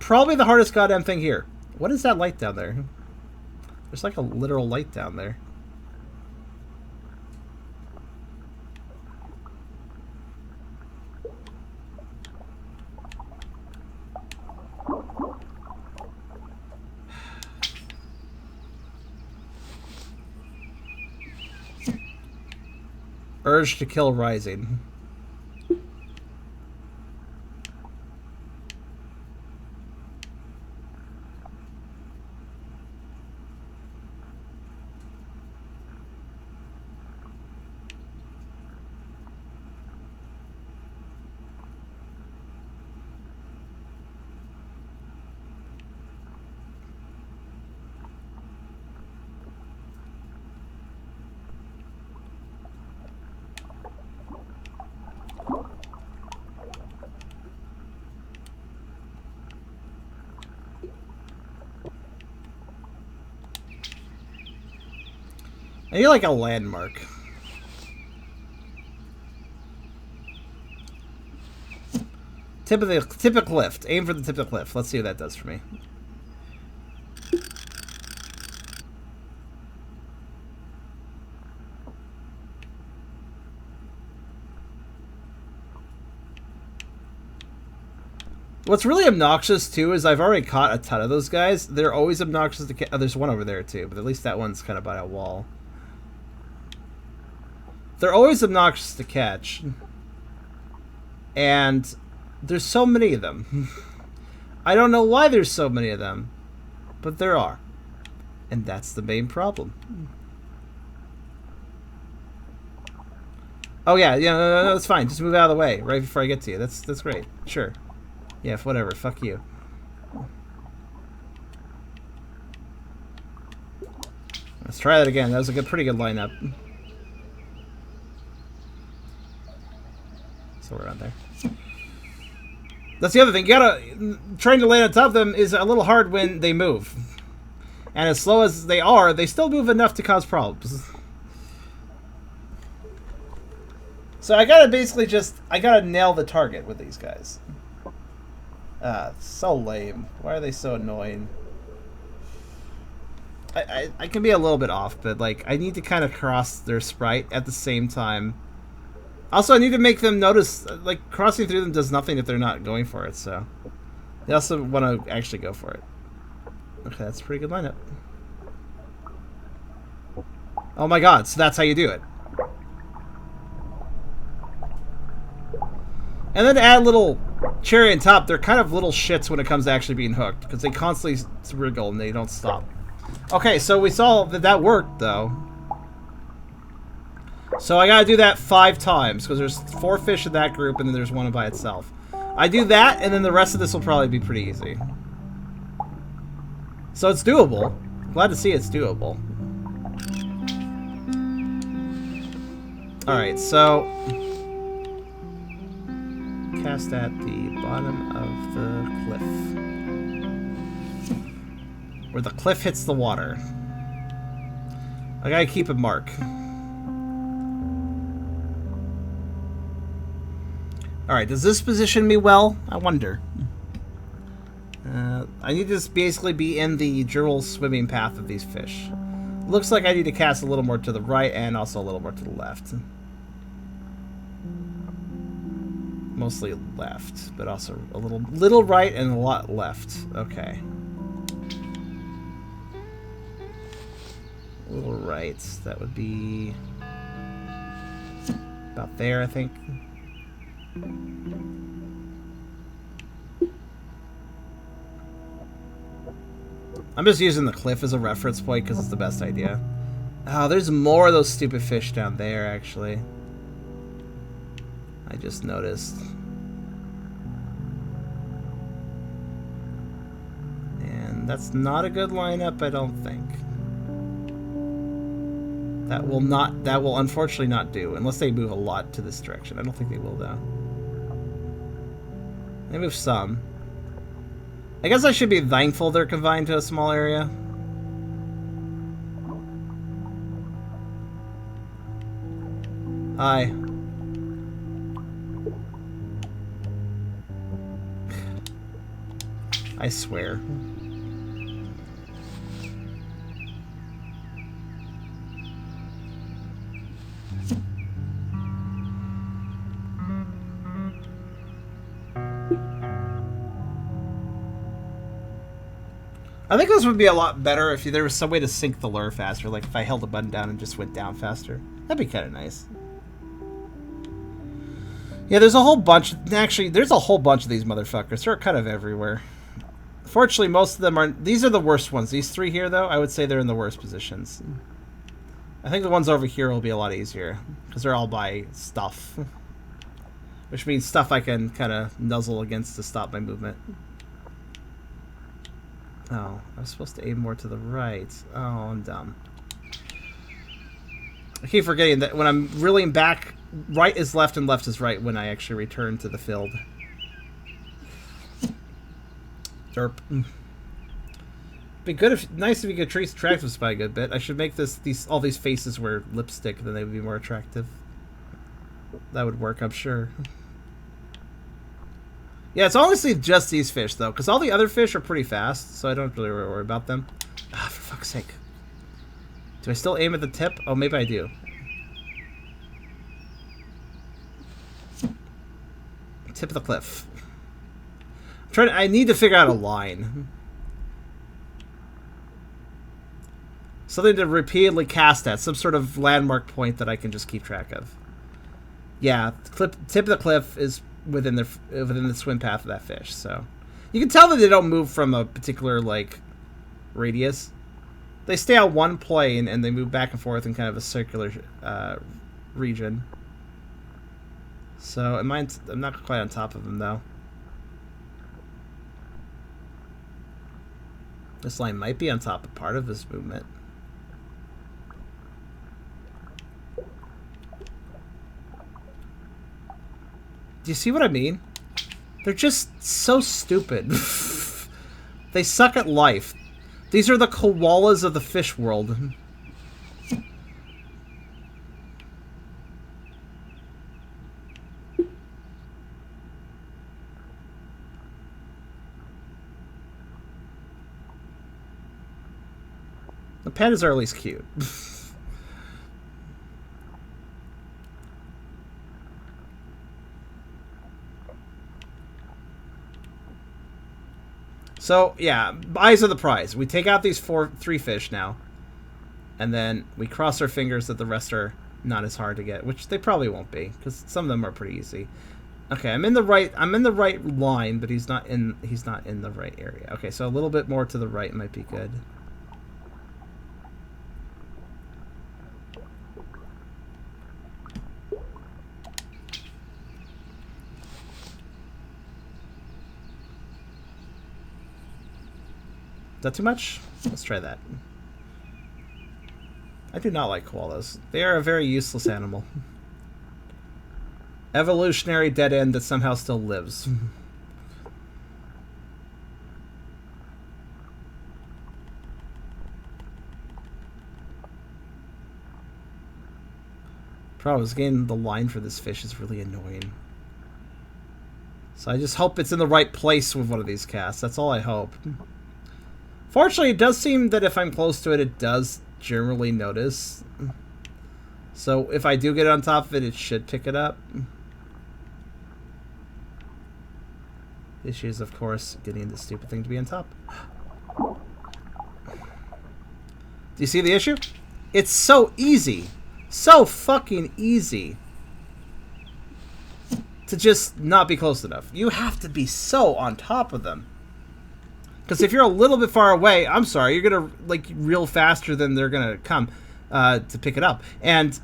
Probably the hardest goddamn thing here. What is that light down there? There's like a literal light down there. Urge to kill rising. I need like a landmark. Tip of cliff. Aim for the tip of the cliff. Let's see what that does for me. What's really obnoxious too is I've already caught a ton of those guys. They're always obnoxious to catch. Oh, there's one over there too, but at least that one's kind of by a wall. They're always obnoxious to catch. And there's so many of them. I don't know why there's so many of them, but there are. And that's the main problem. Oh yeah, no, that's fine. Just move out of the way right before I get to you. That's great. Sure. Yeah, whatever. Fuck you. Let's try that again. That was a pretty good lineup. So we're around there. That's the other thing. Trying to land on top of them is a little hard when they move. And as slow as they are, they still move enough to cause problems. So I gotta basically I gotta nail the target with these guys. So lame. Why are they so annoying? I can be a little bit off, but like I need to kind of cross their sprite at the same time. Also, I need to make them notice, like, crossing through them does nothing if they're not going for it, so. They also want to actually go for it. Okay, that's a pretty good lineup. Oh my god, so that's how you do it. And then add little Cherry and Top, they're kind of little shits when it comes to actually being hooked, because they constantly wriggle and they don't stop. Okay, so we saw that that worked, though. So I gotta do that 5 times, because there's 4 fish in that group, and then there's one by itself. I do that, and then the rest of this will probably be pretty easy. So it's doable. Glad to see it's doable. Alright, so... cast at the bottom of the cliff. Where the cliff hits the water. I gotta keep a mark. Alright, does this position me well? I wonder. I need to just basically be in the general swimming path of these fish. Looks like I need to cast a little more to the right and also a little more to the left. Mostly left, but also a little right and a lot left. Okay. A little right. That would be about there, I think. I'm just using the cliff as a reference point because it's the best idea. Oh, there's more of those stupid fish down there, actually. I just noticed. And that's not a good lineup, I don't think. That will unfortunately not do, unless they move a lot to this direction. I don't think they will, though. They move some. I guess I should be thankful they're confined to a small area. Hi. I swear. I think this would be a lot better if there was some way to sink the lure faster, like if I held the button down and just went down faster. That'd be kind of nice. Yeah, there's a whole bunch. Actually, there's a whole bunch of these motherfuckers. They're kind of everywhere. Fortunately, most of them aren't. These are the worst ones. These 3 here, though, I would say they're in the worst positions. I think the ones over here will be a lot easier, because they're all by stuff. Which means stuff I can kind of nuzzle against to stop my movement. Oh, I was supposed to aim more to the right. Oh, I'm dumb. I keep forgetting that when I'm reeling back, right is left and left is right when I actually return to the field. Derp. Be good if nice if you could trace attractiveness by a good bit. I should make all these faces wear lipstick, then they would be more attractive. That would work, I'm sure. Yeah, it's honestly just these fish, though, because all the other fish are pretty fast, so I don't really worry about them. Ah, for fuck's sake. Do I still aim at the tip? Oh, maybe I do. Tip of the cliff. I need to figure out a line. Something to repeatedly cast at, some sort of landmark point that I can just keep track of. Yeah, tip of the cliff is within the swim path of that fish, so you can tell that they don't move from a particular radius. They stay on one plane and they move back and forth in kind of a circular region. So I'm not quite on top of them though. This line might be on top of part of this movement. Do you see what I mean? They're just so stupid. They suck at life. These are the koalas of the fish world. The pandas are at least cute. So, yeah, eyes are the prize. We take out these 3 fish now. And then we cross our fingers that the rest are not as hard to get, which they probably won't be, because some of them are pretty easy. Okay, I'm in the right line, but he's not in the right area. Okay, so a little bit more to the right might be good. Is that too much? Let's try that. I do not like koalas. They are a very useless animal. Evolutionary dead end that somehow still lives. Problem is getting the line for this fish is really annoying. So I just hope it's in the right place with one of these casts. That's all I hope. Fortunately, it does seem that if I'm close to it, it does generally notice. So if I do get on top of it, it should pick it up. The issue is, of course, getting this stupid thing to be on top. Do you see the issue? It's so easy. So fucking easy to just not be close enough. You have to be so on top of them. Because if you're a little bit far away, I'm sorry, you're going to like reel faster than they're going to come to pick it up. And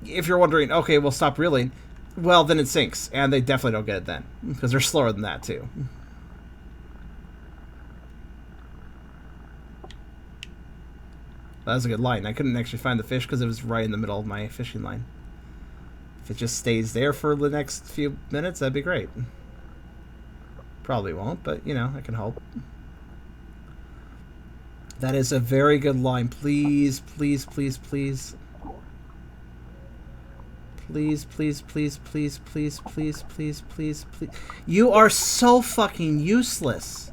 if you're wondering, okay, well, stop reeling, well, then it sinks. And they definitely don't get it then. Because they're slower than that, too. That was a good line. I couldn't actually find the fish because it was right in the middle of my fishing line. If it just stays there for the next few minutes, that'd be great. Probably won't, but, you know, I can hope. That is a very good line. Please, please, please, please. Please, please, please, please, please, please, please, please, please. You are so fucking useless.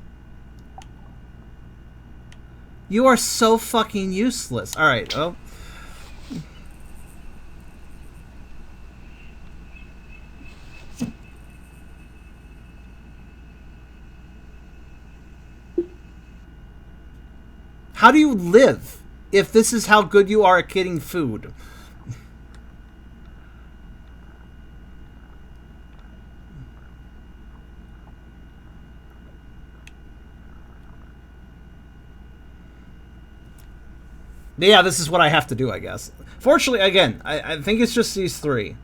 You are so fucking useless. Alright, well. How do you live if this is how good you are at getting food? Yeah, this is what I have to do, I guess. Fortunately, again, I think it's just these three.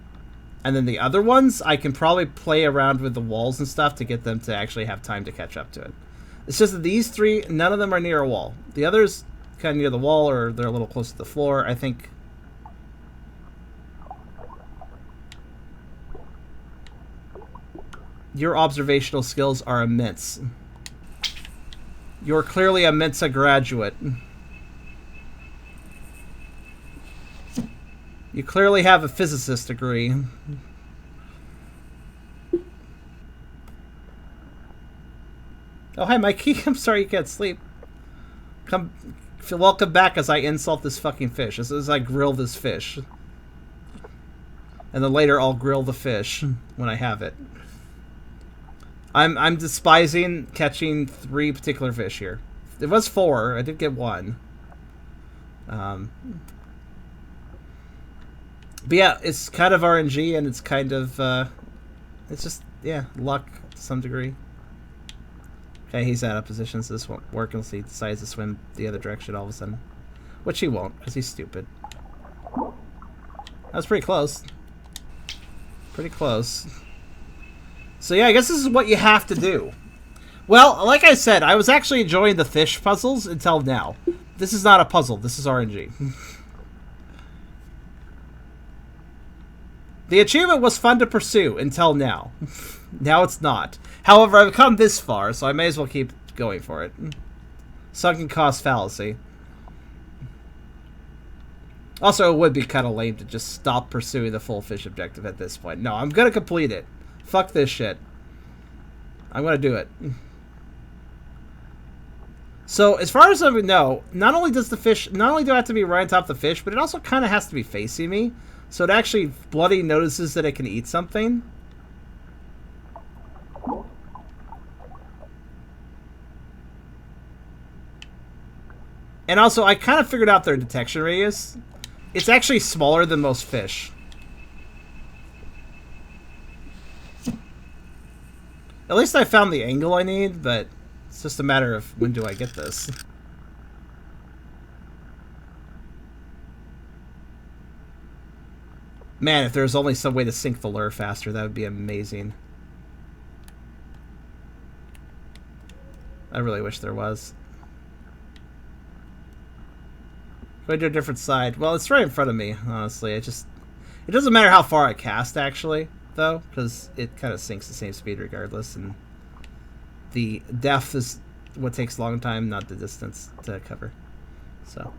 And then the other ones, I can probably play around with the walls and stuff to get them to actually have time to catch up to it. It's just that these three, none of them are near a wall. The others kind of near the wall, or they're a little close to the floor, I think. Your observational skills are immense. You're clearly a Mensa graduate. You clearly have a physicist degree. Oh, hi, Mikey. I'm sorry you can't sleep. Welcome back as I insult this fucking fish. As I grill this fish. And then later I'll grill the fish when I have it. I'm despising catching 3 particular fish here. It was 4. I did get 1. But yeah, it's kind of RNG, and it's kind of, it's just, yeah, luck to some degree. Okay, he's out of position, so this won't work unless he decides to swim the other direction all of a sudden. Which he won't, because he's stupid. That was pretty close. Pretty close. So yeah, I guess this is what you have to do. Well, like I said, I was actually enjoying the fish puzzles until now. This is not a puzzle, this is RNG. The achievement was fun to pursue until now. Now it's not. However, I've come this far, so I may as well keep going for it. Sunken cost fallacy. Also, it would be kind of lame to just stop pursuing the full fish objective at this point. No, I'm going to complete it. Fuck this shit. I'm going to do it. So, as far as I know, not only do I have to be right on top of the fish, but it also kind of has to be facing me. So it actually bloody notices that it can eat something. And also, I kind of figured out their detection radius. It's actually smaller than most fish. At least I found the angle I need, but it's just a matter of when do I get this. Man, if there's only some way to sync the lure faster, that would be amazing. I really wish there was. Go to a different side. Well, it's right in front of me, honestly. It doesn't matter how far I cast, actually, though, because it kind of syncs the same speed regardless, and the depth is what takes a long time, not the distance to cover. So.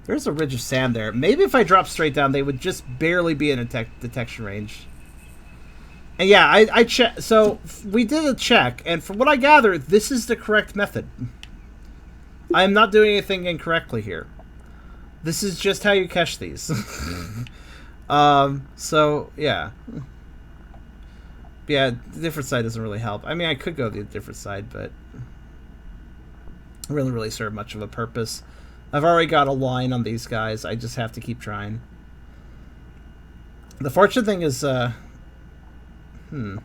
There's a ridge of sand there. Maybe if I drop straight down, they would just barely be in a detection range. And yeah, I check. So we did a check, and from what I gather, this is the correct method. I am not doing anything incorrectly here. This is just how you catch these. So yeah, yeah. The different side doesn't really help. I mean, I could go the different side, but it doesn't really serve much of a purpose. I've already got a line on these guys. I just have to keep trying. The fortunate thing is, I mean,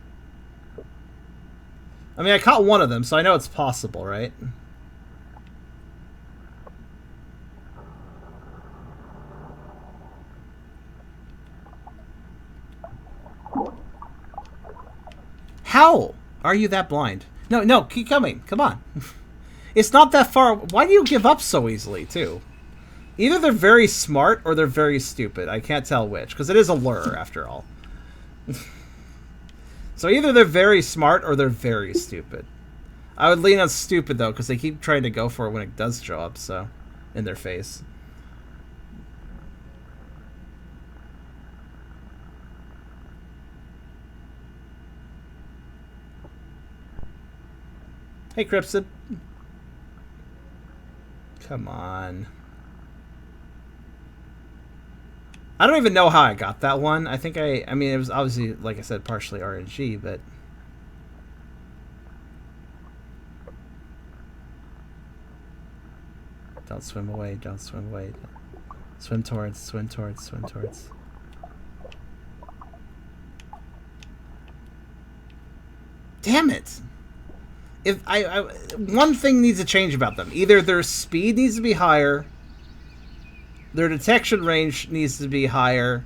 I caught one of them, so I know it's possible, right? How are you that blind? No, no, keep coming. Come on. It's not that far. Why do you give up so easily, too? Either they're very smart or they're very stupid. I can't tell which, because it is a lure, after all. So either they're very smart or they're very stupid. I would lean on stupid, though, because they keep trying to go for it when it does show up, so... in their face. Hey, Crimson. Come on. I don't even know how I got that one. I think I mean, it was obviously, like I said, partially RNG, but... Don't swim away, don't swim away. Swim towards, swim towards, swim towards. Damn it! If one thing needs to change about them. Either their speed needs to be higher, their detection range needs to be higher,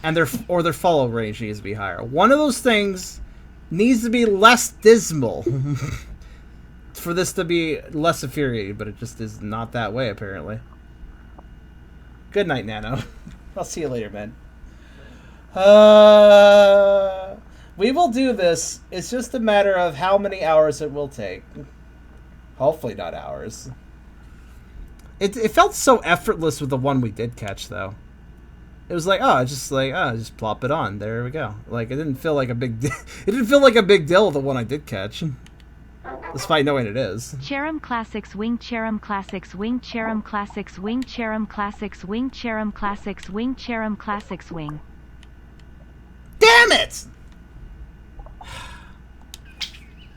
and their follow range needs to be higher. One of those things needs to be less dismal for this to be less infuriating, but it just is not that way, apparently. Good night, Nano. I'll see you later, man. We will do this. It's just a matter of how many hours it will take. Hopefully not hours. It felt so effortless with the one we did catch, though. It was like, just plop it on. There we go. Like, it didn't feel like a big it didn't feel like a big deal, the one I did catch. Despite knowing it is. Cherum Classics Wing Cherum Classics Wing Cherum Classics Wing Cherum Classics Wing Cherum Classics Wing Cherum Classics Wing. Damn it!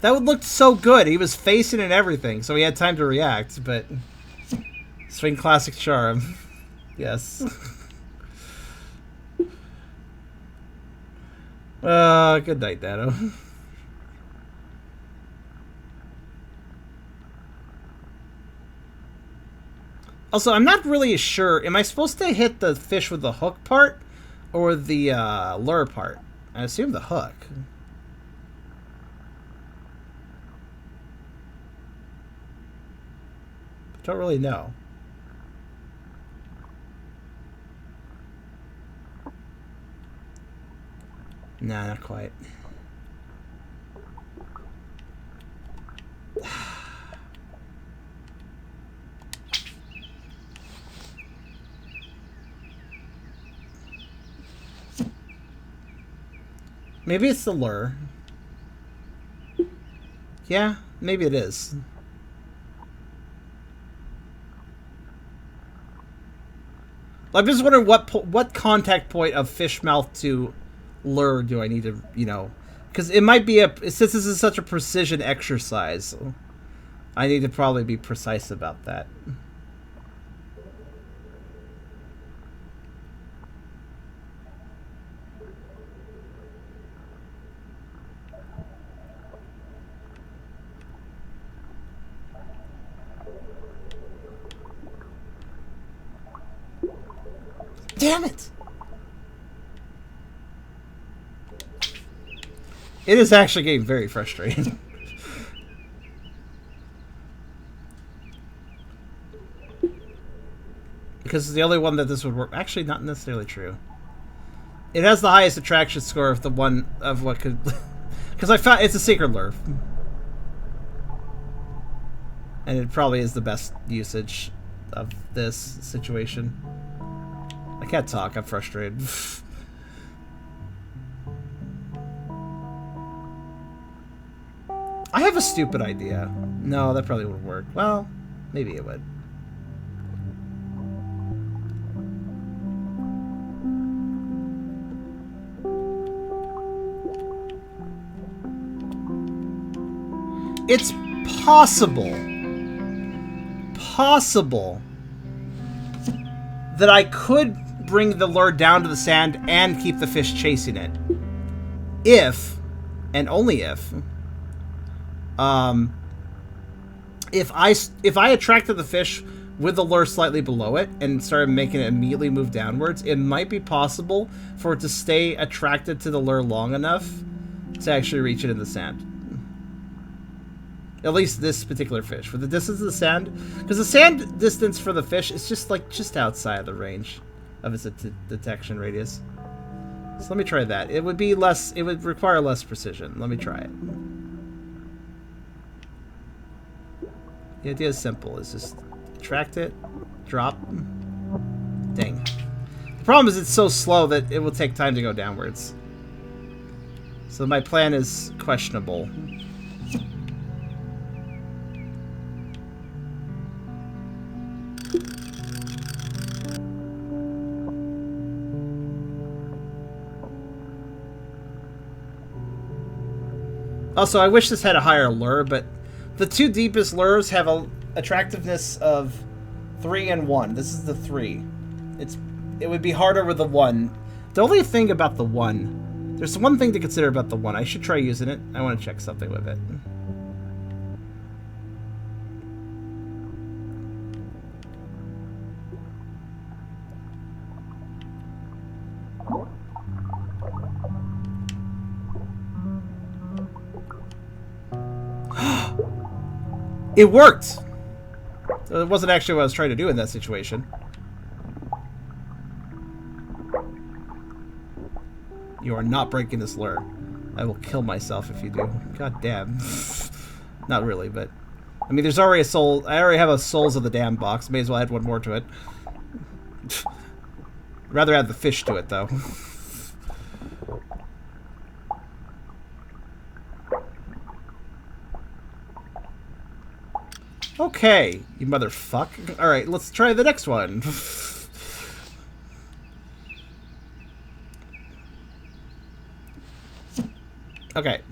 That would look so good. He was facing and everything, so he had time to react, but... Swing Classic Charm. Yes. Good night, Dado. Also, I'm not really sure. Am I supposed to hit the fish with the hook part or the lure part? I assume the hook. Don't really know. Nah, not quite. Maybe it's the lure. Yeah, maybe it is. I'm just wondering what contact point of fish mouth to lure do I need to, you know, because it might be since this is such a precision exercise, I need to probably be precise about that. Damn it! It is actually getting very frustrating. Because it's the only one that this would work. Actually, not necessarily true. It has the highest attraction score of the one of what could... Because I found it's a secret lure. And it probably is the best usage of this situation. I can't talk, I'm frustrated. I have a stupid idea. No, that probably wouldn't work. Well, maybe it would. It's possible that I could bring the lure down to the sand and keep the fish chasing it. If, and only if I attracted the fish with the lure slightly below it and started making it immediately move downwards, it might be possible for it to stay attracted to the lure long enough to actually reach it in the sand. At least this particular fish. For the distance of the sand, because the sand distance for the fish is just outside of the range of its detection radius. So let me try that. It would be less. It would require less precision. Let me try it. The idea is simple. It's just attract it, drop. Dang. The problem is it's so slow that it will take time to go downwards. So my plan is questionable. Also, I wish this had a higher lure, but the two deepest lures have a attractiveness of 3 and 1. This is the 3. It would be harder with the 1. The only thing about the 1, there's one thing to consider about the 1. I should try using it. I want to check something with it. It worked! It wasn't actually what I was trying to do in that situation. You are not breaking this lure. I will kill myself if you do. God damn. Not really, but... I mean, there's already a soul... I already have a Souls of the Damned box. May as well add one more to it. Rather add the fish to it, though. Okay, you motherfuck. Alright, let's try the next one. Okay.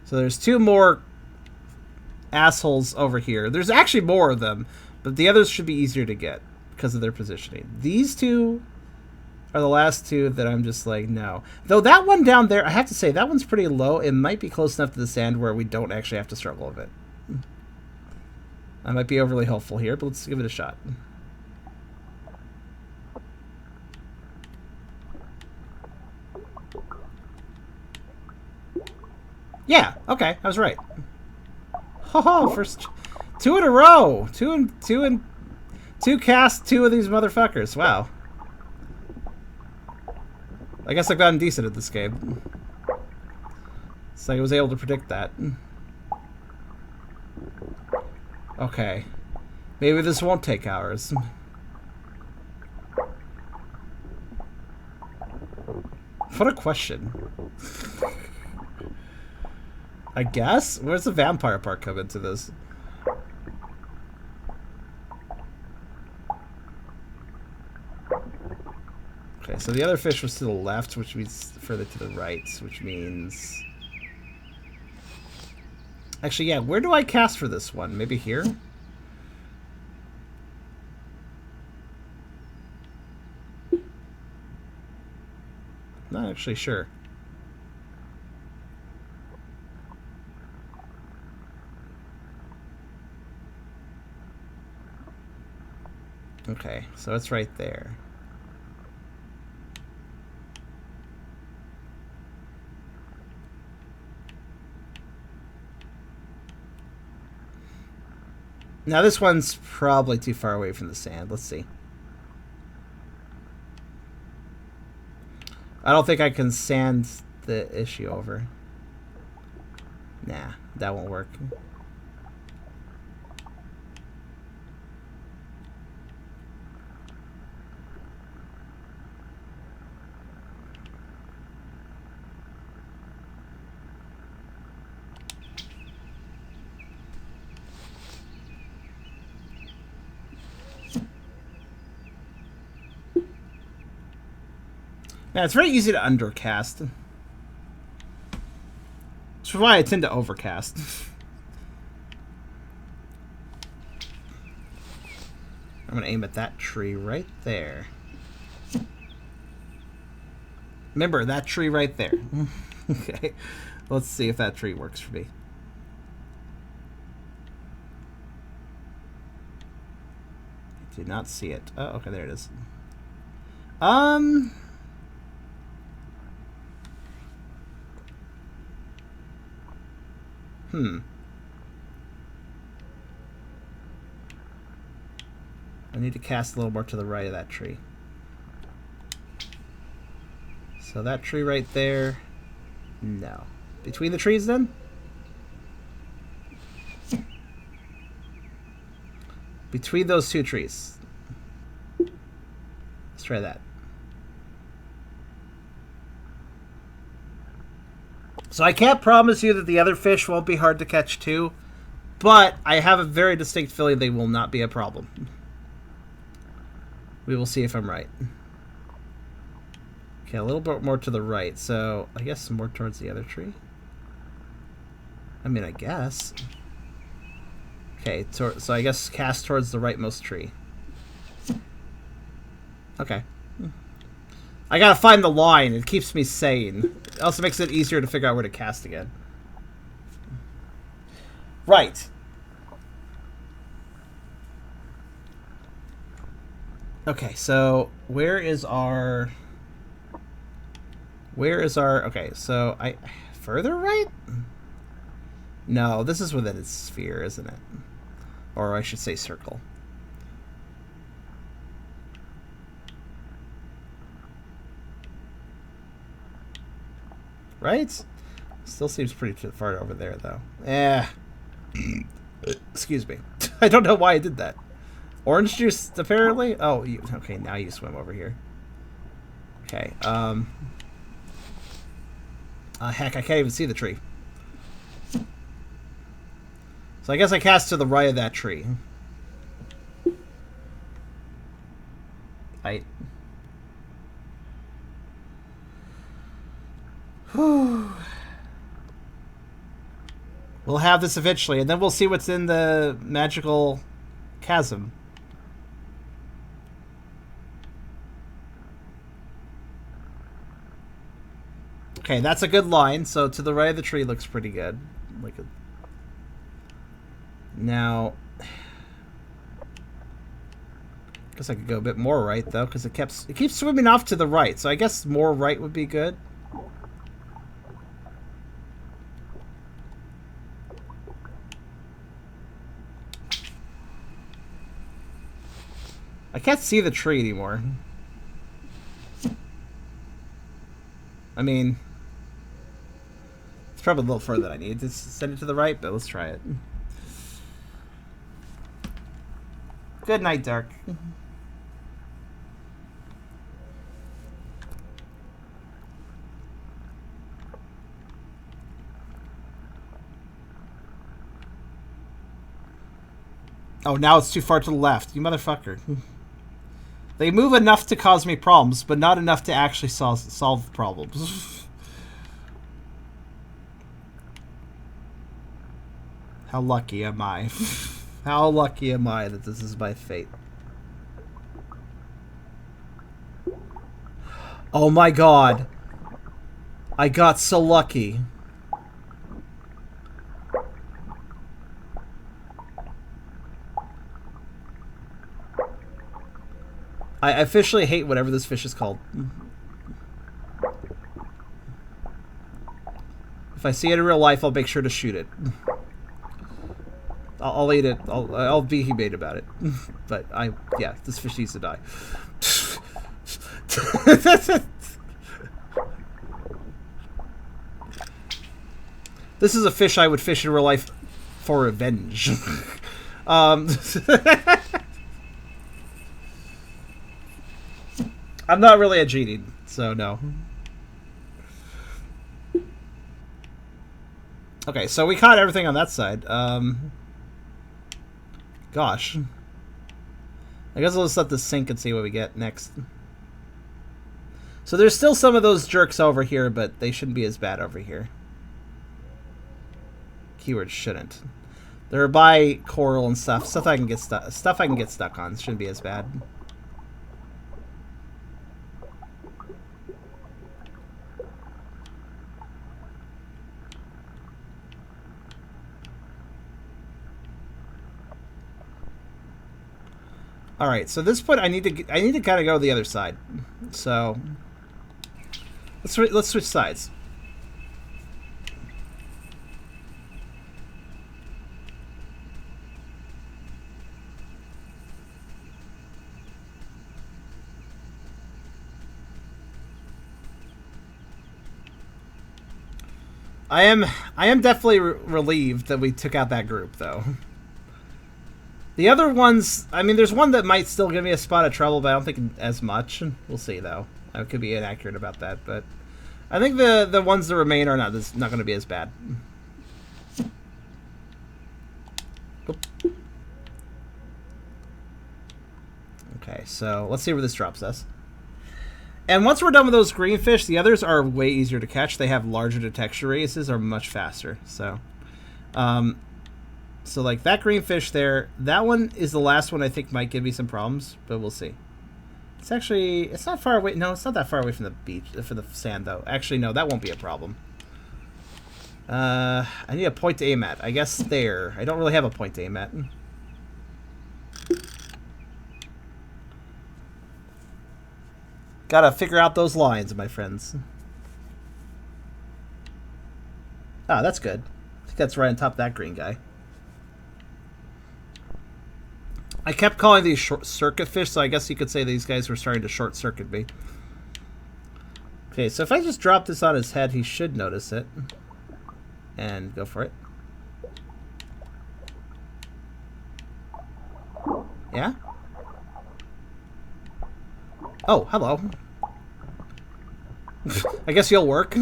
So there's 2 more assholes over here. There's actually more of them, but the others should be easier to get because of their positioning. These 2... are the last 2 that I'm just like, no. Though that one down there, I have to say, that one's pretty low. It might be close enough to the sand where we don't actually have to struggle with it. I might be overly hopeful here, but let's give it a shot. Yeah, okay, I was right. Ho-ho, first 2 in a row. 2 casts, 2 of these motherfuckers. Wow. I guess I've gotten decent at this game. So I was able to predict that. Okay. Maybe this won't take hours. What a question. I guess? Where's the vampire part come into this? Okay, so the other fish was to the left, which means further to the right, which means... Actually, yeah, where do I cast for this one? Maybe here? Not actually sure. Okay, so it's right there. Now this one's probably too far away from the sand. Let's see. I don't think I can sand the issue over. Nah, that won't work. Yeah, it's very easy to undercast. Which is why I tend to overcast. I'm going to aim at that tree right there. Remember, that tree right there. Okay. Let's see if that tree works for me. I do not see it. Oh, okay, there it is. I need to cast a little more to the right of that tree. So that tree right there. No. Between the trees then? Between those two trees. Let's try that. So I can't promise you that the other fish won't be hard to catch too, but I have a very distinct feeling they will not be a problem. We will see if I'm right. Okay, a little bit more to the right, so I guess more towards the other tree. I mean, I guess. Okay, so I guess cast towards the rightmost tree. Okay. I gotta find the line. It keeps me sane. It also makes it easier to figure out where to cast again. Right. Okay, so where is our... Okay, so further right? No, this is within its sphere, isn't it? Or I should say circle. Right? Still seems pretty far over there, though. Excuse me. I don't know why I did that. Orange juice, apparently? Oh, okay, now you swim over here. Okay, heck, I can't even see the tree. So I guess I cast to the right of that tree. We'll have this eventually, and then we'll see what's in the magical chasm. Okay, that's a good line. So to the right of the tree looks pretty good. Now, guess I could go a bit more right though, because it keeps swimming off to the right. So I guess more right would be good. I can't see the tree anymore. I mean, it's probably a little further than I need to send it to the right, but let's try it. Good night, Dark. Oh, now it's too far to the left. You motherfucker. They move enough to cause me problems, but not enough to actually solve problems. How lucky am I? How lucky am I that this is my fate? Oh my god. I got so lucky. I officially hate whatever this fish is called. If I see it in real life, I'll make sure to shoot it. I'll eat it. I'll be humane about it. But yeah, this fish needs to die. This is a fish I would fish in real life for revenge. I'm not really a genie, so no. Okay, so we caught everything on that side. Gosh. I guess I'll just let this sink and see what we get next. So there's still some of those jerks over here, but they shouldn't be as bad over here. Keyword shouldn't. They're by coral and stuff. Stuff I can get stuck on. Shouldn't be as bad. All right, so this point I need to kind of go to the other side. So let's switch sides. I am definitely relieved that we took out that group, though. The other ones, I mean, there's one that might still give me a spot of trouble, but I don't think as much. We'll see, though. I could be inaccurate about that, but I think the ones that remain are not going to be as bad. Oop. Okay, so let's see where this drops us. And once we're done with those green fish, the others are way easier to catch. They have larger detection radiuses, are much faster. So, so like that green fish there, that one is the last one I think might give me some problems, but we'll see. It's not far away. No, it's not that far away from the beach, from the sand though. Actually, no, that won't be a problem. I need a point to aim at. I guess there. I don't really have a point to aim at. Gotta figure out those lines, my friends. Ah, that's good. I think that's right on top of that green guy. I kept calling these short circuit fish, so I guess you could say these guys were starting to short circuit me. Okay, so if I just drop this on his head, he should notice it. And go for it. Yeah? Oh, hello. I guess you'll work.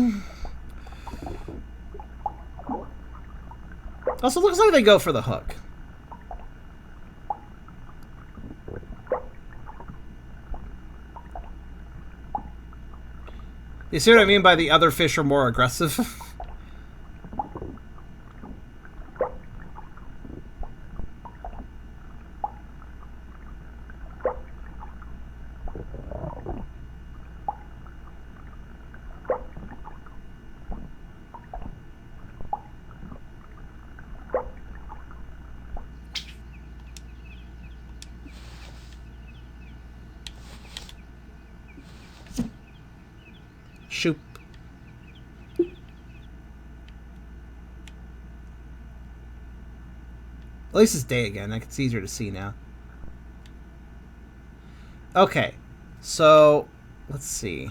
Also, looks like they go for the hook. You see what I mean by the other fish are more aggressive? Shoop. At least it's day again. It's easier to see now. Okay. So, let's see.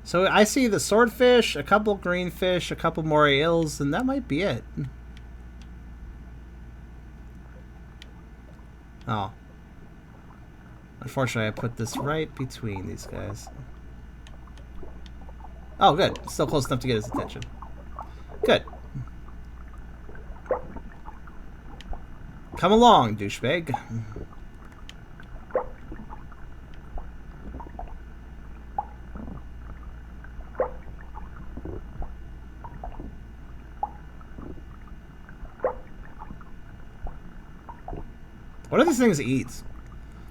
So I see the swordfish, a couple green fish, a couple more eels, and that might be it. Oh. Unfortunately, I put this right between these guys. Oh, good. Still close enough to get his attention. Good. Come along, douchebag. What do these things eat?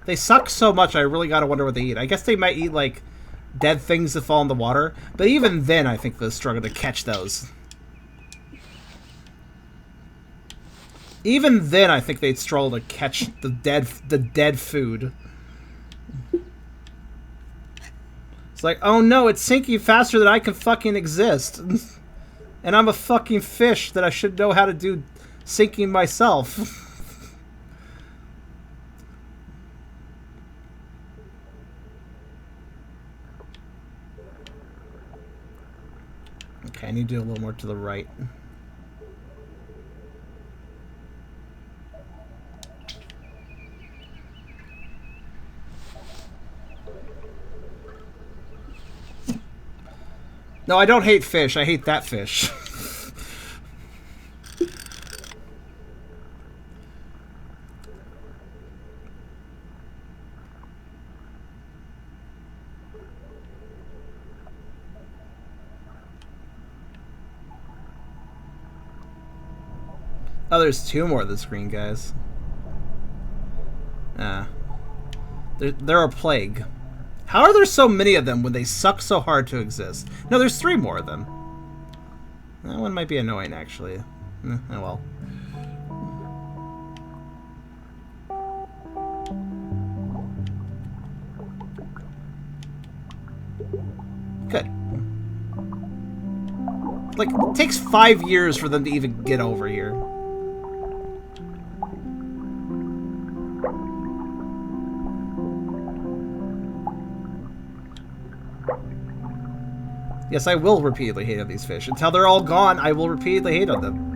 They suck so much, I really gotta wonder what they eat. I guess they might eat, like, dead things that fall in the water. But even then, I think they'll struggle to catch those. Even then, I think they'd struggle to catch the dead food. It's like, oh no, it's sinking faster than I can fucking exist. And I'm a fucking fish that I should know how to do sinking myself. Okay, I need to do a little more to the right. No, I don't hate fish. I hate that fish. Oh, there's 2 more of the screen guys. They're a plague. How are there so many of them when they suck so hard to exist? No, there's 3 more of them. That one might be annoying, actually. Oh well. Good. Like, it takes 5 years for them to even get over here. Yes, I will repeatedly hate on these fish. Until they're all gone, I will repeatedly hate on them.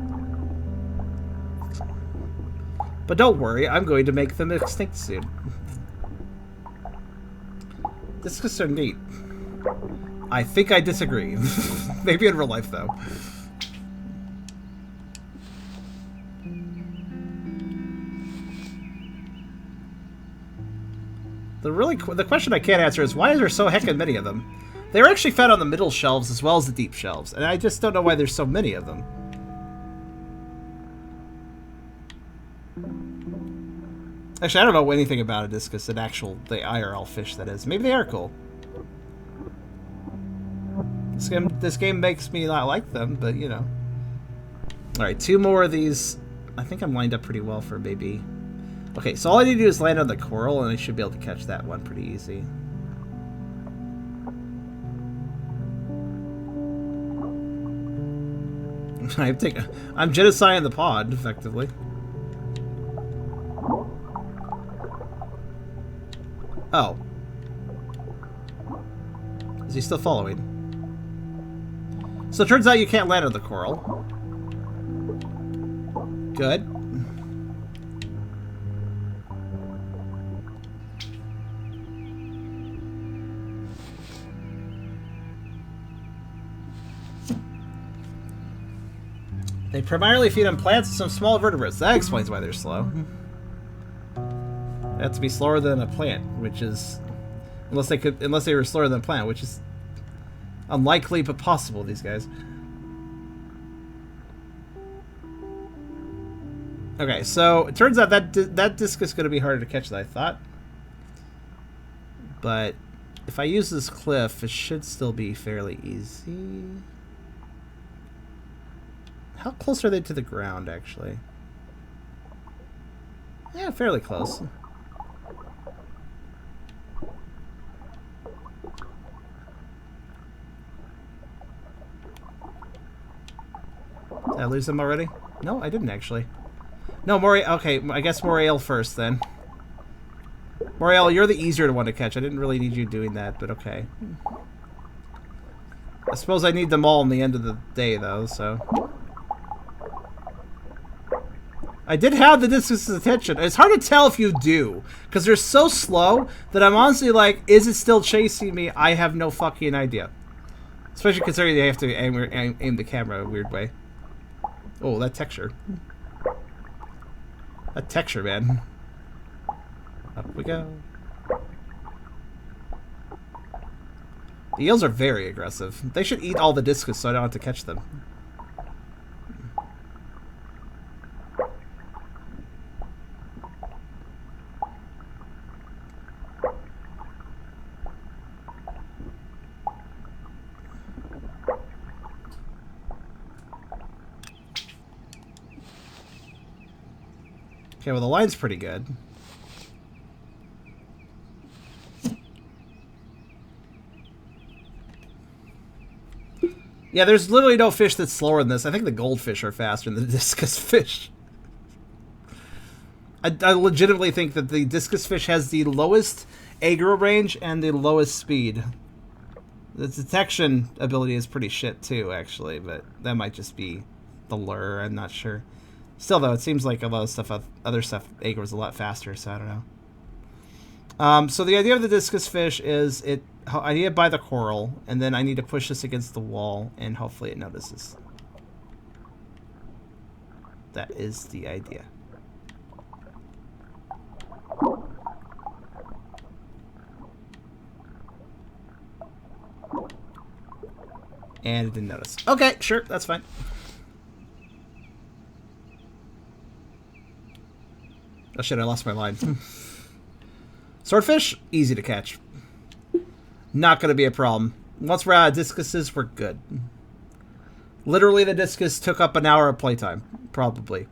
But don't worry, I'm going to make them extinct soon. Discus are neat. I think I disagree. Maybe in real life, though. The question I can't answer is, why is there so heckin' many of them? They're actually found on the middle shelves as well as the deep shelves, and I just don't know why there's so many of them. Actually, I don't know anything about a discus, the IRL fish, that is. Maybe they are cool. This game makes me not like them, but, you know. Alright, 2 more of these. I think I'm lined up pretty well for maybe... Okay, so all I need to do is land on the coral, and I should be able to catch that one pretty easy. I'm genociding the pod, effectively. Oh. Is he still following? So it turns out you can't land on the coral. Good. They primarily feed on plants and some small vertebrates. That explains why they're slow. They have to be slower than a plant, which is... Unless they were slower than a plant, which is unlikely but possible, these guys. Okay, so it turns out that disc is going to be harder to catch than I thought. But if I use this cliff, it should still be fairly easy. How close are they to the ground, actually? Yeah, fairly close. Did I lose them already? No, I didn't actually. No, okay, I guess Moriel first then. Moriel, you're the easier one to catch. I didn't really need you doing that, but okay. I suppose I need them all in the end of the day, though, so... I did have the discus' attention. It's hard to tell if you do, because they're so slow that I'm honestly like, is it still chasing me? I have no fucking idea. Especially considering they have to aim the camera a weird way. Oh, that texture. That texture, man. Up we go. The eels are very aggressive. They should eat all the discus so I don't have to catch them. Okay, well, the line's pretty good. Yeah, there's literally no fish that's slower than this. I think the goldfish are faster than the discus fish. I legitimately think that the discus fish has the lowest aggro range and the lowest speed. The detection ability is pretty shit too, actually, but that might just be the lure. I'm not sure. Still, though, it seems like a lot of stuff, other stuff, aggro is a lot faster, so I don't know. So the idea of the discus fish is I need to buy the coral, and then I need to push this against the wall, and hopefully it notices. That is the idea. And it didn't notice. Okay, sure, that's fine. Oh shit, I lost my line. Swordfish, easy to catch. Not gonna be a problem. Once we're out of discuses, we're good. Literally, the discus took up an hour of playtime. Probably.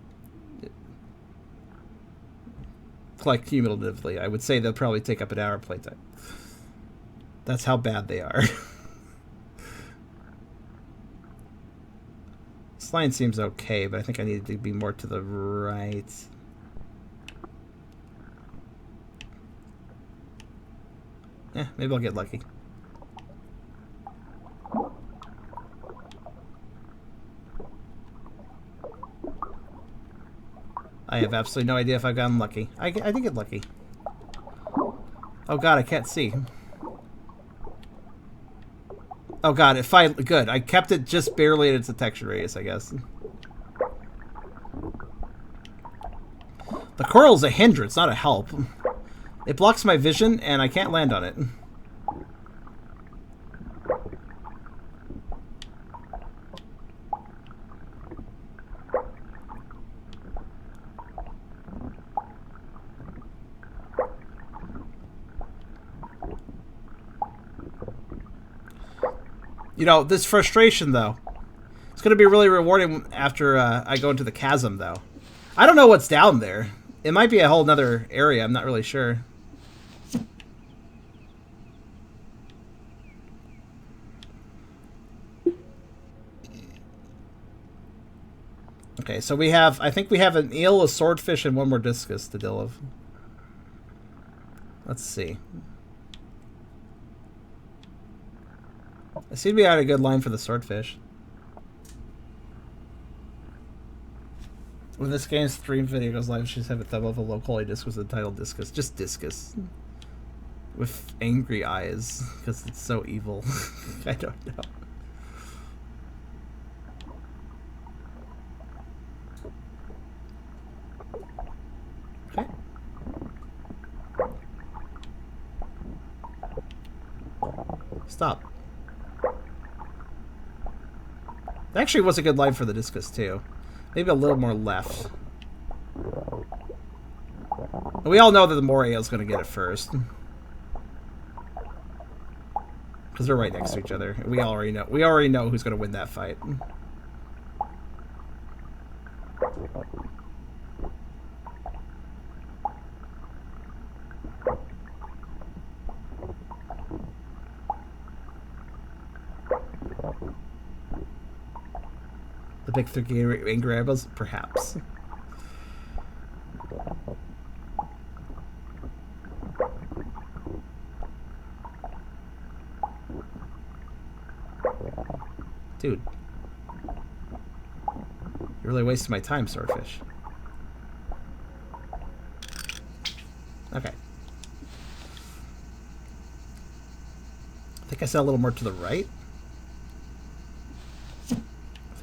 Like, cumulatively, I would say they'll probably take up an hour of playtime. That's how bad they are. This line seems okay, but I think I need to be more to the right. Yeah, maybe I'll get lucky. I have absolutely no idea if I've gotten lucky. I did get lucky. Oh god, I can't see. Oh god, good. I kept it just barely at its detection radius, I guess. The coral's a hindrance, not a help. It blocks my vision, and I can't land on it. You know, this frustration, though, it's going to be really rewarding after I go into the chasm, though. I don't know what's down there. It might be a whole nother area. I'm not really sure. Okay, so we have... I think we have an eel, a swordfish, and one more discus to deal with. Let's see. I seem to be out a good line for the swordfish. When this game's stream video goes live, she's have a thumb of a low quality discus entitled Discus. Just discus. With angry eyes. Because it's so evil. I don't know. Okay. Stop. That actually was a good line for the discus, too. Maybe a little more left. We all know that the moray is going to get it first. Because they're right next to each other. We already know who's going to win that fight. The big three angry eyeballs? Perhaps. Dude. You're really wasting my time, swordfish. Okay. I think I said a little more to the right.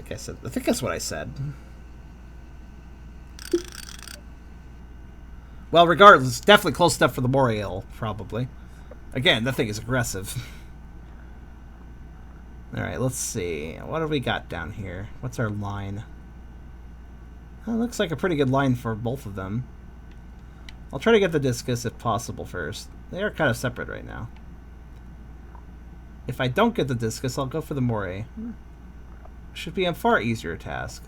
I think that's what I said. Well, regardless, definitely close enough for the moray, probably. Again, that thing is aggressive. Alright, let's see. What have we got down here? What's our line? Well, it looks like a pretty good line for both of them. I'll try to get the discus if possible first. They are kind of separate right now. If I don't get the discus, I'll go for the moray. Should be a far easier task.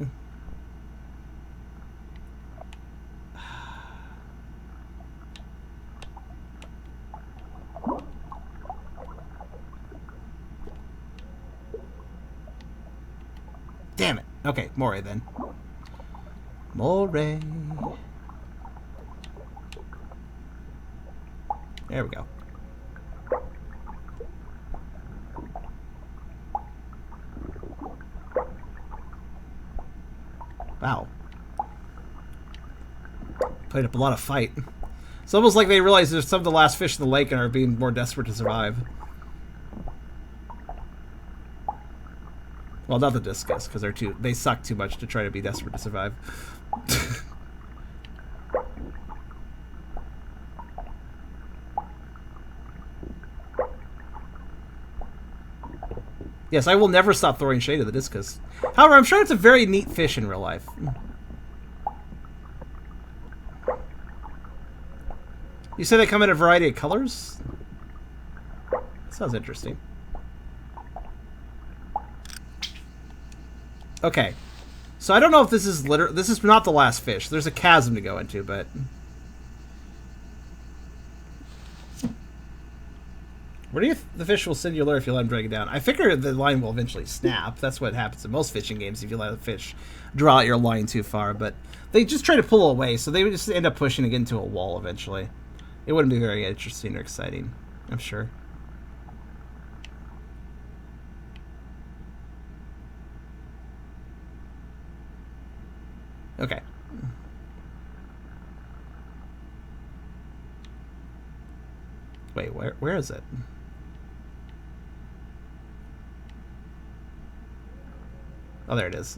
Damn it. Okay, Moray then. Moray. There we go. Wow. Played up a lot of fight. It's almost like they realize there's some of the last fish in the lake and are being more desperate to survive. Well, not the discus, because they suck too much to try to be desperate to survive. Yes, I will never stop throwing shade at the discus. However, I'm sure it's a very neat fish in real life. You say they come in a variety of colors? Sounds interesting. Okay. So I don't know if this is this is not the last fish. There's a chasm to go into, but... Where do you the fish will send you a lure if you let them drag it down? I figure the line will eventually snap. That's what happens in most fishing games if you let a fish draw out your line too far. But they just try to pull away, so they would just end up pushing it into a wall eventually. It wouldn't be very interesting or exciting, I'm sure. Okay. Wait, where is it? Oh, there it is.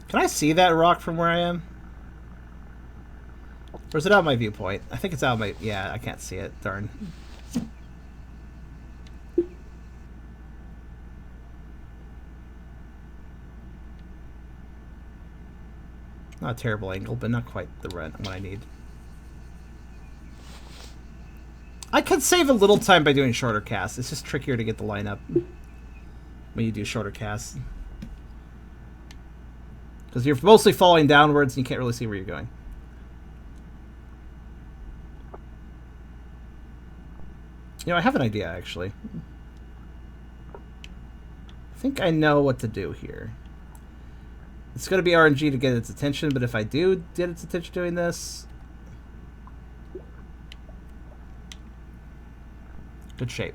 Can I see that rock from where I am? Or is it out of my viewpoint? I think it's out of my... Yeah, I can't see it. Darn. Not a terrible angle, but not quite the one I need. I could save a little time by doing shorter casts. It's just trickier to get the line up when you do shorter casts. Because you're mostly falling downwards and you can't really see where you're going. You know, I have an idea, actually. I think I know what to do here. It's going to be RNG to get its attention, but if I do get its attention doing this... Good shape.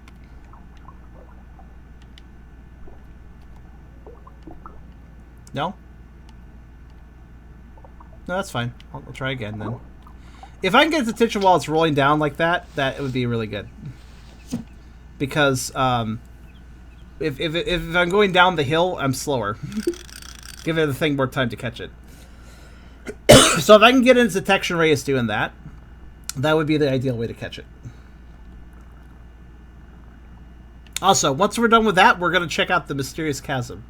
No? No, that's fine. I'll try again then. If I can get its attention while it's rolling down like that, that would be really good. Because if I'm going down the hill, I'm slower. Give the thing more time to catch it. So if I can get its detection radius doing that, that would be the ideal way to catch it. Also, once we're done with that, we're going to check out the mysterious chasm.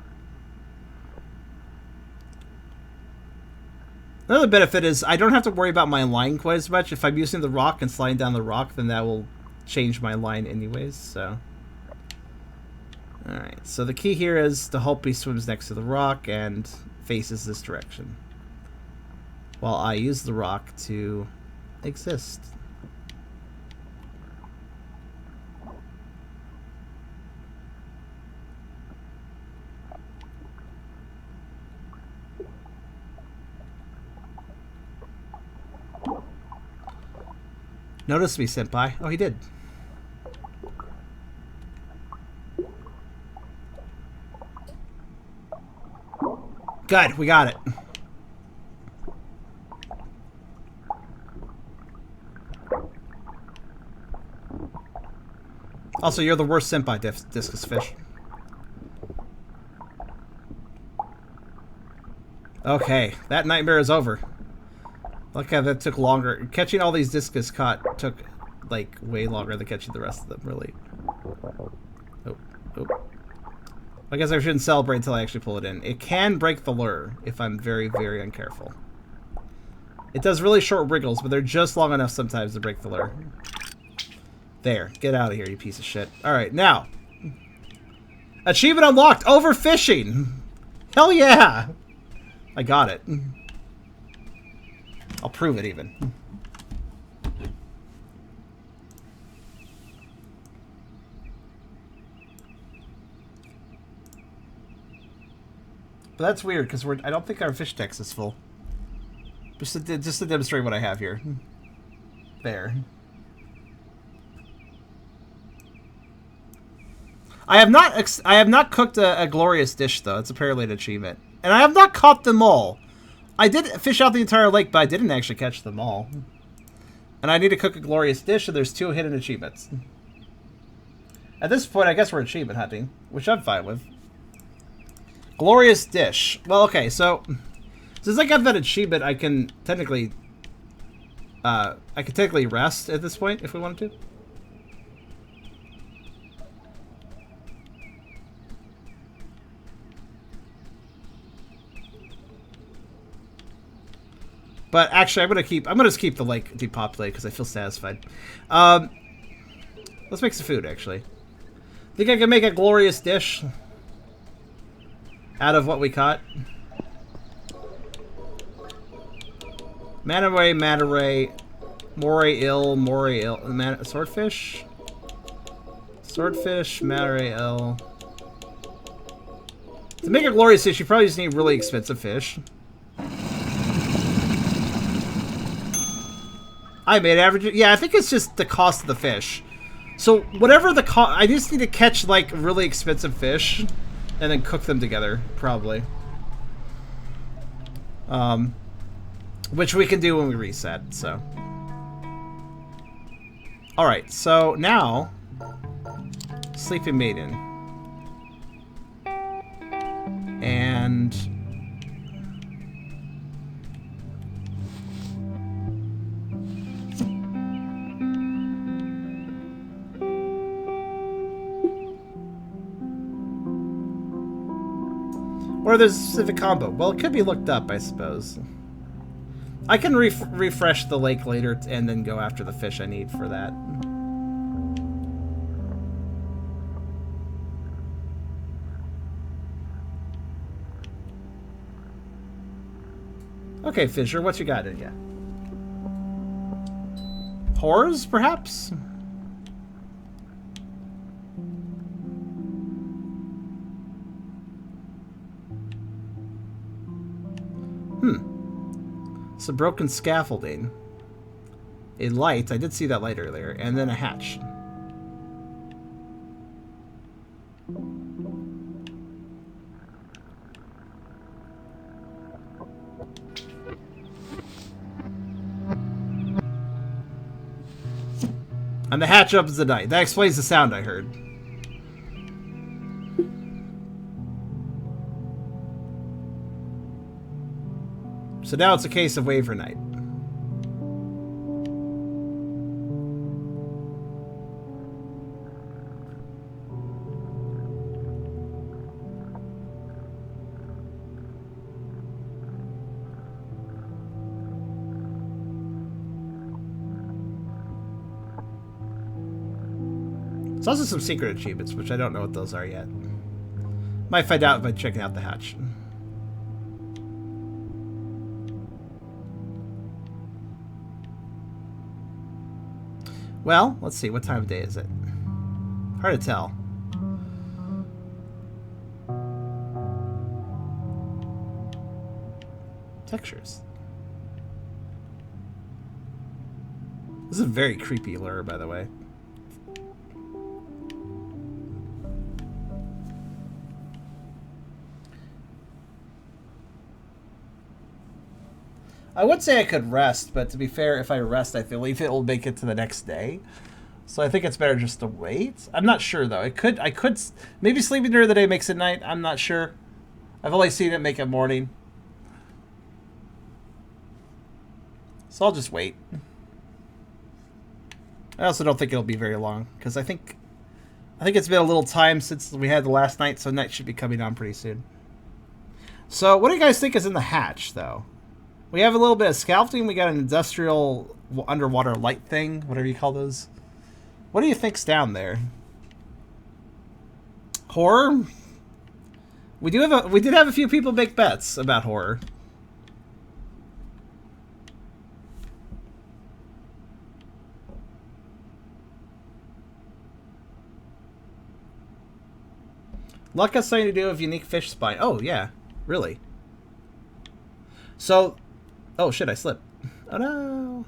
Another benefit is I don't have to worry about my line quite as much. If I'm using the rock and sliding down the rock, then that will change my line anyways, so... Alright, so the key here is to hope he swims next to the rock and faces this direction. While I use the rock to exist. Notice me, senpai. Oh, he did. Good, we got it. Also, you're the worst senpai, discus fish. Okay, that nightmare is over. Look how that took longer. Catching all these discus caught took, like, way longer than catching the rest of them, really. Oh, oh. I guess I shouldn't celebrate until I actually pull it in. It can break the lure if I'm very, very uncareful. It does really short wriggles, but they're just long enough sometimes to break the lure. There. Get out of here, you piece of shit. Alright, now. Achievement unlocked! Overfishing! Hell yeah! I got it. I'll prove it even. But that's weird, because I don't think our fish text is full. Just to demonstrate what I have here. There. I have not cooked a glorious dish, though. It's apparently an achievement. And I have not caught them all. I did fish out the entire lake, but I didn't actually catch them all. And I need to cook a glorious dish, and there's 2 hidden achievements. At this point, I guess we're achievement hunting, which I'm fine with. Glorious dish. Well, okay, so since I got that achievement, I can technically rest at this point if we wanted to. But actually, I'm gonna just keep the lake depopulated because I feel satisfied. Let's make some food. Actually, think I can make a glorious dish out of what we caught. Manta-ray, moray ill, swordfish, manta-ray ill. To make a glorious dish, you probably just need really expensive fish. I made average. Yeah, I think it's just the cost of the fish. So whatever the cost, I just need to catch like really expensive fish, and then cook them together, probably. Which we can do when we reset. So. All right. So now, Sleeping Maiden, and. Or there's a specific combo. Well, it could be looked up, I suppose. I can refresh the lake later and then go after the fish I need for that. Okay, Fisher, what you got in ya? Horrors, perhaps? Some broken scaffolding. A light. I did see that light earlier. And then a hatch. And the hatch opens at night. That explains the sound I heard. So now it's a case of wait for night. There's also some secret achievements, which I don't know what those are yet. Might find out by checking out the hatch. Well, let's see. What time of day is it? Hard to tell. Textures. This is a very creepy lure, by the way. I would say I could rest, but to be fair, if I rest, I believe it will make it to the next day. So I think it's better just to wait. I'm not sure, though. I could maybe sleeping during the day makes it night. I'm not sure. I've only seen it make it morning. So I'll just wait. I also don't think it'll be very long, because I think it's been a little time since we had the last night, so night should be coming on pretty soon. So what do you guys think is in the hatch, though? We have a little bit of scaffolding. We got an industrial underwater light thing, whatever you call those. What do you think's down there? Horror? We did have a few people make bets about horror. Luck has something to do with unique fish spine. Oh, yeah. Really? So... Oh, shit, I slipped. Oh, no.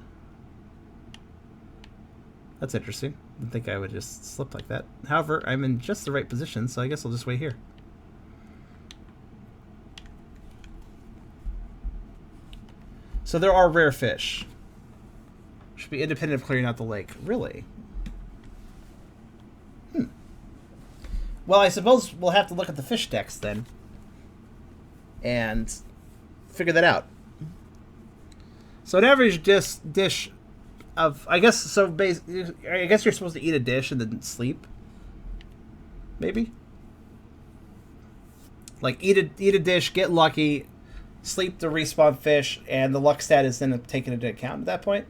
That's interesting. I didn't think I would just slip like that. However, I'm in just the right position, so I guess I'll just wait here. So there are rare fish. Should be independent of clearing out the lake. Really? Well, I suppose we'll have to look at the fish decks then. And figure that out. So an average dish of... I guess so. I guess you're supposed to eat a dish and then sleep. Maybe? Like, eat a dish, get lucky, sleep to respawn fish, and the luck stat is then taken into account at that point?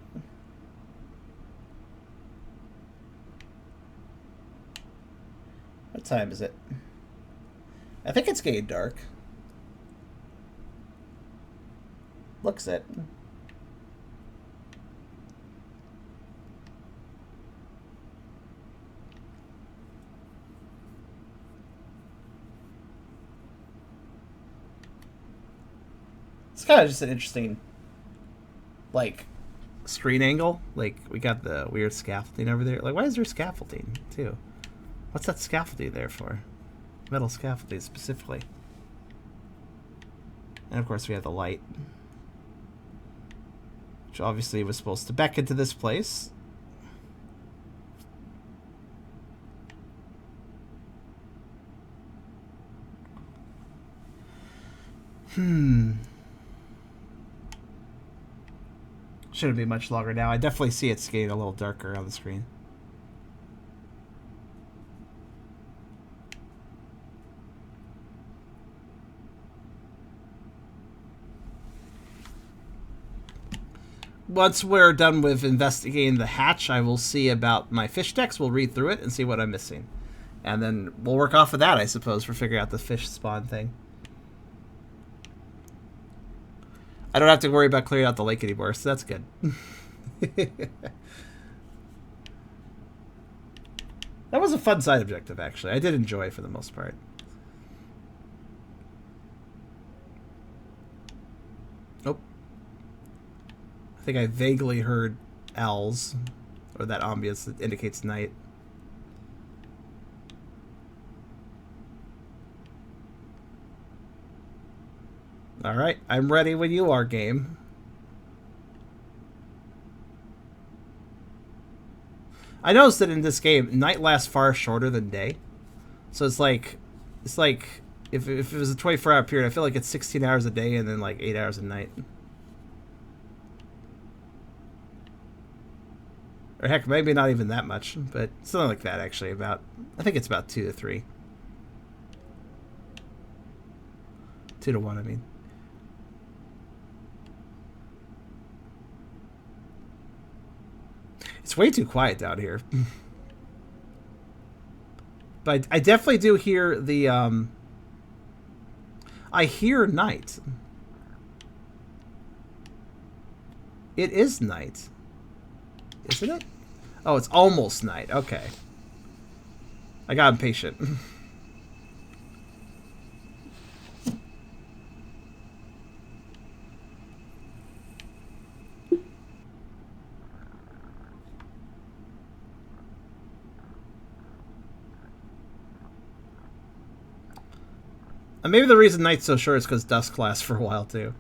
What time is it? I think it's getting dark. Looks it. It's kind of just an interesting, like, screen angle. Like, we got the weird scaffolding over there. Like, why is there scaffolding, too? What's that scaffolding there for? Metal scaffolding, specifically. And, of course, we have the light. Which obviously was supposed to beckon to this place. Shouldn't be much longer now. I definitely see it's getting a little darker on the screen. Once we're done with investigating the hatch, I will see about my fish decks. We'll read through it and see what I'm missing. And then we'll work off of that, I suppose, for figuring out the fish spawn thing. I don't have to worry about clearing out the lake anymore, so that's good. That was a fun side objective, actually. I did enjoy it for the most part. Oh. I think I vaguely heard owls, or that ambience that indicates night. Alright, I'm ready when you are, game. I noticed that in this game, night lasts far shorter than day. So it's like if it was a 24-hour period, I feel like it's 16 hours a day and then like 8 hours a night. Or heck, maybe not even that much, but something like that actually. I think it's about 2 to 3. 2 to 1, I mean. It's way too quiet down here. But I definitely do hear the, I hear night. It is night. Isn't it? Oh, it's almost night. Okay. I got impatient. And maybe the reason night's so short is because dusk lasts for a while, too.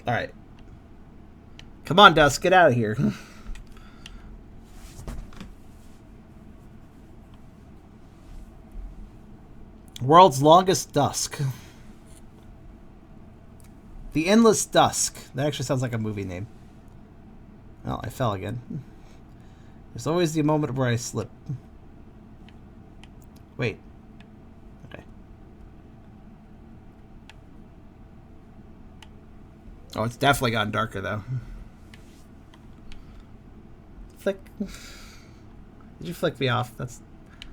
Alright. Come on, Dusk, get out of here. World's longest dusk. The Endless Dusk. That actually sounds like a movie name. Oh, I fell again. There's always the moment where I slip. Wait. Okay. Oh, it's definitely gotten darker, though. Flick. Did you flick me off? That's...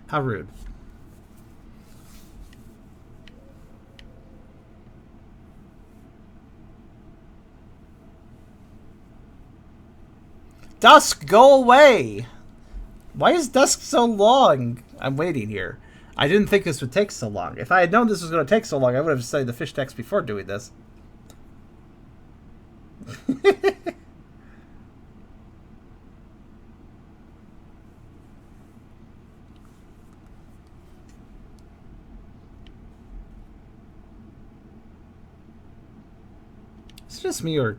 How rude. Dusk, go away! Why is dusk so long? I'm waiting here. I didn't think this would take so long. If I had known this was going to take so long, I would have studied the fish text before doing this. It's just me or...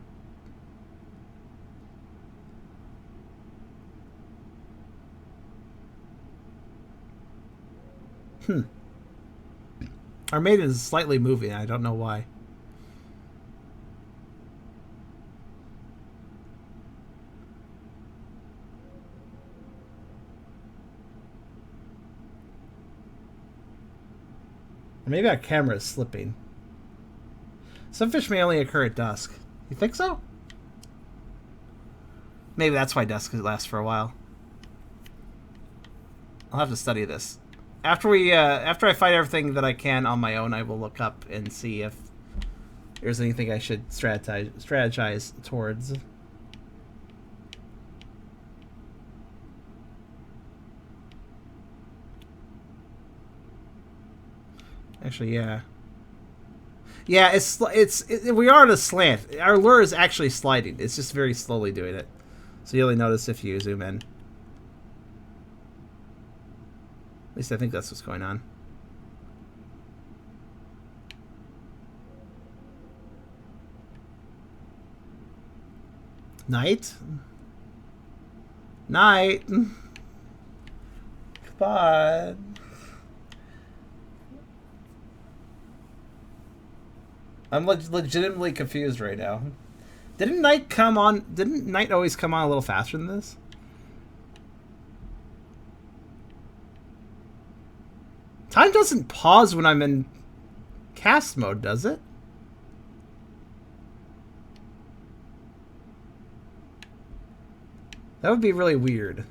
Our maiden is slightly moving. I don't know why. Maybe our camera is slipping. Some fish may only occur at dusk. You think so? Maybe that's why dusk lasts for a while. I'll have to study this. After I find everything that I can on my own, I will look up and see if there's anything I should strategize towards. Actually, yeah. Yeah, we are on a slant. Our lure is actually sliding. It's just very slowly doing it. So you only notice if you zoom in. At least I think that's what's going on. Night? Night! Come on. I'm legitimately confused right now. Didn't night always come on a little faster than this? Time doesn't pause when I'm in cast mode, does it? That would be really weird.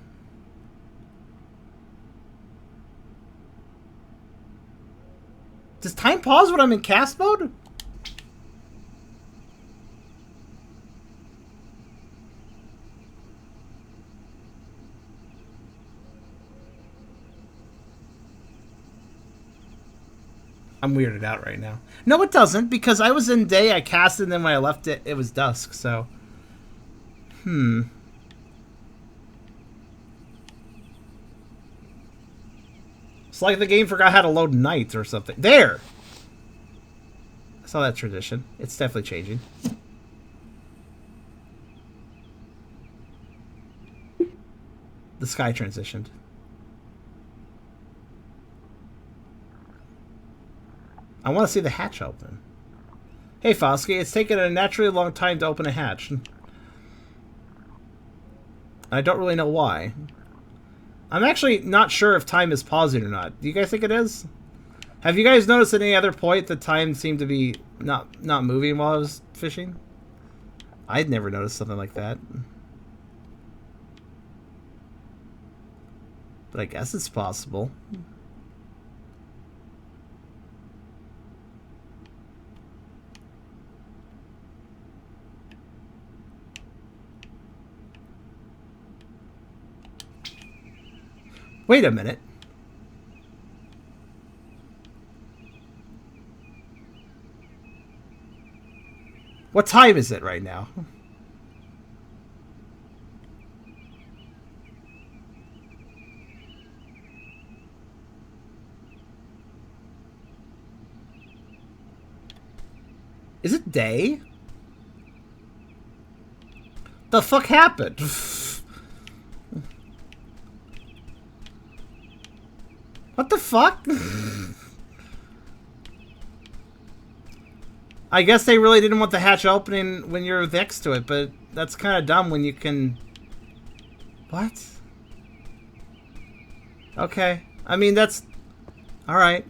Does time pause when I'm in cast mode? I'm weirded out right now. No, it doesn't, because I was in day, I casted, and then when I left it, it was dusk, so... It's like the game forgot how to load night or something. There! I saw that tradition. It's definitely changing. The sky transitioned. I want to see the hatch open. Hey, Fosky, it's taken a naturally long time to open a hatch. I don't really know why. I'm actually not sure if time is pausing or not. Do you guys think it is? Have you guys noticed at any other point that time seemed to be not moving while I was fishing? I'd never noticed something like that. But I guess it's possible. Wait a minute. What time is it right now? Is it day? The fuck happened? What the fuck? I guess they really didn't want the hatch opening when you're next to it, but that's kind of dumb when you can... What? Okay. I mean, that's... Alright.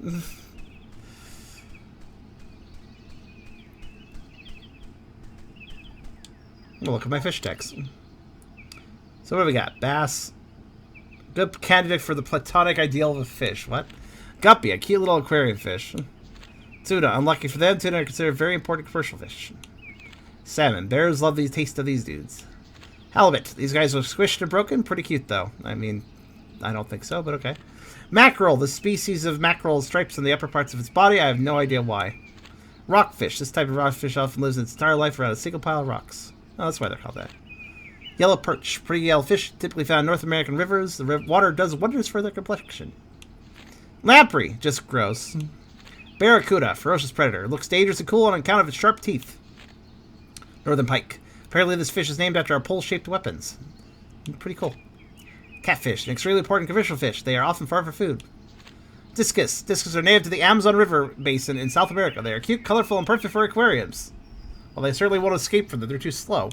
Well, look at my fish decks. So what do we got? Bass. Good candidate for the platonic ideal of a fish. What? Guppy, a cute little aquarium fish. Tuna, unlucky for them, tuna are considered very important commercial fish. Salmon, bears love the taste of these dudes. Halibut, these guys are squished and broken. Pretty cute, though. I mean, I don't think so, but okay. Mackerel, the species of mackerel stripes on the upper parts of its body. I have no idea why. Rockfish, this type of rockfish often lives its entire life around a single pile of rocks. Oh, that's why they're called that. Yellow perch, pretty yellow fish, typically found in North American rivers. The water does wonders for their complexion. Lamprey, just gross. Barracuda, ferocious predator. Looks dangerous and cool on account of its sharp teeth. Northern pike. Apparently this fish is named after our pole-shaped weapons. Pretty cool. Catfish, an extremely important commercial fish. They are often farmed for food. Discus. Discus are native to the Amazon River basin in South America. They are cute, colorful, and perfect for aquariums. Well, they certainly won't escape from them. They're too slow.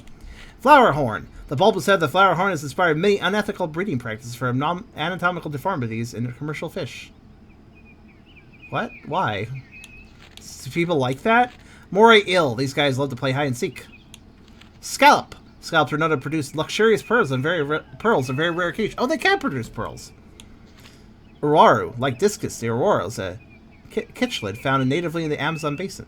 Flower horn. The bulbous head of the flower horn has inspired many unethical breeding practices for anatomical deformities in commercial fish. What? Why? Do people like that? Moray eel. These guys love to play hide and seek. Scallop. Scallops are known to produce luxurious pearls on very rare occasions. Oh, they can produce pearls. Uraru. Like discus, the aurora is a kitchlid found natively in the Amazon basin.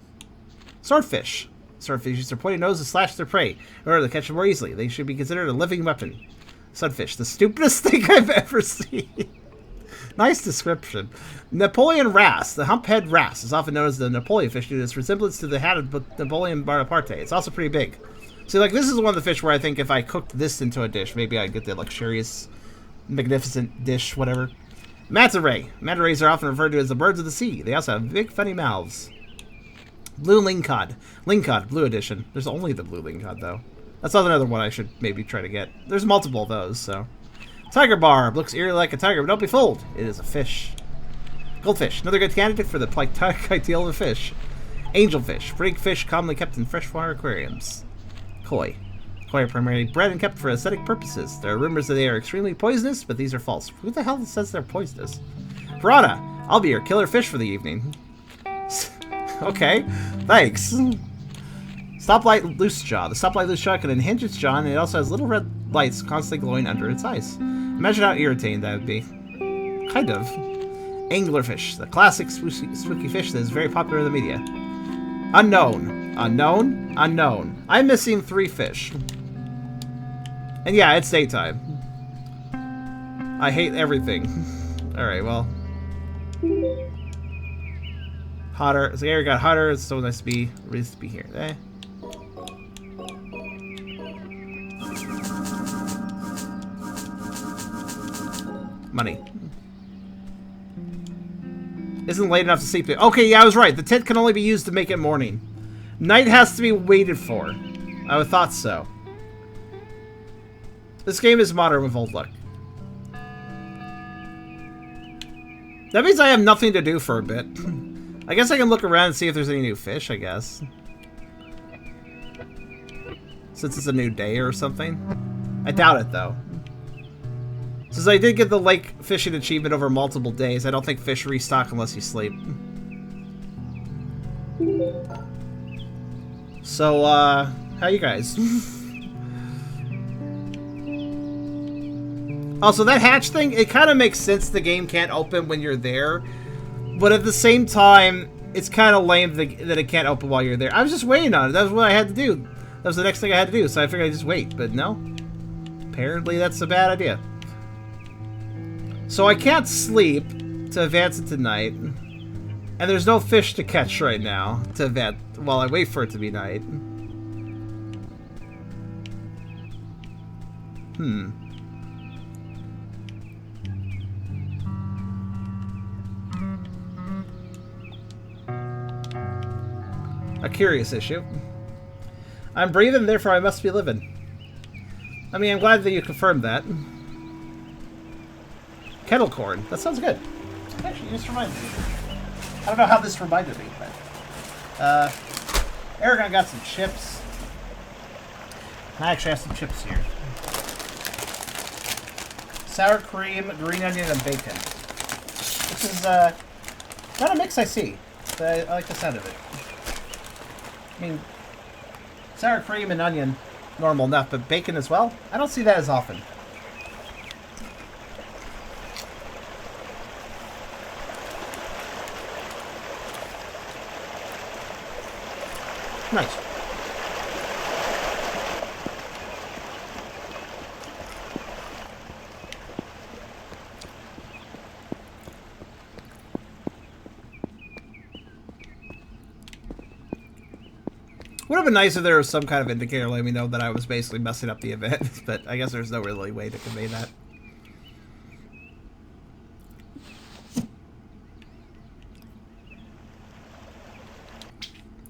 Swordfish. Swordfish use their pointy nose to slash their prey in order to catch them more easily. They should be considered a living weapon. Sunfish. The stupidest thing I've ever seen. Nice description. Napoleon wrasse. The humphead wrasse is often known as the Napoleon fish due to its resemblance to the hat of Napoleon Bonaparte. It's also pretty big. So, like, this is one of the fish where I think if I cooked this into a dish, maybe I'd get the luxurious, magnificent dish, whatever. Manta ray. Manta rays are often referred to as the birds of the sea. They also have big, funny mouths. Blue lingcod. Lingcod, blue edition. There's only the blue lingcod, though. That's another one I should maybe try to get. There's multiple of those, so. Tiger barb. Looks eerily like a tiger, but don't be fooled. It is a fish. Goldfish. Another good candidate for the platonic ideal of a fish. Angelfish. Big fish commonly kept in freshwater aquariums. Koi. Koi are primarily bred and kept for aesthetic purposes. There are rumors that they are extremely poisonous, but these are false. Who the hell says they're poisonous? Piranha. I'll be your killer fish for the evening. Okay. Thanks. Stoplight loose jaw. The stoplight loose jaw can unhinge its jaw, and it also has little red lights constantly glowing under its eyes. Imagine how irritating that would be. Kind of. Anglerfish. The classic spooky fish that is very popular in the media. Unknown. Unknown. Unknown. I'm missing 3 fish. And yeah, it's daytime. I hate everything. Alright, well. Hotter. The air got hotter. It's so nice to be here. Eh? Money. Isn't late enough to sleep. Okay, yeah, I was right. The tent can only be used to make it morning. Night has to be waited for. I would have thought so. This game is modern with old luck. That means I have nothing to do for a bit. I guess I can look around and see if there's any new fish, I guess. Since it's a new day or something. I doubt it, though. Since I did get the lake fishing achievement over multiple days, I don't think fish restock unless you sleep. So, how you guys? Also, that hatch thing, it kind of makes sense the game can't open when you're there. But at the same time, it's kind of lame that it can't open while you're there. I was just waiting on it. That was what I had to do. That was the next thing I had to do, so I figured I'd just wait. But no. Apparently that's a bad idea. So I can't sleep to advance it tonight. And there's no fish to catch right now to advance while I wait for it to be night. A curious issue. I'm breathing, therefore I must be living. I mean, I'm glad that you confirmed that. Kettle corn. That sounds good. Actually, you just reminded me. I don't know how this reminded me, but... Aragon got some chips. I actually have some chips here. Sour cream, green onion, and bacon. This is, not a mix I see, but I like the sound of it. I mean, sour cream and onion normal enough, but bacon as well? I don't see that as often. Nice. Would have been nice if there was some kind of indicator letting me know that I was basically messing up the event, but I guess there's no really way to convey that.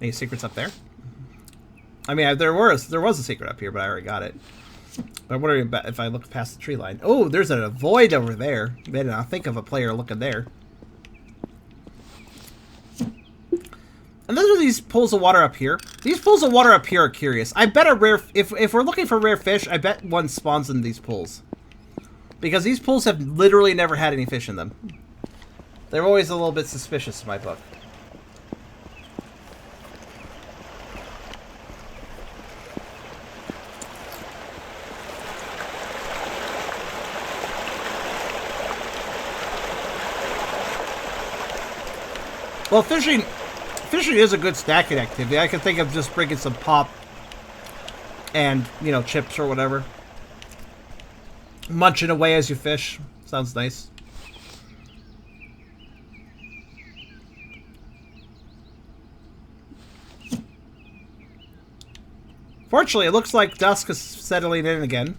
Any secrets up there? I mean, there was a secret up here, but I already got it. But I'm wondering about if I look past the tree line. Oh, there's a void over there. I did not think of a player looking there. And those are these pools of water up here. These pools of water up here are curious. I bet a rare... If we're looking for rare fish, I bet one spawns in these pools. Because these pools have literally never had any fish in them. They're always a little bit suspicious in my book. Well, fishing is a good stacking activity. I can think of just bringing some pop and, you know, chips or whatever. Munching away as you fish. Sounds nice. Fortunately, it looks like dusk is settling in again.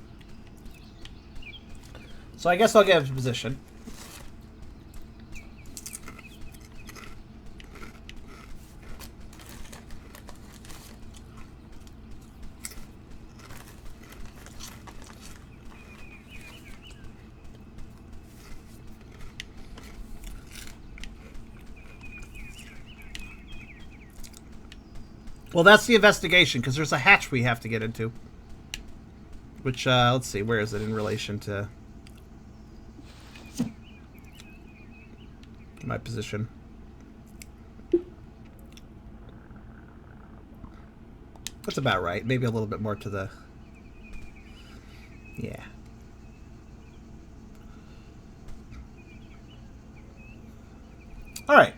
So I guess I'll get a position. Well, that's the investigation, because there's a hatch we have to get into. Which, let's see, where is it in relation to my position? That's about right. Maybe a little bit more to the... Yeah. Alright.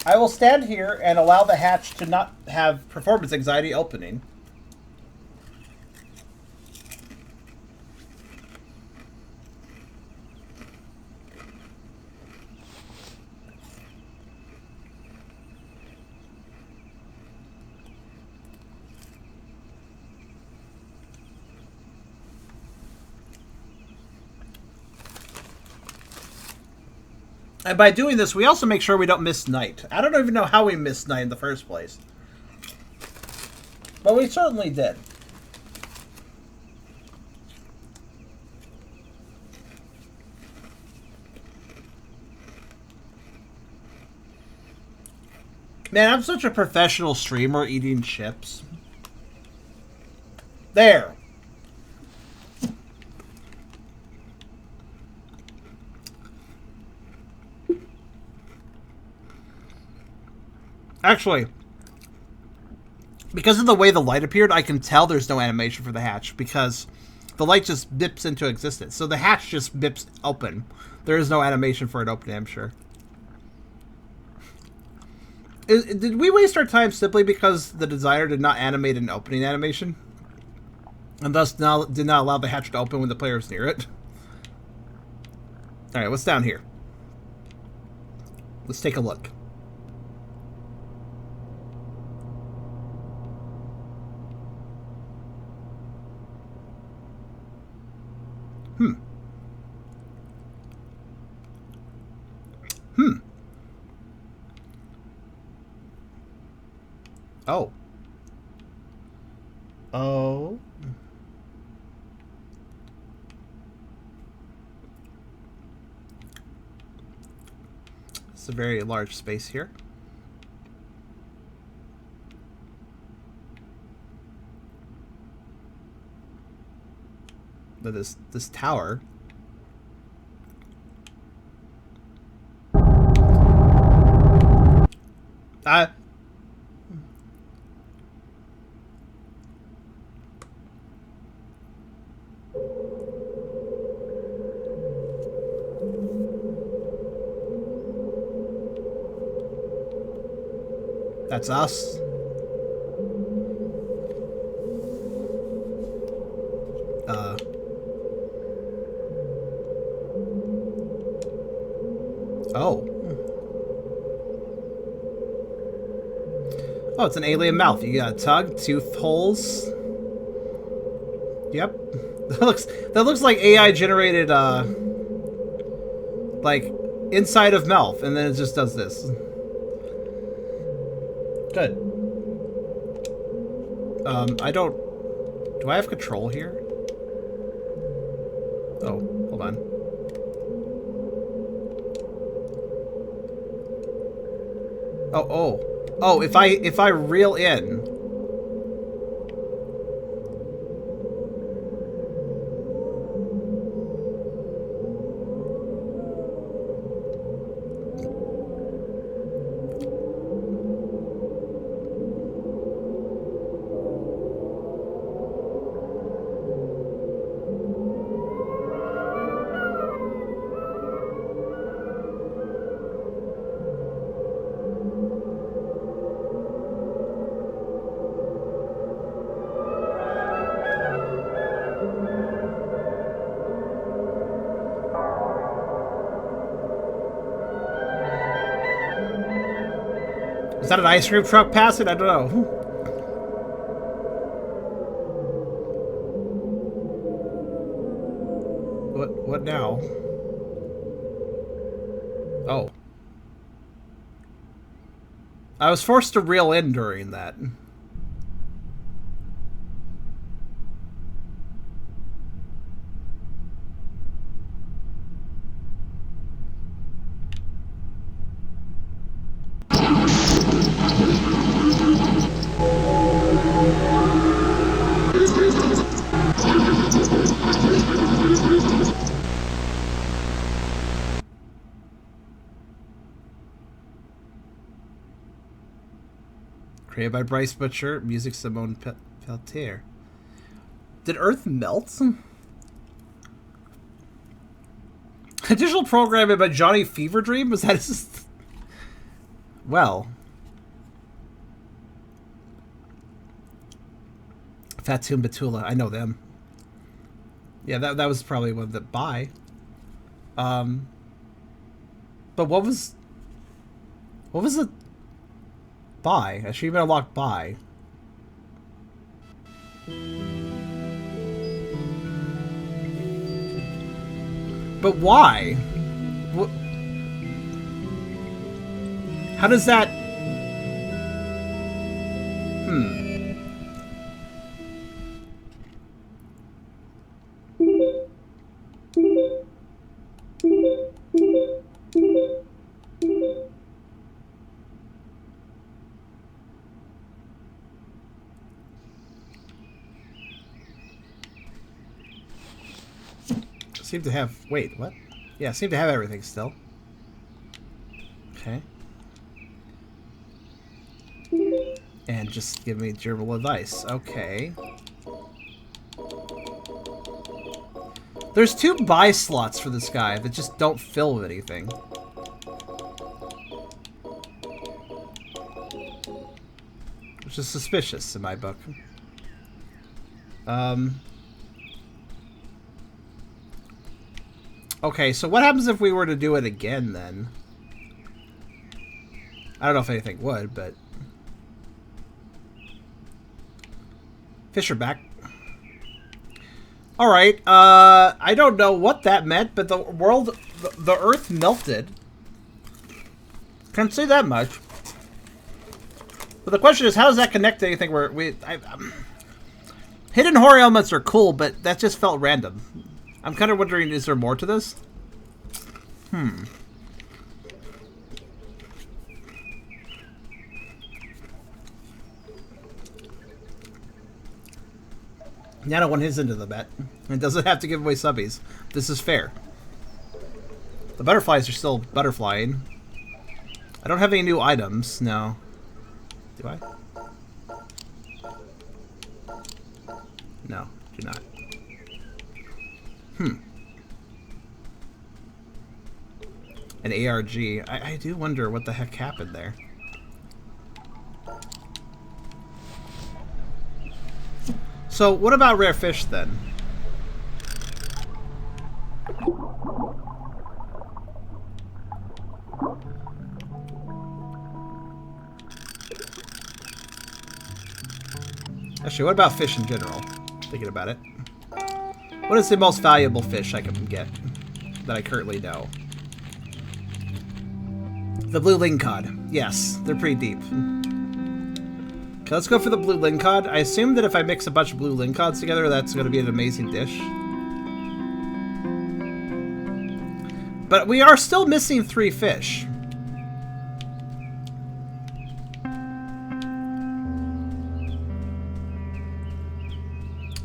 I will stand here and allow the hatch to not have performance anxiety opening. And by doing this, we also make sure we don't miss night. I don't even know how we missed night in the first place. But we certainly did. Man, I'm such a professional streamer eating chips. There. Actually, because of the way the light appeared, I can tell there's no animation for the hatch because the light just dips into existence. So the hatch just dips open. There is no animation for it opening, I'm sure. Did we waste our time simply because the designer did not animate an opening animation? And thus did not allow the hatch to open when the player was near it? Alright, what's down here? Let's take a look. Oh. Oh. It's a very large space here. But this tower. That's us. Oh. Oh, it's an alien mouth. You got a tug, tooth holes. Yep. That looks like AI generated like inside of mouth, and then it just does this. Good. I don't... Do I have control here? Oh, hold on. Oh, oh. Oh, if I reel in... Is that an ice cream truck passing? I don't know. What now? Oh. I was forced to reel in during that. Created by Bryce Butcher, music Simone Peltier. Did Earth melt? Additional programming by Johnny Fever Dream? Was that just... Well. Fatum Batula, I know them. Yeah, that was probably one that buy. But what was the buy? I should even unlock buy. But why? What? How does that? Seem to have... Wait, what? Yeah, seem to have everything still. Okay. And just give me gerbil advice. Okay. There's 2 buy slots for this guy that just don't fill with anything. Which is suspicious in my book. Okay, so what happens if we were to do it again, then? I don't know if anything would, but... Fisher back. Alright, I don't know what that meant, but the Earth melted. Can't say that much. But the question is, how does that connect to anything where hidden horror elements are cool, but that just felt random. I'm kind of wondering, is there more to this? Nano one hits into the bet. It doesn't have to give away subbies. This is fair. The butterflies are still butterflying. I don't have any new items, no. Do I? No, do not. An ARG. I do wonder what the heck happened there. So, what about rare fish then? Actually, what about fish in general? Thinking about it. What is the most valuable fish I can get that I currently know? The blue lingcod. Yes, they're pretty deep. Okay, let's go for the blue lingcod. I assume that if I mix a bunch of blue lingcods together, that's going to be an amazing dish. But we are still missing 3 fish.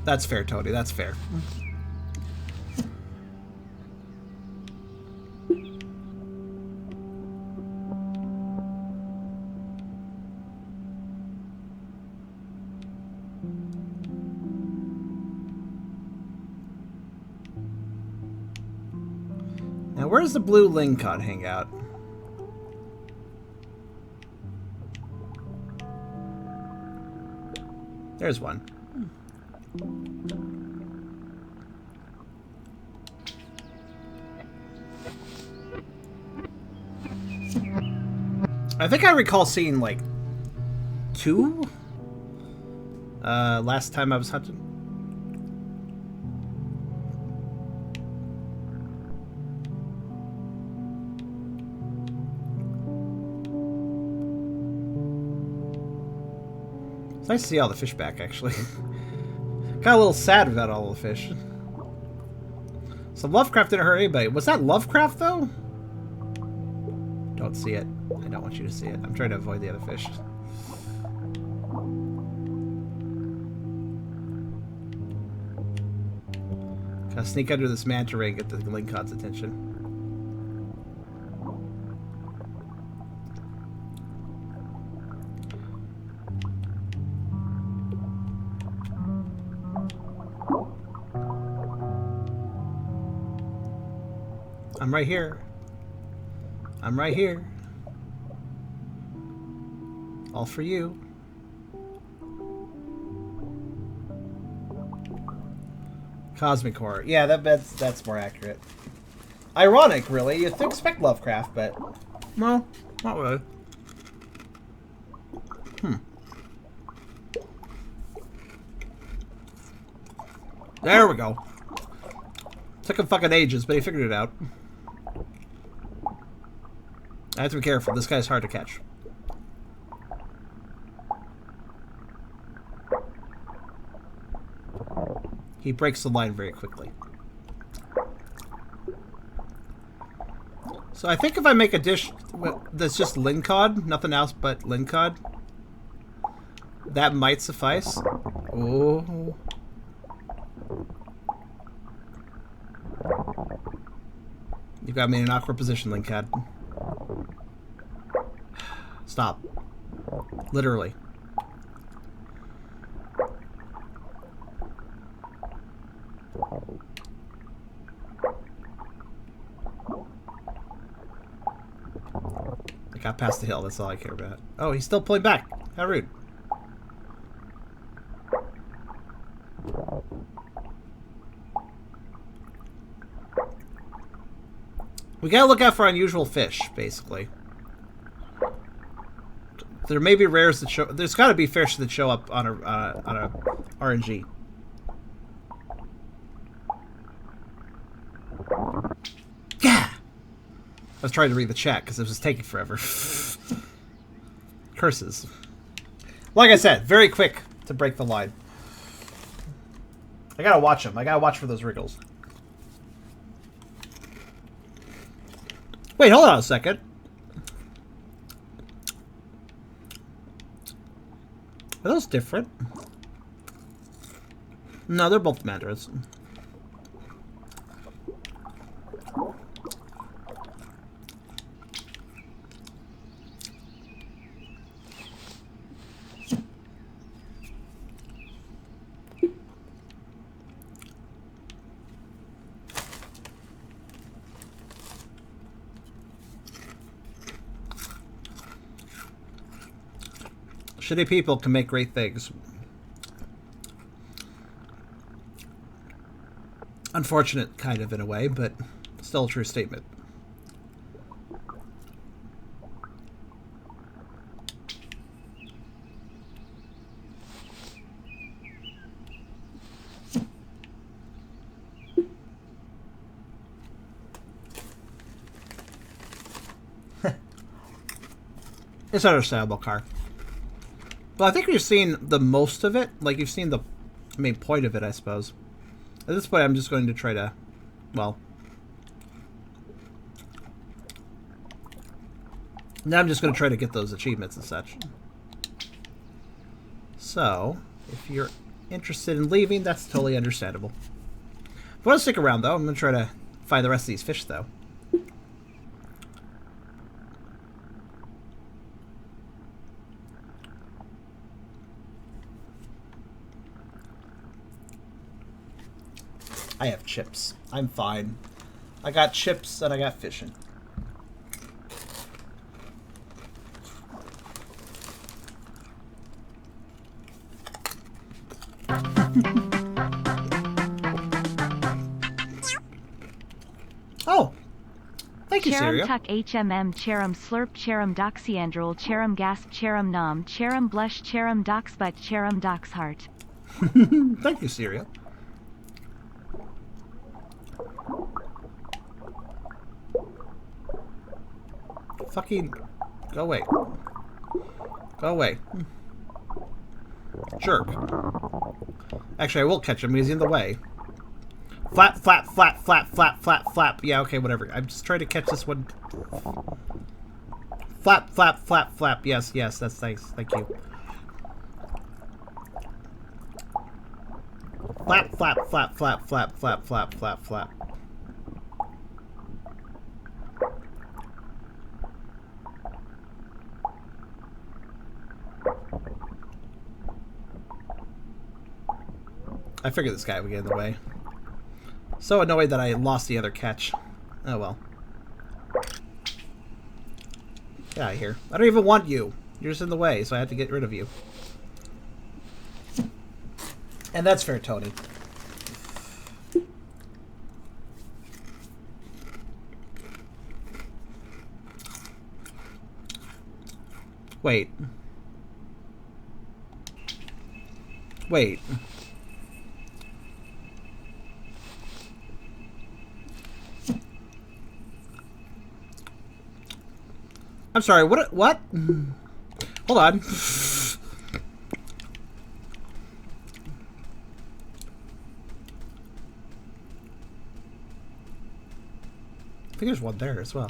That's fair, Tony. That's fair. Now, where does the blue lingcod hang out? There's one. I think I recall seeing, like, 2? Last time I was hunting. It's nice to see all the fish back, actually. Got a little sad about all the fish. So Lovecraft didn't hurt anybody. Was that Lovecraft, though? Don't see it. I don't want you to see it. I'm trying to avoid the other fish. Gotta sneak under this manta ray and get the lingcod's attention. I'm right here. I'm right here. All for you. Cosmic horror. Yeah, that's more accurate. Ironic, really. You'd expect Lovecraft, but no, not really. There we go. Took him fucking ages, but he figured it out. I have to be careful. This guy's hard to catch. He breaks the line very quickly. So I think if I make a dish that's just lingcod, nothing else but lingcod, that might suffice. Oh. You got me in an awkward position, lingcod. Stop. Literally. I got past the hill, that's all I care about. Oh, he's still pulling back. How rude. We gotta look out for unusual fish, basically. There may be rares that show. There's gotta be fish that show up on a RNG. Yeah! I was trying to read the chat because it was taking forever. Curses. Like I said, very quick to break the line. I gotta watch them. I gotta watch for those wriggles. Wait, hold on a second. Are those different? No, they're both mandarins. Shitty people can make great things. Unfortunate, kind of, in a way, but still a true statement. It's an understandable car. But I think we've seen the most of it. Like, you've seen the main point of it, I suppose. At this point, I'm just going to try to, well... Now I'm just going to try to get those achievements and such. So, if you're interested in leaving, that's totally understandable. If you want to stick around, though, I'm going to try to find the rest of these fish, though. I have chips. I'm fine. I got chips and I got fishing. Oh! Thank you, Syria. Cherum tuck HMM cherum slurp cherum doxyandrol cherum gasp cherum nom cherum blush cherum doxbutt cherum doxheart. Thank you, Syria. Fucking... Go away. Go away. Jerk. Actually, I will catch him. He's in the way. Flap, flap, flap, flap, flap, flap, flap. Yeah, okay, whatever. I'm just trying to catch this one. Flap, flap, flap, flap. Yes, yes, that's nice. Thank you. Flap, flap, flap, flap, flap, flap, flap, flap, flap. I figured this guy would get in the way. So annoyed that I lost the other catch. Oh well. Get out of here. I don't even want you. You're just in the way, so I had to get rid of you. And that's fair, Tony. Wait. Wait. I'm sorry, what? Hold on. I think there's one there as well.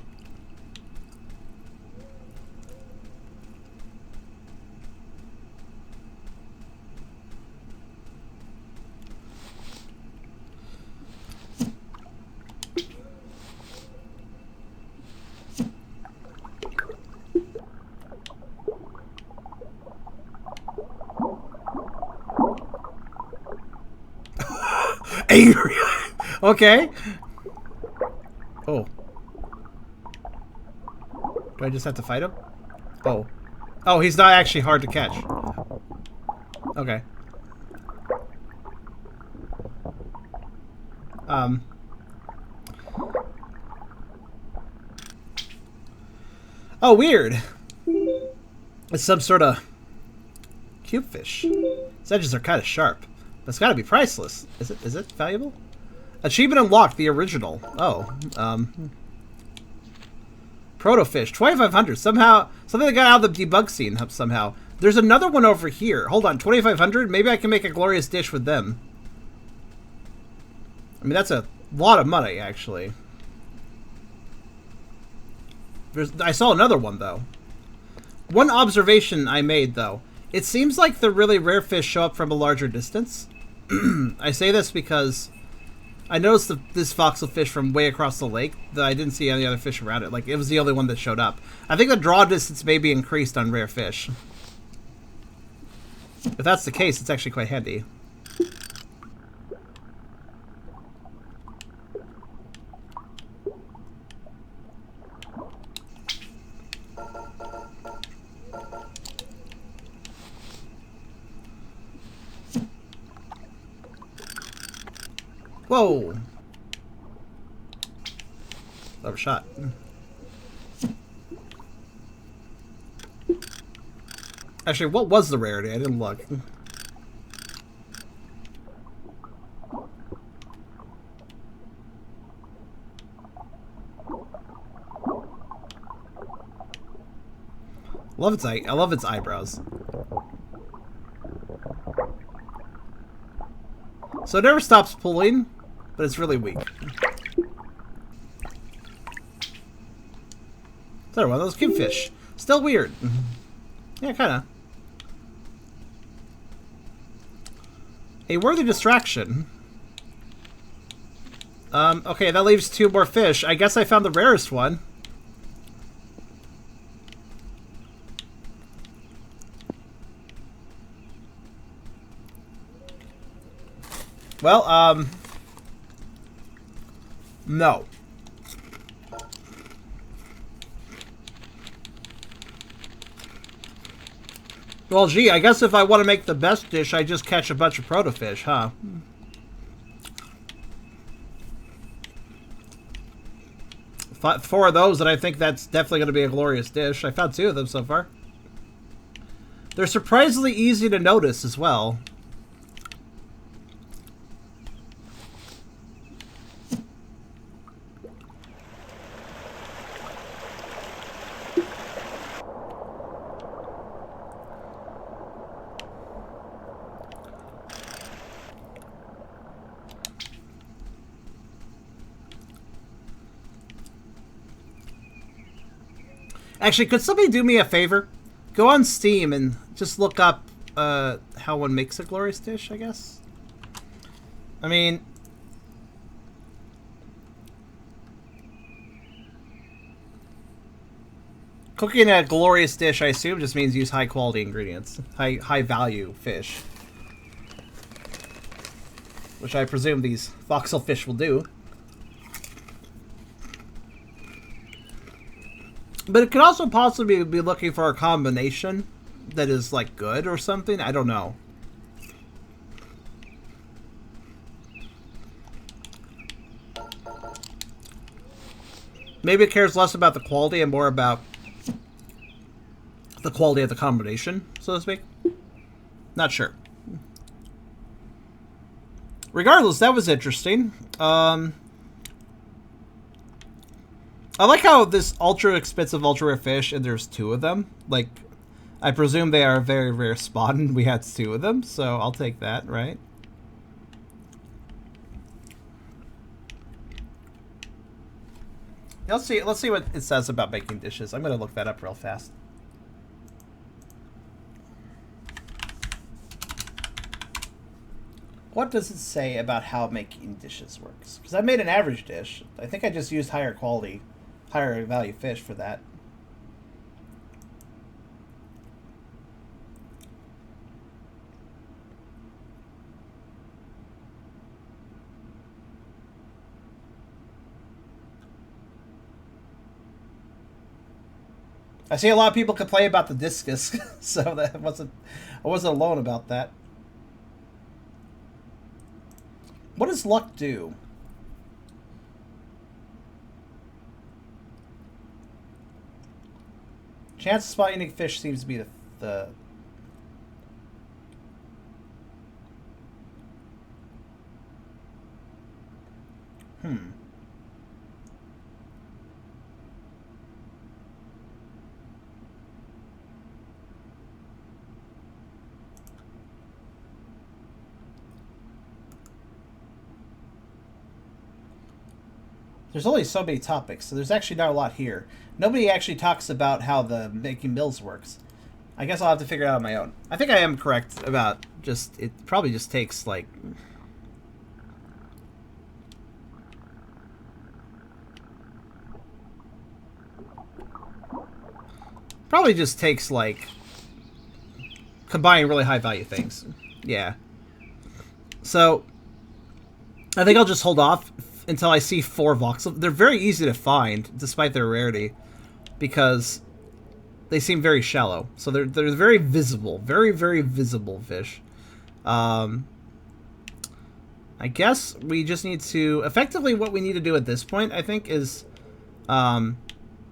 Angry. Okay. Oh. Do I just have to fight him? Oh. Oh, he's not actually hard to catch. Okay. Oh, weird. It's some sort of cube fish. Its edges are kind of sharp. But it's got to be priceless. Is it valuable? Achievement unlocked, the original. Oh. Protofish, 2500. Somehow, something that got out of the debug scene somehow. There's another one over here. Hold on, 2500? Maybe I can make a glorious dish with them. I mean, that's a lot of money, actually. I saw another one, though. One observation I made, though. It seems like the really rare fish show up from a larger distance. I say this because I noticed this voxel fish from way across the lake that I didn't see any other fish around it. Like, it was the only one that showed up. I think the draw distance may be increased on rare fish. If that's the case, it's actually quite handy. Whoa! Love a shot. Actually, what was the rarity? I didn't look. I love its eyebrows. So it never stops pulling, but it's really weak. Another one of those cube fish. Still weird. Yeah, kinda. A worthy distraction. Okay, that leaves 2 more fish. I guess I found the rarest one. Well, no. Well, gee, I guess if I want to make the best dish, I just catch a bunch of protofish, huh? 4 of those, and I think that's definitely going to be a glorious dish. I found 2 of them so far. They're surprisingly easy to notice as well. Actually, could somebody do me a favor? Go on Steam and just look up how one makes a glorious dish, I guess. I mean, cooking a glorious dish, I assume, just means use high quality ingredients, high value fish, which I presume these voxel fish will do. But it could also possibly be looking for a combination that is, like, good or something. I don't know. Maybe it cares less about the quality and more about the quality of the combination, so to speak. Not sure. Regardless, that was interesting. I like how this ultra expensive, ultra rare fish, and there's 2 of them. Like, I presume they are a very rare spot, and we had 2 of them, so I'll take that, right? Let's see what it says about making dishes. I'm gonna look that up real fast. What does it say about how making dishes works? Because I made an average dish. I think I just used higher quality, higher value fish for that. I see a lot of people complain about the discus, so I wasn't alone about that. What does luck do? Chance to spot unique fish seems to be the There's only so many topics, so there's actually not a lot here. Nobody actually talks about how the making mills works. I guess I'll have to figure it out on my own. I think I am correct about just, it probably just takes, like... Probably just takes, like, combining really high value things. Yeah. So, I think I'll just hold off until I see 4 voxel. They're very easy to find, despite their rarity, because they seem very shallow. So they're very visible, very, very visible fish. I I guess we just need to... Effectively, what we need to do at this point, I think, is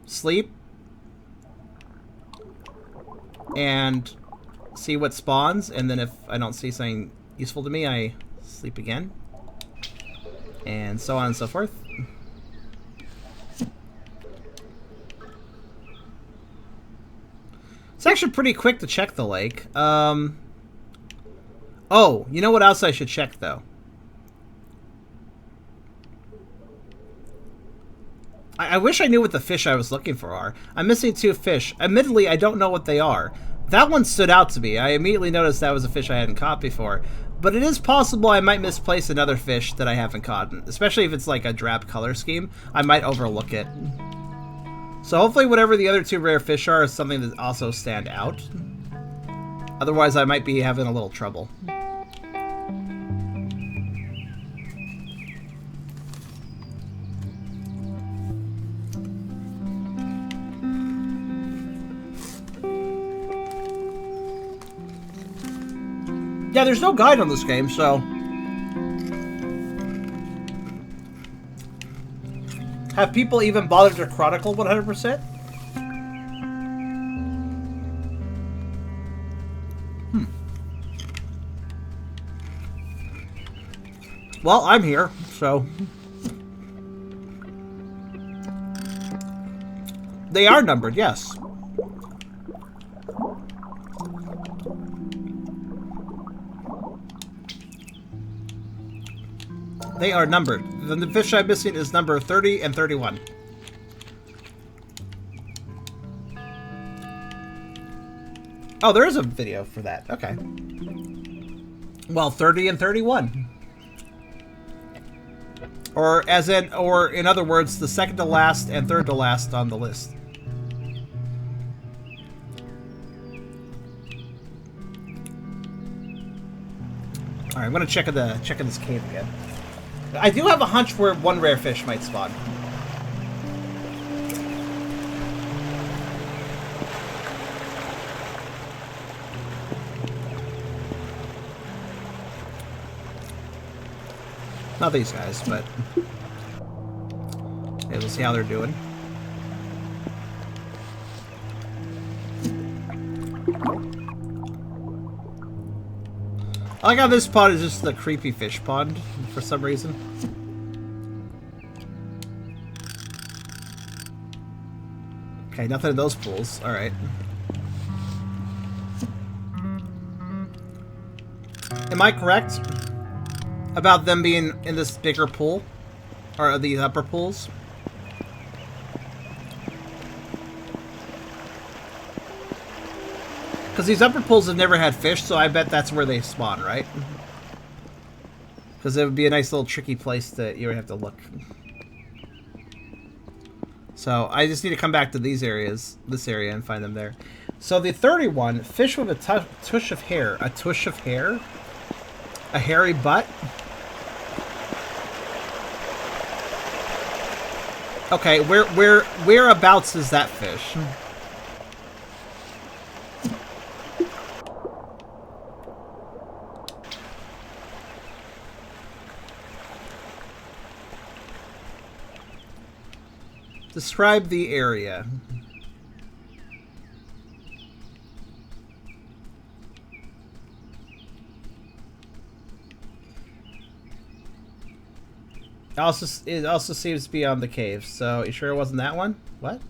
sleep and see what spawns, and then if I don't see something useful to me, I sleep again. And so on and so forth. It's actually pretty quick to check the lake. Oh, you know what else I should check, though? I wish I knew what the fish I was looking for are. I'm missing 2 fish. Admittedly, I don't know what they are. That one stood out to me. I immediately noticed that was a fish I hadn't caught before. But it is possible I might misplace another fish that I haven't caught. Especially if it's like a drab color scheme. I might overlook it. So hopefully whatever the other 2 rare fish are is something that also stand out. Otherwise I might be having a little trouble. Yeah, there's no guide on this game, so... Have people even bothered to chronicle 100%? Well, I'm here, so... They are numbered, yes. They are numbered. Then the fish I'm missing is number 30 and 31. Oh, there is a video for that. Okay. Well, 30 and 31. Or in other words, the second to last and third to last on the list. All right, I'm gonna check in this cave again. I do have a hunch where 1 rare fish might spawn. Not these guys, but... Okay, we'll see how they're doing. I like how this pond is just the creepy fish pond, for some reason. Okay, nothing in those pools. Alright. Am I correct about them being in this bigger pool? Or these upper pools? Because these upper pools have never had fish, so I bet that's where they spawn, right? Because it would be a nice little tricky place that you would have to look. So I just need to come back to these areas, this area, and find them there. So the 31, fish with a tush of hair. A tush of hair? A hairy butt? Okay, whereabouts is that fish? Describe the area. It also seems to be on the cave. So, you sure it wasn't that one? What?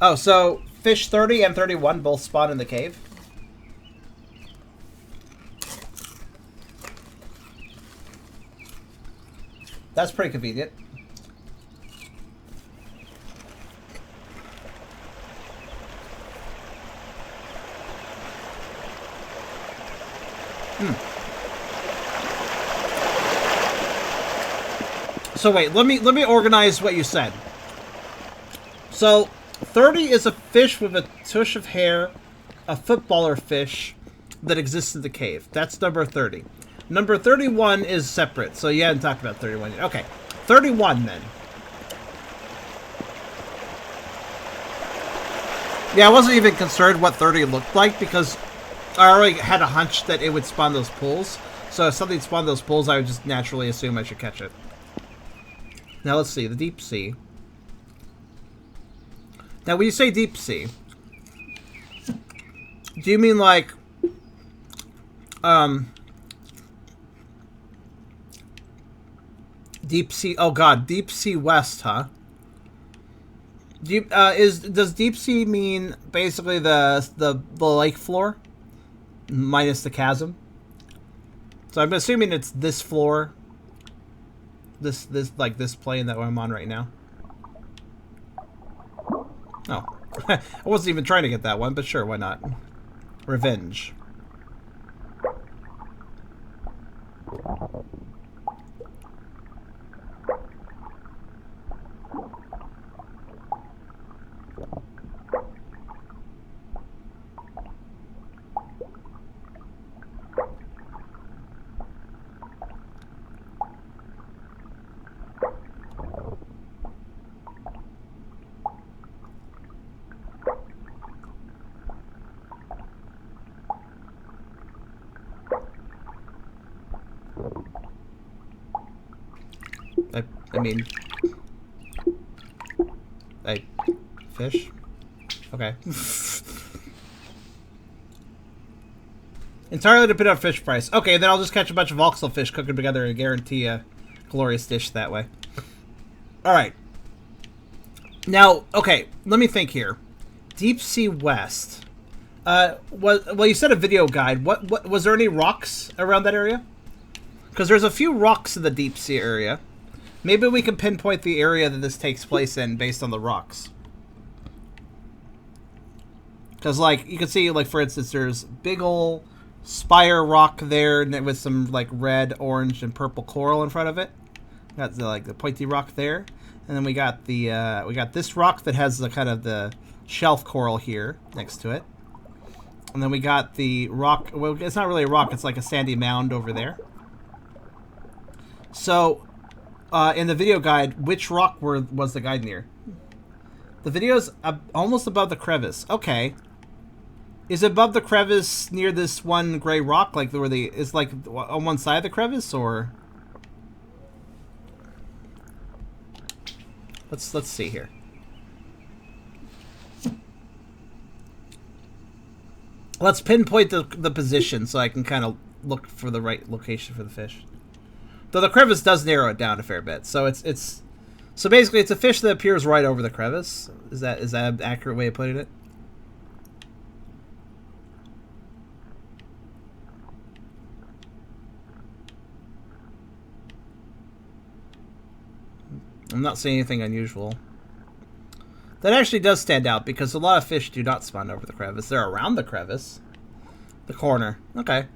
Oh, so fish 30 and 31 both spawn in the cave? That's pretty convenient. So wait, let me organize what you said. So 30 is a fish with a tush of hair, a footballer fish that exists in the cave. That's number 30. Number 31 is separate, so you hadn't talked about 31 yet. Okay, 31 then. Yeah, I wasn't even concerned what 30 looked like because I already had a hunch that it would spawn those pools. So if something spawned those pools, I would just naturally assume I should catch it. Now let's see, the deep sea. Now when you say deep sea, do you mean like, deep sea, oh god, deep sea west, huh? Does deep sea mean basically the lake floor? Minus the chasm? So I'm assuming it's this floor. This plane that I'm on right now. Oh. I wasn't even trying to get that one, but sure, why not? Revenge. I mean... Fish? Okay. Entirely dependent on fish price. Okay, then I'll just catch a bunch of voxel fish, cook them together, and guarantee a glorious dish that way. Alright. Now, okay, let me think here. Deep Sea West. Well, you said a video guide. What was there any rocks around that area? Because there's a few rocks in the deep sea area. Maybe we can pinpoint the area that this takes place in based on the rocks. Because, like, you can see, like, for instance, there's big ol' spire rock there with some, like, red, orange, and purple coral in front of it. Got the, like, the pointy rock there. And then we got the, we got this rock that has the kind of the shelf coral here next to it. And then we got the rock, well, it's not really a rock, it's like a sandy mound over there. So, in the video guide, which rock was the guide near? The video's almost above the crevice. Okay. Is it above the crevice near this one gray rock? Like, where is like on one side of the crevice, or? Let's see here. Let's pinpoint the position so I can kind of look for the right location for the fish. Though the crevice does narrow it down a fair bit, so so basically it's a fish that appears right over the crevice. Is that an accurate way of putting it? I'm not seeing anything unusual. That actually does stand out because a lot of fish do not spawn over the crevice. They're around the crevice. The corner. Okay.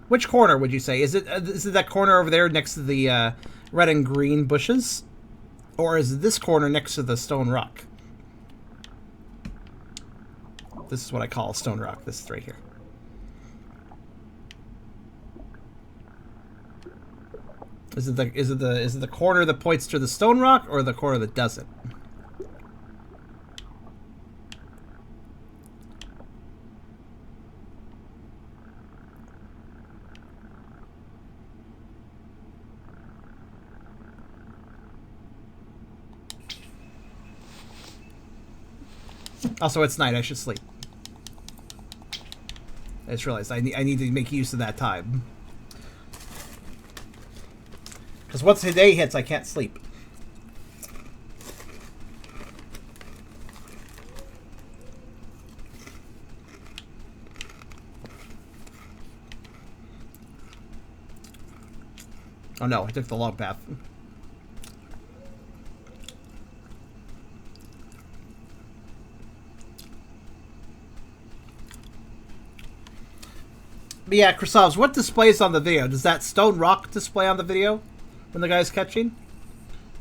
Which corner would you say? Is it that corner over there next to the red and green bushes? Or is it this corner next to the stone rock? This is what I call a stone rock. This is right here. Is it the corner that points to the stone rock or the corner that doesn't? Also, it's night. I should sleep. I just realized I need to make use of that time. Because once the day hits, I can't sleep. Oh no, I took the long path. But yeah, Krasavs, what displays on the video? Does that stone rock display on the video when the guy's catching?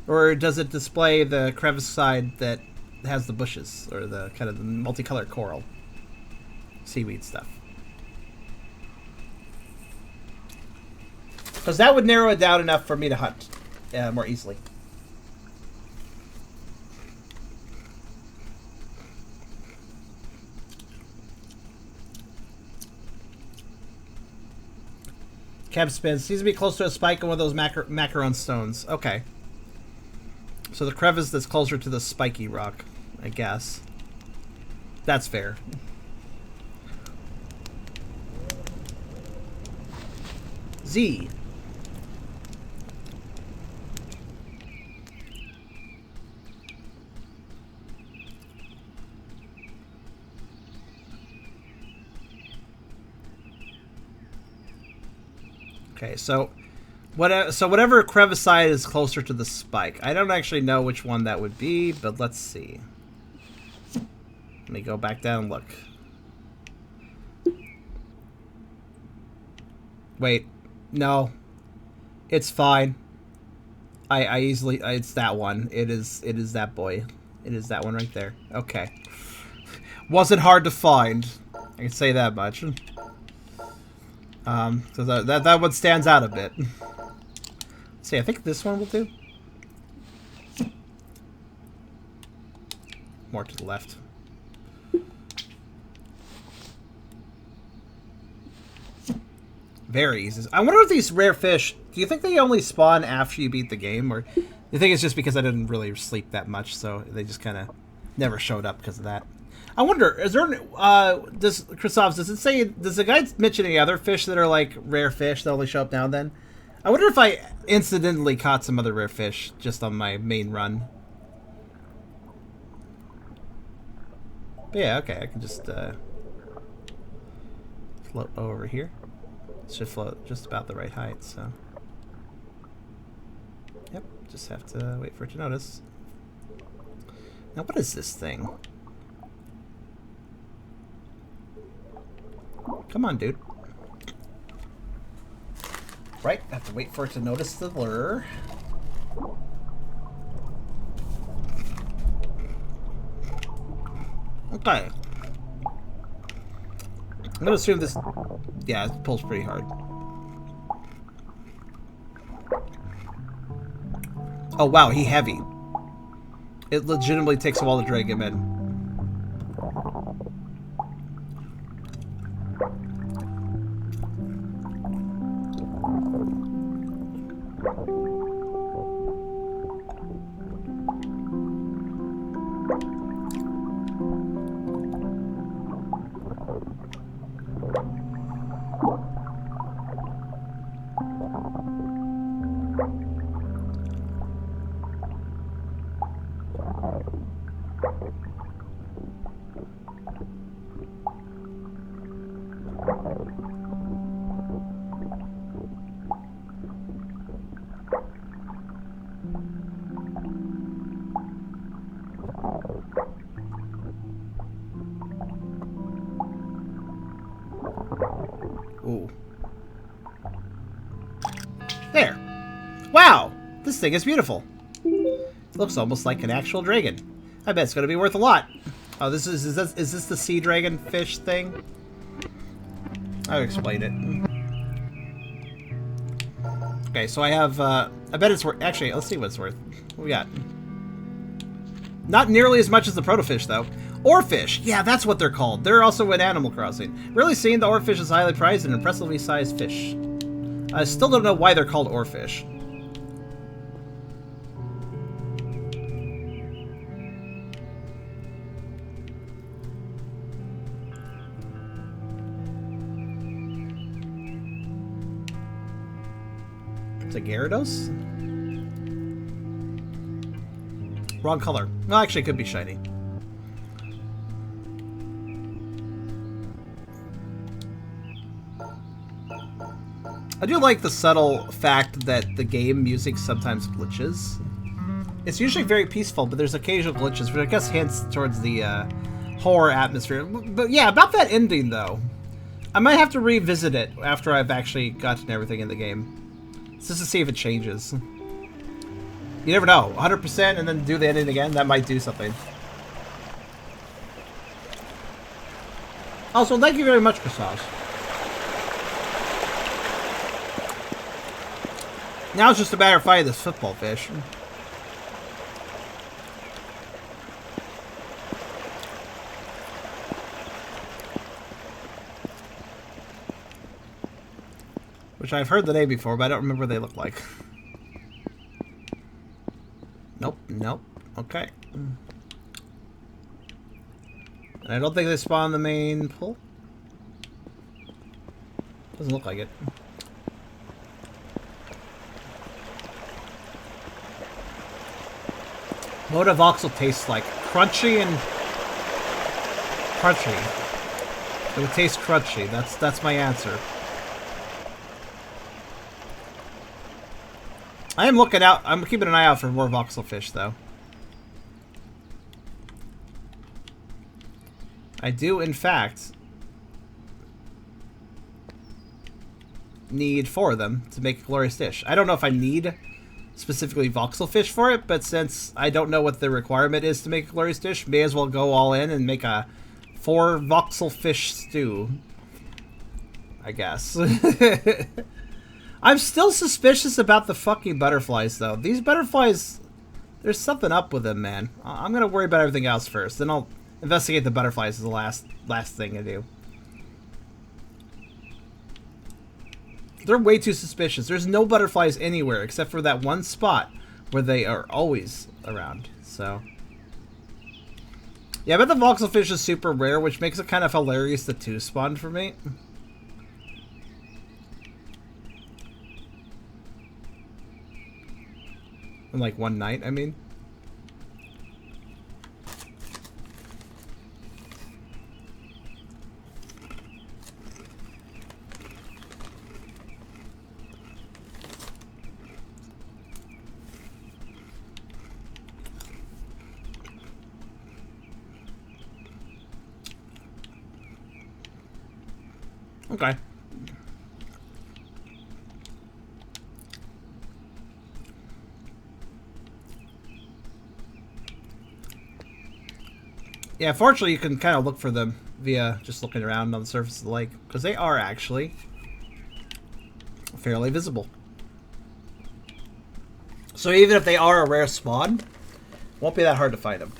Or does it display the crevice side that has the bushes? Or the kind of the multicolored coral? Seaweed stuff. Because that would narrow it down enough for me to hunt more easily. Cab spins. Seems to be close to a spike on one of those macaron stones. Okay. So the crevice that's closer to the spiky rock, I guess. That's fair. Z. Okay, so whatever crevice side is closer to the spike. I don't actually know which one that would be, but let's see. Let me go back down and look. Wait, no, it's fine. I easily it's that one. It is that boy. It is that one right there. Okay. Wasn't hard to find. I can say that much. So that one stands out a bit. Let's see, I think this one will do. More to the left. Very easy. I wonder if these rare fish, do you think they only spawn after you beat the game? Or do you think it's just because I didn't really sleep that much, so they just kind of never showed up because of that? I wonder, is there, does the guide mention any other fish that are like rare fish that only show up now and then? I wonder if I incidentally caught some other rare fish just on my main run. But yeah, okay, I can just float over here. It should float just about the right height, so. Yep, just have to wait for it to notice. Now, what is this thing? Come on, dude. Right, have to wait for it to notice the lure. Okay. I'm gonna assume this... Yeah, it pulls pretty hard. Oh, wow, he heavy. It legitimately takes a while to drag him in. Ooh. There. Wow! This thing is beautiful. It looks almost like an actual dragon. I bet it's going to be worth a lot. Oh, is this the sea dragon fish thing? I'll explain it. Okay, so I have, I bet it's worth, actually, let's see what it's worth. What we got? Not nearly as much as the protofish, though. Oarfish! Yeah, that's what they're called. They're also in Animal Crossing. Really seeing the oarfish is highly prized and impressively sized fish. I still don't know why they're called oarfish. It's a Gyarados? Wrong color. Well, actually, it could be shiny. I do like the subtle fact that the game music sometimes glitches. It's usually very peaceful, but there's occasional glitches, which I guess hints towards the horror atmosphere. But yeah, about that ending, though. I might have to revisit it after I've actually gotten everything in the game. Just to see if it changes. You never know. 100% and then do the ending again, that might do something. Also, thank you very much, Christos. Now it's just a matter of finding this football fish. Which I've heard the name before, but I don't remember what they look like. Nope, nope. Okay. And I don't think they spawn in the main pool. Doesn't look like it. What would a voxel taste like? Crunchy and... crunchy. It would taste crunchy. That's my answer. I am looking out. I'm keeping an eye out for more voxel fish, though. I do, in fact, need 4 of them to make a glorious dish. I don't know if I need specifically voxel fish for it, but since I don't know what the requirement is to make a glorious dish, may as well go all in and make a 4 voxel fish stew, I guess. I'm still suspicious about the fucking butterflies, though. These butterflies, there's something up with them, man. I'm gonna worry about everything else first, then I'll investigate the butterflies as the last thing to do. They're way too suspicious. There's no butterflies anywhere except for that one spot where they are always around. So, yeah, but the voxel fish is super rare, which makes it kind of hilarious the 2 spawned for me. In like one night, I mean. Okay. Yeah, fortunately you can kind of look for them via just looking around on the surface of the lake, because they are actually fairly visible. So even if they are a rare spawn, won't be that hard to find them.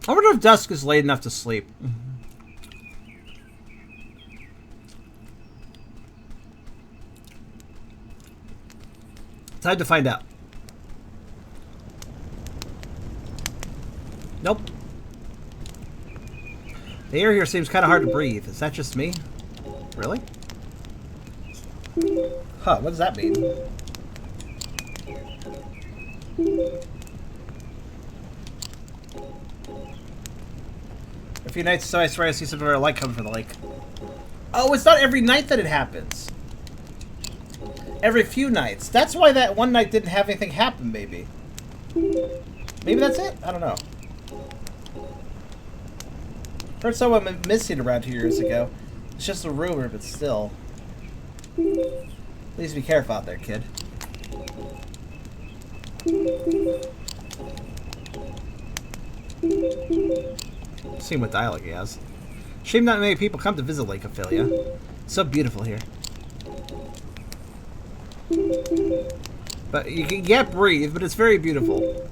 I wonder if dusk is late enough to sleep. Time to find out. Nope. The air here seems kind of hard to breathe. Is that just me? Really? Huh, what does that mean? A few nights so I swear I see some of our light coming from the lake. Oh, it's not every night that it happens. Every few nights. That's why that one night didn't have anything happen, maybe. Maybe that's it? I don't know. Heard someone went missing around 2 years ago. It's just a rumor, but still. Please be careful out there, kid. See what dialogue he has. Shame not many people come to visit Lake Ophelia. It's so beautiful here. But you can't breathe, but it's very beautiful.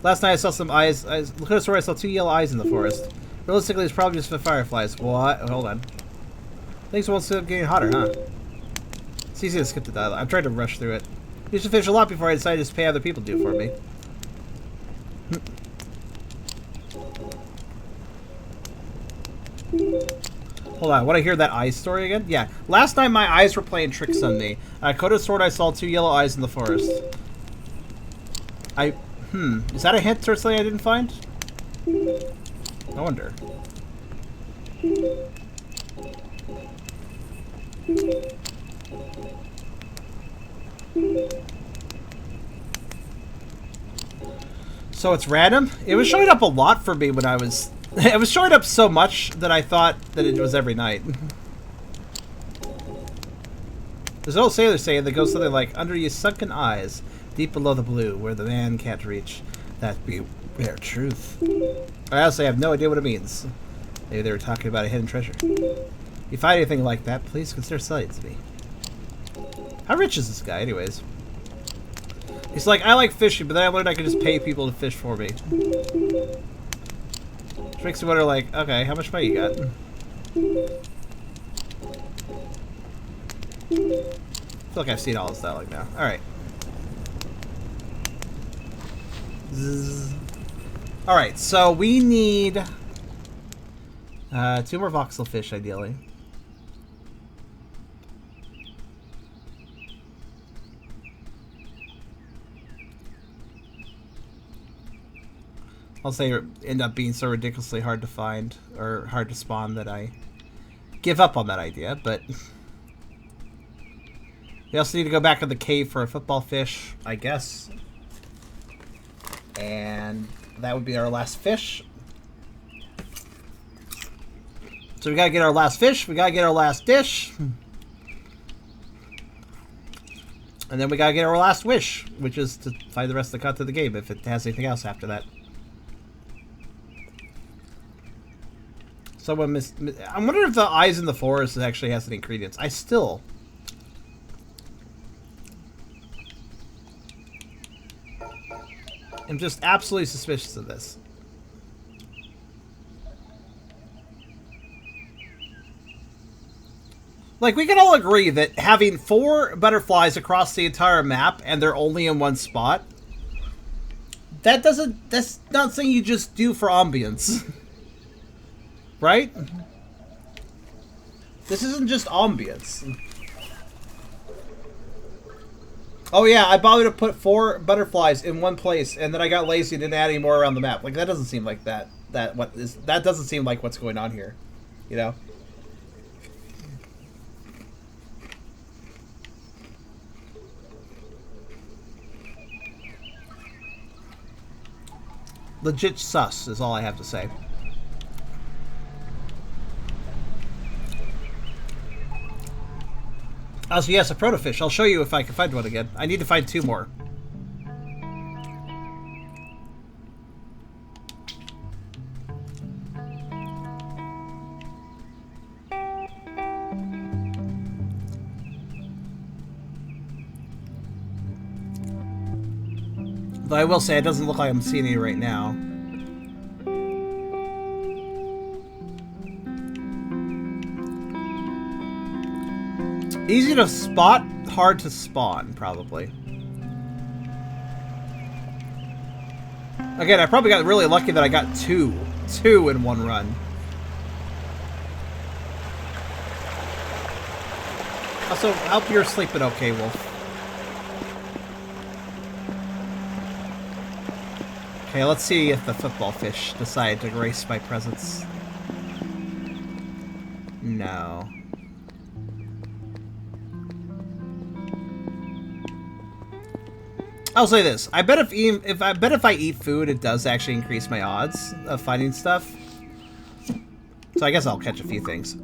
Last night I saw some eyes. Look at the story, I saw 2 yellow eyes in the forest. Realistically, it's probably just for fireflies. What? Hold on. Things won't stop getting hotter, huh? It's easy to skip the dialogue. I'm trying to rush through it. Used to fish a lot before I decided to pay other people to do it for me. Hold on, want to hear that eye story again? Yeah. Last night my eyes were playing tricks on me. I could have sworn I saw 2 yellow eyes in the forest. Is that a hint or something I didn't find? I wonder. So it's random? It was showing up a lot for me when I was... It was showing up so much that I thought that it was every night. There's an old sailor saying that goes something like, under your sunken eyes, deep below the blue, where the man can't reach, that be rare truth. I honestly have no idea what it means. Maybe they were talking about a hidden treasure. If you find anything like that, please consider selling it to me. How rich is this guy, anyways? He's like, I like fishing, but then I learned I could just pay people to fish for me. Which makes me wonder, like, okay, how much money you got? I feel like I've seen all this dialogue now. Alright. Alright, so we need 2 more voxel fish, ideally. I'll say it end up being so ridiculously hard to find, or hard to spawn, that I give up on that idea, but... We also need to go back to the cave for a football fish, I guess. And that would be our last fish. So we gotta get our last fish, we gotta get our last dish. And then we gotta get our last wish, which is to find the rest of the content of the game, if it has anything else after that. Someone I wonder if the Eyes in the Forest actually has any ingredients. I'm just absolutely suspicious of this. Like, we can all agree that having 4 butterflies across the entire map and they're only in one spot, that's not something you just do for ambience. Right? This isn't just ambience. Oh yeah, I bothered to put 4 butterflies in one place, and then I got lazy and didn't add any more around the map. Like, that doesn't seem like that doesn't seem like what's going on here. You know? Legit sus is all I have to say. Also, yes, a protofish. I'll show you if I can find one again. I need to find 2 more. Though I will say, it doesn't look like I'm seeing any right now. Easy to spot, hard to spawn, probably. Again, I probably got really lucky that I got 2 in one run. Also, hope you're sleeping okay, Wolf. Okay, let's see if the football fish decide to grace my presence. No. I'll say this: I bet if I eat food, it does actually increase my odds of finding stuff. So I guess I'll catch a few things.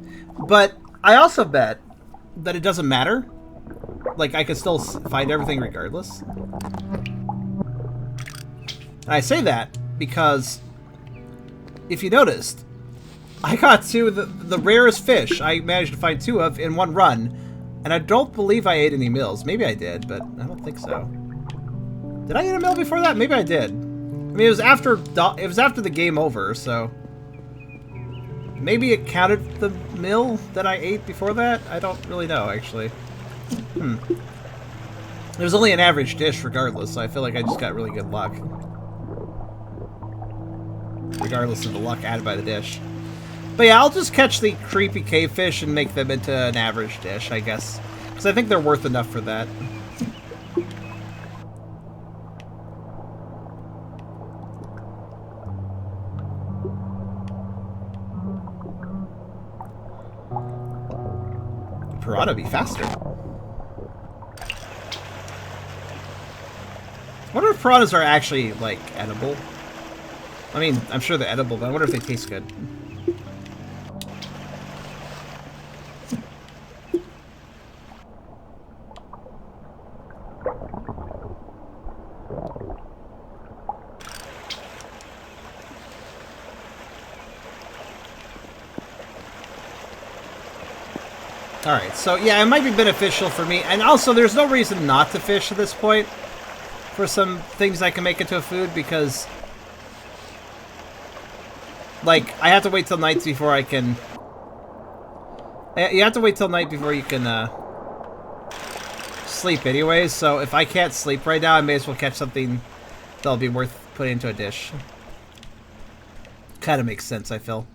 But I also bet that it doesn't matter. Like, I could still find everything regardless. And I say that because, if you noticed, I got 2 of the rarest fish I managed to find 2 of in one run, and I don't believe I ate any meals. Maybe I did, but I don't think so. Did I eat a meal before that? Maybe I did. I mean, it was after the game over, so maybe it counted the meal that I ate before that. I don't really know, actually. It was only an average dish, regardless. So I feel like I just got really good luck, regardless of the luck added by the dish. But yeah, I'll just catch the creepy cave fish and make them into an average dish, I guess, because I think they're worth enough for that. Piranha be faster. I wonder if piranhas are actually, like, edible. I mean, I'm sure they're edible, but I wonder if they taste good. Alright, so yeah, it might be beneficial for me. And also, there's no reason not to fish at this point. for some things I can make into a food because, like, I have to wait till nights before I can. You have to wait till night before you can sleep, anyways. So if I can't sleep right now, I may as well catch something that'll be worth putting into a dish. Kind of makes sense, I feel.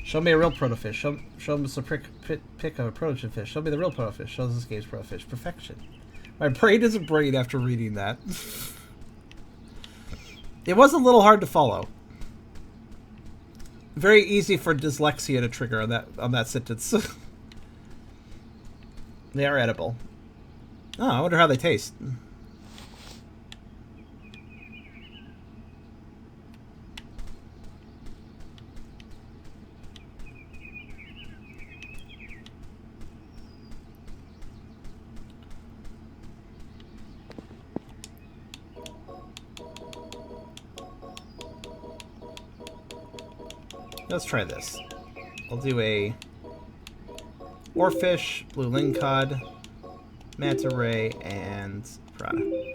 Show me a real protofish. Show me some pick of a protofish. Show me the real protofish. Show this game's protofish. Perfection. My brain isn't brain after reading that. It was a little hard to follow. Very easy for dyslexia to trigger on that sentence. They are edible. Oh, I wonder how they taste. Let's try this. I'll do a oarfish, blue lingcod, manta ray, and piranha.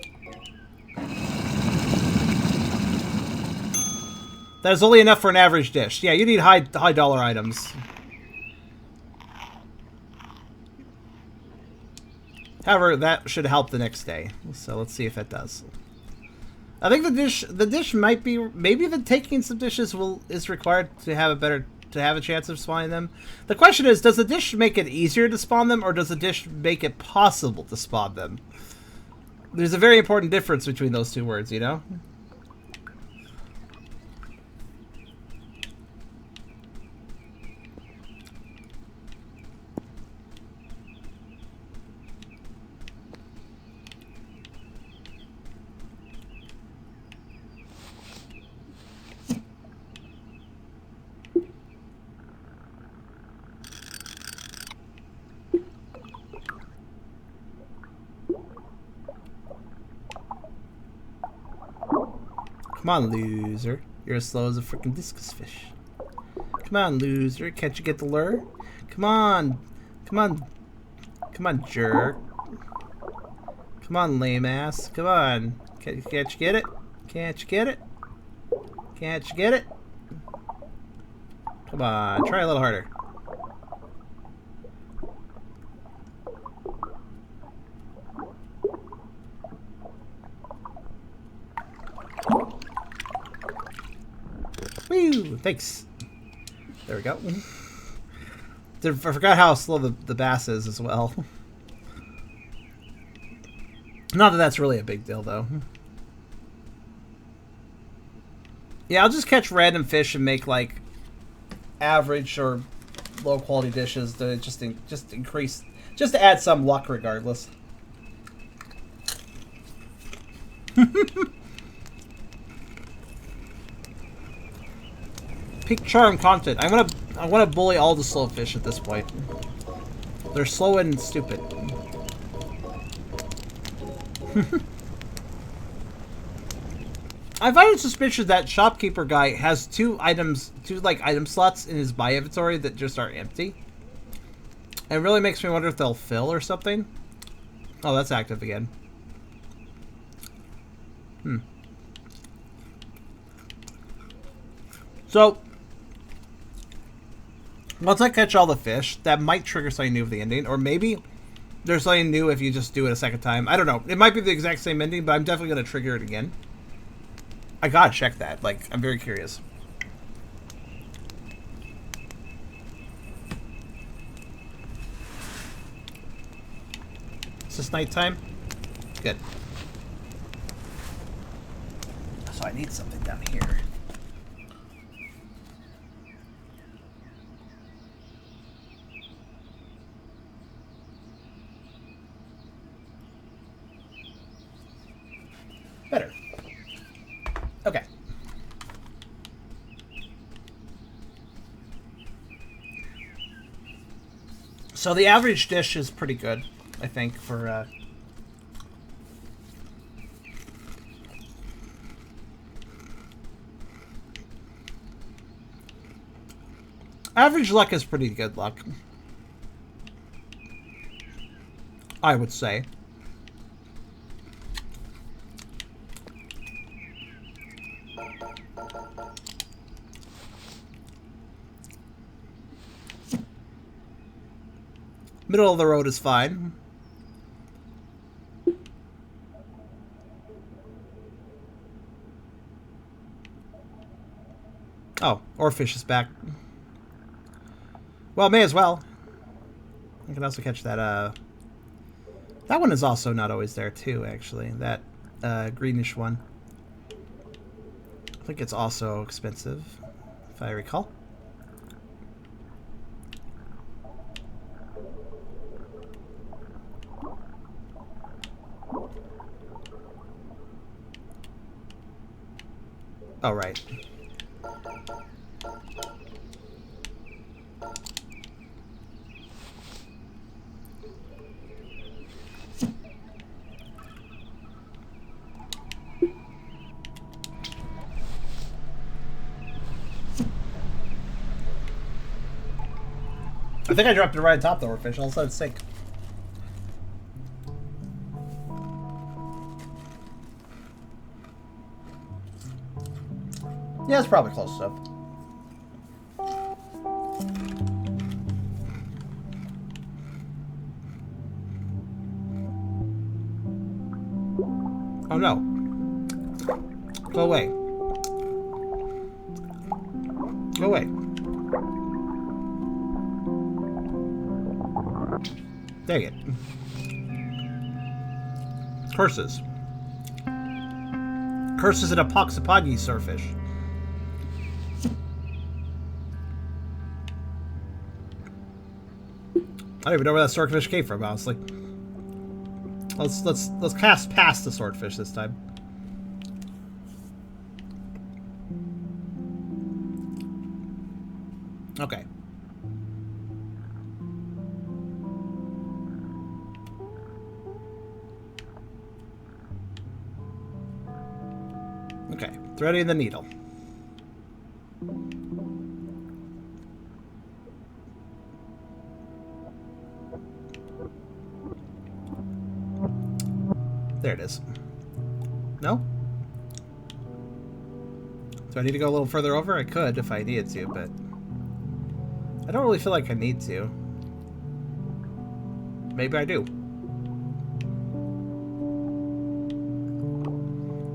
That is only enough for an average dish. Yeah, you need high dollar items. However, that should help the next day. So let's see if it does. I think the dish might be, maybe the taking some dishes is required to have a chance of spawning them. The question is, does the dish make it easier to spawn them, or does the dish make it possible to spawn them? There's a very important difference between those two words, you know? Come on, loser. You're as slow as a freaking discus fish. Come on, loser. Can't you get the lure? Come on. Come on. Come on, jerk. Come on, lame ass. Come on. Can't you get it? Can't you get it? Can't you get it? Come on. Try a little harder. Woo! Thanks. There we go. I forgot how slow the bass is as well. Not that that's really a big deal, though. Yeah, I'll just catch random fish and make, like, average or low-quality dishes to just increase... Just to add some luck, regardless. Peak charm content. I want to bully all the slow fish at this point. They're slow and stupid. I find it suspicious that shopkeeper guy has two item slots in his buy inventory that just are empty. It really makes me wonder if they'll fill or something. Oh, that's active again. So, once I catch all the fish, that might trigger something new with the ending, or maybe there's something new if you just do it a second time. I don't know. It might be the exact same ending, but I'm definitely going to trigger it again. I gotta check that. Like, I'm very curious. Is this nighttime? Good. So I need something down here. Better. Okay. So the average dish is pretty good, I think, for average luck is pretty good luck. I would say. Middle of the road is fine. Oh, Oarfish is back. Well, may as well. I can also catch that, that one is also not always there, too, actually. That, greenish one. I think it's also expensive, if I recall. Oh, right. I think I dropped it right on top of the Oarfish. All of a sudden, sink. Yeah, it's probably close enough. Oh no. Go away. Go away. Dang it. Curses. Curses and a Poxapagi starfish. I don't even know where that swordfish came from. I was like, let's cast past the swordfish this time. Okay. Okay, threading the needle. There it is. No? Do I need to go a little further over? I could if I needed to, but I don't really feel like I need to. Maybe I do.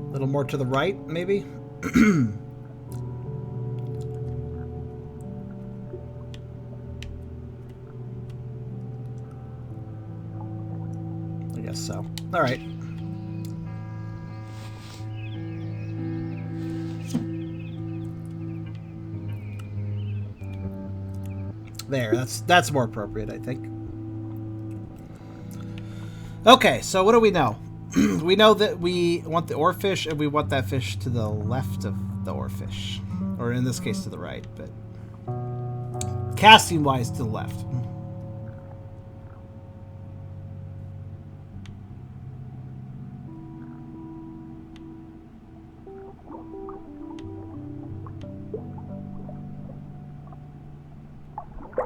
A little more to the right, maybe? I guess so. All right. There, that's more appropriate, I think. Okay, so what do we know? We know that we want the oarfish, and we want that fish to the left of the oarfish. Or in this case, to the right, but casting-wise, to the left.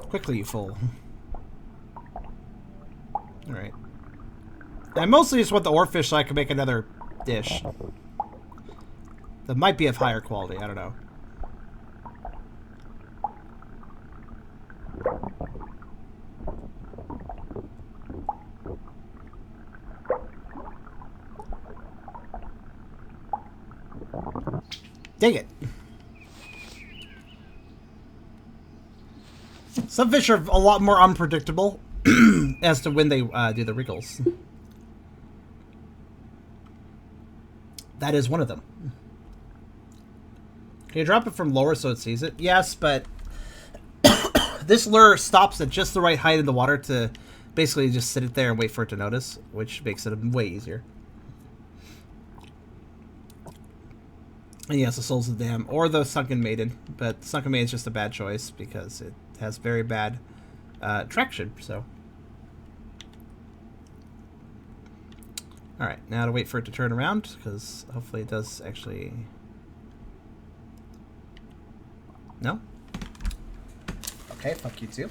Quickly, you fool. Alright. I mostly just want the oarfish so I can make another dish. That might be of higher quality, I don't know. Dang it. Some fish are a lot more unpredictable as to when they do the wriggles. That is one of them. Can you drop it from lower so it sees it? Yes, but this lure stops at just the right height in the water to basically just sit it there and wait for it to notice, which makes it way easier. And yes, the Souls of the Dam or the Sunken Maiden, but the Sunken Maiden is just a bad choice because it has very bad traction, so. Alright, now to wait for it to turn around, because hopefully it does actually... No? Okay, fuck you too.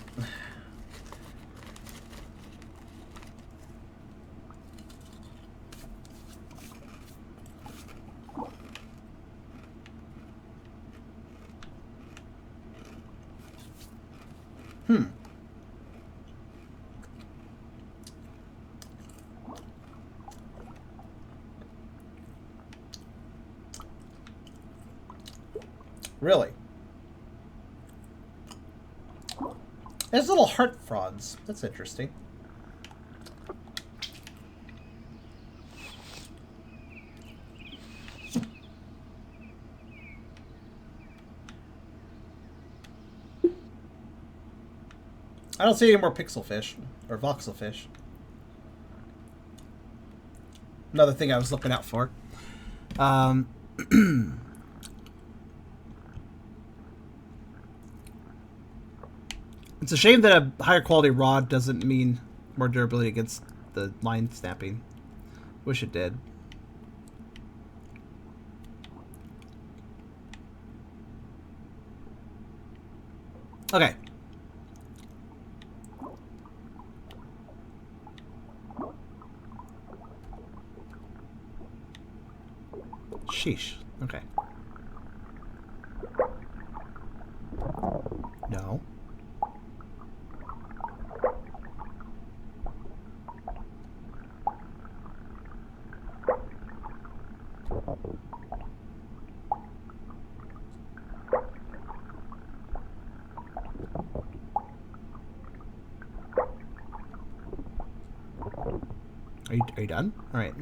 Really? There's little heart frogs. That's interesting. I don't see any more pixel fish or voxel fish. Another thing I was looking out for. It's a shame that a higher quality rod doesn't mean more durability against the line snapping. Wish it did. Okay. Sheesh. Okay. No. Are you done? All right.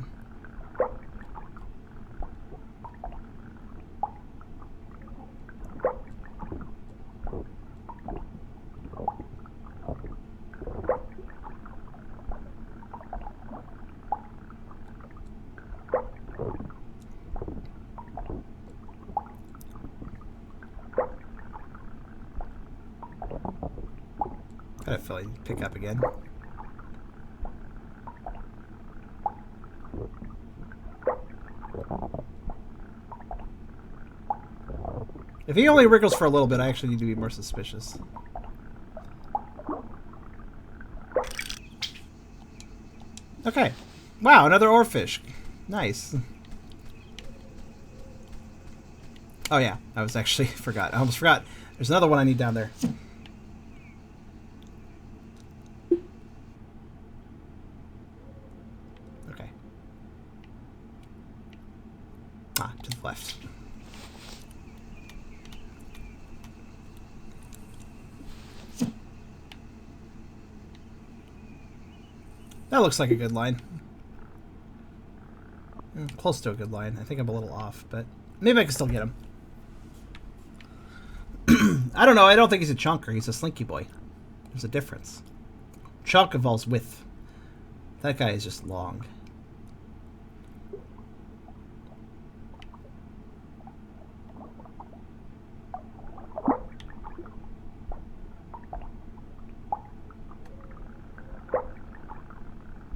Got a feeling pick up again. If he only wriggles for a little bit, I actually need to be more suspicious. Okay. Wow, another oarfish. Nice. Oh yeah, I was actually forgot. I almost forgot. There's another one I need down there. Okay. Ah, to the left. That looks like a good line. Close to a good line. I think I'm a little off, but maybe I can still get him. I don't know. I don't think he's a chunker. He's a slinky boy. There's a difference. Chunk involves width. That guy is just long.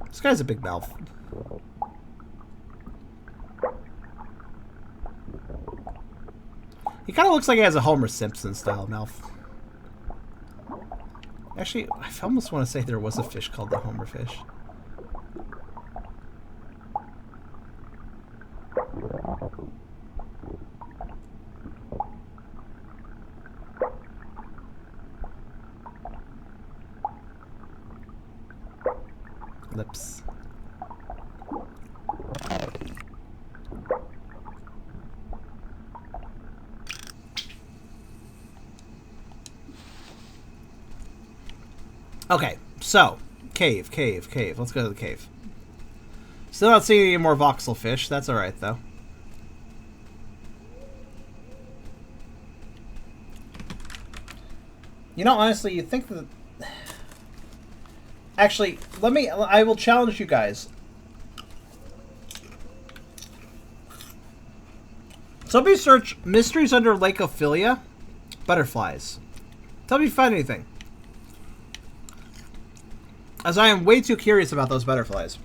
This guy's a big mouth. He kind of looks like he has a Homer Simpson style mouth. Actually, I almost want to say there was a fish called the Homer fish. Lips. Okay, so cave. Let's go to the cave. Still not seeing any more voxel fish. That's alright, though. You know, honestly, you think that... Actually, I will challenge you guys. Somebody search Mysteries Under Lake Ophelia, butterflies. Tell me if you find anything. As I am way too curious about those butterflies.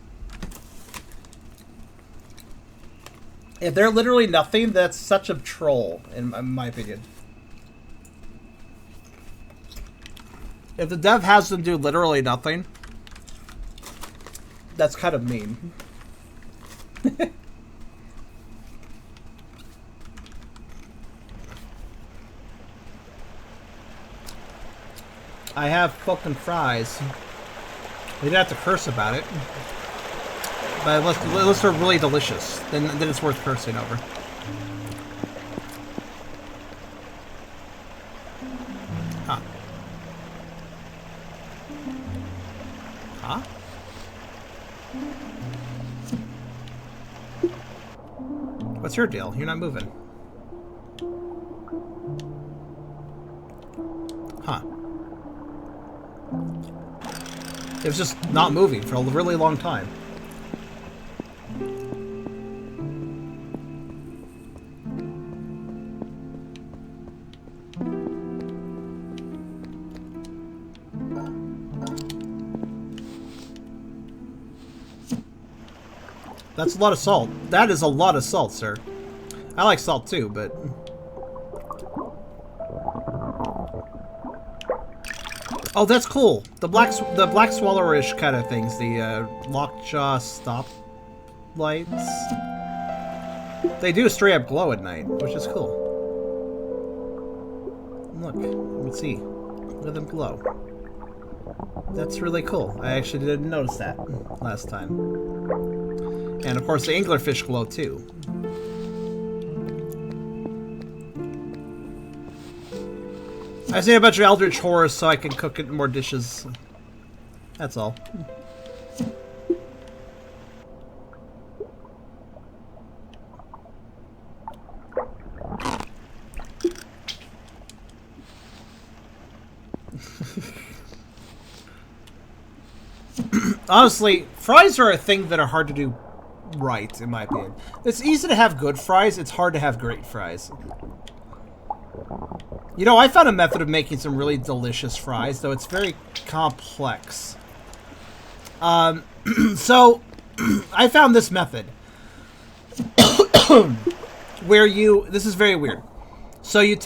If they're literally nothing, that's such a troll, in my opinion. If the dev has them do literally nothing, that's kind of mean. I have fucking fries. We didn't have to curse about it. But unless they're really delicious, then it's worth cursing over. What's your deal? You're not moving. Huh. It was just not moving for a really long time. That's a lot of salt. That is a lot of salt, sir. I like salt too, but... Oh, that's cool. The black swallowerish kind of things. The lockjaw stop lights. They do straight up glow at night, which is cool. Look, let's see. Look at them glow. That's really cool. I actually didn't notice that last time. And of course the anglerfish glow too. I just need a bunch of eldritch horrors so I can cook it more dishes. That's all. Honestly, fries are a thing that are hard to do right, in my opinion. It's easy to have good fries, it's hard to have great fries. You know, I found a method of making some really delicious fries, though it's very complex. So, I found this method. Where this is very weird. So you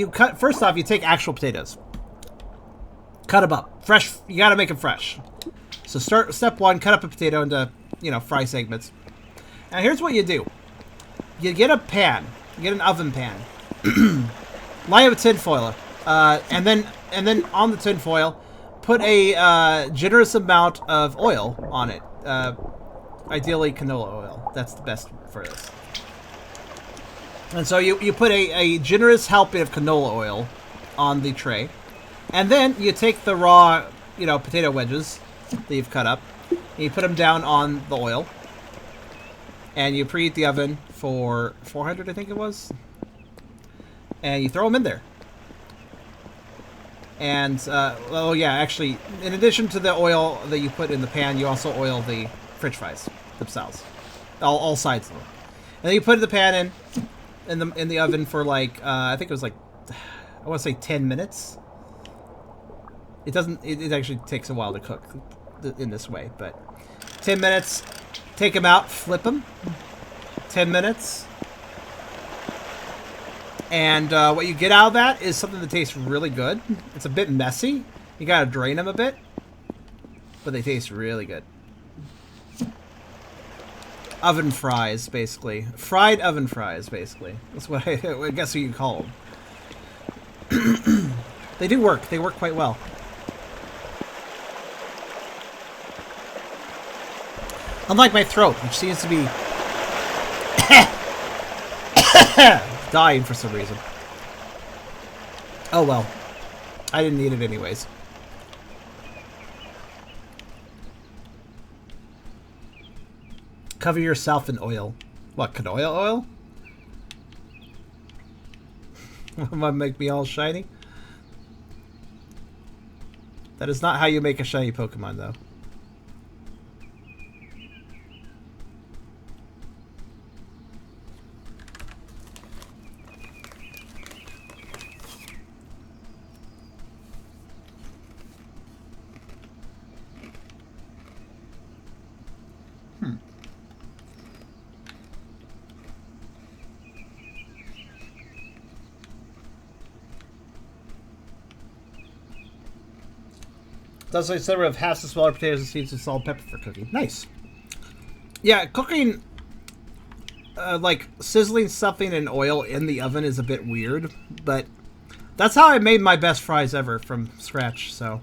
cut, first off, you take actual potatoes. Cut them up. Fresh, you gotta make them fresh. So step one, cut up a potato into, fry segments. Now here's what you do. You get a pan. You get an oven pan. Line up a tin foil, and then on the tin foil, put a generous amount of oil on it. Ideally canola oil. That's the best for this. And so you put a generous helping of canola oil on the tray, and then you take the raw, potato wedges that you've cut up, and you put them down on the oil, and you preheat the oven for 400, I think it was. And you throw them in there. And, oh yeah, actually, in addition to the oil that you put in the pan, you also oil the french fries themselves. All sides of them. And then you put the pan in the oven for like, I think it was like, I want to say 10 minutes. It actually takes a while to cook in this way, but 10 minutes, take them out, flip them. 10 minutes. And what you get out of that is something that tastes really good. It's a bit messy. You gotta drain them a bit. But they taste really good. Oven fries, basically. Fried oven fries, basically. That's what I guess what you call them. They do work. They work quite well. Unlike my throat, which seems to be... dying for some reason. Oh well. I didn't need it anyways. Cover yourself in oil. What, canola oil? Might make me all shiny? That is not how you make a shiny Pokemon, though. Does like summer of half the smaller potatoes and seeds and salt and pepper for cooking. Nice. Yeah, cooking, like sizzling something in oil in the oven is a bit weird, but that's how I made my best fries ever from scratch. So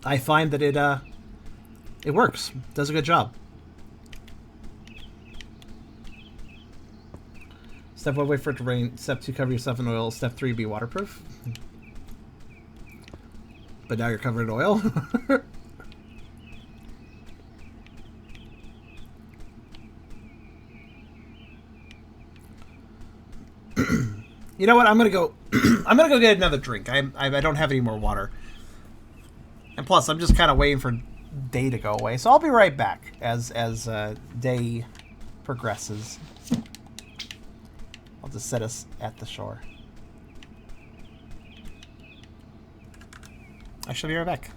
I find that it works. Does a good job. Step 1, wait for it to rain. Step 2, cover yourself in oil. Step 3, be waterproof. but now you're covered in oil. You know what? I'm gonna go. I'm gonna go get another drink. I don't have any more water, and plus, I'm just kind of waiting for day to go away. So I'll be right back as day progresses. I'll just set us at the shore. I shall be right back.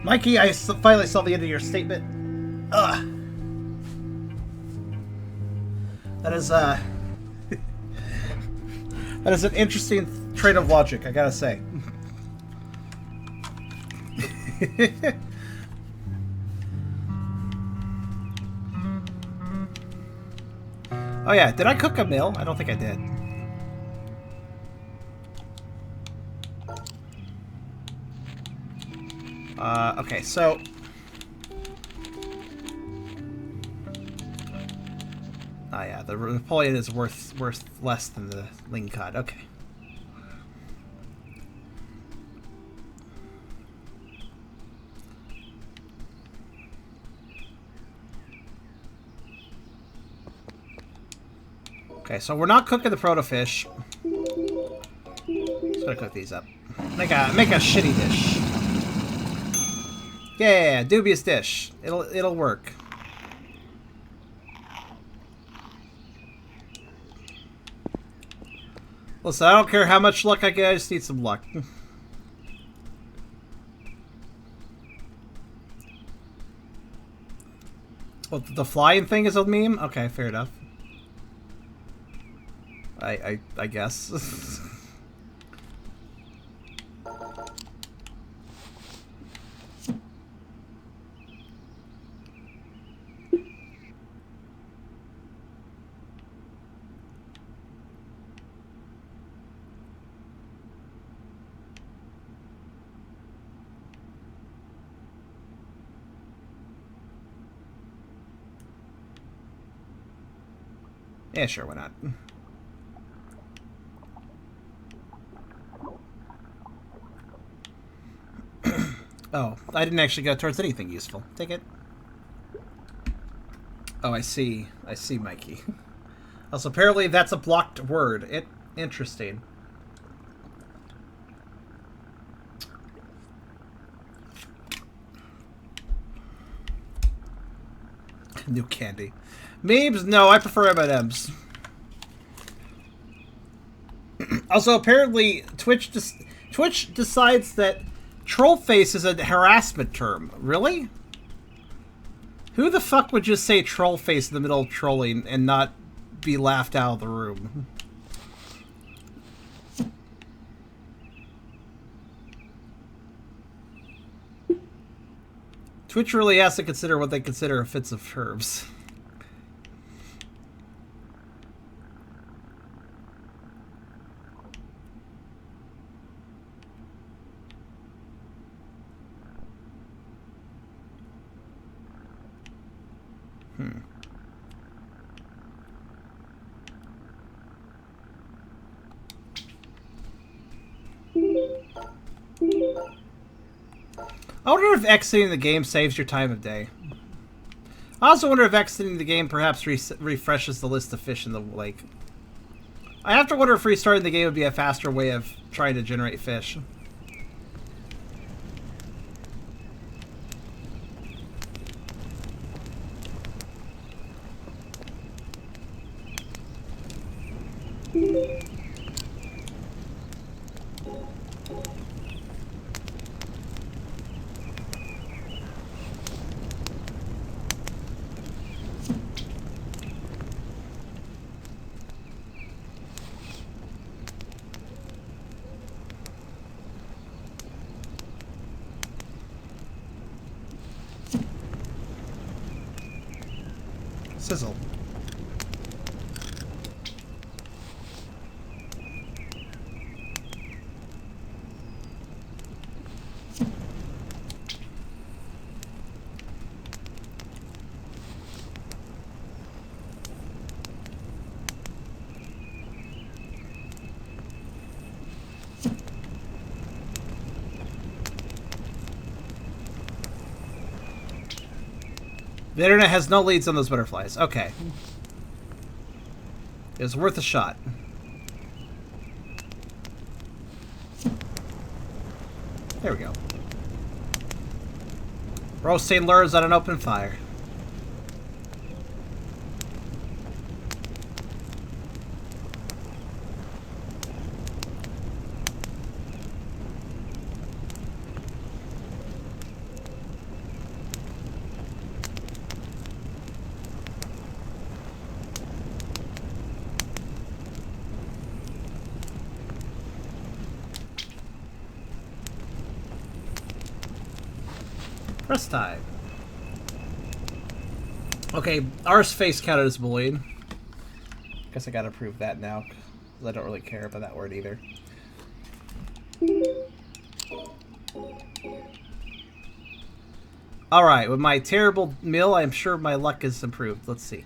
Mikey, I finally saw the end of your statement. Ugh. That is that is an interesting trait of logic, I gotta say. Oh yeah, did I cook a meal? I don't think I did. Okay, so oh yeah, the Napoleon is worth less than the Ling Cod. Okay. Okay, so we're not cooking the proto fish. Just gonna cook these up. Make a shitty dish. Yeah, dubious dish. It'll work. Listen, I don't care how much luck I get. I just need some luck. Well, the flying thing is a meme? Okay, fair enough. I guess. Yeah, sure, why not? Oh, I didn't actually go towards anything useful. Take it. Oh, I see. I see, Mikey. Also, apparently that's a blocked word. Interesting. New candy. Memes? No, I prefer M&M's. Also, apparently, Twitch decides that trollface is a harassment term. Really? Who the fuck would just say trollface in the middle of trolling and not be laughed out of the room? Twitch really has to consider what they consider offensive terms. I wonder if exiting the game saves your time of day. I also wonder if exiting the game perhaps refreshes the list of fish in the lake. I have to wonder if restarting the game would be a faster way of trying to generate fish. Sizzle. The internet has no leads on those butterflies. Okay. It was worth a shot. There we go. Roasting lures on an open fire. Press time. Okay, ours face counted as bullied. Guess I gotta prove that now, because I don't really care about that word either. Alright, with my terrible meal, I'm sure my luck is improved. Let's see.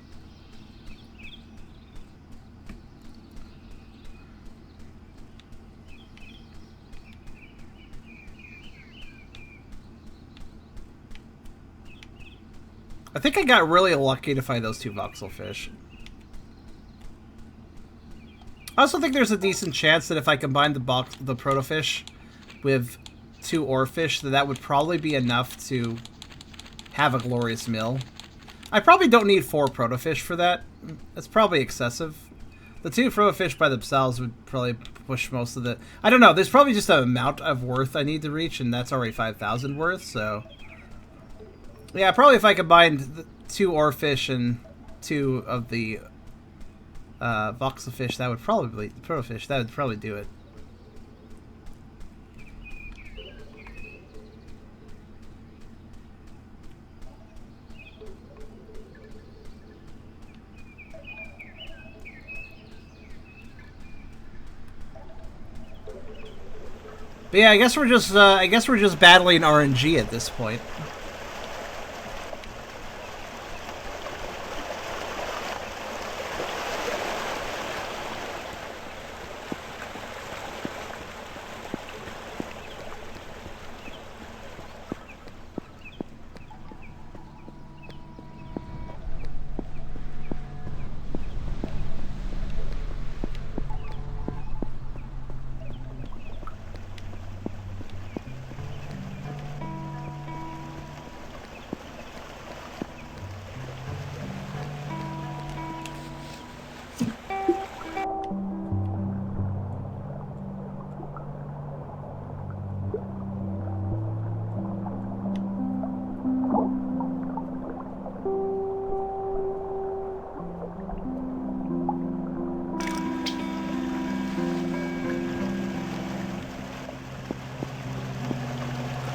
I think I got really lucky to find those two voxel fish. I also think there's a decent chance that if I combine the protofish with two oarfish, that would probably be enough to have a glorious meal. I probably don't need 4 protofish for that. That's probably excessive. The 2 protofish by themselves would probably push most of the... I don't know, there's probably just an amount of worth I need to reach, and that's already 5,000 worth, so... Yeah, probably if I combined the 2 oarfish and 2 of the voxel fish, that would probably... protofish, that would probably do it. But yeah, I guess we're just battling RNG at this point.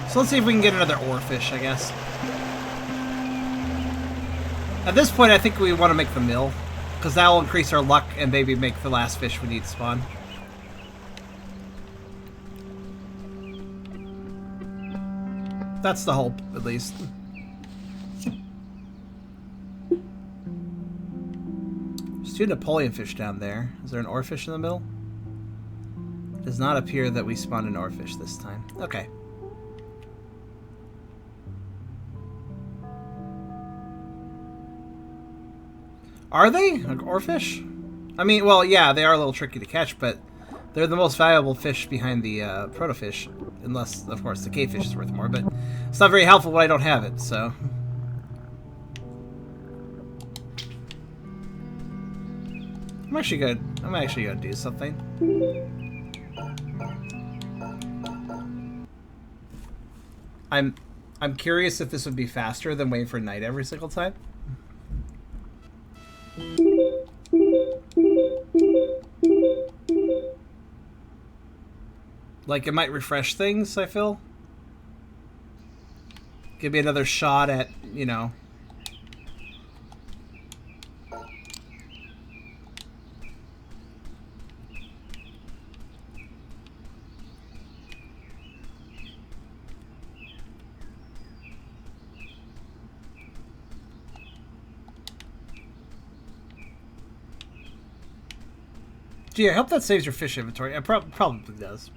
So let's see if we can get another oarfish, I guess. At this point, I think we want to make the mill, because that will increase our luck and maybe make the last fish we need spawn. That's the hope, at least. There's 2 Napoleon fish down there. Is there an oarfish in the middle? It does not appear that we spawned an oarfish this time. Okay. Are they? Like oarfish? I mean, well, yeah, they are a little tricky to catch, but they're the most valuable fish behind the protofish. Unless, of course, the cavefish is worth more, but it's not very helpful when I don't have it, so... I'm actually gonna do something. I'm curious if this would be faster than waiting for night every single time. Like, it might refresh things, I feel. Give me another shot at, you know... Gee, I hope that saves your fish inventory. It probably does.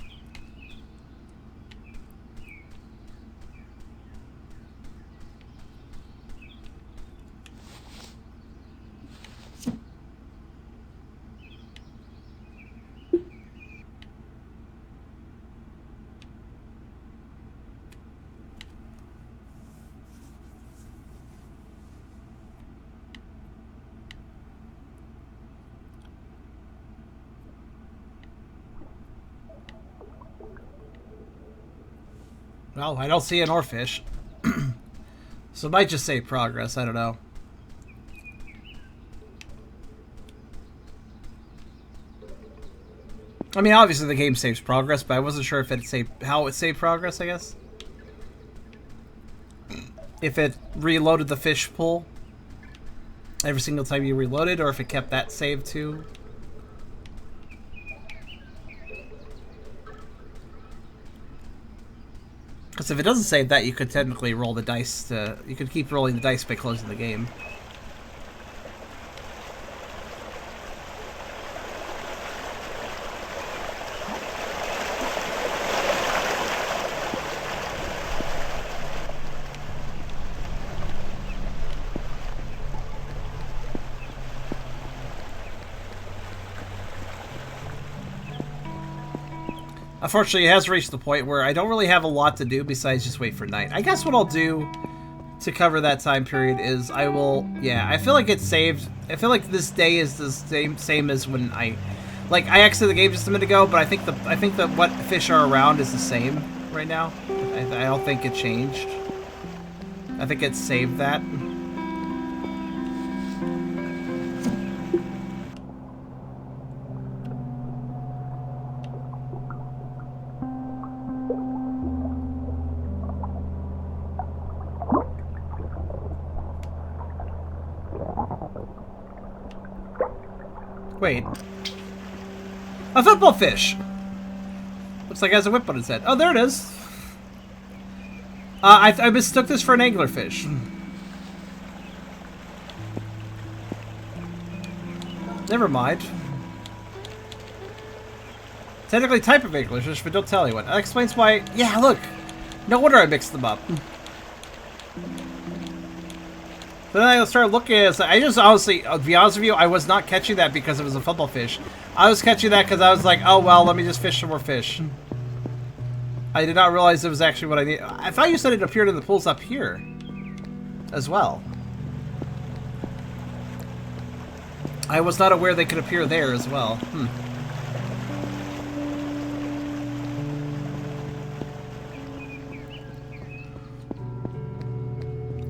Well, I don't see an oarfish. So it might just say progress, I don't know. I mean, obviously the game saves progress, but I wasn't sure if it saved how it saved progress, I guess. If it reloaded the fish pool every single time you reloaded, or if it kept that saved too. Because if it doesn't save that, you could technically roll the dice to... You could keep rolling the dice by closing the game. Unfortunately, it has reached the point where I don't really have a lot to do besides just wait for night. I guess what I'll do to cover that time period is I will... Yeah, I feel like it's saved. I feel like this day is the same as when I... Like, I exited the game just a minute ago, but I think that what fish are around is the same right now. I don't think it changed. I think it saved that. Wait. A football fish! Looks like it has a whip on its head. Oh, there it is. I mistook this for an anglerfish. Never mind. Technically type of anglerfish, but don't tell anyone. That explains why... Yeah, look! No wonder I mixed them up. Then I started looking at it. I just honestly, to be honest with you, I was not catching that because it was a football fish. I was catching that because I was like, oh well, let me just fish some more fish. I did not realize it was actually what I need. I thought you said it appeared in the pools up here as well. I was not aware they could appear there as well.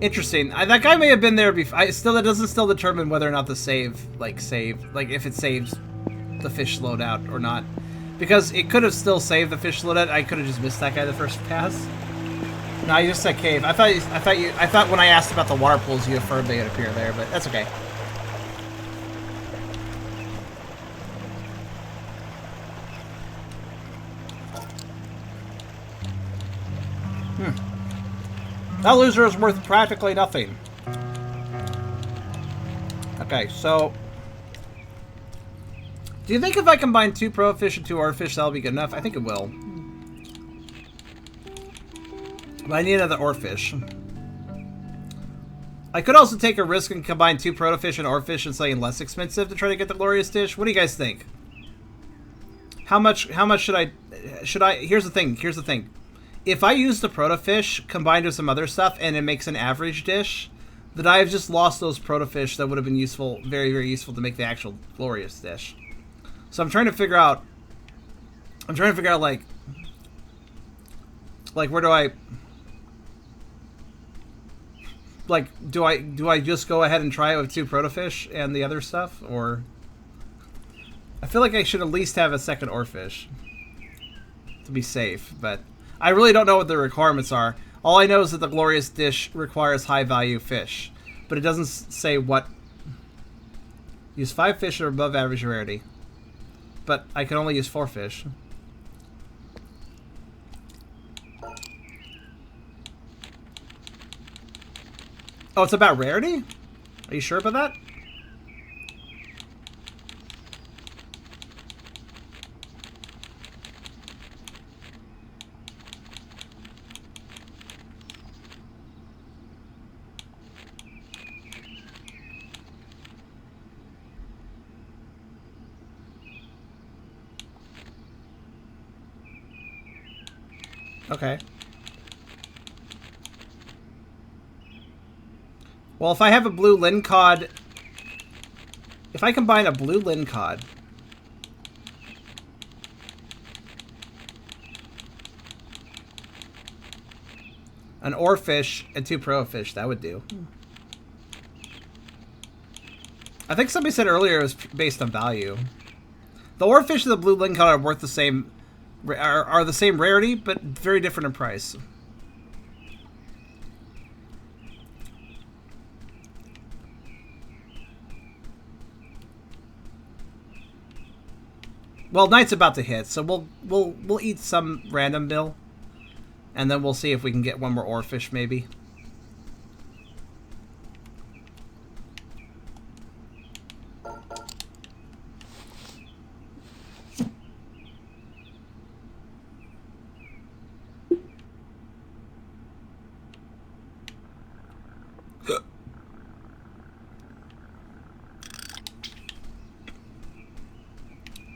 Interesting. That guy may have been there before. That doesn't still determine whether or not the save, like if it saves the fish loadout or not. Because it could have still saved the fish loadout. I could have just missed that guy the first pass. No, you just said cave. I thought when I asked about the water pools, you affirmed they would appear there, but that's okay. That loser is worth practically nothing. Okay, so... Do you think if I combine 2 pro fish and 2 ore fish, that'll be good enough? I think it will. But I need another ore fish. I could also take a risk and combine 2 protofish and ore fish and something less expensive to try to get the glorious dish. What do you guys think? How much should I... Here's the thing. If I use the protofish combined with some other stuff and it makes an average dish, then I have just lost those protofish that would have been useful, very, very useful to make the actual glorious dish. So I'm trying to figure out... like where do I... Like, do I just go ahead and try it with 2 protofish and the other stuff, or... I feel like I should at least have a second ore fish to be safe, but I really don't know what the requirements are. All I know is that the glorious dish requires high value fish, but it doesn't say what. Use 5 fish or above average rarity, but I can only use 4 fish. Oh, it's about rarity? Are you sure about that? Okay. Well, if I have a blue lincod... If I combine a blue lincod... an ore fish and 2 pro fish, that would do. I think somebody said earlier it was based on value. The ore fish and the blue lincod are worth the same... are the same rarity, but very different in price. Well, night's about to hit, so we'll eat some random bill, and then we'll see if we can get one more ore fish, maybe.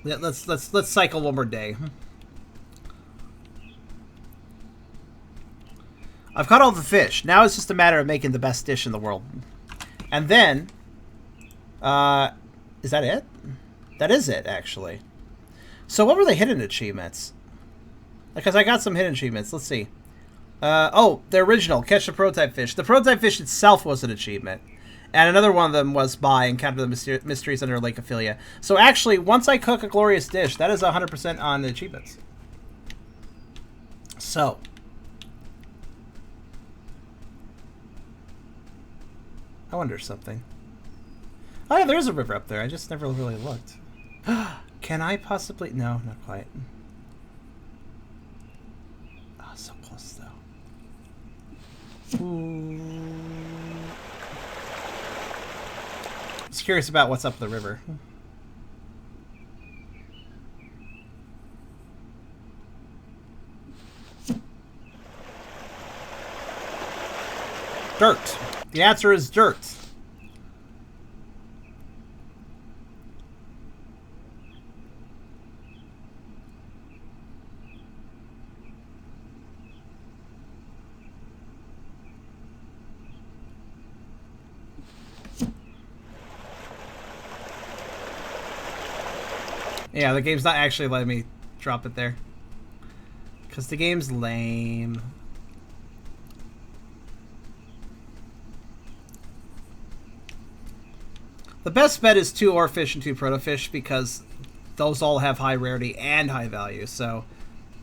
Yeah, let's cycle one more day. I've caught all the fish. Now it's just a matter of making the best dish in the world. And then, is that it? That is it, actually. So what were the hidden achievements? Because I got some hidden achievements. Let's see. Oh, the original, catch the prototype fish. The prototype fish itself was an achievement. And another one of them was by encounter the mysteries under Lake Ophelia. So actually, once I cook a glorious dish, that is 100% on the achievements. So. I wonder something. Oh yeah, there is a river up there. I just never really looked. Can I possibly... No, not quite. Oh, so close though. Ooh. Just curious about what's up the river. Dirt. The answer is dirt. Yeah, the game's not actually letting me drop it there. Because the game's lame. The best bet is 2 ore fish and 2 protofish because those all have high rarity and high value. So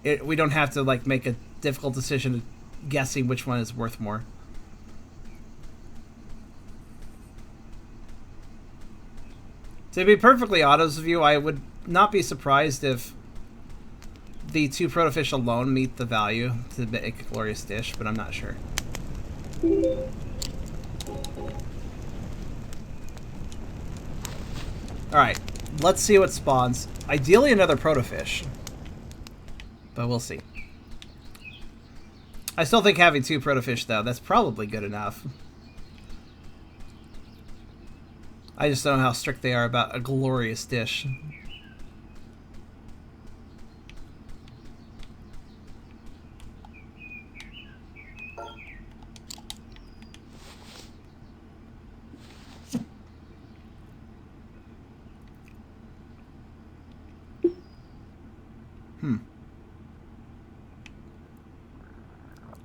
we don't have to like make a difficult decision guessing which one is worth more. To be perfectly honest with you, I would not be surprised if the 2 protofish alone meet the value to make a glorious dish, but I'm not sure. Alright, let's see what spawns. Ideally another protofish, but we'll see. I still think having 2 protofish, though, that's probably good enough. I just don't know how strict they are about a glorious dish.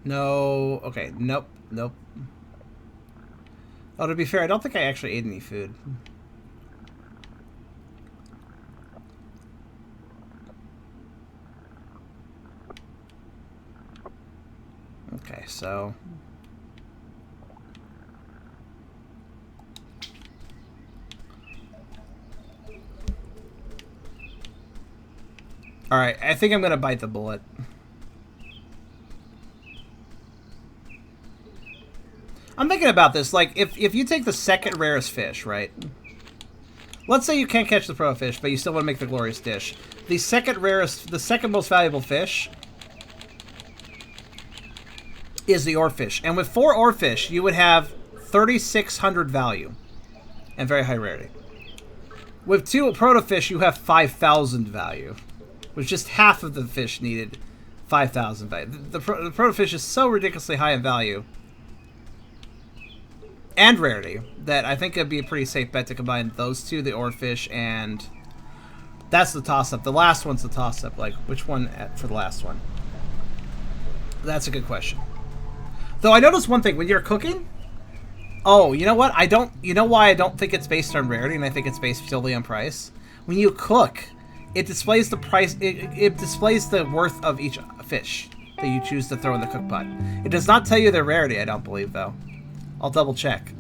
No. Okay. Nope. Nope. Oh, to be fair, I don't think I actually ate any food. Okay, so... Alright, I think I'm gonna bite the bullet. I'm thinking about this, like, if you take the second rarest fish, right? Let's say you can't catch the protofish, but you still want to make the glorious dish. The second most valuable fish is the oarfish. And with 4 oarfish, you would have 3,600 value and very high rarity. With 2 protofish, you have 5,000 value. With just half of the fish needed 5,000 value. The protofish is so ridiculously high in value and rarity that I think it'd be a pretty safe bet to combine those 2, the oarfish, and that's the toss-up. The last one's the toss-up. Like, which one for the last one? That's a good question. Though I noticed one thing when you're cooking. Oh, you know what? You know why I don't think it's based on rarity, and I think it's based solely on price. When you cook, it displays the price. It displays the worth of each fish that you choose to throw in the cook pot. It does not tell you their rarity. I don't believe, though. I'll double check.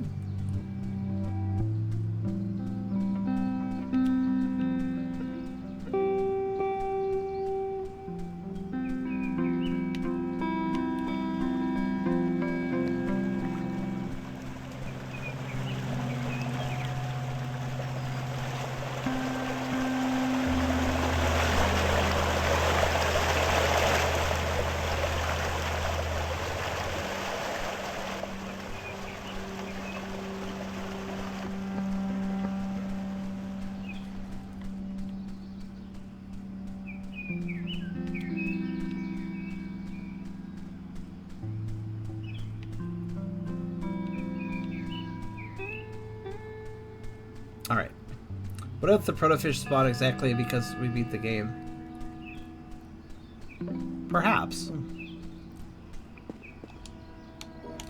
Alright. What if the protofish spawn exactly because we beat the game? Perhaps.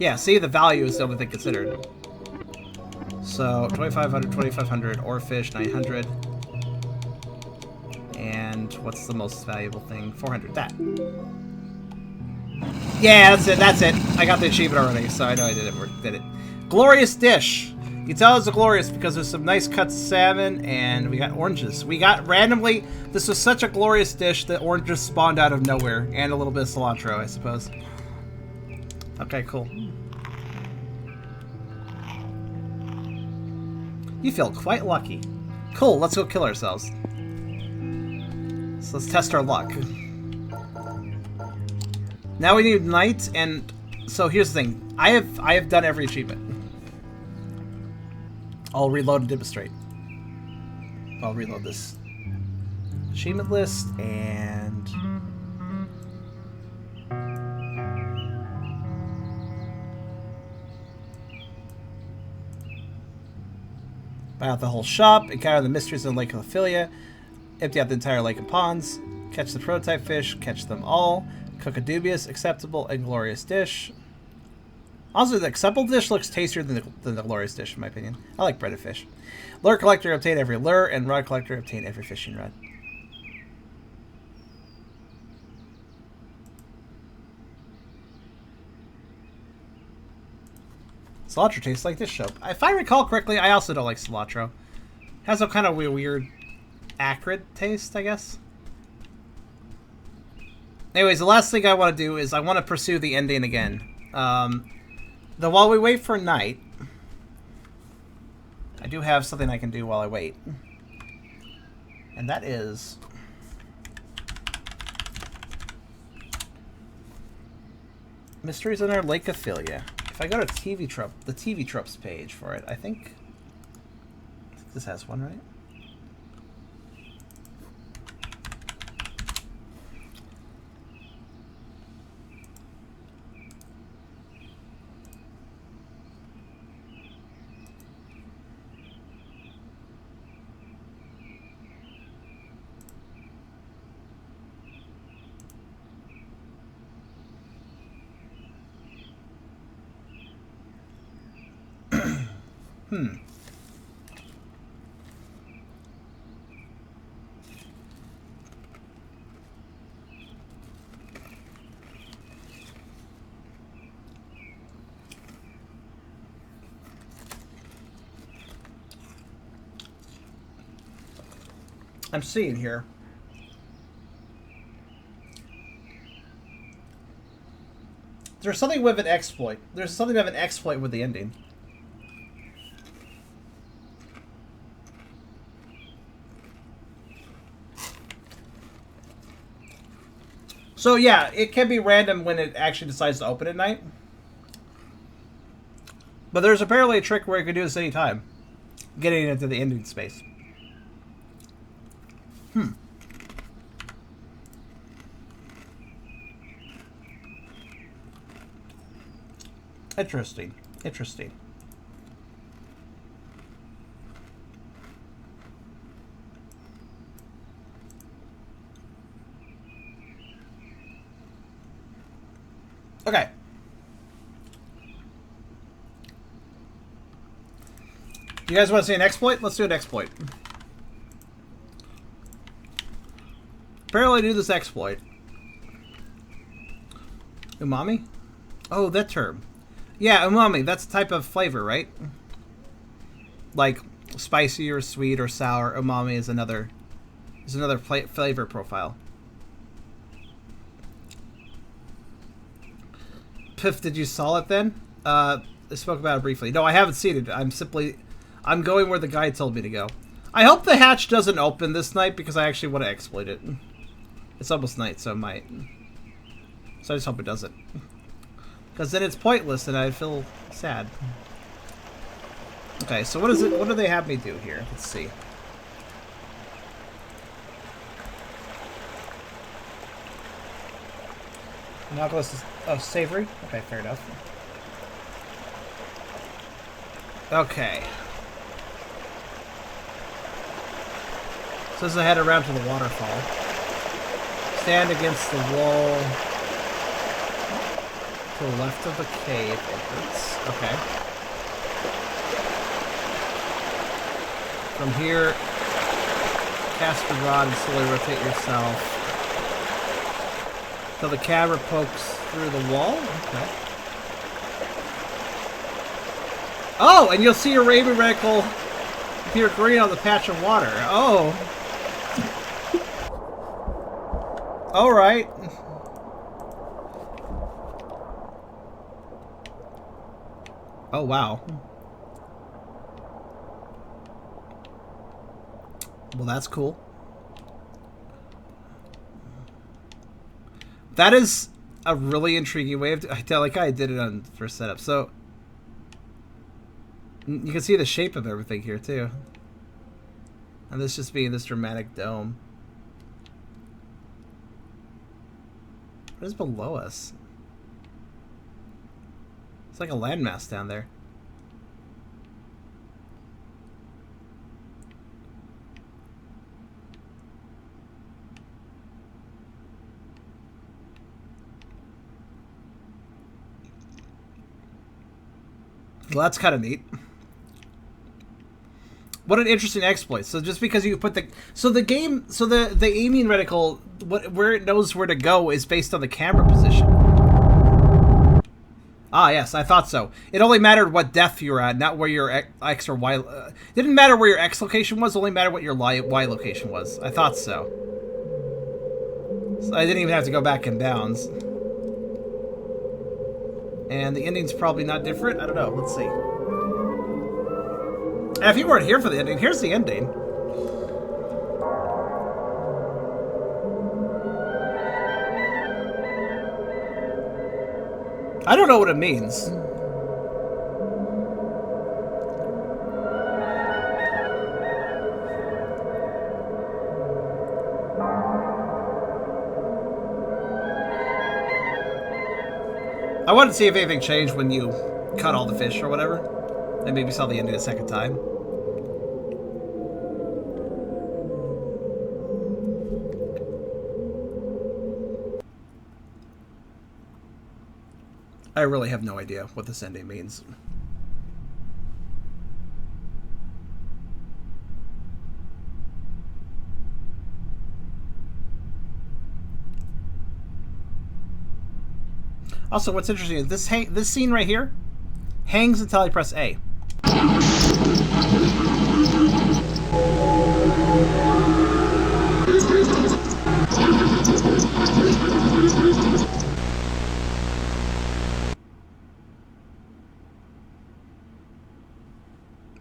Yeah, see, the value is the only thing considered. So, 2,500, 2,500, oarfish, 900. And what's the most valuable thing? 400, that. Yeah, that's it. I got the achievement already, so I know I did it. Glorious dish! You can tell it's a glorious because there's some nice cut salmon and we got oranges. We got randomly, this was such a glorious dish that oranges spawned out of nowhere. And a little bit of cilantro, I suppose. Okay, cool. You feel quite lucky. Cool, let's go kill ourselves. So let's test our luck. Now we need night, and so here's the thing. I have done every achievement. I'll reload and demonstrate. I'll reload this achievement list and buy out the whole shop, encounter the mysteries of Lake Ophelia, empty out the entire lake and ponds, catch the prototype fish, catch them all, cook a dubious, acceptable, and glorious dish. Also, the acceptable dish looks tastier than the glorious dish, in my opinion. I like breaded fish. Lure collector, obtain every lure, and rod collector, obtain every fishing rod. Cilantro tastes like this soap. If I recall correctly, I also don't like cilantro. Has a kind of weird, acrid taste, I guess. Anyways, the last thing I want to do is I want to pursue the ending again. While we wait for night, I do have something I can do while I wait. And that is... Mysteries under Lake Ophelia. If I go to the TV Tropes page for it, I think this has one, right? I'm seeing here. There's something with an exploit. There's something of an exploit with the ending. So yeah, it can be random when it actually decides to open at night. But there's apparently a trick where you can do this anytime. Getting into the ending space. Interesting. Interesting. Okay. You guys want to see an exploit? Let's do an exploit. Apparently do this exploit. Umami? Oh, that term. Yeah, umami. That's a type of flavor, right? Like spicy or sweet or sour. Umami is another flavor profile. Piff, did you saw it then? I spoke about it briefly. No, I haven't seen it. I'm going where the guide told me to go. I hope the hatch doesn't open this night because I actually want to exploit it. It's almost night, so it might. So I just hope it doesn't. Because then it's pointless and I feel sad. Okay, so what is it? What do they have me do here? Let's see. Nautilus is... Oh, savory? Okay, fair enough. Okay. Says I head around to the waterfall. Stand against the wall to the left of the cave entrance. Okay. From here, cast your rod and slowly rotate yourself till the camera pokes through the wall. Okay. Oh, and you'll see your raven reticle appear green on the patch of water. Oh. All right. Oh, wow. Well, that's cool. That is a really intriguing way of... I like how I did it on first setup. So, you can see the shape of everything here, too. And this just being this dramatic dome. What is below us? It's like a landmass down there. Well, that's kind of neat. What an interesting exploit. So just because you put the... So the game... So the aiming reticle, where it knows where to go is based on the camera position. Ah, yes, I thought so. It only mattered what depth you were at, not where your X or Y... it didn't matter where your X location was, it only mattered what your Y location was. I thought so. So I didn't even have to go back in bounds. And the ending's probably not different? I don't know. Let's see. And if you weren't here for the ending, here's the ending. I don't know what it means. I wanted to see if anything changed when you cut all the fish or whatever. And maybe saw the ending a second time. I really have no idea what this ending means. Also, what's interesting is this scene right here hangs until I press A.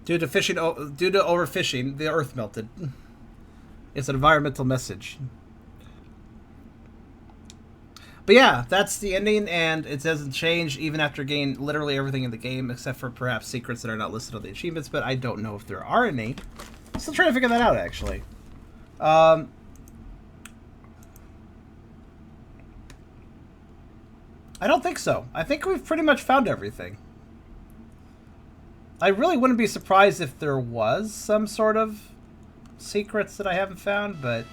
Due to overfishing, the Earth melted. It's an environmental message. But yeah, that's the ending, and it doesn't change even after getting literally everything in the game, except for perhaps secrets that are not listed on the achievements, but I don't know if there are any. I'm still trying to figure that out, actually. I don't think so. I think we've pretty much found everything. I really wouldn't be surprised if there was some sort of secrets that I haven't found, but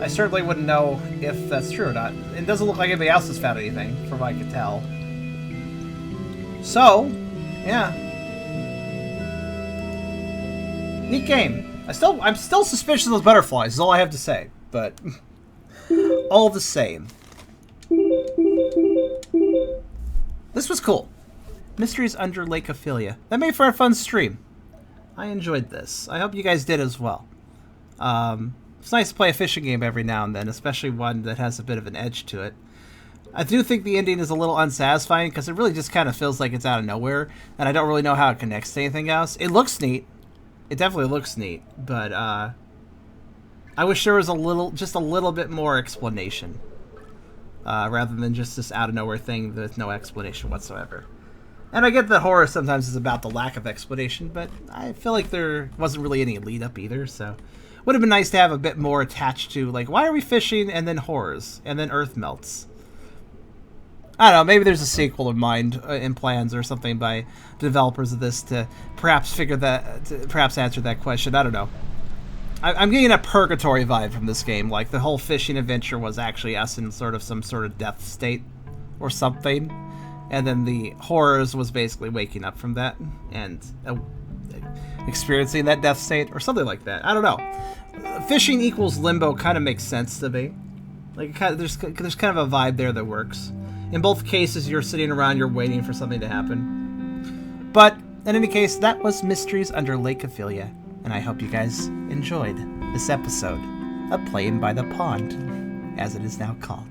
I certainly wouldn't know if that's true or not. It doesn't look like anybody else has found anything, from what I can tell. So, yeah. Neat game. I'm still suspicious of those butterflies, is all I have to say. But, all the same. This was cool. Mysteries Under Lake Ophelia. That made for a fun stream. I enjoyed this. I hope you guys did as well. It's nice to play a fishing game every now and then, especially one that has a bit of an edge to it. I do think the ending is a little unsatisfying because it really just kind of feels like it's out of nowhere, and I don't really know how it connects to anything else. It looks neat. It definitely looks neat, but I wish there was just a little bit more explanation, rather than just this out of nowhere thing with no explanation whatsoever. And I get that horror sometimes is about the lack of explanation, but I feel like there wasn't really any lead up either, so would have been nice to have a bit more attached to, like, why are we fishing, and then horrors, and then Earth melts. I don't know, maybe there's a sequel in mind, in plans or something by the developers of this to perhaps perhaps answer that question. I don't know. I'm getting a purgatory vibe from this game, like the whole fishing adventure was actually us in some sort of death state or something, and then the horrors was basically waking up from that and experiencing that death state or something like that. I don't know. Fishing equals limbo kind of makes sense to me. Like, there's kind of a vibe there that works. In both cases, you're sitting around, you're waiting for something to happen. But in any case, that was Mysteries Under Lake Ophelia, and I hope you guys enjoyed this episode of Playing by the Pond, as it is now called.